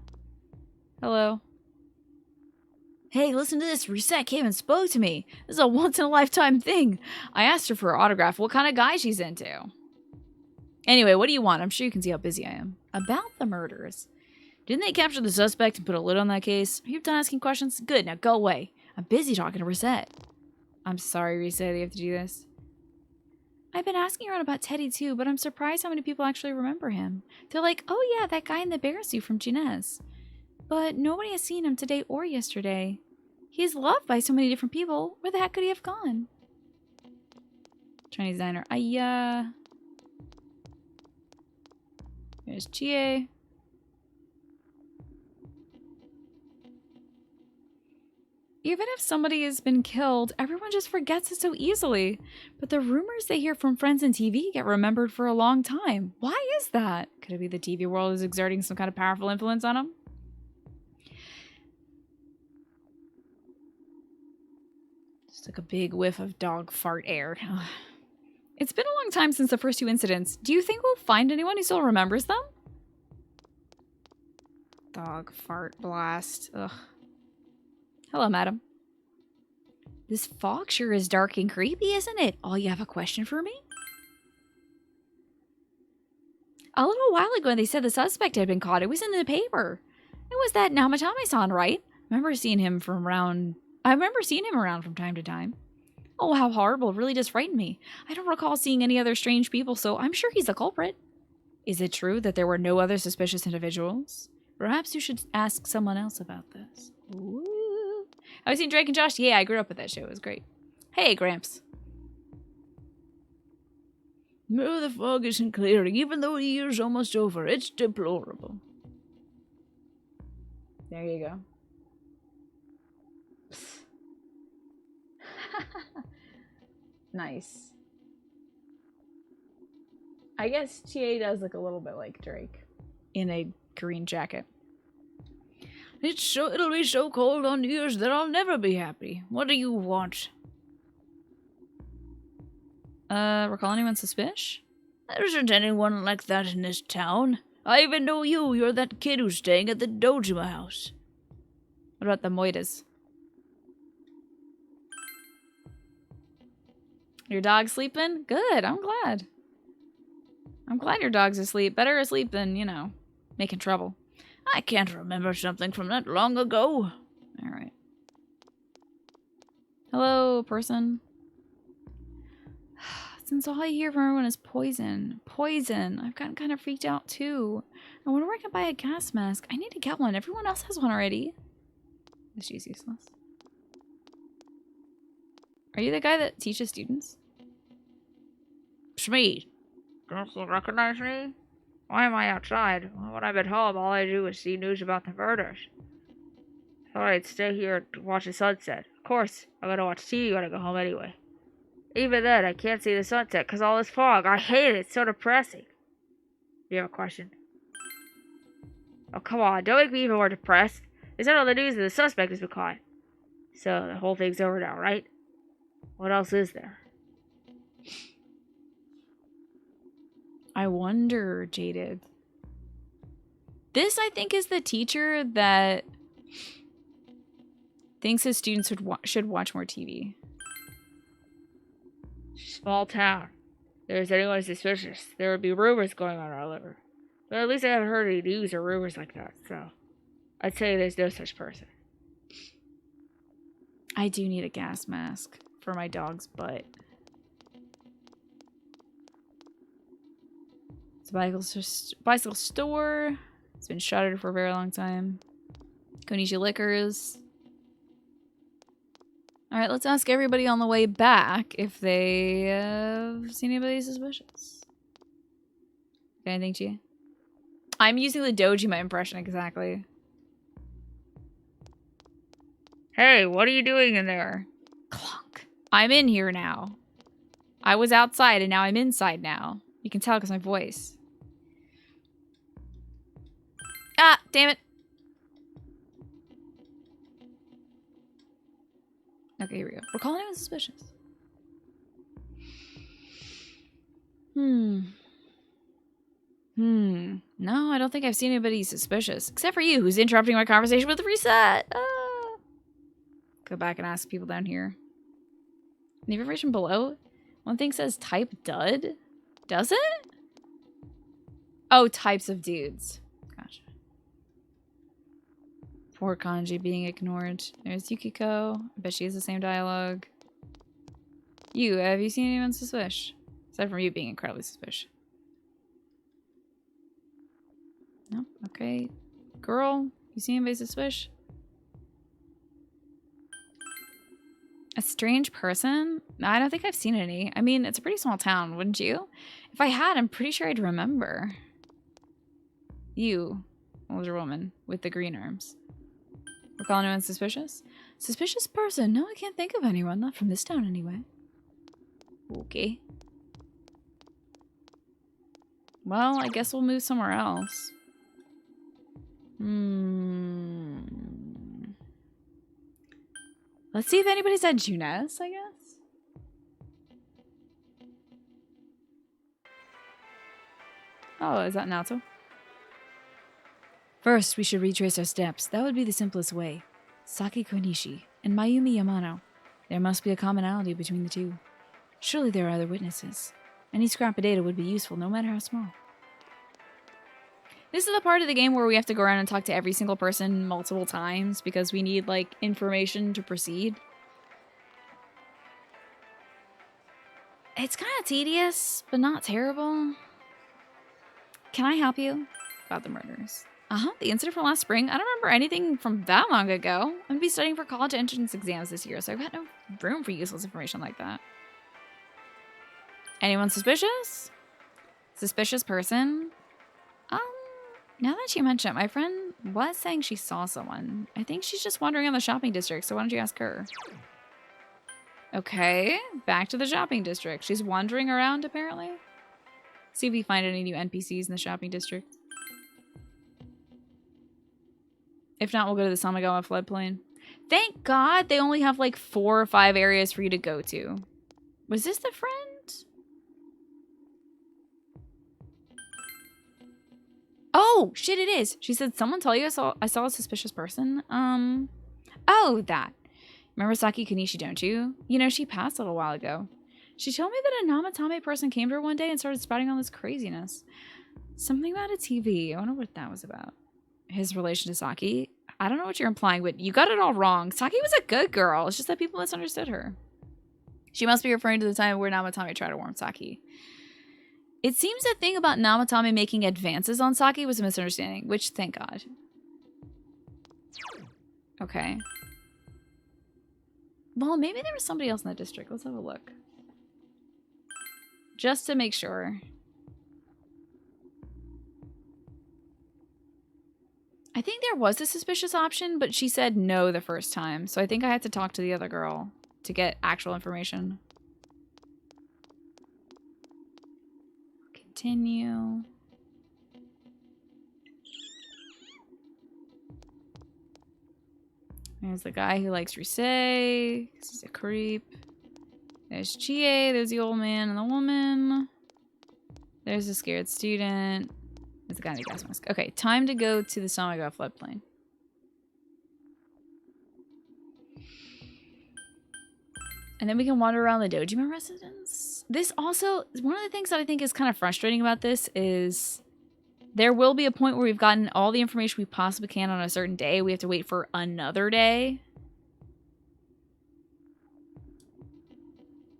Hello. Hey, listen to this. Reset came and spoke to me. This is a once-in-a-lifetime thing. I asked her for her autograph, what kind of guy she's into. Anyway, what do you want? I'm sure you can see how busy I am. About the murders. Didn't they capture the suspect and put a lid on that case? Are you done asking questions? Good, now go away. I'm busy talking to Reset. I'm sorry, Reset, you have to do this. I've been asking around about Teddy too, but I'm surprised how many people actually remember him. They're like, oh yeah, that guy in the bear suit from Ginez. But nobody has seen him today or yesterday. He is loved by so many different people. Where the heck could he have gone? Chinese diner. There's Chie. Even if somebody has been killed, everyone just forgets it so easily. But the rumors they hear from friends and TV get remembered for a long time. Why is that? Could it be the TV world is exerting some kind of powerful influence on them? Just took a big whiff of dog fart air. It's been a long time since the first two incidents. Do you think we'll find anyone who still remembers them? Dog fart blast. Ugh. Hello, madam. This fog sure is dark and creepy, isn't it? Oh, you have a question for me? A little while ago, they said the suspect had been caught. It was in the paper. It was that Namatame-san, right? I remember seeing him around from time to time. Oh, how horrible. It really does frighten me. I don't recall seeing any other strange people, so I'm sure he's the culprit. Is it true that there were no other suspicious individuals? Perhaps you should ask someone else about this. Ooh. Have you seen Drake and Josh? Yeah, I grew up with that show. It was great. Hey, Gramps. No, the fog isn't clearing, even though the year's almost over. It's deplorable. There you go. Nice. I guess TA does look a little bit like Drake in a green jacket. It'll be so cold on New Year's that I'll never be happy. What do you want? Recall anyone suspicious? There isn't anyone like that in this town. I even know you. You're that kid who's staying at the Dojima house. What about the Moitas? Your dog sleeping? Good, I'm glad. I'm glad your dog's asleep. Better asleep than, you know, making trouble. I can't remember something from that long ago. Alright. Hello, person. Since all I hear from everyone is poison. Poison. I've gotten kind of freaked out too. I wonder where I can buy a gas mask. I need to get one. Everyone else has one already. She's useless. Are you the guy that teaches students? Shmead. Don't you recognize me? Why am I outside? When I'm at home, all I do is see news about the murders. Thought I'd stay here to watch the sunset. Of course, I'm gonna watch TV when I go home anyway. Even then, I can't see the sunset because all this fog. I hate it. It's so depressing. Do you have a question? Oh, come on. Don't make me even more depressed. They said on the news that the suspect has been caught. So the whole thing's over now, right? What else is there? I wonder, Jaded. This, I think, is the teacher that thinks his students should watch more TV. Small town. If there's anyone suspicious, there would be rumors going on all over. But at least I haven't heard any news or rumors like that, so I'd say there's no such person. I do need a gas mask for my dog's butt. It's a bicycle store. It's been shuttered for a very long time. Konishi Liquors. Alright, let's ask everybody on the way back if they have seen anybody suspicious. Got anything, Chi? I'm using the Dojima impression exactly. Hey, what are you doing in there? Clunk. I'm in here now. I was outside and now I'm inside now. You can tell because my voice. Ah, damn it. Okay, here we go. We're calling anyone suspicious. No, I don't think I've seen anybody suspicious. Except for you, who's interrupting my conversation with the reset. Go back and ask people down here. The information below? One thing says type dud. Does it? Oh, types of dudes. Gotcha. Poor kanji being ignored. There's Yukiko. I bet she has the same dialogue. You, have you seen anyone suspicious? Aside from you being incredibly suspicious. No? Okay. Girl, you seen anybody suspicious? A strange person? No, I don't think I've seen any. I mean, it's a pretty small town, wouldn't you? If I had, I'm pretty sure I'd remember. You, older woman with the green arms. We're calling anyone suspicious? Suspicious person? No, I can't think of anyone. Not from this town, anyway. Okay. Well, I guess we'll move somewhere else. Let's see if anybody's at Junes, I guess. Oh, is that Naoto? First, we should retrace our steps. That would be the simplest way. Saki Konishi and Mayumi Yamano. There must be a commonality between the two. Surely there are other witnesses. Any scrap of data would be useful, no matter how small. This is the part of the game where we have to go around and talk to every single person multiple times because we need, like, information to proceed. It's kind of tedious, but not terrible. Can I help you? About the murders. The incident from last spring. I don't remember anything from that long ago. I'm going to be studying for college entrance exams this year, so I've got no room for useless information like that. Anyone suspicious? Suspicious person? Now that you mention it, my friend was saying she saw someone. I think she's just wandering on the shopping district, so why don't you ask her? Okay, back to the shopping district. She's wandering around, apparently. See if we find any new NPCs in the shopping district. If not, we'll go to the Samigawa floodplain. Thank God they only have like 4 or 5 areas for you to go to. Was this the friend? Oh, shit, it is. She said, someone tell you I saw a suspicious person? Oh, that. Remember Saki Konishi, don't you? You know, she passed a little while ago. She told me that a Namatame person came to her one day and started spouting all this craziness. Something about a TV. I wonder what that was about. His relation to Saki? I don't know what you're implying, but you got it all wrong. Saki was a good girl. It's just that people misunderstood her. She must be referring to the time where Namatame tried to warn Saki. It seems the thing about Namatame making advances on Saki was a misunderstanding, which, thank God. Okay. Well, maybe there was somebody else in that district. Let's have a look. Just to make sure. I think there was a suspicious option, but she said no the first time. So I think I had to talk to the other girl to get actual information. Continue. There's the guy who likes Risei. He's a creep. There's Chie. There's the old man and the woman. There's the scared student. There's the guy in the gas mask. Okay, time to go to the Samigawa floodplain. And then we can wander around the Dojima residence. This also, one of the things that I think is kind of frustrating about this is there will be a point where we've gotten all the information we possibly can on a certain day. We have to wait for another day.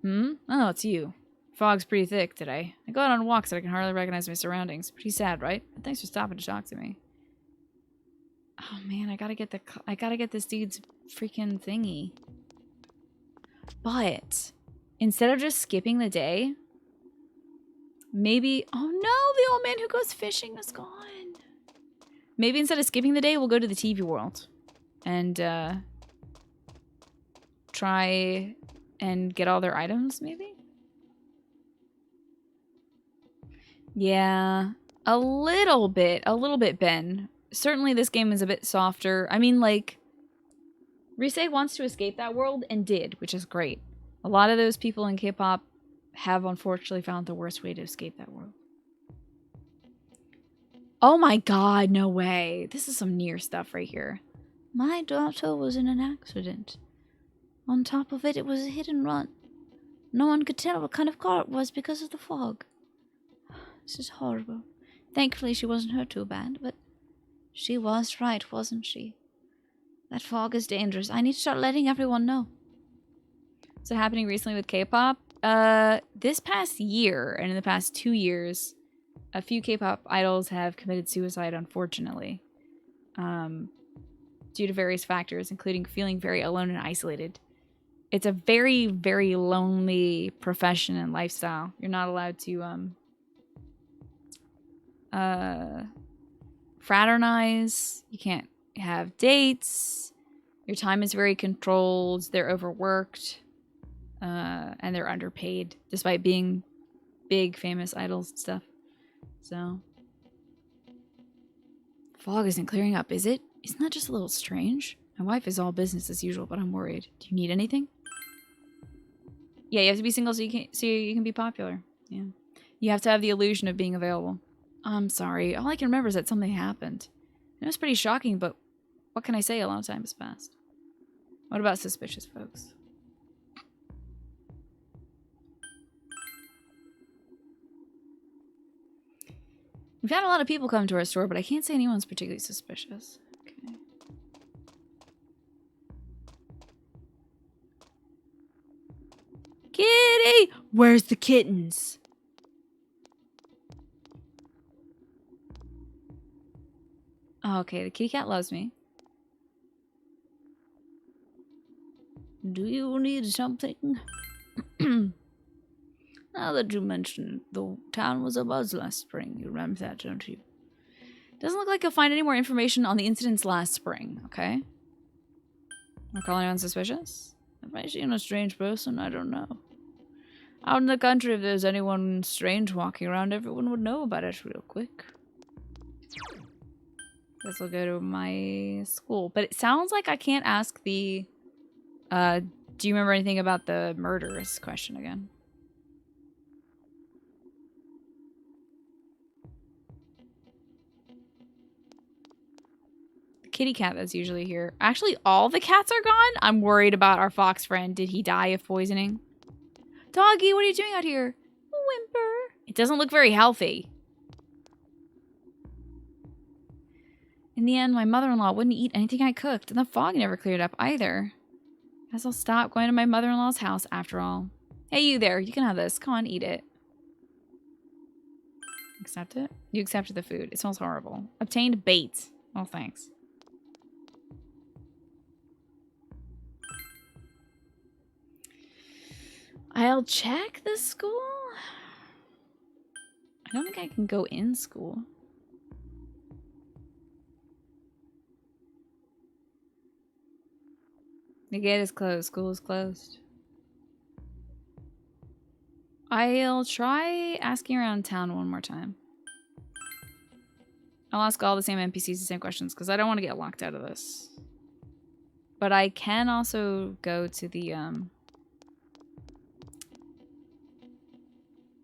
Oh, it's you. Fog's pretty thick today. I go out on walks and I can hardly recognize my surroundings. Pretty sad, right? Thanks for stopping to talk to me. Oh man, I gotta get this dude's freaking thingy. But instead of just skipping the day, maybe, oh no, the old man who goes fishing is gone. Maybe instead of skipping the day, we'll go to the TV world and try and get all their items, maybe? Yeah, a little bit, Ben. Certainly this game is a bit softer. I mean, like, Rise wants to escape that world and did, which is great. A lot of those people in K-pop have unfortunately found the worst way to escape that world. Oh my god, no way. This is some near stuff right here. My daughter was in an accident. On top of it, it was a hit and run. No one could tell what kind of car it was because of the fog. This is horrible. Thankfully, she wasn't hurt too bad, but she was right, wasn't she? That fog is dangerous. I need to start letting everyone know. So happening recently with K-pop, this past year and in the past 2 years, a few K-pop idols have committed suicide, unfortunately, due to various factors, including feeling very alone and isolated. It's a very, very lonely profession and lifestyle. You're not allowed to fraternize. You can't have dates. Your time is very controlled. They're overworked. And they're underpaid, despite being big, famous idols and stuff. So, fog isn't clearing up, is it? Isn't that just a little strange? My wife is all business as usual, but I'm worried. Do you need anything? Yeah, you have to be single so you can be popular. Yeah, you have to have the illusion of being available. I'm sorry. All I can remember is that something happened. It was pretty shocking, but what can I say? A long time has passed. What about suspicious folks? We've had a lot of people come to our store, but I can't say anyone's particularly suspicious. Okay. Kitty! Where's the kittens? Oh, okay, the kitty cat loves me. Do you need something? Now that you mention it, the town was abuzz last spring. You remember that, don't you? Doesn't look like you'll find any more information on the incidents last spring, okay? We're calling anyone suspicious? Have I seen a strange person? I don't know. Out in the country, if there's anyone strange walking around, everyone would know about it real quick. Guess I'll go to my school. But it sounds like I can't ask the... do you remember anything about the murderous question again? Kitty cat that's usually here. Actually, all the cats are gone? I'm worried about our fox friend. Did he die of poisoning? Doggy, what are you doing out here? Whimper. It doesn't look very healthy. In the end, my mother-in-law wouldn't eat anything I cooked, and the fog never cleared up either. Guess I'll stop going to my mother-in-law's house after all. Hey, you there. You can have this. Come on, eat it. Accept it? You accepted the food. It smells horrible. Obtained bait. Oh, thanks. I'll check the school. I don't think I can go in school. The gate is closed. School is closed. I'll try asking around town one more time. I'll ask all the same NPCs the same questions because I don't want to get locked out of this. But I can also go to the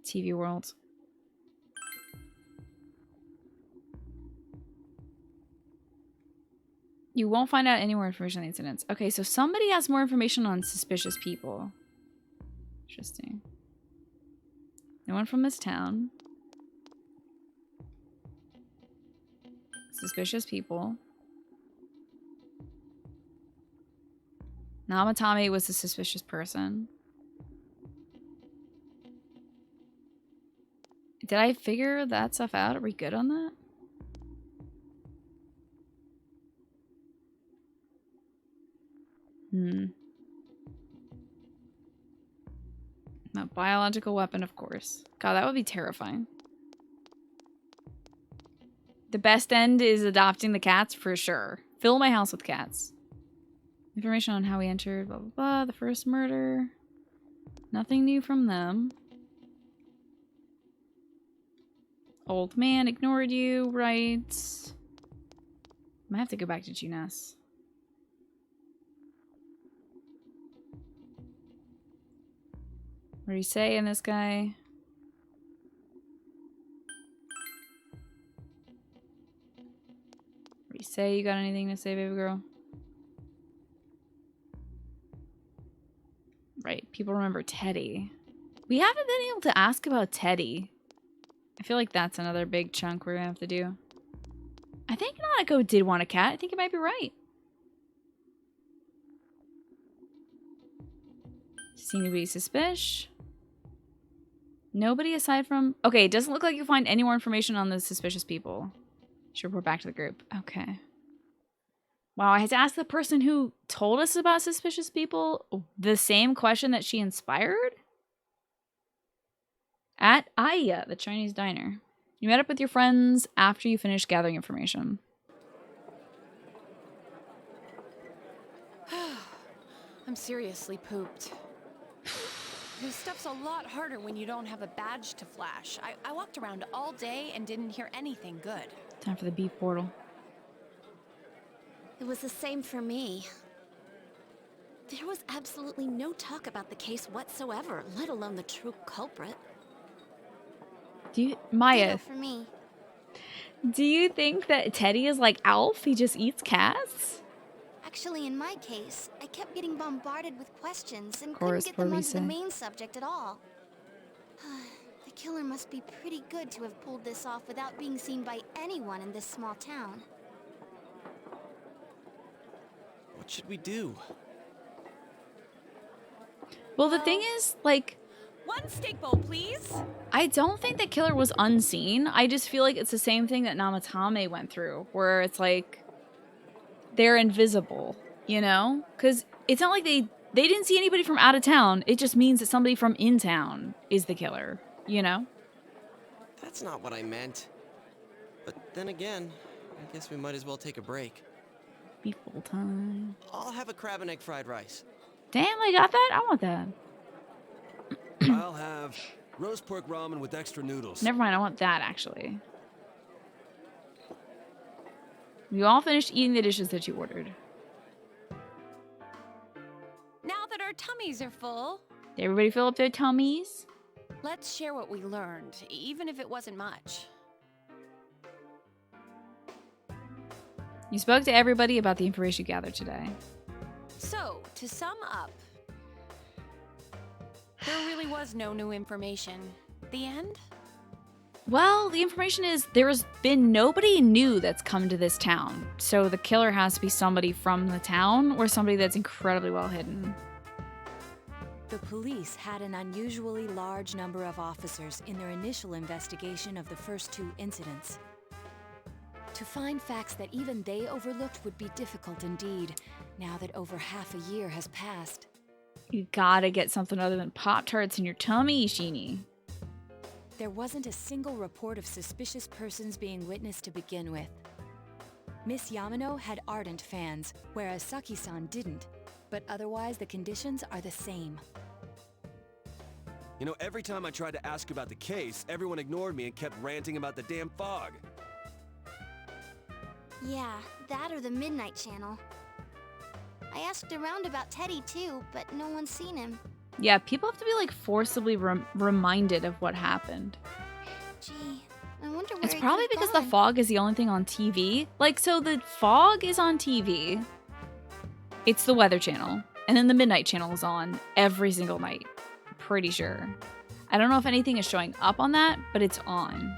TV world. You won't find out any more information on the incidents. Okay, so somebody has more information on suspicious people. Interesting. No one from this town. Suspicious people. Namatame was a suspicious person. Did I figure that stuff out? Are we good on that? A biological weapon, of course. God, that would be terrifying. The best end is adopting the cats for sure. Fill my house with cats. Information on how we entered, blah, blah, blah. The first murder. Nothing new from them. Old man ignored you, right? Might have to go back to Junas. What do you say in this guy? What do you say? You got anything to say, baby girl? Right, people remember Teddy. We haven't been able to ask about Teddy. I feel like that's another big chunk we're gonna have to do. I think Nanako did want a cat. I think you might be right. See anybody suspicious? Nobody aside from... Okay, it doesn't look like you'll find any more information on the suspicious people. Should report back to the group. Okay. Wow, I had to ask the person who told us about suspicious people the same question that she inspired? At Aya, the Chinese diner. You met up with your friends after you finished gathering information. I'm seriously pooped. This stuff's a lot harder when you don't have a badge to flash. I walked around all day and didn't hear anything good. Time for the beef portal. It was the same for me. There was absolutely no talk about the case whatsoever, let alone the true culprit. Do you... Maya. Ditto for me. Do you think that Teddy is like Alf? He just eats cats? Actually, in my case, I kept getting bombarded with questions and Course, couldn't get them onto the Parisa. main subject at all. The killer must be pretty good to have pulled this off without being seen by anyone in this small town. What should we do? Well, the thing is, like... One steak bowl, please. I don't think the killer was unseen. I just feel like it's the same thing that Namatame went through, where it's like... They're invisible, you know? Because it's not like they didn't see anybody from out of town. It just means that somebody from in town is the killer, you know? That's not what I meant. But then again, I guess we might as well take a break. Be full time. I'll have a crab and egg fried rice. Damn, I got that? I want that. I'll have roast pork ramen with extra noodles. Never mind, I want that, actually. You all finished eating the dishes that you ordered. Now that our tummies are full, Did everybody fill up their tummies? let's share what we learned, even if it wasn't much. You spoke to everybody about the information you gathered today. So, to sum up, there really was no new information. The end? Well, the information is there has been nobody new that's come to this town. So the killer has to be somebody from the town or somebody that's incredibly well hidden. The police had an unusually large number of officers in their initial investigation of the first two incidents. To find facts that even they overlooked would be difficult indeed, now that over half a year has passed. You gotta get something other than Pop-Tarts in your tummy, Ishini. There wasn't a single report of suspicious persons being witnessed to begin with. Miss Yamano had ardent fans, whereas Saki-san didn't. But otherwise, the conditions are the same. You know, every time I tried to ask about the case, everyone ignored me and kept ranting about the damn fog. Yeah, that or the Midnight Channel. I asked around about Teddy too, but no one's seen him. Yeah, people have to be like forcibly reminded of what happened. Gee, I wonder where It's he probably could've because gone. the fog is the only thing on TV. Like, so the fog is on TV. It's the Weather Channel. And then the Midnight Channel is on every single night. Pretty sure. I don't know if anything is showing up on that, but it's on.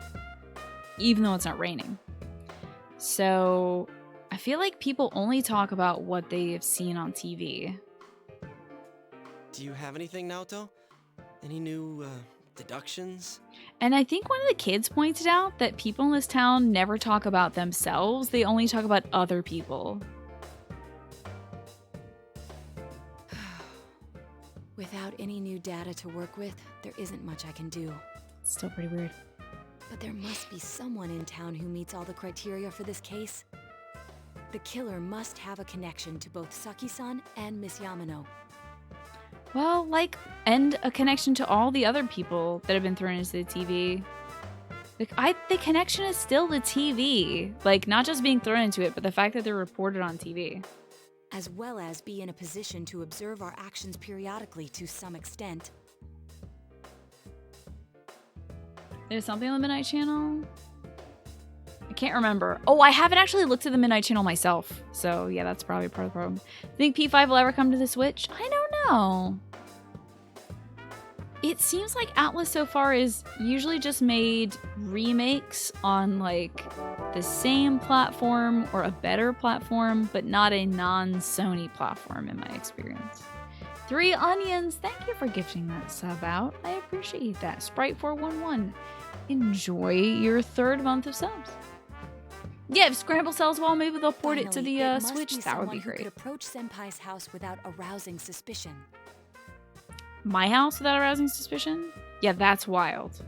Even though it's not raining. So I feel like people only talk about what they have seen on TV. Do you have anything, Naoto? Any new, deductions? And I think one of the kids pointed out that people in this town never talk about themselves. They only talk about other people. Without any new data to work with, there isn't much I can do. It's still pretty weird. But there must be someone in town who meets all the criteria for this case. The killer must have a connection to both Saki-san and Miss Yamano. Well, like, and a connection to all the other people that have been thrown into the TV. The connection is still the TV. Like, not just being thrown into it, but the fact that they're reported on TV. As well as be in a position to observe our actions periodically to some extent. There's something on the Midnight Channel? I can't remember. Oh, I haven't actually looked at the Midnight Channel myself. So, yeah, that's probably part of the problem. Think P5 will ever come to the Switch? I don't know. It seems like Atlas so far is usually just made remakes on, like, the same platform or a better platform, but not a non-Sony platform in my experience. 3 onions. Thank you for gifting that sub out. I appreciate that. Sprite411. Enjoy your 3rd month of subs. Yeah, if Scramble sells well, maybe they'll port it to the Switch. That would be great. Who could approach Senpai's house without arousing suspicion. My house without arousing suspicion? Yeah, that's wild.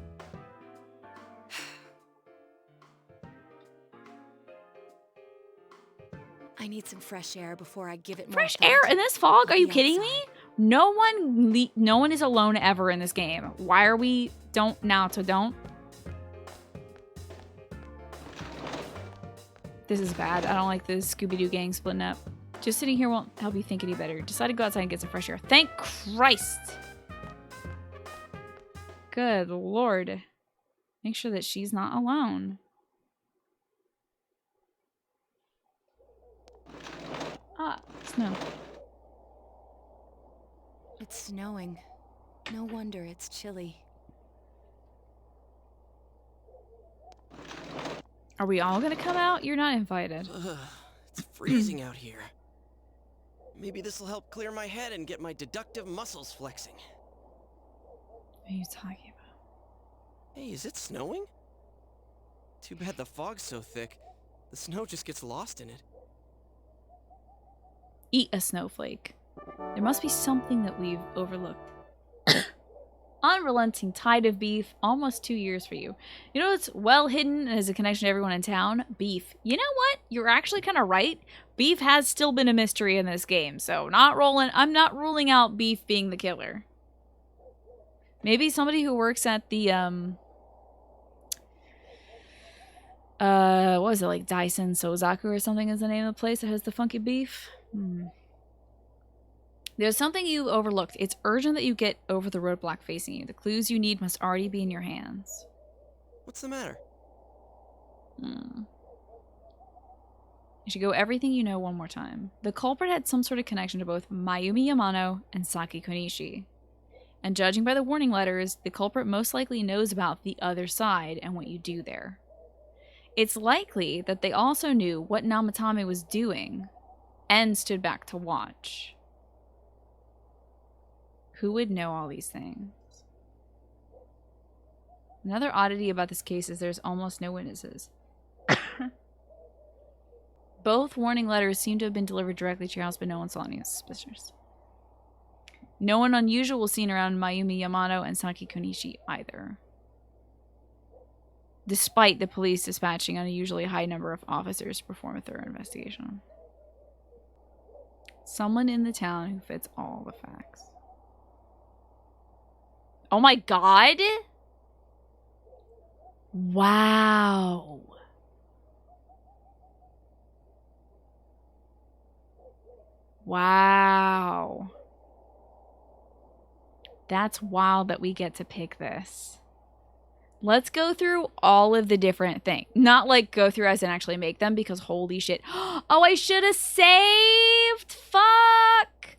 I need some fresh air before I give it more Fresh thought. air in this fog? Are you kidding me? No one is alone ever in this game. Why are we don't? This is bad. I don't like the Scooby-Doo gang splitting up. Just sitting here won't help you think any better. Decide to go outside and get some fresh air. Thank Christ. Good Lord. Make sure that she's not alone. Ah, snow. It's snowing. No wonder it's chilly. Are we all gonna come out? You're not invited. It's freezing out here. Maybe this will help clear my head and get my deductive muscles flexing. What are you talking about? Hey, is it snowing? Too bad the fog's so thick. The snow just gets lost in it. Eat a snowflake. There must be something that we've overlooked. Unrelenting tide of beef. Almost 2 years for you. You know what's well hidden and has a connection to everyone in town? Beef. You know what? You're actually kind of right. Beef has still been a mystery in this game. So I'm not ruling out Beef being the killer. Maybe somebody who works at the, what was it, like Dyson Sozaku or something is the name of the place that has the funky beef? There's something you overlooked. It's urgent that you get over the roadblock facing you. The clues you need must already be in your hands. What's the matter? You should go everything you know one more time. The culprit had some sort of connection to both Mayumi Yamano and Saki Konishi. And judging by the warning letters, the culprit most likely knows about the other side and what you do there. It's likely that they also knew what Namatame was doing and stood back to watch. Who would know all these things? Another oddity about this case is there's almost no witnesses. Both warning letters seem to have been delivered directly to your house, but no one saw any suspicious. No one unusual was seen around Mayumi Yamano and Saki Konishi either. Despite the police dispatching an unusually high number of officers to perform a thorough investigation. Someone in the town who fits all the facts. Oh my god! Wow. Wow. That's wild that we get to pick this. Let's go through all of the different things. Not like go through as in actually make them, because holy shit. Oh, I should have saved! Fuck!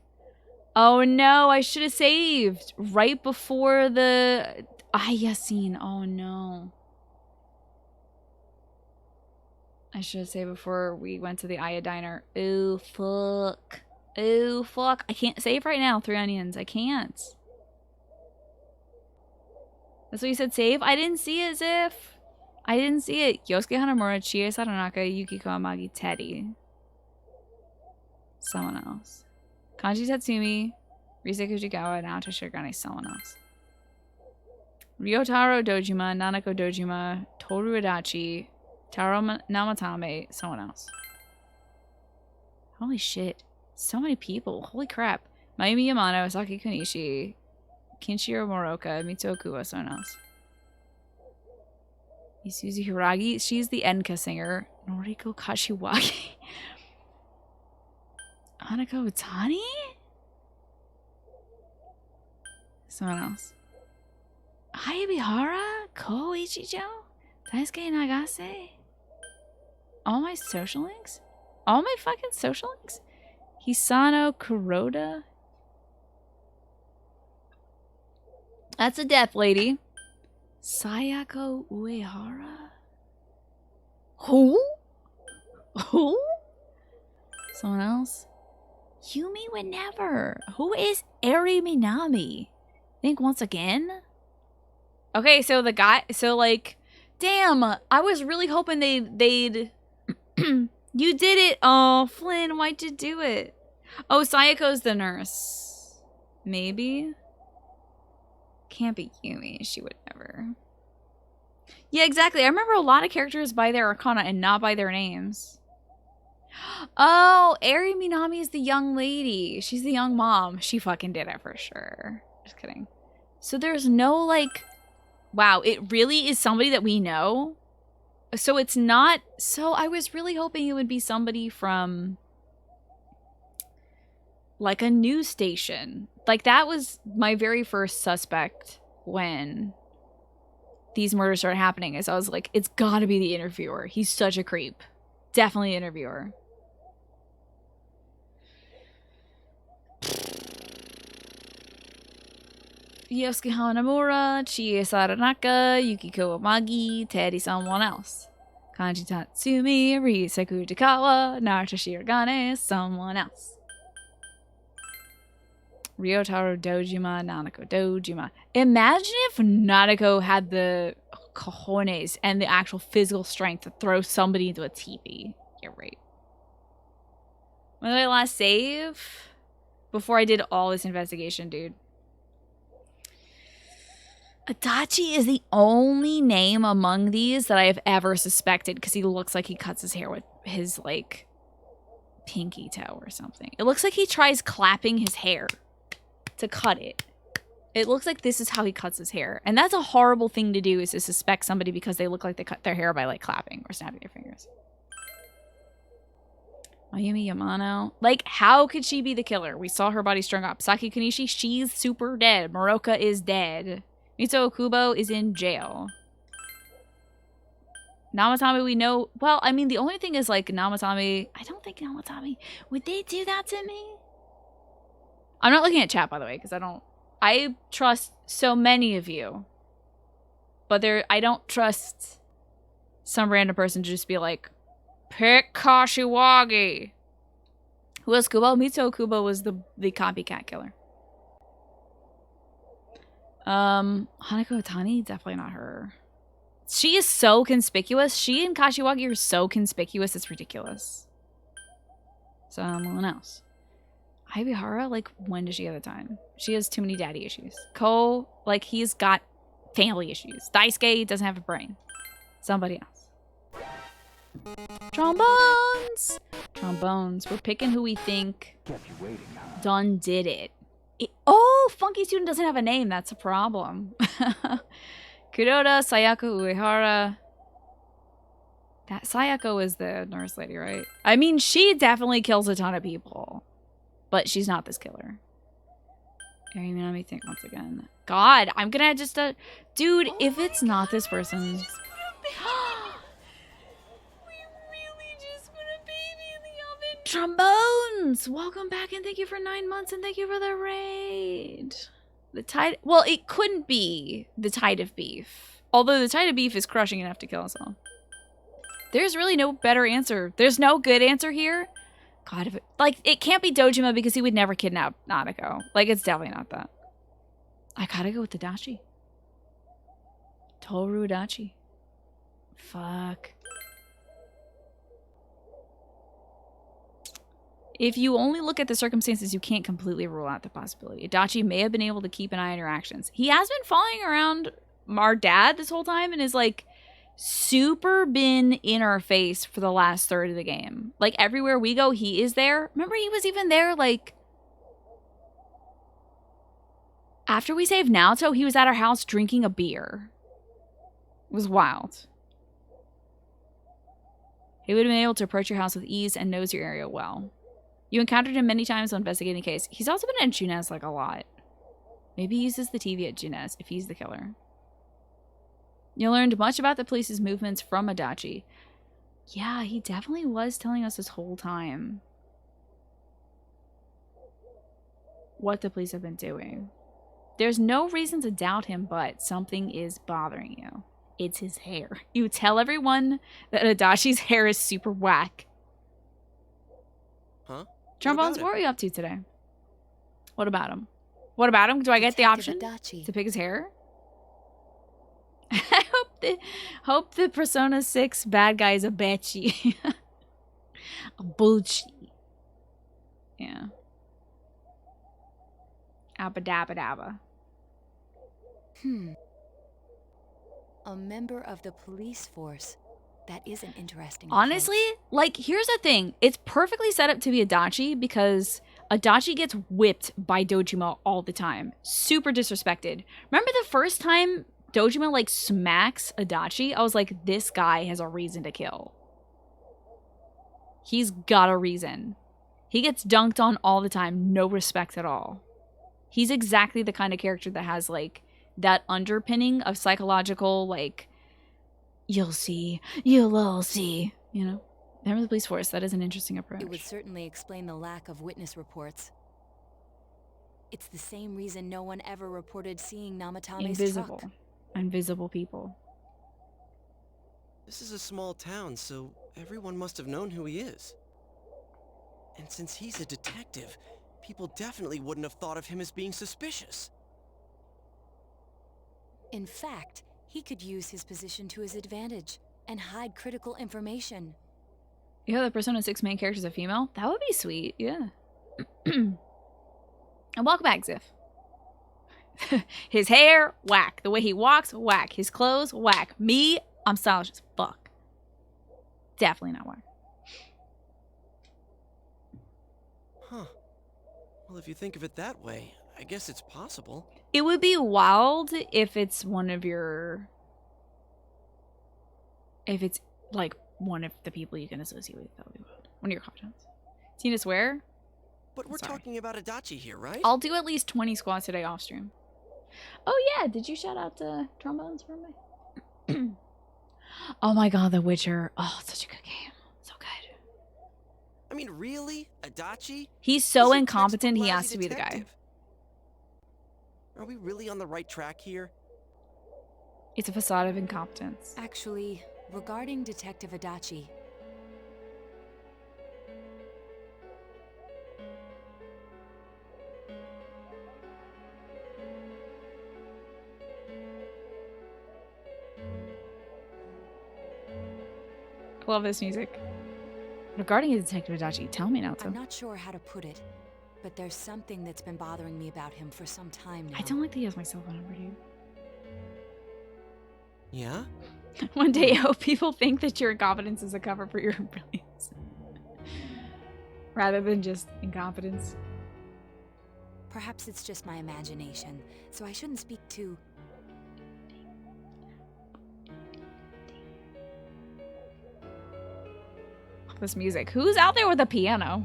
Oh no, I should have saved right before the Aya scene. Oh no. I should have saved before we went to the Aya diner. Oh fuck. Oh fuck. I can't save right now, 3 onions. I can't. That's what you said, save? I didn't see it, Ziff. I didn't see it. Yosuke Hanamura, Chie Saranaka, Yukiko Amagi, Teddy. Someone else. Kanji Tatsumi, Rise Kujigawa, Naoto Shirogane, someone else. Ryotaro Dojima, Nanako Dojima, Toru Adachi, Taro Namatame, someone else. Holy shit. So many people. Holy crap. Mayumi Yamano, Saki Kunishi, Kinshiro Moroka, Mitsuo Kubo, someone else. Isuzu Hiragi, she's the Enka singer. Noriko Kashiwagi. Hanako Utani? Someone else. Hayabihara? Ko Ichijo? Daisuke Nagase? All my social links? All my fucking social links? Hisano Kuroda? That's a death lady. Sayako Uehara? Who? Who? Someone else? Yumi would never. Who is Eri Minami? Think once again? Okay, so the guy, so like, damn, I was really hoping they'd you did it. Oh, Flynn, why'd you do it? Oh, Sayako's the nurse. Maybe? Can't be Yumi. She would never. Yeah, exactly. I remember a lot of characters by their arcana and not by their names. Oh, Eri Minami is the young lady. She's the young mom. She fucking did it for sure. Just kidding. So there's no, like... Wow, it really is somebody that we know? So it's not... So I was really hoping it would be somebody from... like a news station. Like that was my very first suspect when these murders started happening. Is I was like, it's gotta be the interviewer. He's such a creep. Definitely an interviewer. Yosuke Hanamura, Chie Saranaka, Yukiko Amagi, Teddy someone else. Kanji Tatsumi, Risaku Takawa, Naruto Shirogane, someone else. Ryotaro Dojima, Nanako Dojima. Imagine if Nanako had the cojones and the actual physical strength to throw somebody into a teepee. You're right. When did I last save? Before I did all this investigation, dude. Adachi is the only name among these that I have ever suspected because he looks like he cuts his hair with his, like, pinky toe or something. It looks like he tries clapping his hair to cut it. It looks like this is how he cuts his hair. And that's a horrible thing to do, is to suspect somebody because they look like they cut their hair by, like, clapping or snapping their fingers. Mayumi Yamano. Like, how could she be the killer? We saw her body strung up. Saki Kunishi, she's super dead. Moroka is dead. Mitsuo Kubo is in jail. Namatame, we know... Well, I mean, the only thing is, like, Namatame... I don't think Namatame... Would they do that to me? I'm not looking at chat, by the way, because I don't... I trust so many of you. But I don't trust some random person to just be like, pick Kashiwagi. Who was Kubo? Mitsuo Kubo was the copycat killer. Hanako Otani? Definitely not her. She is so conspicuous. She and Kashiwagi are so conspicuous, it's ridiculous. Someone else. Ibihara, like, when does she have the time? She has too many daddy issues. Ko, like, he's got family issues. Daisuke doesn't have a brain. Somebody else. Trombones! Trombones. We're picking who we think done did it. Oh, Funky Student doesn't have a name. That's a problem. Kuroda, Sayako Uehara. That Sayako is the nurse lady, right? I mean, she definitely kills a ton of people. But she's not this killer. Let me think once again. God, I'm gonna just... Dude, if it's not this person... Trombones! Welcome back and thank you for 9 months and thank you for the raid. The tide... Well, it couldn't be the tide of beef. Although the tide of beef is crushing enough to kill us all. There's really no better answer. There's no good answer here. God, if it... Like, it can't be Dojima because he would never kidnap Nanako. Like, it's definitely not that. I gotta go with Tadashi. Toru Adachi. Fuck. If you only look at the circumstances, you can't completely rule out the possibility. Adachi may have been able to keep an eye on your actions. He has been following around our dad this whole time and is like super been in our face for the last third of the game. Like everywhere we go, he is there. Remember, he was even there like after we saved Naoto, he was at our house drinking a beer. It was wild. He would have been able to approach your house with ease and knows your area well. You encountered him many times while investigating the case. He's also been at Junes like a lot. Maybe he uses the TV at Junes if he's the killer. You learned much about the police's movements from Adachi. Yeah, he definitely was telling us this whole time what the police have been doing. There's no reason to doubt him, but something is bothering you. It's his hair. You tell everyone that Adachi's hair is super whack. Huh? Trombones, what are you up to today? What about him? What about him? Do I get the option Adachi. to pick his hair? I hope the Persona 6 bad guy is a Bechi. A Buchi. Yeah. Abba dabba dabba. A member of the police force. That is an interesting Honestly, like, here's the thing. It's perfectly set up to be Adachi because Adachi gets whipped by Dojima all the time. Super disrespected. Remember the first time Dojima, like, smacks Adachi? I was like, this guy has a reason to kill. He's got a reason. He gets dunked on all the time. No respect at all. He's exactly the kind of character that has, like, that underpinning of psychological, like, you'll see, you'll all see, you know? Remember the police force, that is an interesting approach. It would certainly explain the lack of witness reports. It's the same reason no one ever reported seeing Namatame's Invisible. truck. Invisible people. This is a small town, so everyone must have known who he is. And since he's a detective, people definitely wouldn't have thought of him as being suspicious. In fact, he could use his position to his advantage and hide critical information. Yeah, the Persona 6 main character is a female? That would be sweet, yeah. And welcome back, Ziff. His hair, whack. The way he walks, whack. His clothes, whack. Me, I'm stylish as fuck. Definitely not whack. Huh. Well, if you think of it that way, I guess it's possible. It would be wild if it's one of your... If it's, like, one of the people you can associate with. That would be wild. One of your confidants. Tina swear? But we're talking about Adachi here, right? I'll do at least 20 squats today off stream. Oh yeah, did you shout out to Trombones for me? Oh my god, The Witcher. Oh, it's such a good game. So good. I mean, really? Adachi? He's so incompetent, he has to be the guy. Are we really on the right track here? It's a facade of incompetence. Actually, regarding Detective Adachi, Love this music. Regarding Detective Adachi, tell me now. I'm not sure how to put it, but there's something that's been bothering me about him for some time now. I don't like that he has my cell phone number, dude. Yeah? One day, I hope people think that your incompetence is a cover for your brilliance. Rather than just incompetence. Perhaps it's just my imagination, so I shouldn't speak too... This music. Who's out there with a piano?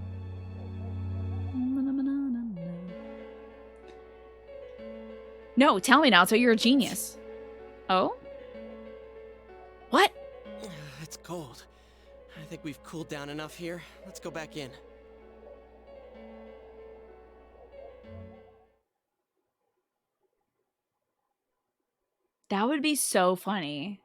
No, tell me now, so you're a genius. Oh? What? It's cold. I think we've cooled down enough here. Let's go back in. That would be so funny.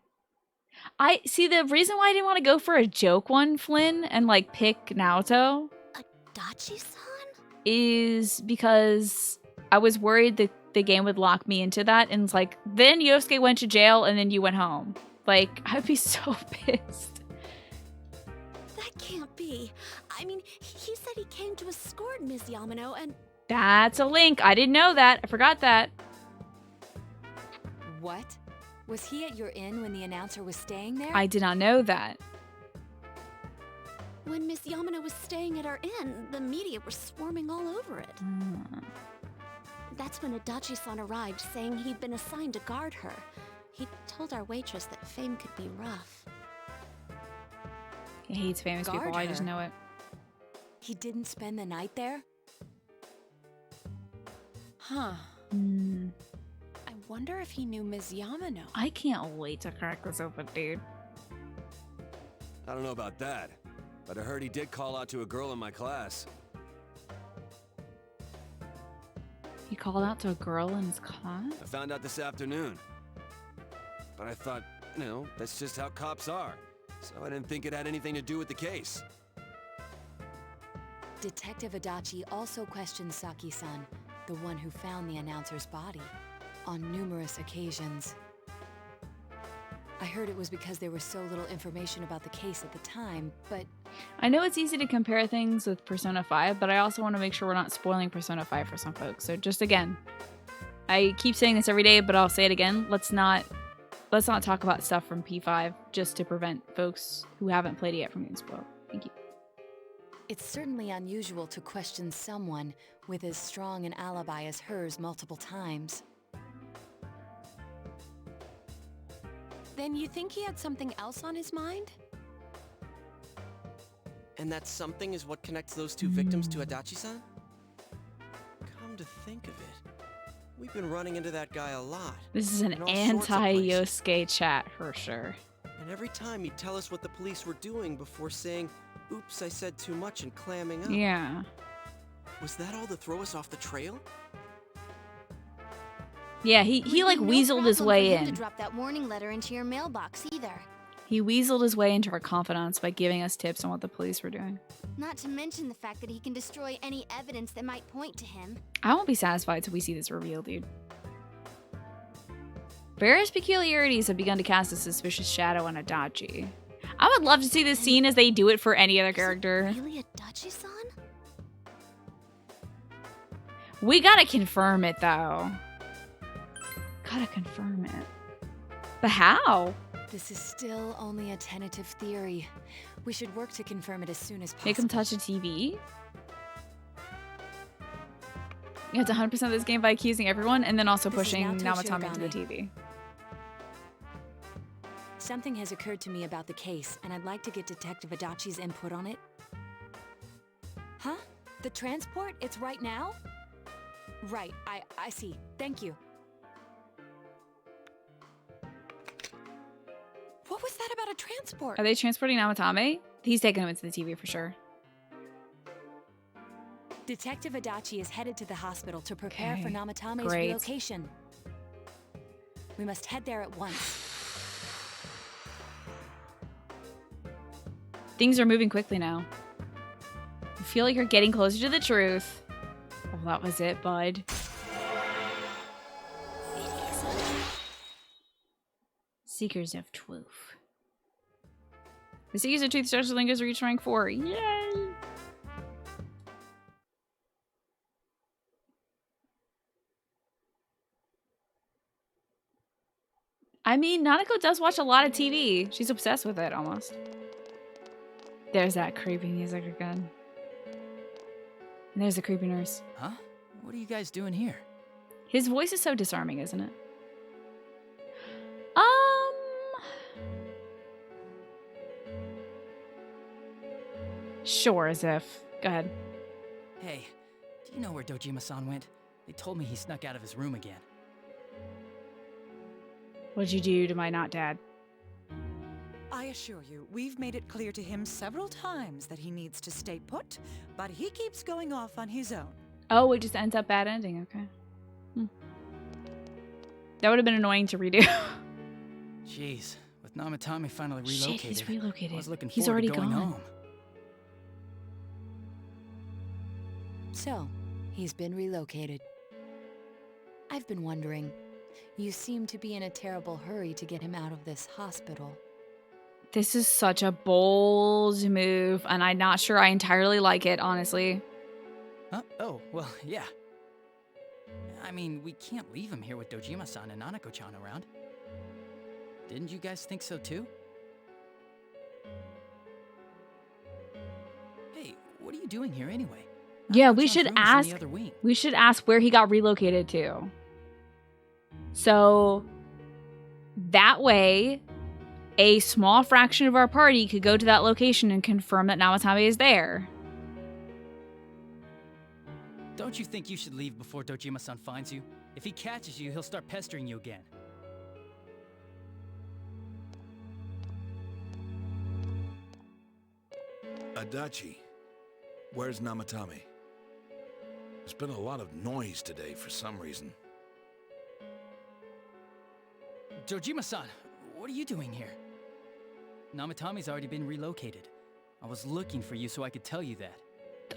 I see the reason why I didn't want to go for a joke one, Flynn, and like pick Naoto Adachi-san? is because I was worried that the game would lock me into that, and it's like, then Yosuke went to jail and then you went home. Like, I'd be so pissed. That can't be. I mean, he said he came to escort Ms. Yamano and... That's a link. I didn't know that. I forgot that. What? Was he at your inn when the announcer was staying there? I did not know that. When Miss Yamano was staying at our inn, the media were swarming all over it. That's when Adachi-san arrived, saying he'd been assigned to guard her. He told our waitress that fame could be rough. He hates famous Guard people. I just her? know it. He didn't spend the night there? Huh. I wonder if he knew Ms. Yamano. I can't wait to crack this open, dude. I don't know about that, but I heard he did call out to a girl in my class. He called out to a girl in his class? I found out this afternoon. But I thought, you know, that's just how cops are. So I didn't think it had anything to do with the case. Detective Adachi also questioned Saki-san, the one who found the announcer's body, on numerous occasions. I heard it was because there was so little information about the case at the time, but... I know it's easy to compare things with Persona 5, but I also want to make sure we're not spoiling Persona 5 for some folks. So just again, I keep saying this every day, but I'll say it again. Let's not talk about stuff from P5 just to prevent folks who haven't played it yet from getting spoiled. Thank you. It's certainly unusual to question someone with as strong an alibi as hers multiple times. Then you think he had something else on his mind? And that something is what connects those two victims to Adachi-san? Come to think of it, we've been running into that guy a lot. This is an in all sorts of places. anti-Yosuke chat for sure. And every time he'd tell us what the police were doing before saying, oops, I said too much, and clamming up. Yeah. Was that all to throw us off the trail? Yeah, he like weaseled his way to in. drop that warning letter into your mailbox either. He weaseled his way into our confidence by giving us tips on what the police were doing. Not to mention the fact that he can destroy any evidence that might point to him. I won't be satisfied till we see this reveal, dude. Various peculiarities have begun to cast a suspicious shadow on Adachi. I would love to see this scene as they do it for any other character. Really Adachi-san? We gotta confirm it, though. Gotta confirm it. But how? This is still only a tentative theory. We should work to confirm it as soon as possible. Make him touch a TV? You have to 100% this game by accusing everyone and then also This is pushing Naoto Namatame into the Shirogane. TV. Something has occurred to me about the case, and I'd like to get Detective Adachi's input on it. Huh? The transport? It's right now? Right, I see. Thank you. What was that about a transport? Are they transporting Namatame? He's taking him into the TV for sure. Detective Adachi is headed to the hospital to prepare for Okay, Namatame's great. relocation. We must head there at once. Things are moving quickly now. I feel like you're getting closer to the truth. Oh, that was it, bud. Seekers of Truth. The Seekers of Truth Social Link has reached rank 4. Yay! I mean, Nanako does watch a lot of TV. She's obsessed with it, almost. There's that creepy music again. And there's the creepy nurse. Huh? What are you guys doing here? His voice is so disarming, isn't it? Sure, as if. Go ahead. Hey, do you know where Dojima-san went? They told me he snuck out of his room again. What'd you do to my not dad? I assure you, we've made it clear to him several times that he needs to stay put, but he keeps going off on his own. Oh, it just ends up bad ending. Okay. That would have been annoying to redo. Jeez, with Namatame finally relocated, Shit, he's relocated. I was looking He's forward already to going gone. home. So, he's been relocated. I've been wondering. You seem to be in a terrible hurry to get him out of this hospital. This is such a bold move, and I'm not sure I entirely like it, honestly. Huh? Oh, well, yeah. I mean, we can't leave him here with Dojima-san and Nanako-chan around. Didn't you guys think so too? Hey, what are you doing here anyway? Yeah, we Nanako-chan's should room is in ask. the other wing. We should ask where he got relocated to. So that way, a small fraction of our party could go to that location and confirm that Namatame is there. Don't you think you should leave before Dojima-san finds you? If he catches you, he'll start pestering you again. Adachi, where's Namatame? There's been a lot of noise today for some reason. Dojima-san, what are you doing here? Namatame's already been relocated. I was looking for you so I could tell you that.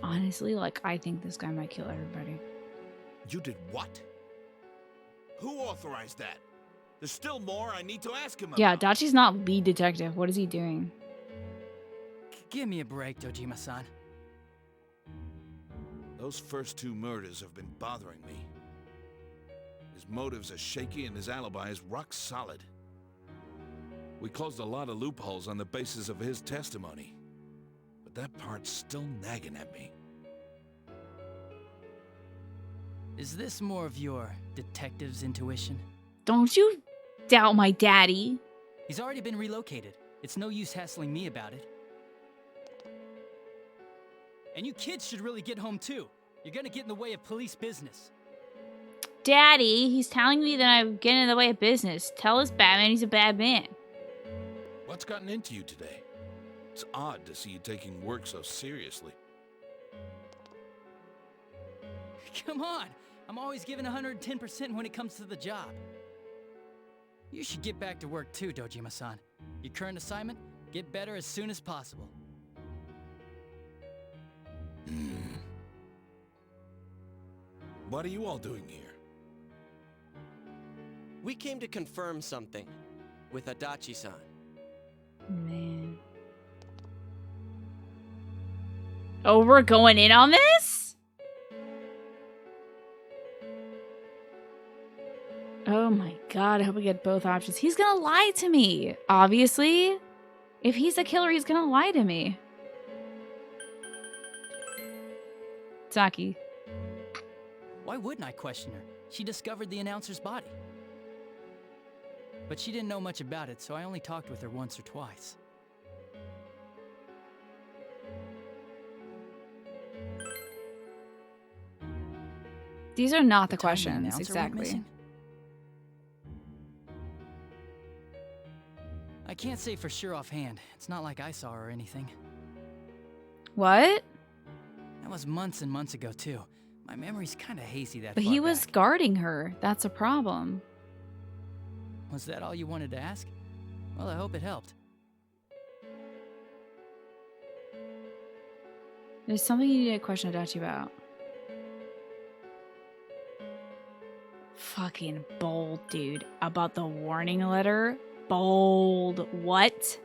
Honestly, like, I think this guy might kill everybody. You did what? Who authorized that? There's still more I need to ask him about. Yeah, Dachi's not lead detective. What is he doing? Give me a break, Dojima-san. Those first two murders have been bothering me. His motives are shaky and his alibi is rock solid. We closed a lot of loopholes on the basis of his testimony. But that part's still nagging at me. Is this more of your detective's intuition? Don't you doubt my daddy. He's already been relocated. It's no use hassling me about it. And you kids should really get home too. You're gonna get in the way of police business. Daddy, he's telling me that I'm getting in the way of business. Tell us Batman he's a bad man. What's gotten into you today? It's odd to see you taking work so seriously. Come on! I'm always giving 110% when it comes to the job. You should get back to work too, Dojima-san. Your current assignment? Get better as soon as possible. What are you all doing here? We came to confirm something with Adachi-san. Man. Oh, we're going in on this? Oh my god, I hope we get both options. He's gonna lie to me, obviously. If he's a killer, he's gonna lie to me. Saki. Why wouldn't I question her? She discovered the announcer's body. But she didn't know much about it, so I only talked with her once or twice. These are not the time the questions, announcer went exactly. missing? I can't say for sure offhand. It's not like I saw her or anything. What? That was months and months ago, too. My memory's kinda hazy that But far he was back. guarding her. That's a problem. Was that all you wanted to ask? Well, I hope it helped. There's something you need to question Adachi about. Fucking bold, dude. About the warning letter? Bold. What?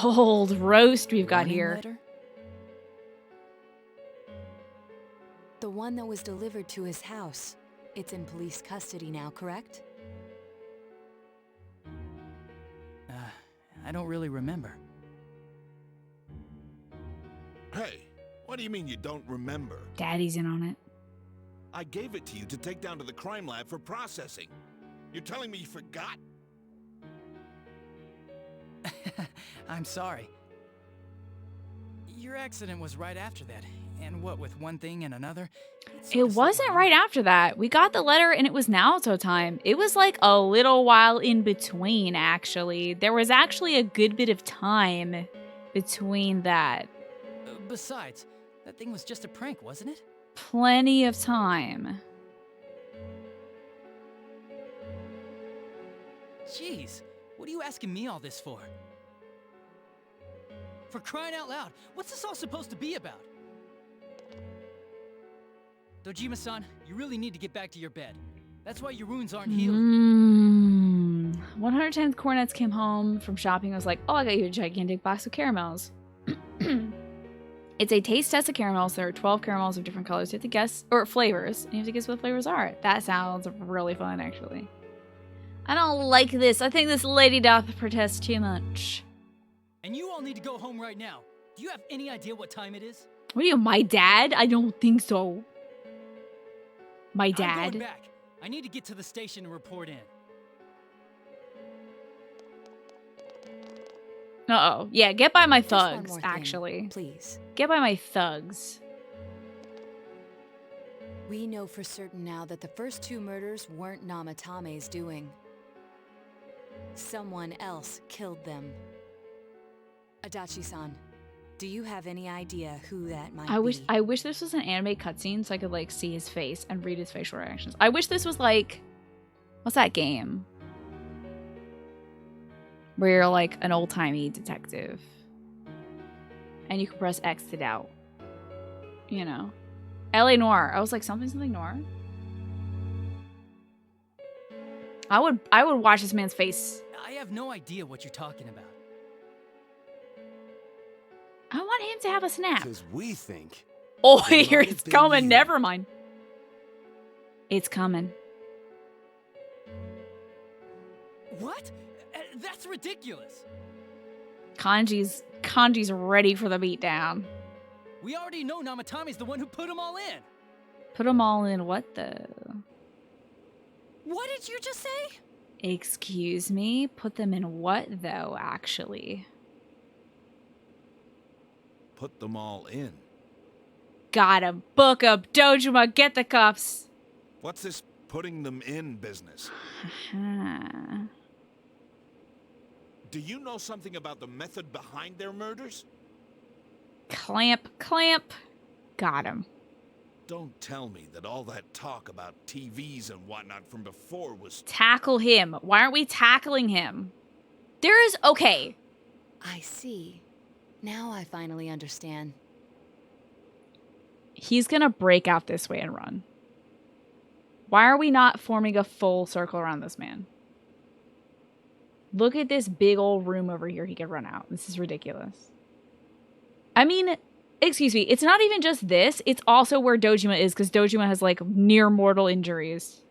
Bold roast we've got Warning here. letter? The one that was delivered to his house. It's in police custody now, correct? I don't really remember. Hey, what do you mean you don't remember? Daddy's in on it. I gave it to you to take down to the crime lab for processing. You're telling me you forgot? I'm sorry. Your accident was right after that. And what with one thing and another? It wasn't right after that. We got the letter and it was Naoto time. It was like a little while in between, actually. There was actually a good bit of time between that. Besides, that thing was just a prank, wasn't it? Plenty of time. Jeez, what are you asking me all this for? For crying out loud, what's this all supposed to be about? Dojima-san, you really need to get back to your bed. That's why your wounds aren't healed. 110th Cornets came home from shopping and was like, oh, I got you a gigantic box of caramels. It's a taste test of caramels. There are 12 caramels of different colors. You have to guess, or flavors. And you have to guess what flavors are. That sounds really fun, actually. I don't like this. I think this lady doth protest too much. And you all need to go home right now. Do you have any idea what time it is? What are you, my dad? I don't think so. My I'm dad? going back. I need to get to the station and report in. Uh-oh. Yeah, get by my Just one thugs, more thing, actually. please. Get by my thugs. We know for certain now that the first 2 murders weren't Namatame's doing. Someone else killed them. Adachi-san, do you have any idea who that might be? I wish this was an anime cutscene so I could like see his face and read his facial reactions. I wish this was like, what's that game? Where you're like an old-timey detective. And you can press X to doubt. You know. LA Noire. I was like, something Noire? I would watch this man's face. I have no idea what you're talking about. I want him to have a snap. Because we think. Oh, it here might have it's been coming. you. Never mind. It's coming. What? That's ridiculous. Kanji's ready for the beatdown. We already know Namatame's the one who put them all in. Put them all in what though? What did you just say? Excuse me? Put them in what though, actually? Put them all in. Got him. Book him. Dojima, get the cuffs. What's this putting them in business? Do you know something about the method behind their murders? Clamp. Got him. Don't tell me that all that talk about TVs and whatnot from before was... Tackle him. Why aren't we tackling him? There is... Okay. I see. Now I finally understand. He's gonna break out this way and run. Why are we not forming a full circle around this man? Look at this big old room over here he could run out. This is ridiculous. I mean, excuse me, it's not even just this. It's also where Dojima is, because Dojima has, like, near mortal injuries.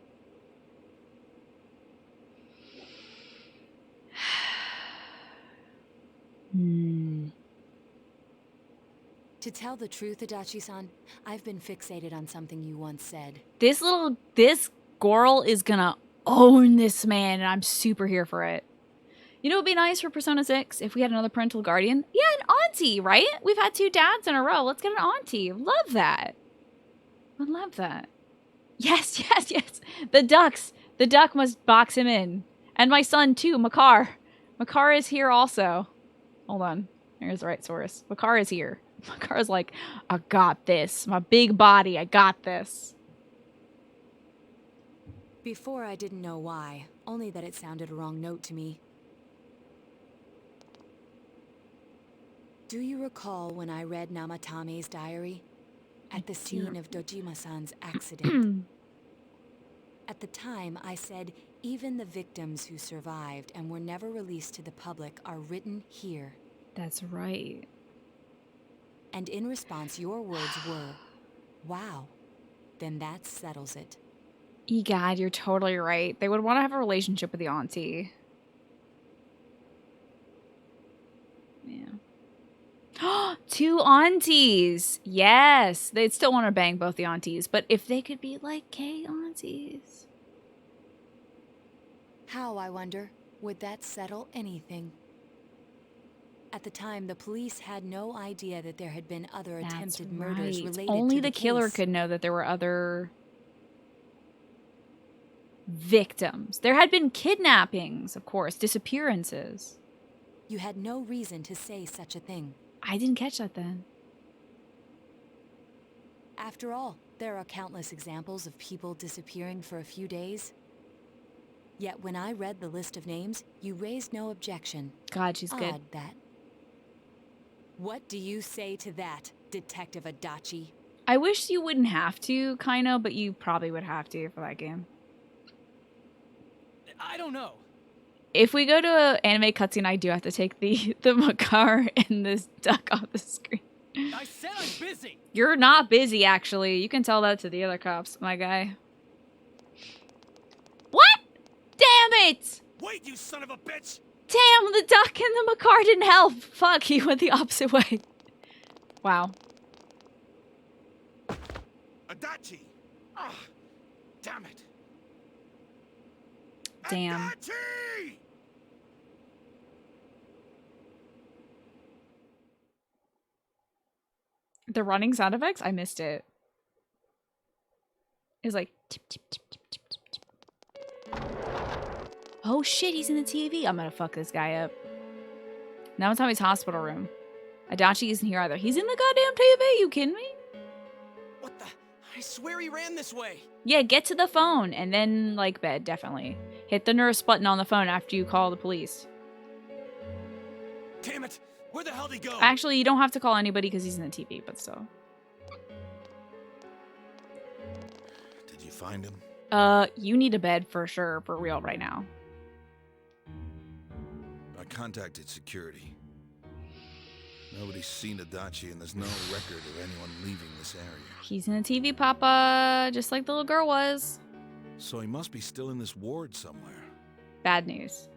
To tell the truth, Adachi-san, I've been fixated on something you once said. This girl is gonna own this man, and I'm super here for it. You know what would be nice for Persona 6? If we had another parental guardian? Yeah, an auntie, right? We've had 2 dads in a row. Let's get an auntie. Love that. I love that. Yes. The ducks. The duck must box him in. And my son, too, Makar. Makar is here also. Hold on. Here's the right source. Makar is here. Makar's like, I got this. My big body, I got this. Before I didn't know why, only that it sounded a wrong note to me. Do you recall when I read Namatame's diary? At the scene of Dojima-san's accident. At the time, I said, even the victims who survived and were never released to the public are written here. That's right. And in response, your words were, wow, then that settles it. Egad, you're totally right. They would want to have a relationship with the auntie. Yeah. 2 aunties! Yes! They'd still want to bang both the aunties, but if they could be like Kay aunties. How, I wonder, would that settle anything? At the time, the police had no idea that there had been other attempted murders related Only to the killer case. could know that there were other victims. There had been kidnappings, of course, disappearances. You had no reason to say such a thing. I didn't catch that then. After all, there are countless examples of people disappearing for a few days. Yet when I read the list of names, you raised no objection. God, she's good. Odd, that. What do you say to that, Detective Adachi? I wish you wouldn't have to, kind of, but you probably would have to for that game. I don't know. If we go to an anime cutscene, I do have to take the Makar and this duck off the screen. I said I'm busy. You're not busy, actually. You can tell that to the other cops, my guy. What? Damn it! Wait, you son of a bitch! Damn, the duck and the Makar didn't help. Fuck, he went the opposite way. Wow. Adachi! Ah, damn it! Damn. Adachi! The running sound effects? I missed it. It was like tip, tip, tip, tip, tip, tip, tip. Oh shit, he's in the TV. I'm gonna fuck this guy up. Now it's Tommy's hospital room. Adachi isn't here either. He's in the goddamn TV. You kidding me? What the? I swear he ran this way. Yeah, get to the phone and then like bed, definitely. Hit the nurse button on the phone after you call the police. Damn it! Where the hell did he go? Actually, you don't have to call anybody because he's in the TV, but still. Did you find him? You need a bed for sure, for real right now. I contacted security. Nobody's seen Adachi, and there's no record of anyone leaving this area. He's in the TV, Papa, just like the little girl was. So he must be still in this ward somewhere. Bad news.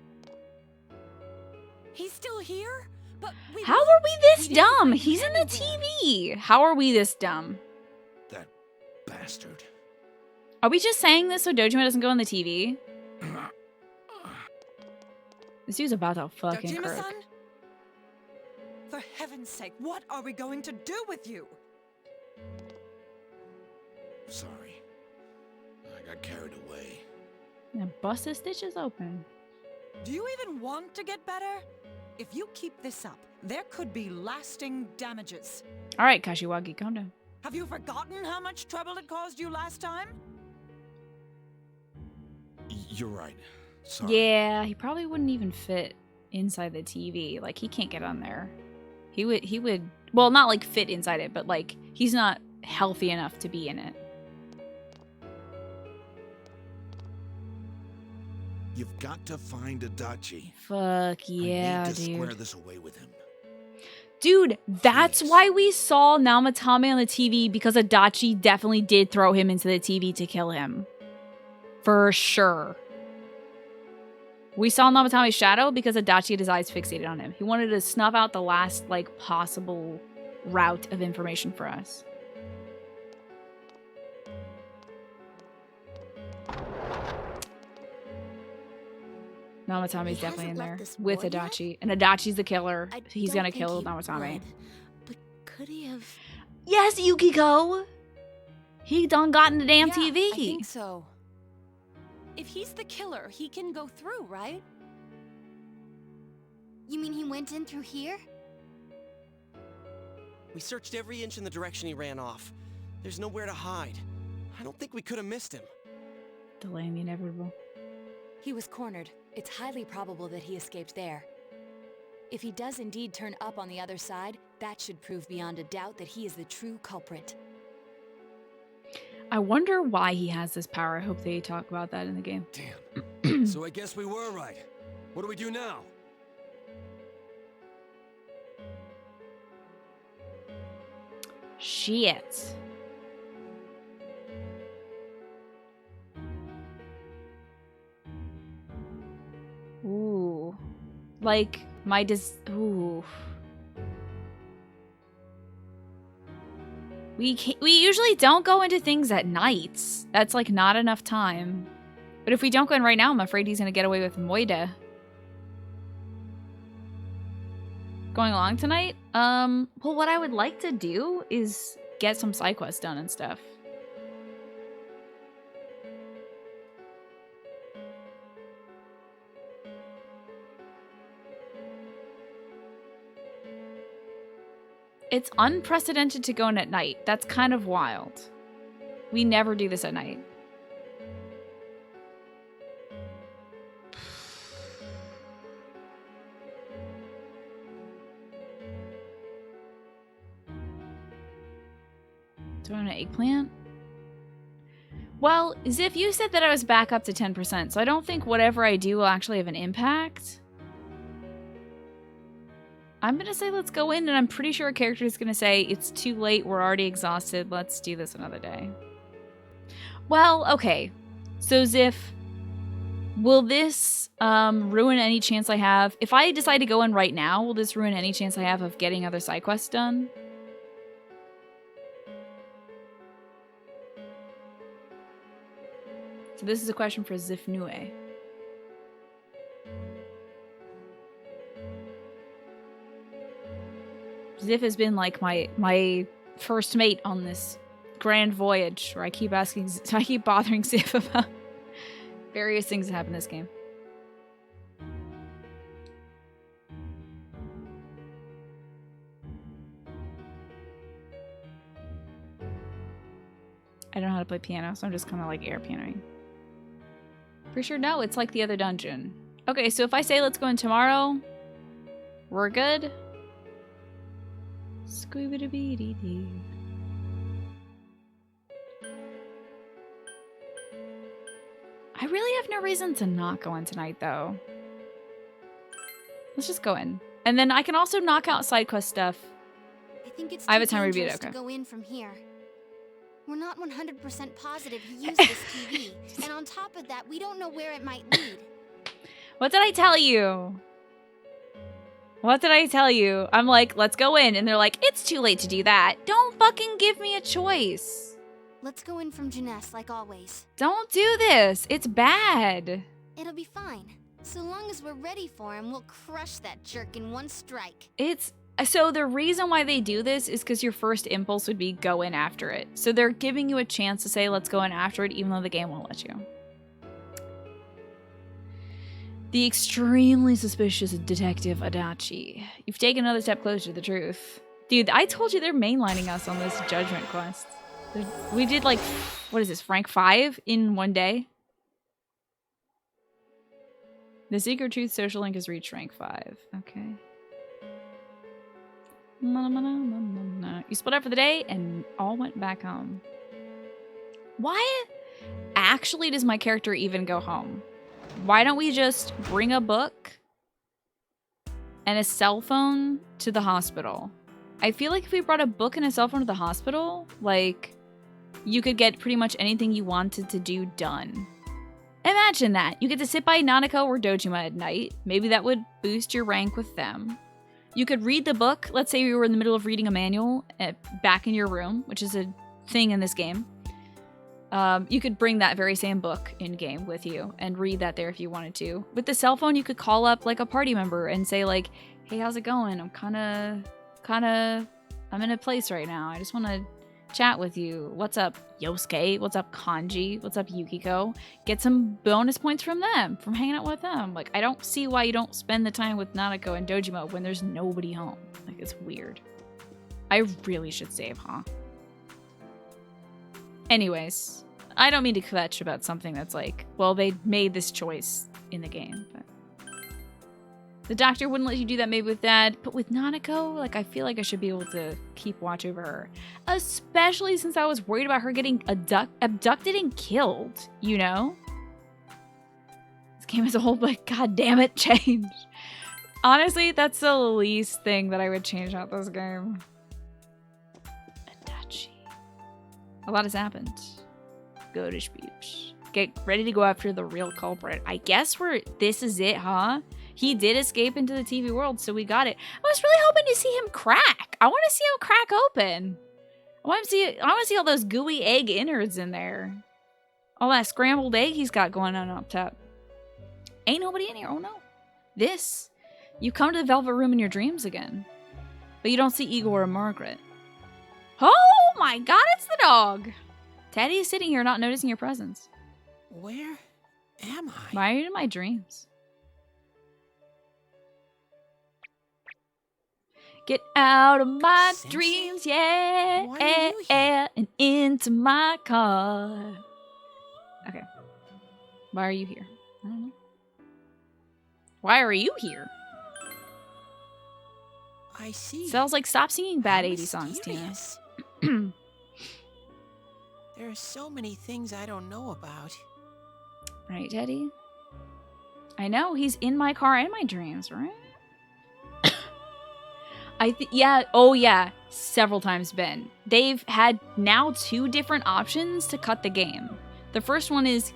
He's still here? But how are we this dumb? He's in the TV. How are we this dumb? That bastard. Are we just saying this so Dojima doesn't go in the TV? This dude's about to fucking croak. Dojima-san? For heaven's sake, what are we going to do with you? Sorry. I got carried away. And bust his stitches open. Do you even want to get better? If you keep this up, there could be lasting damages. All right, Kashiwagi, calm down. Have you forgotten how much trouble it caused you last time? You're right. Sorry. Yeah, he probably wouldn't even fit inside the TV. Like, he can't get on there. He would, well, not like fit inside it, but like, he's not healthy enough to be in it. You've got to find Adachi. Fuck yeah, I need to dude. square this away with him. Dude, that's why we saw Namatame on the TV, because Adachi definitely did throw him into the TV to kill him. For sure. We saw Namatame's shadow because Adachi had his eyes fixated on him. He wanted to snuff out the last, like, possible route of information for us. Namatame's definitely in there with Adachi. And Adachi's the killer. He's gonna kill Namatame. But could he have... Yes, Yukiko! He done got in the damn Yeah, TV. I think so. If he's the killer, he can go through, right? You mean he went in through here? We searched every inch in the direction he ran off. There's nowhere to hide. I don't think we could have missed him. Delaying the inevitable. He was cornered. It's highly probable that he escaped there. If he does indeed turn up on the other side, that should prove beyond a doubt that he is the true culprit. I wonder why he has this power. I hope they talk about that in the game. Damn. So I guess we were right. What do we do now? Shit. Ooh. Like, ooh. We usually don't go into things at nights. That's, like, not enough time. But if we don't go in right now, I'm afraid he's gonna get away with Moida. Going along tonight? Well, what I would like to do is get some side quests done and stuff. It's unprecedented to go in at night. That's kind of wild. We never do this at night. Do I want an eggplant? Well, Ziff, you said that I was back up to 10%, so I don't think whatever I do will actually have an impact. I'm gonna say let's go in, and I'm pretty sure a character is gonna say, it's too late, we're already exhausted, let's do this another day. Well, okay. So Ziff, will this ruin any chance I have? If I decide to go in right now, will this ruin any chance I have of getting other side quests done? So this is a question for Ziff Nue. Ziff has been like my first mate on this grand voyage where I keep bothering Ziff about various things that happen in this game. I don't know how to play piano, so I'm just kind of like air pianoing. Pretty sure no, it's like the other dungeon. Okay, so if I say let's go in tomorrow, we're good. Squeebity-beady-dee. I really have no reason to not go in tonight, though. Let's just go in. And then I can also knock out side quest stuff. I think it's I have a too time review, dangerous okay. to go in from here. We're not 100% positive he used this TV, and on top of that, we don't know where it might lead. What did I tell you? What did I tell you? I'm like, let's go in. And they're like, it's too late to do that. Don't fucking give me a choice. Let's go in from Jeunesse, like always. Don't do this. It's bad. It'll be fine. So long as we're ready for him, we'll crush that jerk in one strike. So the reason why they do this is because your first impulse would be go in after it. So they're giving you a chance to say, let's go in after it, even though the game won't let you. The extremely suspicious Detective Adachi. You've taken another step closer to the truth. Dude, I told you they're mainlining us on this judgment quest. We did like, what is this, rank 5 in one day? The Secret Truth social link has reached rank 5. Okay. You split up for the day and all went back home. Why actually does my character even go home? Why don't we just bring a book and a cell phone to the hospital? I feel like if we brought a book and a cell phone to the hospital, like, you could get pretty much anything you wanted to do done. Imagine that. You get to sit by Nanako or Dojima at night. Maybe that would boost your rank with them. You could read the book. Let's say you were in the middle of reading a manual back in your room, which is a thing in this game. You could bring that very same book in-game with you and read that there if you wanted to. With the cell phone, you could call up like a party member and say like, hey, how's it going? I'm in a place right now. I just want to chat with you. What's up, Yosuke? What's up, Kanji? What's up, Yukiko? Get some bonus points from them, from hanging out with them. Like, I don't see why you don't spend the time with Nanako and Dojima when there's nobody home. Like, it's weird. I really should save, huh? Anyways, I don't mean to kvetch about something that's like, well, they made this choice in the game, but the doctor wouldn't let you do that maybe with that, but with Nanako, like, I feel like I should be able to keep watch over her, especially since I was worried about her getting abducted and killed, you know? This game as a whole, but god damn it, change. Honestly, that's the least thing that I would change out this game. Adachi. A lot has happened. Goatish beeps. Get ready to go after the real culprit. I guess this is it, huh? He did escape into the TV world, so we got it. I was really hoping to see him crack. I want to see him crack open. I want to see all those gooey egg innards in there. All that scrambled egg he's got going on up top. Ain't nobody in here. Oh no. You come to the Velvet Room in your dreams again. But you don't see Igor or Margaret. Oh my god, it's the dog. Teddy is sitting here not noticing your presence. Where am I? Why are you in my dreams? Get out of my dreams, yeah, and into my car. Okay. Why are you here? I don't know. Why are you here? I see. Sounds like stop singing bad 80s songs, Tina. There are so many things I don't know about. Right, Teddy? I know, he's in my car and my dreams, right? Yeah, several times been. They've had now 2 different options to cut the game. The first one is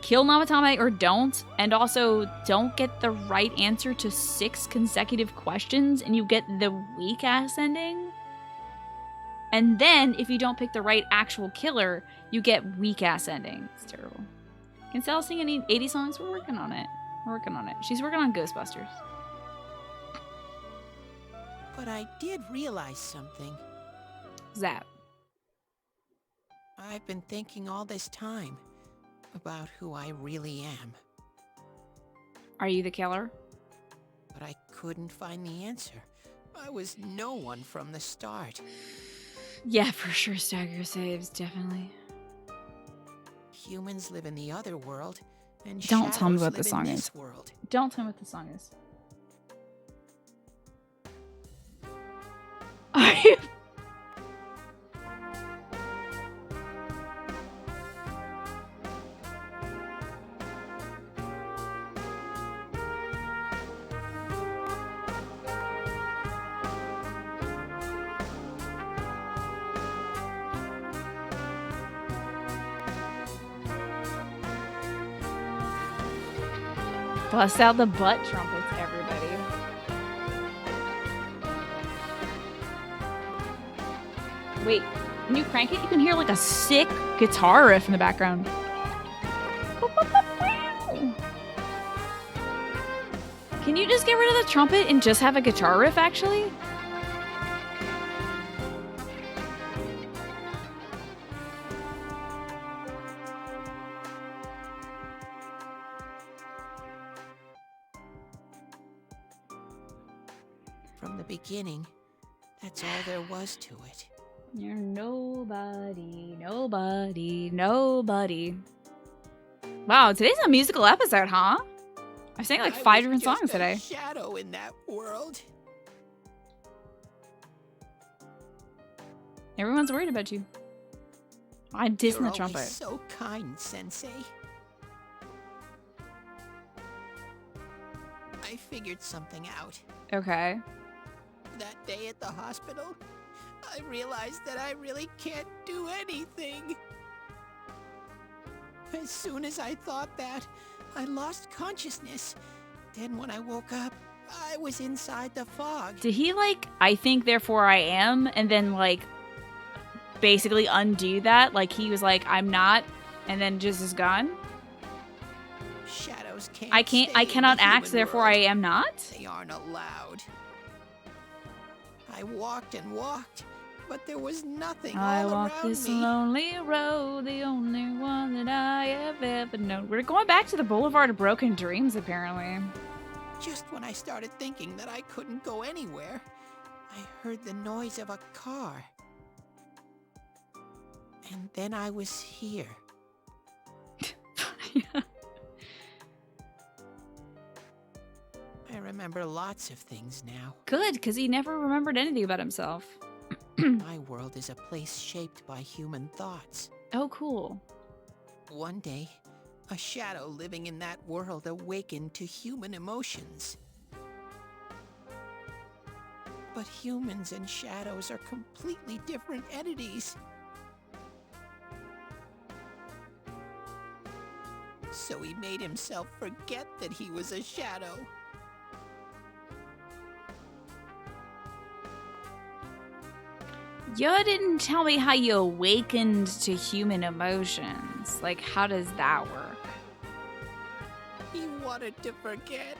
kill Namatame or don't, and also don't get the right answer to 6 consecutive questions and you get the weak ass ending. And then if you don't pick the right actual killer, you get weak ass ending. It's terrible. Can Sal sing any 80 songs? We're working on it. We're working on it. She's working on Ghostbusters. But I did realize something. What's that? I've been thinking all this time about who I really am. Are you the killer? But I couldn't find the answer. I was no one from the start. Yeah, for sure, Stagger saves, definitely. Humans live in the other world, and Don't tell me what shadows the live song in is. this world. Don't tell me what the song is. Are you? Bust out the butt trumpets, everybody. Wait, when you crank it, you can hear like a sick guitar riff in the background. Can you just get rid of the trumpet and just have a guitar riff, actually? From the beginning, that's all there was to it. You're nobody, nobody, nobody. Wow, today's a musical episode, huh? I sang like 5 different songs today. Shadow in that world. Everyone's worried about you. I'm dissing You're the trumpet. always so kind, Sensei. I figured something out. Okay. That day at the hospital, I realized that I really can't do anything. As soon as I thought that, I lost consciousness. Then when I woke up, I was inside the fog. Did he like, I think therefore I am, and then like basically undo that? Like he was like, I'm not, and then just is gone? Shadows can't I stay in cannot the act, human therefore world. I am not? They aren't allowed. I walked and walked, but there was nothing I all walk around this me. lonely road, the only one that I have ever known. We're going back to the Boulevard of Broken Dreams, apparently. Just when I started thinking that I couldn't go anywhere, I heard the noise of a car. And then I was here. I remember lots of things now. Good, because he never remembered anything about himself. My world is a place shaped by human thoughts. Oh, cool. One day, a shadow living in that world awakened to human emotions. But humans and shadows are completely different entities. So he made himself forget that he was a shadow. You didn't tell me how you awakened to human emotions. Like, how does that work? He wanted to forget.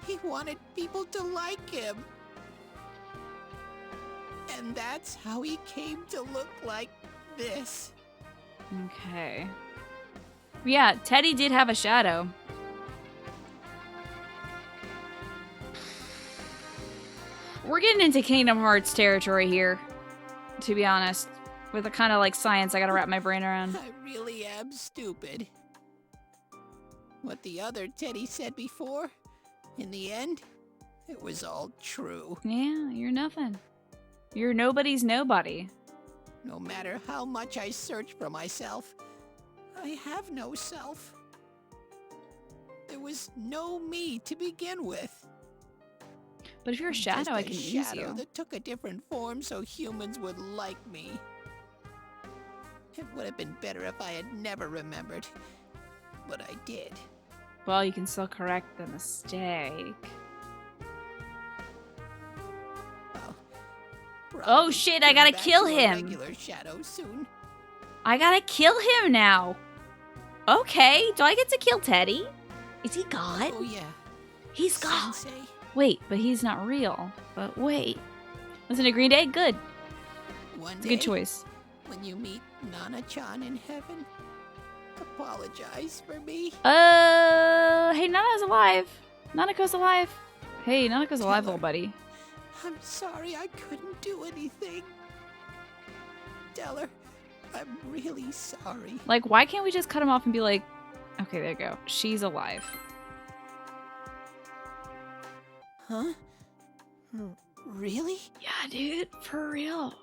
He wanted people to like him. And that's how he came to look like this. Okay. Yeah, Teddy did have a shadow. We're getting into Kingdom Hearts territory here, to be honest. With the kind of like science I gotta wrap my brain around. I really am stupid. What the other Teddy said before, in the end, it was all true. Yeah, you're nothing. You're nobody's nobody. No matter how much I search for myself, I have no self. There was no me to begin with. But if you're a shadow, I can use shadow you. that took a different form so humans would like me. It would have been better if I had never remembered, but I did. Well, you can still correct the mistake. Oh shit, I gotta kill him. Regular shadow soon. I gotta kill him now. Okay, do I get to kill Teddy? Is he God? Oh yeah. He's God. Sensei. Wait, but he's not real. But wait. Listen to Green Day? Good. One It's a good day, choice. when you meet Nana-chan in heaven, apologize for me. Hey, Nana's alive. Nanako's alive. Hey, Nanako's alive, little buddy. I'm sorry I couldn't do anything. Tell her, I'm really sorry. Like, why can't we just cut him off and be like, okay, there you go. She's alive. Huh? Really? Yeah, dude, for real.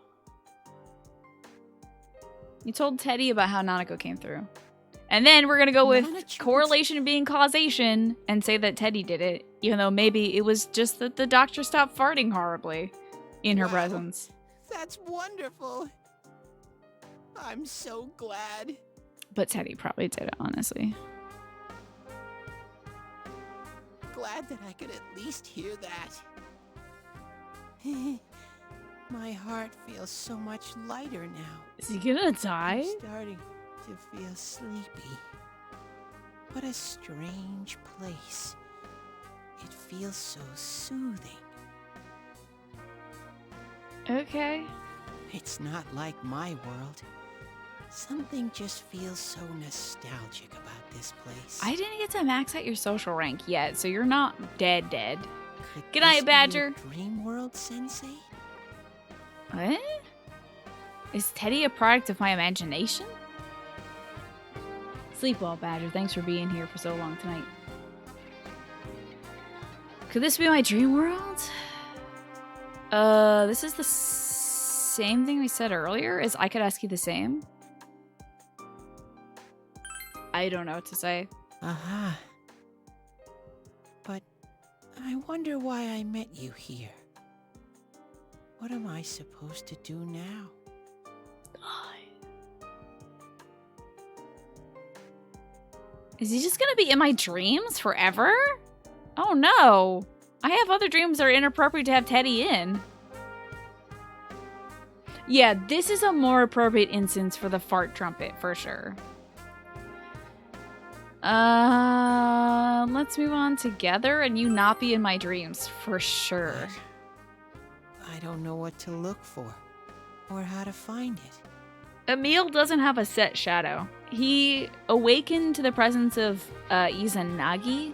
You told Teddy about how Nanako came through. And then we're gonna go with correlation being causation and say that Teddy did it, even though maybe it was just that the doctor stopped farting horribly in her presence. That's wonderful. I'm so glad. But Teddy probably did it, honestly. Glad that I could at least hear that. My heart feels so much lighter now. Is he gonna die? I'm starting to feel sleepy. What a strange place. It feels so soothing. Okay. It's not like my world. Something just feels so nostalgic about this place. I didn't get to max out your social rank yet, so you're not dead. Could Good this night, be Badger. your dream world, Sensei? What? Is Teddy a product of my imagination? Sleep well, Badger. Thanks for being here for so long tonight. Could this be my dream world? This is the same thing we said earlier. Is I could ask you the same? I don't know what to say. Aha. But I wonder why I met you here. What am I supposed to do now? Is he just gonna be in my dreams forever? Oh no. I have other dreams that are inappropriate to have Teddy in. Yeah, this is a more appropriate instance for the fart trumpet, for sure. Let's move on together and you not be in my dreams, for sure. I don't know what to look for, or how to find it. Emil doesn't have a set shadow. He awakened to the presence of Izanagi,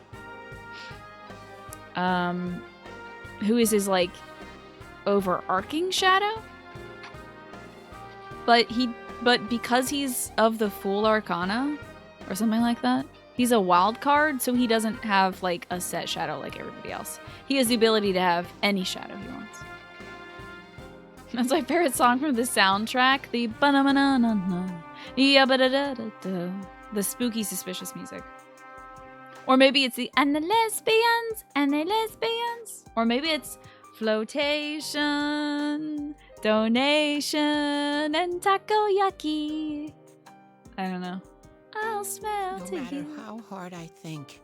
who is his, like, overarching shadow. But because he's of the Fool Arcana, or something like that, he's a wild card, so he doesn't have, like, a set shadow like everybody else. He has the ability to have any shadow he wants. That's my favorite song from the soundtrack, the ba-na-ma-na-na-na, ya-ba-da-da-da-da, the spooky, suspicious music. Or maybe it's the and the lesbians, or maybe it's flotation, donation, and takoyaki. I don't know. I'll smell No to matter you. how hard I think,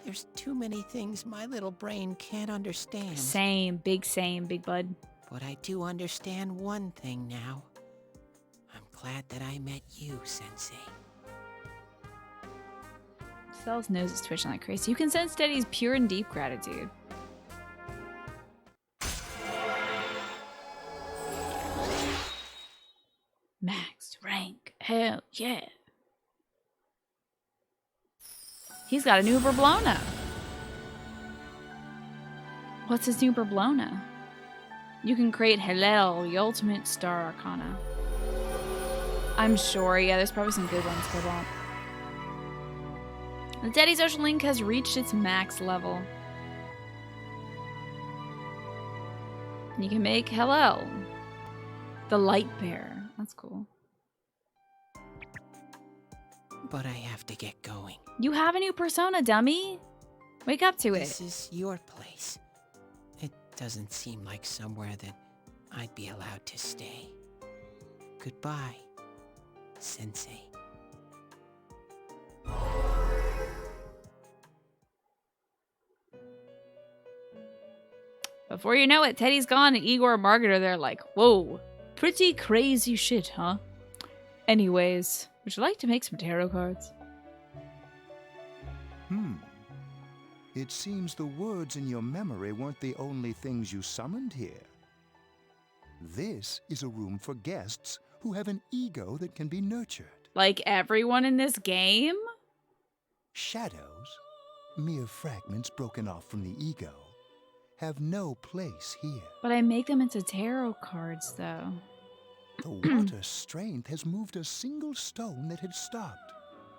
there's too many things my little brain can't understand. Same, big bud. But I do understand one thing now. I'm glad that I met you, Sensei. Cell's nose is twitching like crazy. You can sense Teddy's pure and deep gratitude. Max rank. Hell yeah. He's got a new Berblona. What's his new Berblona? You can create Hillel, the ultimate star arcana. I'm sure, yeah, there's probably some good ones for that. The Teddy social link has reached its max level. You can make Hillel, the light bearer. That's cool. But I have to get going. You have a new persona, dummy. Wake up to it. This is your place. It doesn't seem like somewhere that I'd be allowed to stay. Goodbye, Sensei. Before you know it, Teddy's gone and Igor and Margaret are there like, whoa, pretty crazy shit, huh? Anyways, would you like to make some tarot cards? It seems the words in your memory weren't the only things you summoned here. This is a room for guests who have an ego that can be nurtured. Like everyone in this game? Shadows, mere fragments broken off from the ego, have no place here. But I make them into tarot cards, though. The water's strength has moved a single stone that had stopped,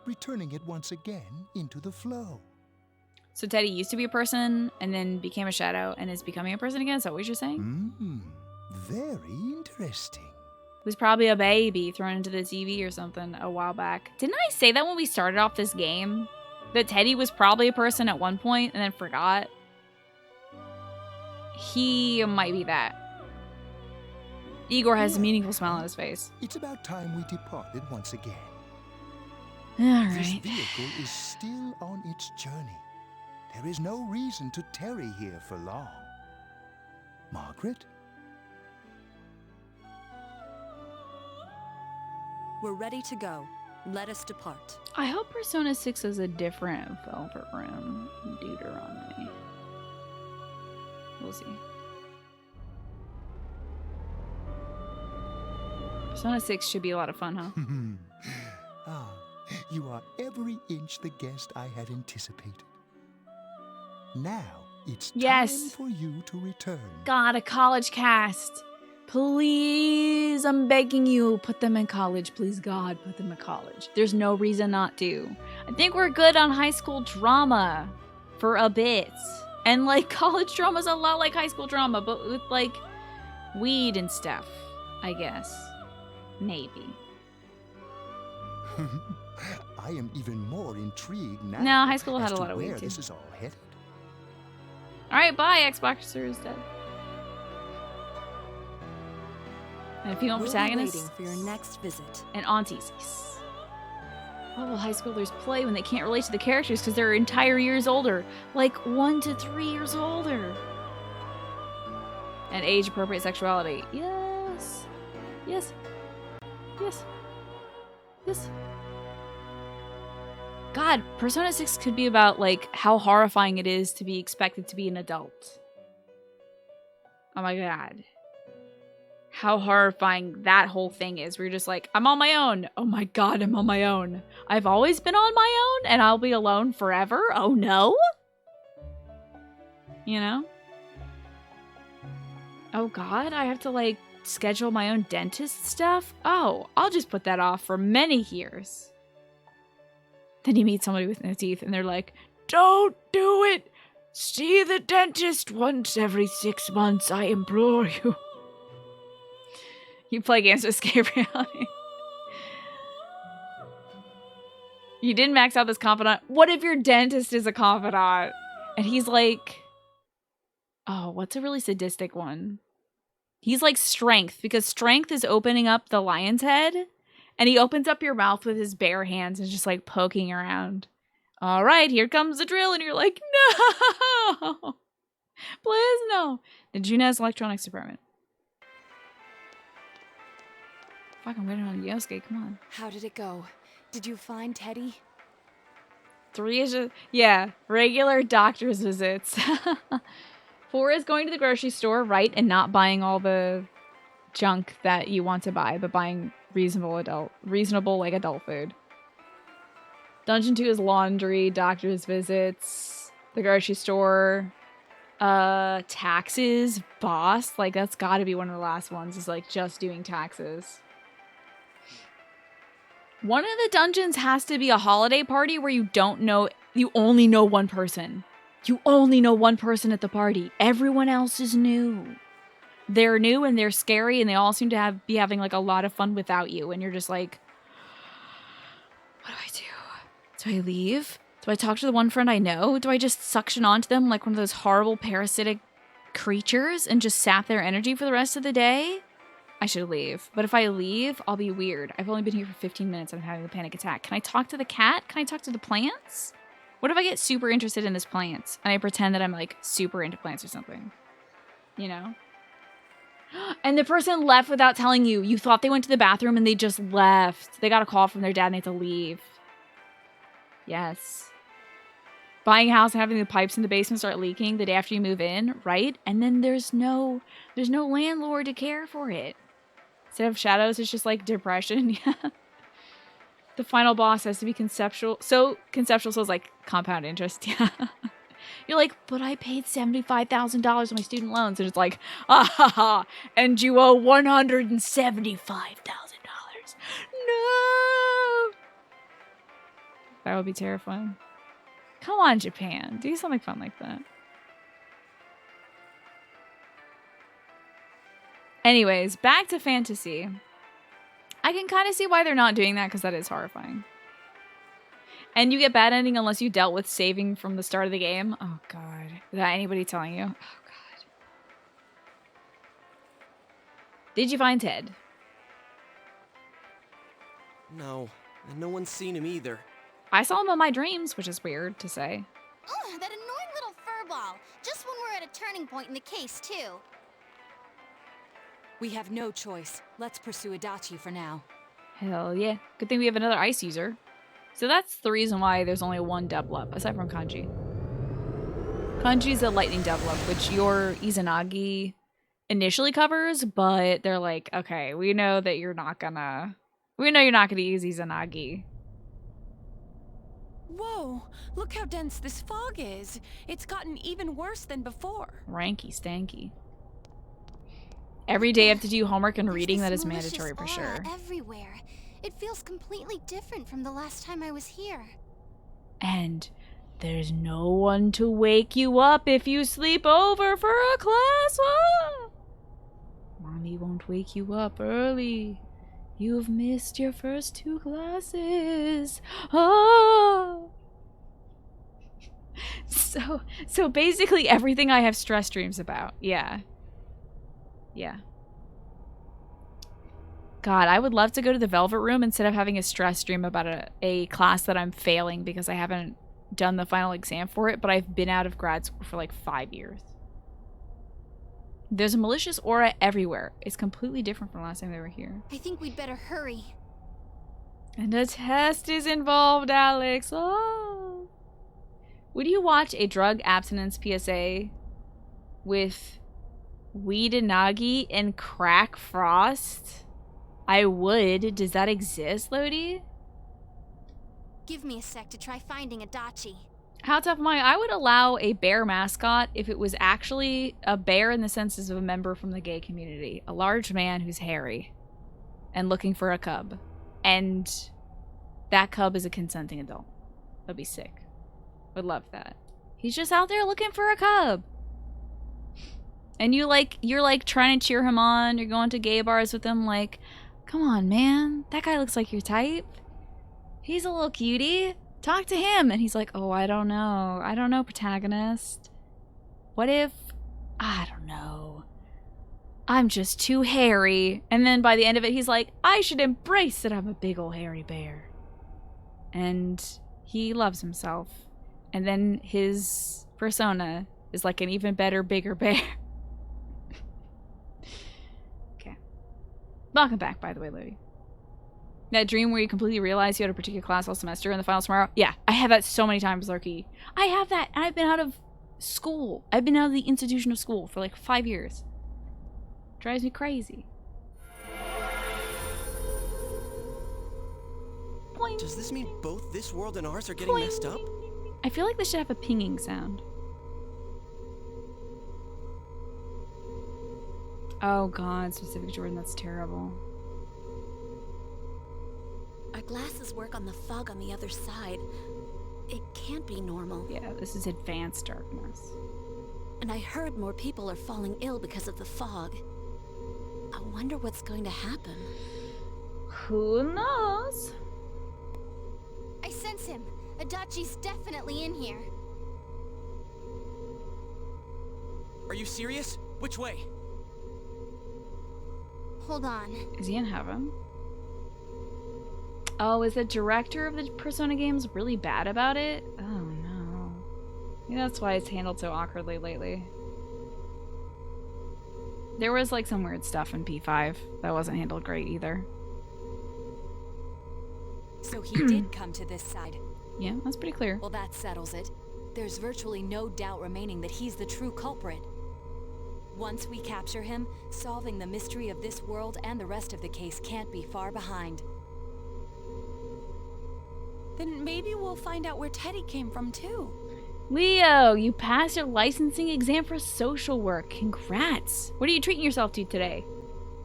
returning it once again into the flow. So Teddy used to be a person and then became a shadow and is becoming a person again? Is that what you're saying? Very interesting. He was probably a baby thrown into the TV or something a while back. Didn't I say that when we started off this game? That Teddy was probably a person at one point and then forgot? He might be that. Igor has a meaningful smile on his face. It's about time we departed once again. Alright. This vehicle is still on its journey. There is no reason to tarry here for long. Margaret? We're ready to go. Let us depart. I hope Persona 6 is a different velvet room than Deuteronomy. We'll see. Persona 6 should be a lot of fun, huh? You are every inch the guest I had anticipated. Now, it's time for you to return. God, a college cast. Please, I'm begging you, put them in college. Please, God, put them in college. There's no reason not to. I think we're good on high school drama for a bit. And, like, college drama's a lot like high school drama, but with, like, weed and stuff, I guess. Maybe. I am even more intrigued now. No, high school as had a to lot of weed, where too. This is all headed. Alright, bye, Xboxer is dead. And a female protagonist. Waiting for your next visit. And aunties. Yes. What will high schoolers play when they can't relate to the characters because they're entire years older? Like 1 to 3 years older. And age-appropriate sexuality. Yes. Yes. Yes. Yes. God, Persona 6 could be about, like, how horrifying it is to be expected to be an adult. Oh my god. How horrifying that whole thing is. We're just like, I'm on my own. Oh my god, I'm on my own. I've always been on my own and I'll be alone forever? Oh no? You know? Oh god, I have to, like, schedule my own dentist stuff? Oh, I'll just put that off for many years. Then you meet somebody with no teeth and they're like, don't do it! See the dentist once every 6 months, I implore you. You play games with escape reality. You didn't max out this confidant. What if your dentist is a confidant? And he's like... Oh, what's a really sadistic one? He's like Strength, because Strength is opening up the lion's head. And he opens up your mouth with his bare hands and just like poking around. All right, here comes the drill. And you're like, no! Please, no. The Junes Electronics Department. Fuck, I'm waiting on Yosuke, come on. How did it go? Did you find Teddy? 3 is just, yeah, regular doctor's visits. 4 is going to the grocery store, right, and not buying all the junk that you want to buy, but buying reasonable like adult food. Dungeon 2 is laundry, doctor's visits, the grocery store, taxes, boss, like that's gotta be one of the last ones, is like just doing taxes. One of the dungeons has to be a holiday party where you only know one person. You only know one person at the party. Everyone else is new. they're new and they're scary and they all seem to be having like a lot of fun without you. And you're just like, what do I do? Do I leave? Do I talk to the one friend I know? Do I just suction onto them like one of those horrible parasitic creatures and just sap their energy for the rest of the day? I should leave. But if I leave, I'll be weird. I've only been here for 15 minutes and I'm having a panic attack. Can I talk to the cat? Can I talk to the plants? What if I get super interested in this plants and I pretend that I'm like super into plants or something? You know? And the person left without telling you. You thought they went to the bathroom and they just left. They got a call from their dad and they had to leave. Yes. Buying a house and having the pipes in the basement start leaking the day after you move in, right? And then there's no landlord to care for it. Instead of shadows, it's just like depression. Yeah. The final boss has to be conceptual. So conceptual, so it's like compound interest. Yeah. You're like, but I paid $75,000 on my student loans. And it's like, ah ha ha. And you owe $175,000. No. That would be terrifying. Come on, Japan. Do something fun like that. Anyways, back to fantasy. I can kind of see why they're not doing that because that is horrifying. And you get bad ending unless you dealt with saving from the start of the game. Oh, God. Without anybody telling you. Oh, God. Did you find Ted? No. And no one's seen him either. I saw him in my dreams, which is weird to say. Oh, that annoying little furball. Just when we're at a turning point in the case, too. We have no choice. Let's pursue Adachi for now. Hell yeah. Good thing we have another ice user. So that's the reason why there's only one double up, aside from Kanji. Kanji's a lightning double up, which your Izanagi initially covers, but they're like, okay, we know that you're not gonna... We know you're not gonna use Izanagi. Whoa, look how dense this fog is. It's gotten even worse than before. Ranky stanky. Every day I have to do homework and reading. That is mandatory for sure. Everywhere. It feels completely different from the last time I was here. And there's no one to wake you up if you sleep over for a class. Oh! Mommy won't wake you up early. You've missed your first 2 classes. Oh! So basically everything I have stress dreams about. Yeah. Yeah. God, I would love to go to the Velvet Room instead of having a stress dream about a class that I'm failing because I haven't done the final exam for it, but I've been out of grad school for like 5 years. There's a malicious aura everywhere. It's completely different from the last time they were here. I think we'd better hurry. And a test is involved, Alex. Oh. Would you watch a drug abstinence PSA with Weedanagi and Crack Frost? I would. Does that exist, Lodi? Give me a sec to try finding Adachi. How tough am I? I would allow a bear mascot if it was actually a bear in the senses of a member from the gay community. A large man who's hairy and looking for a cub. And that cub is a consenting adult. That'd be sick. Would love that. He's just out there looking for a cub. And you're like trying to cheer him on. You're going to gay bars with him like, come on, man. That guy looks like your type. He's a little cutie. Talk to him. And he's like, oh, I don't know. I don't know, protagonist. What if... I don't know. I'm just too hairy. And then by the end of it, he's like, I should embrace that I'm a big ol' hairy bear. And he loves himself. And then his persona is like an even better, bigger bear. Okay. Welcome back, by the way, Lodi. That dream where you completely realize you had a particular class all semester and the finals tomorrow? Yeah, I have that so many times, Larky. I have that, and I've been out of school. I've been out of the institution of school for like 5 years. Drives me crazy. Boing. Does this mean both this world and ours are getting messed up? I feel like this should have a pinging sound. Oh god, specific Jordan, that's terrible. Our glasses work on the fog on the other side. It can't be normal. Yeah, this is advanced darkness. And I heard more people are falling ill because of the fog. I wonder what's going to happen. Who knows? I sense him. Adachi's definitely in here. Are you serious? Which way? Hold on. Is he in heaven? Oh, is the director of the Persona games really bad about it? Oh no. Maybe that's why it's handled so awkwardly lately. There was like some weird stuff in P5 that wasn't handled great either. So he did come to this side. Yeah, that's pretty clear. Well, that settles it. There's virtually no doubt remaining that he's the true culprit. Once we capture him, solving the mystery of this world and the rest of the case can't be far behind. Then maybe we'll find out where Teddy came from too. Leo, you passed your licensing exam for social work. Congrats. What are you treating yourself to today?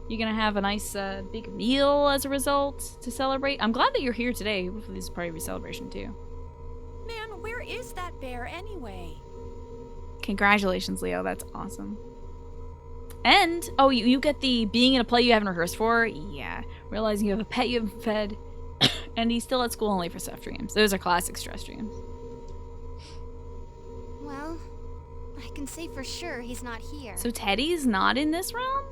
You gonna have a nice big meal as a result to celebrate? I'm glad that you're here today. Hopefully this is part of your celebration too. Man, where is that bear anyway? Congratulations, Leo. That's awesome. And, oh, you get the being in a play you haven't rehearsed for? Yeah. Realizing you have a pet you haven't fed. And he's still at school only for stress dreams. Those are classic stress dreams. Well, I can say for sure he's not here. So Teddy's not in this realm?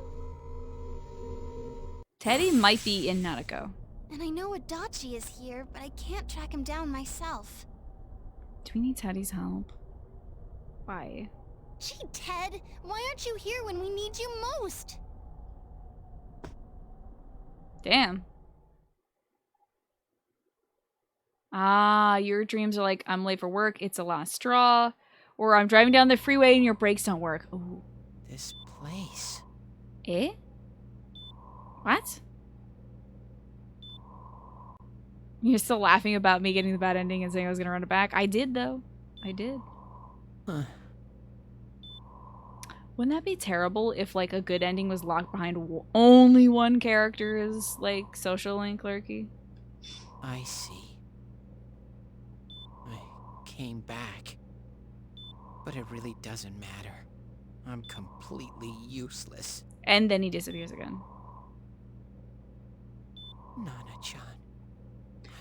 Teddy might be in Nanako. And I know Adachi is here, but I can't track him down myself. Do we need Teddy's help? Why? Gee, Ted, why aren't you here when we need you most? Damn. Ah, your dreams are like, I'm late for work, it's a last straw. Or I'm driving down the freeway and your brakes don't work. Ooh. This place. Eh? What? You're still laughing about me getting the bad ending and saying I was gonna run it back? I did, though. I did. Huh. Wouldn't that be terrible if, like, a good ending was locked behind only one character's, like, social link lurky? I see. I came back. But it really doesn't matter. I'm completely useless. And then he disappears again. Nana-chan.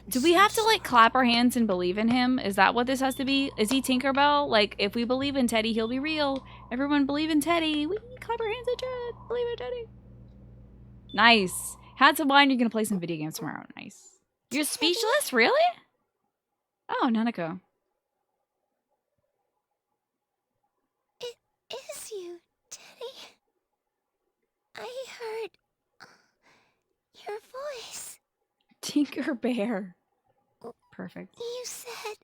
Do we have to, like, clap our hands and believe in him? Is that what this has to be? Is he Tinkerbell? Like, if we believe in Teddy, he'll be real. Everyone believe in Teddy. We clap our hands at Ted. Believe in Teddy. Nice. Had some wine, you're gonna play some video games tomorrow. Nice. You're speechless? Really? Oh, Nanako. It is you, Teddy. I heard your voice. Tinker Bear. Perfect. You said,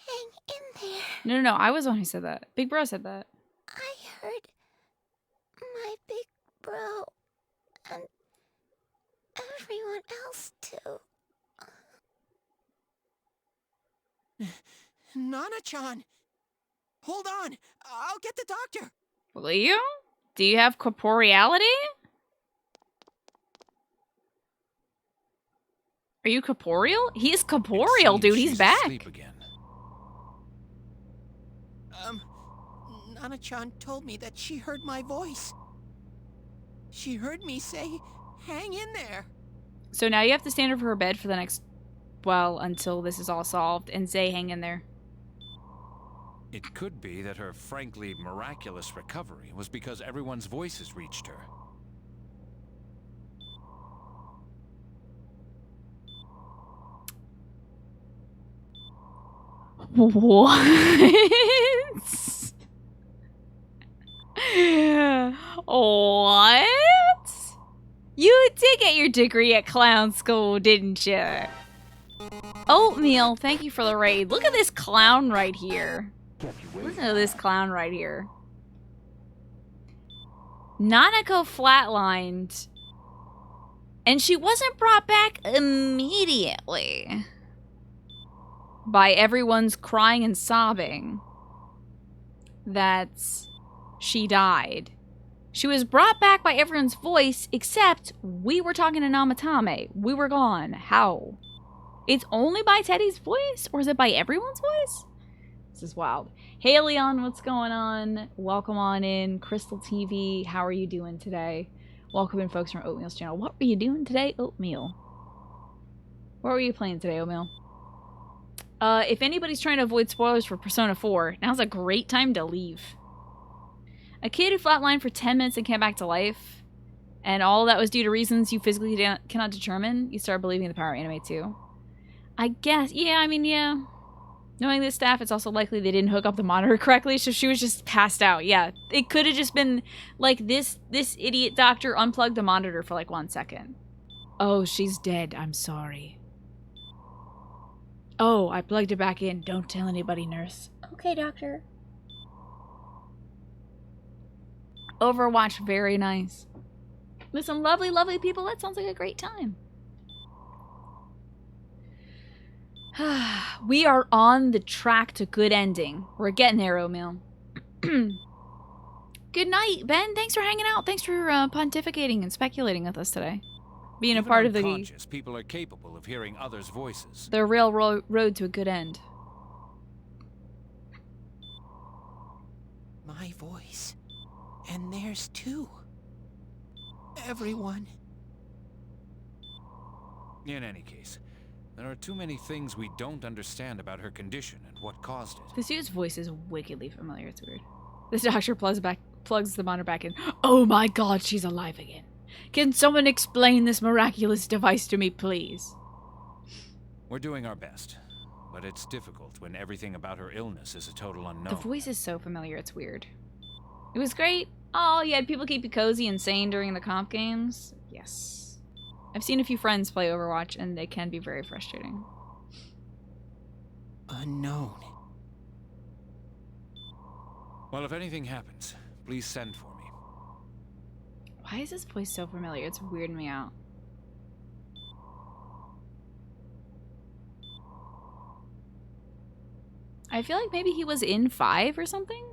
hang in there. No. I was the one who said that. Big Bro said that. I heard my big bro and everyone else too. Nana-chan! Hold on! I'll get the doctor! Leo? Do you have corporeality? Are you corporeal? He's corporeal, dude. He's back. Asleep again. Nana-chan told me that she heard my voice. She heard me say, hang in there. So now you have to stand over her bed for the next, well, until this is all solved and say hang in there. It could be that her frankly miraculous recovery was because everyone's voices reached her. What? What? You did get your degree at clown school, didn't you? Oatmeal, thank you for the raid. Look at this clown right here. Listen to this clown right here. Nanako flatlined. And she wasn't brought back immediately. By everyone's crying and sobbing that she died. She was brought back by everyone's voice, except we were talking to Namatame. We were gone. How? It's only by Teddy's voice? Or is it by everyone's voice? This is wild. Hey, Leon, what's going on? Welcome on in. Crystal TV, how are you doing today? Welcome in, folks, from Oatmeal's channel. What were you doing today, Oatmeal? What were you playing today, Oatmeal? If anybody's trying to avoid spoilers for Persona 4, now's a great time to leave. A kid who flatlined for 10 minutes and came back to life, and all that was due to reasons you physically cannot determine, you start believing the power of anime too. I guess, yeah, I mean, yeah. Knowing this staff, it's also likely they didn't hook up the monitor correctly, so she was just passed out. Yeah, it could have just been like this idiot doctor unplugged the monitor for like 1 second. Oh, she's dead. I'm sorry. Oh, I plugged it back in. Don't tell anybody, nurse. Okay, doctor. Overwatch, very nice. With some lovely, lovely people, that sounds like a great time. We are on the track to good ending. We're getting there, Oatmeal. Good night, Ben. Thanks for hanging out. Thanks for pontificating and speculating with us today. Being Even a part of unconscious, people are capable of hearing others' voices. the real road to a good end. My voice. And theirs too. Everyone. In any case, there are too many things we don't understand about her condition and what caused it. This dude's voice is wickedly familiar. It's weird. This doctor plugs the monitor back in. Oh my god, she's alive again. Can someone explain this miraculous device to me, please? We're doing our best, but it's difficult when everything about her illness is a total unknown. The voice is so familiar, it's weird. It was great. Oh, you had people keep you cozy and sane during the comp games. Yes. I've seen a few friends play Overwatch, and they can be very frustrating. Unknown. Well, if anything happens, please send for me. Why is this voice so familiar? It's weirding me out. I feel like maybe he was in 5 or something?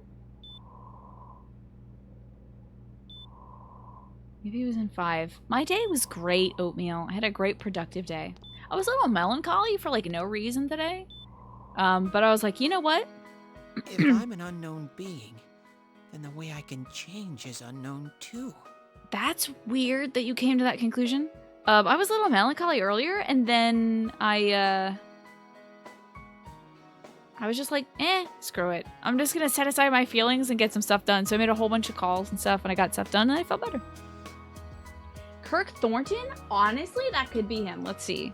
Maybe he was in 5. My day was great, Oatmeal. I had a great productive day. I was a little melancholy for like no reason today. But I was like, you know what? If I'm an unknown being, then the way I can change is unknown too. That's weird that you came to that conclusion. I was a little melancholy earlier, and then I was just like, screw it. I'm just gonna set aside my feelings and get some stuff done. So I made a whole bunch of calls and stuff, and I got stuff done, and I felt better. Kirk Thornton? Honestly, that could be him. Let's see.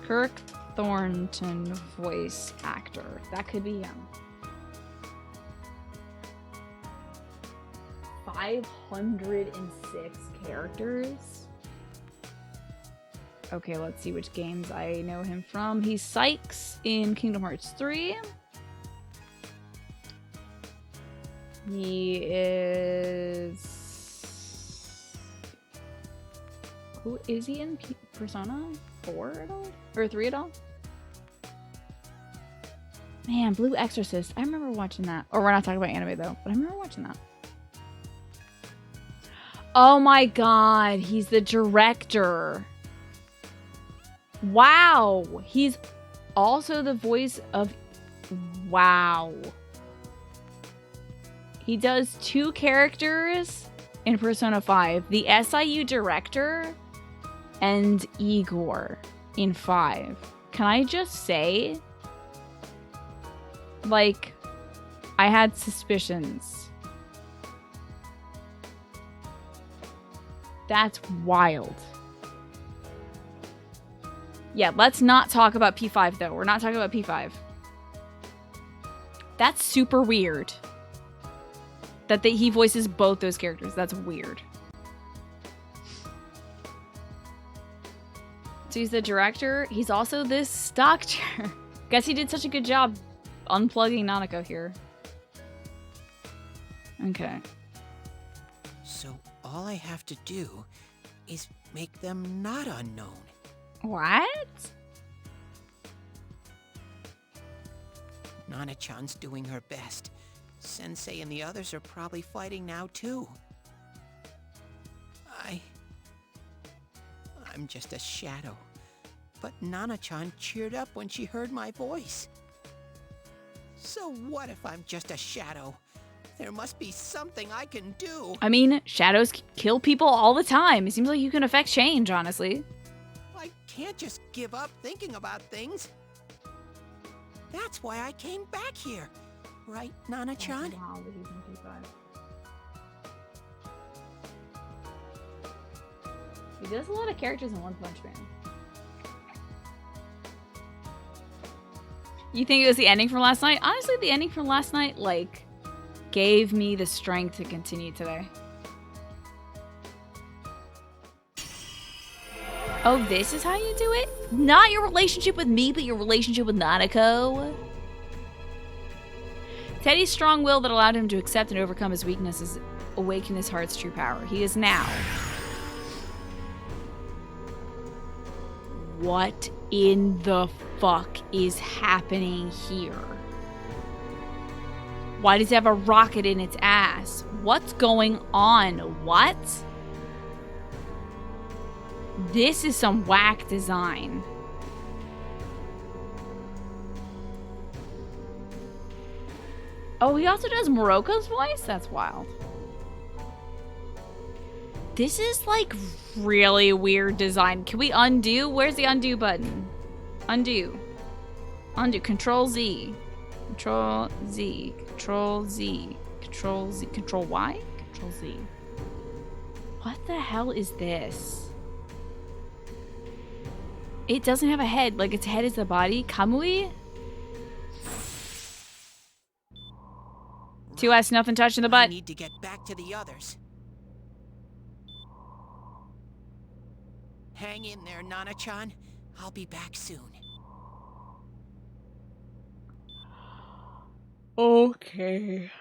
Kirk Thornton voice actor. That could be him. 506 characters. Okay, let's see which games I know him from. He's Sykes in Kingdom Hearts 3. He is... Who is he in Persona 4 at all? Or 3 at all? Man, Blue Exorcist. I remember watching that. Or we're not talking about anime though, but I remember watching that. Oh my god, he's the director. Wow. He's also the voice of... Wow. He does 2 characters in Persona 5. The SIU director and Igor in 5. Can I just say, like, I had suspicions. That's wild. Yeah, let's not talk about P5 though. We're not talking about P5. That's super weird. That he voices both those characters. That's weird. So he's the director. He's also this doctor. Guess he did such a good job unplugging Nanako here. Okay. So all I have to do is make them not unknown. What? Nana-chan's doing her best. Sensei and the others are probably fighting now too. I'm just a shadow. But Nana-chan cheered up when she heard my voice. So what if I'm just a shadow? There must be something I can do. I mean, shadows kill people all the time. It seems like you can affect change, honestly. I can't just give up thinking about things. That's why I came back here. Right, Nana-chan? He does a lot of characters in One Punch Man. You think it was the ending from last night? Honestly, the ending from last night, like, gave me the strength to continue today. Oh, this is how you do it? Not your relationship with me, but your relationship with Nanako? Teddy's strong will that allowed him to accept and overcome his weaknesses awakened his heart's true power. He is now. What in the fuck is happening here? Why does it have a rocket in its ass? What's going on? What? This is some whack design. Oh, he also does Moroko's voice? That's wild. This is like really weird design. Can we undo? Where's the undo button? Undo. Undo. Control Z. Control Z. Control Z. Control Z. Control Y? Control Z. What the hell is this? It doesn't have a head. Like its head is the body. Kamui? 2S, nothing touching the butt. I need to get back to the others. Hang in there, Nana-chan. I'll be back soon. Okay.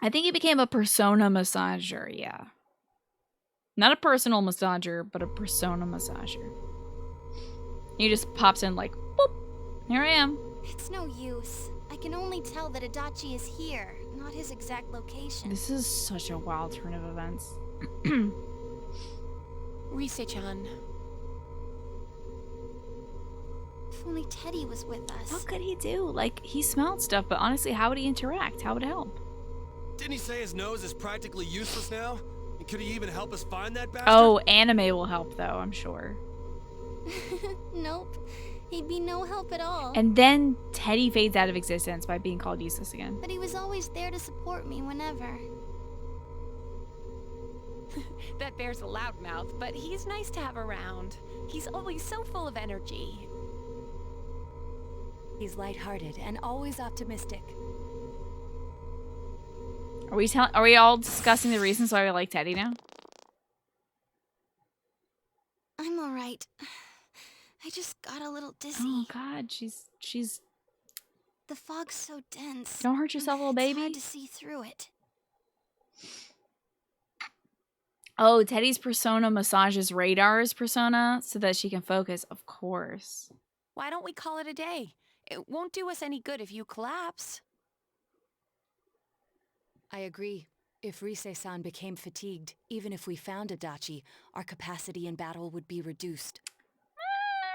I think he became a persona massager, yeah. Not a personal massager, but a persona massager. He just pops in like, boop, here I am. It's no use. I can only tell that Adachi is here, not his exact location. This is such a wild turn of events. Rise-chan. If only Teddy was with us. What could he do? Like, he smelled stuff, but honestly, how would he interact? How would it help? Didn't he say his nose is practically useless now? And could he even help us find that bastard? Oh, anime will help, though, I'm sure. Nope. He'd be no help at all. And then Teddy fades out of existence by being called useless again. But he was always there to support me whenever. That bear's a loudmouth, but he's nice to have around. He's always so full of energy. He's lighthearted and always optimistic. Are we all discussing the reasons why we like Teddy now? I'm alright. I just got a little dizzy. Oh god, she's... The fog's so dense. Don't hurt yourself, little baby. It's hard to see through it. Oh, Teddy's persona massages Radar's persona so that she can focus, of course. Why don't we call it a day? It won't do us any good if you collapse. I agree. If Rise-san became fatigued, even if we found Adachi, our capacity in battle would be reduced.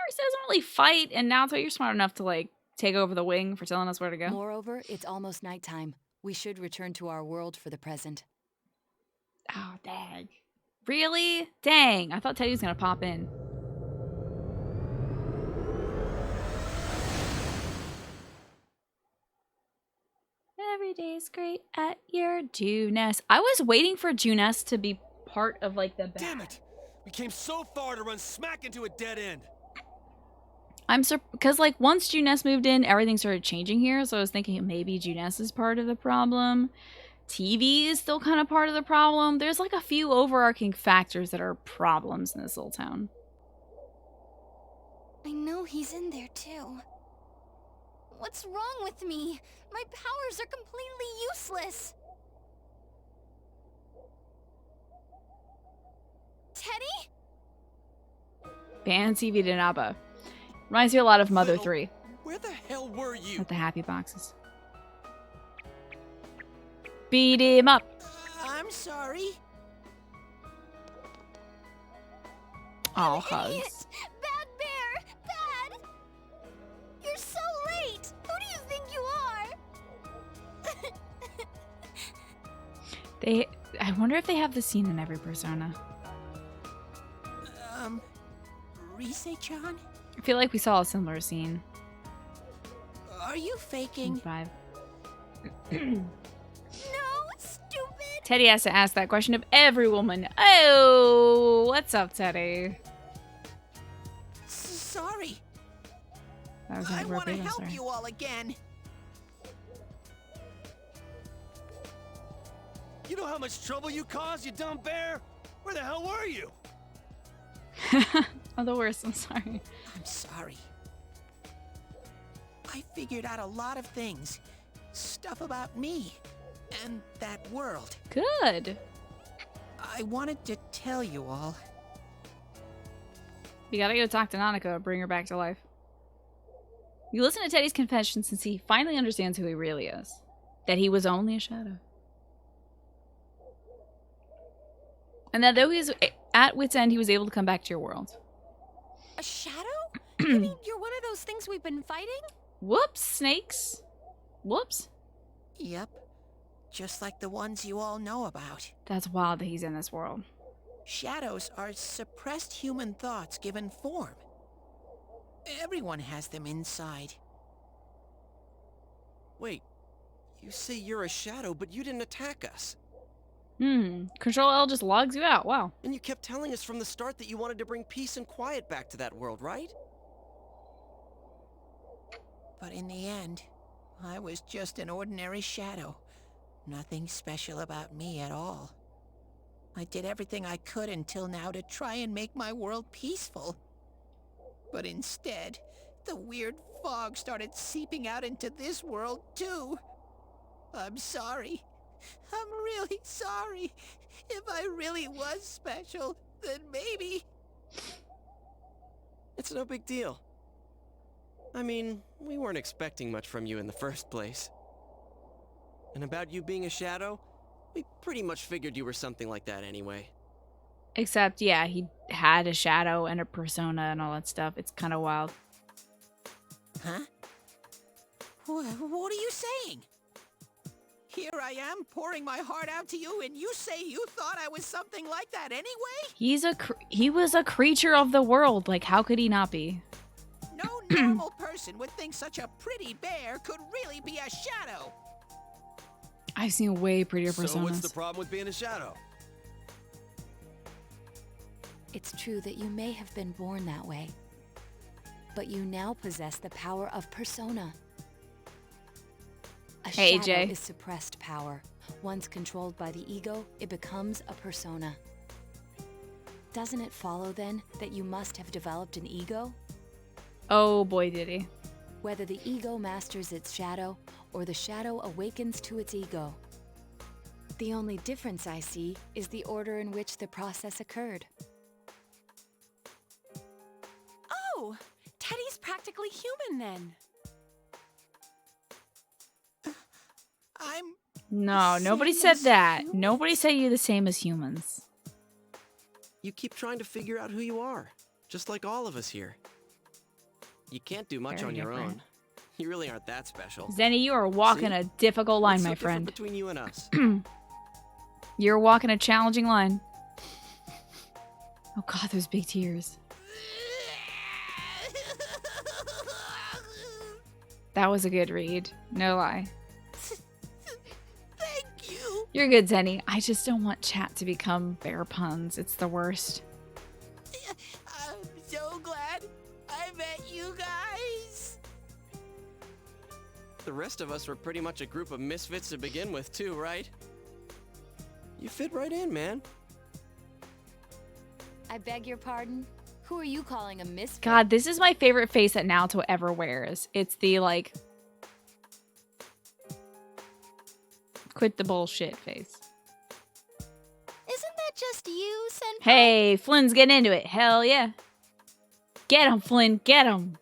Rise doesn't really fight, and Naoto, you're smart enough to, like, take over the wing for telling us where to go. Moreover, it's almost nighttime. We should return to our world for the present. Oh, dang. Really? Dang, I thought Teddy was gonna pop in. Every day's great at your Junes. I was waiting for Junes to be part of, like, the Damn it! We came so far to run smack into a dead end. Because, like, once Junes moved in, everything started changing here, so I was thinking maybe Junes is part of the problem. TV is still kind of part of the problem. There's, like, a few overarching factors that are problems in this little town. I know he's in there, too. What's wrong with me? My powers are completely useless. Teddy? Ban TV de Naba. Reminds me a lot of Mother 3. Where the hell were you? With the happy boxes. Beat him up. I'm sorry. Oh, hugs. Bad bear! Bad! You're so late! Who do you think you are? I wonder if they have the scene in every Persona. Rise-chan? I feel like we saw a similar scene. Are you faking? In 5. No, stupid! Teddy has to ask that question of every woman. Oh, what's up, Teddy? Sorry. That was I want to inappropriate, I'm help sorry. you all again. You know how much trouble you caused, you dumb bear? Where the hell were you? Oh, the worst. I'm sorry. I'm sorry. I figured out a lot of things. Stuff about me. And that world. Good. I wanted to tell you all. You gotta go talk to Nanako and bring her back to life. You listen to Teddy's confession since he finally understands who he really is. That he was only a shadow. And that though he's at wit's end, he was able to come back to your world. A shadow? You mean you're one of those things we've been fighting? Whoops, snakes. Whoops. Yep. Just like the ones you all know about. That's wild that he's in this world. Shadows are suppressed human thoughts given form. Everyone has them inside. Wait, you say you're a shadow, but you didn't attack us. Control L just logs you out. Wow. And you kept telling us from the start that you wanted to bring peace and quiet back to that world, right? But in the end, I was just an ordinary shadow. Nothing special about me at all. I did everything I could until now to try and make my world peaceful. But instead, the weird fog started seeping out into this world too. I'm sorry. I'm really sorry. If I really was special, then maybe... It's no big deal. I mean, we weren't expecting much from you in the first place. And about you being a shadow, we pretty much figured you were something like that anyway. Except, yeah, he had a shadow and a persona and all that stuff. It's kind of wild. Huh? What are you saying? Here I am, pouring my heart out to you, and you say you thought I was something like that anyway? He was a creature of the world. Like, how could he not be? No normal person would think such a pretty bear could really be a shadow. I've seen way prettier personas. So what's the problem with being a shadow? It's true that you may have been born that way, but you now possess the power of persona. A Hey, shadow AJ. is suppressed power. Once controlled by the ego, it becomes a persona. Doesn't it follow then that you must have developed an ego? Oh boy, did he. Whether the ego masters its shadow or the shadow awakens to its ego. The only difference I see is the order in which the process occurred. Oh, Teddy's practically human then. No, nobody said that. Nobody said you're the same as humans. You keep trying to figure out who you are, just like all of us here. You can't do much Very on your different. own. You really aren't that special. Zenny, you are walking See? a difficult line, What's so my different friend. between you and us? You're walking a challenging line. Oh god, those big tears. That was a good read. No lie. Thank you. You're good, Zenny. I just don't want chat to become bear puns. It's the worst. I'm so glad I met you guys. The rest of us were pretty much a group of misfits to begin with, too, right? You fit right in, man. I beg your pardon? Who are you calling a misfit? God, this is my favorite face that Naoto ever wears. It's the, like, quit the bullshit face. Isn't that just you, Senpai? Hey, Flynn's getting into it. Hell yeah. Get him, Flynn. Get him.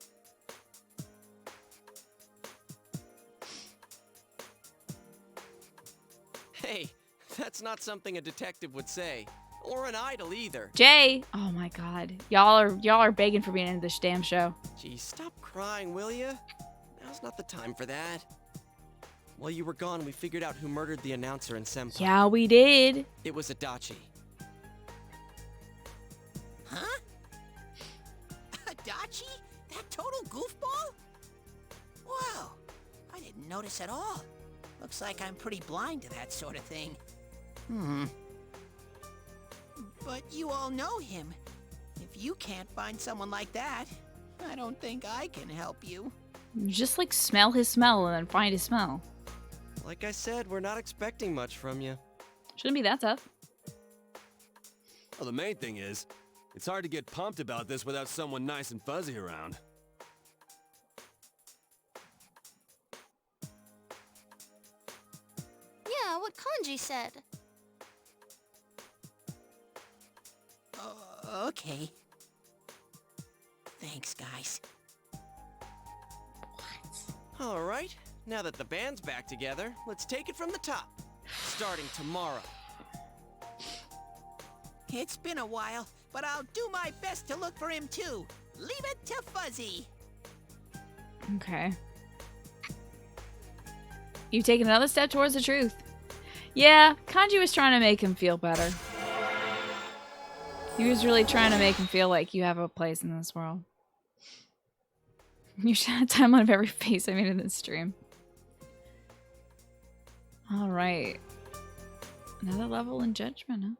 Hey, that's not something a detective would say. Or an idol either. Jay. Oh my god. Y'all are begging for me to end this damn show. Geez, stop crying, will ya? Now's not the time for that. While you were gone, we figured out who murdered the announcer and Senpai. Yeah, we did. It was Adachi. Huh? Adachi? That total goofball? Wow, I didn't notice at all. Looks like I'm pretty blind to that sort of thing. But you all know him. If you can't find someone like that, I don't think I can help you. Just like smell his smell and then find his smell. Like I said, we're not expecting much from you. Shouldn't be that tough. Well, the main thing is, it's hard to get pumped about this without someone nice and fuzzy around. Yeah, what Kanji said. Okay. Thanks, guys. All right, now that the band's back together, let's take it from the top. Starting tomorrow. It's been a while, but I'll do my best to look for him too. Leave it to Fuzzy. Okay. You've taken another step towards the truth. Yeah, Kanji was trying to make him feel better. He was really trying to make him feel like you have a place in this world. You should have a timeline of every face I made in this stream. Alright. Another level in Judgment, huh?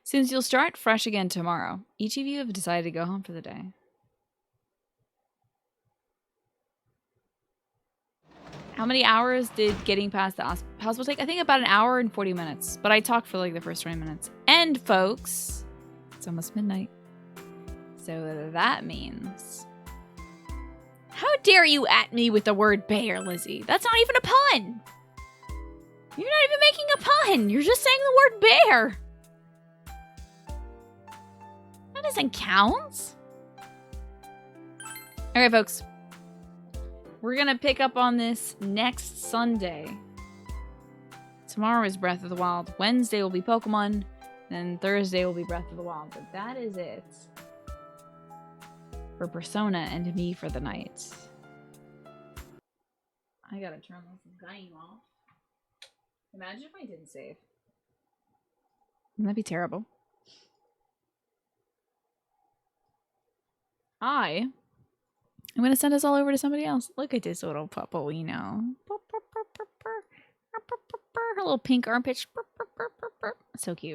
Since you'll start fresh again tomorrow, each of you have decided to go home for the day. How many hours did getting past the hospital take? I think about an hour and 40 minutes. But I talked for like the first 20 minutes. And folks, it's almost midnight. So that means... How dare you at me with the word bear, Lizzie? That's not even a pun! You're not even making a pun! You're just saying the word bear! That doesn't count! Alright, folks. We're gonna pick up on this next Sunday. Tomorrow is Breath of the Wild. Wednesday will be Pokemon. Then Thursday will be Breath of the Wild. But that is it for Persona and me for the night. I gotta turn this game off. Imagine if I didn't save. Wouldn't that be terrible? I'm gonna send us all over to somebody else. Look at this little puppoino. Her little pink armpits. So cute.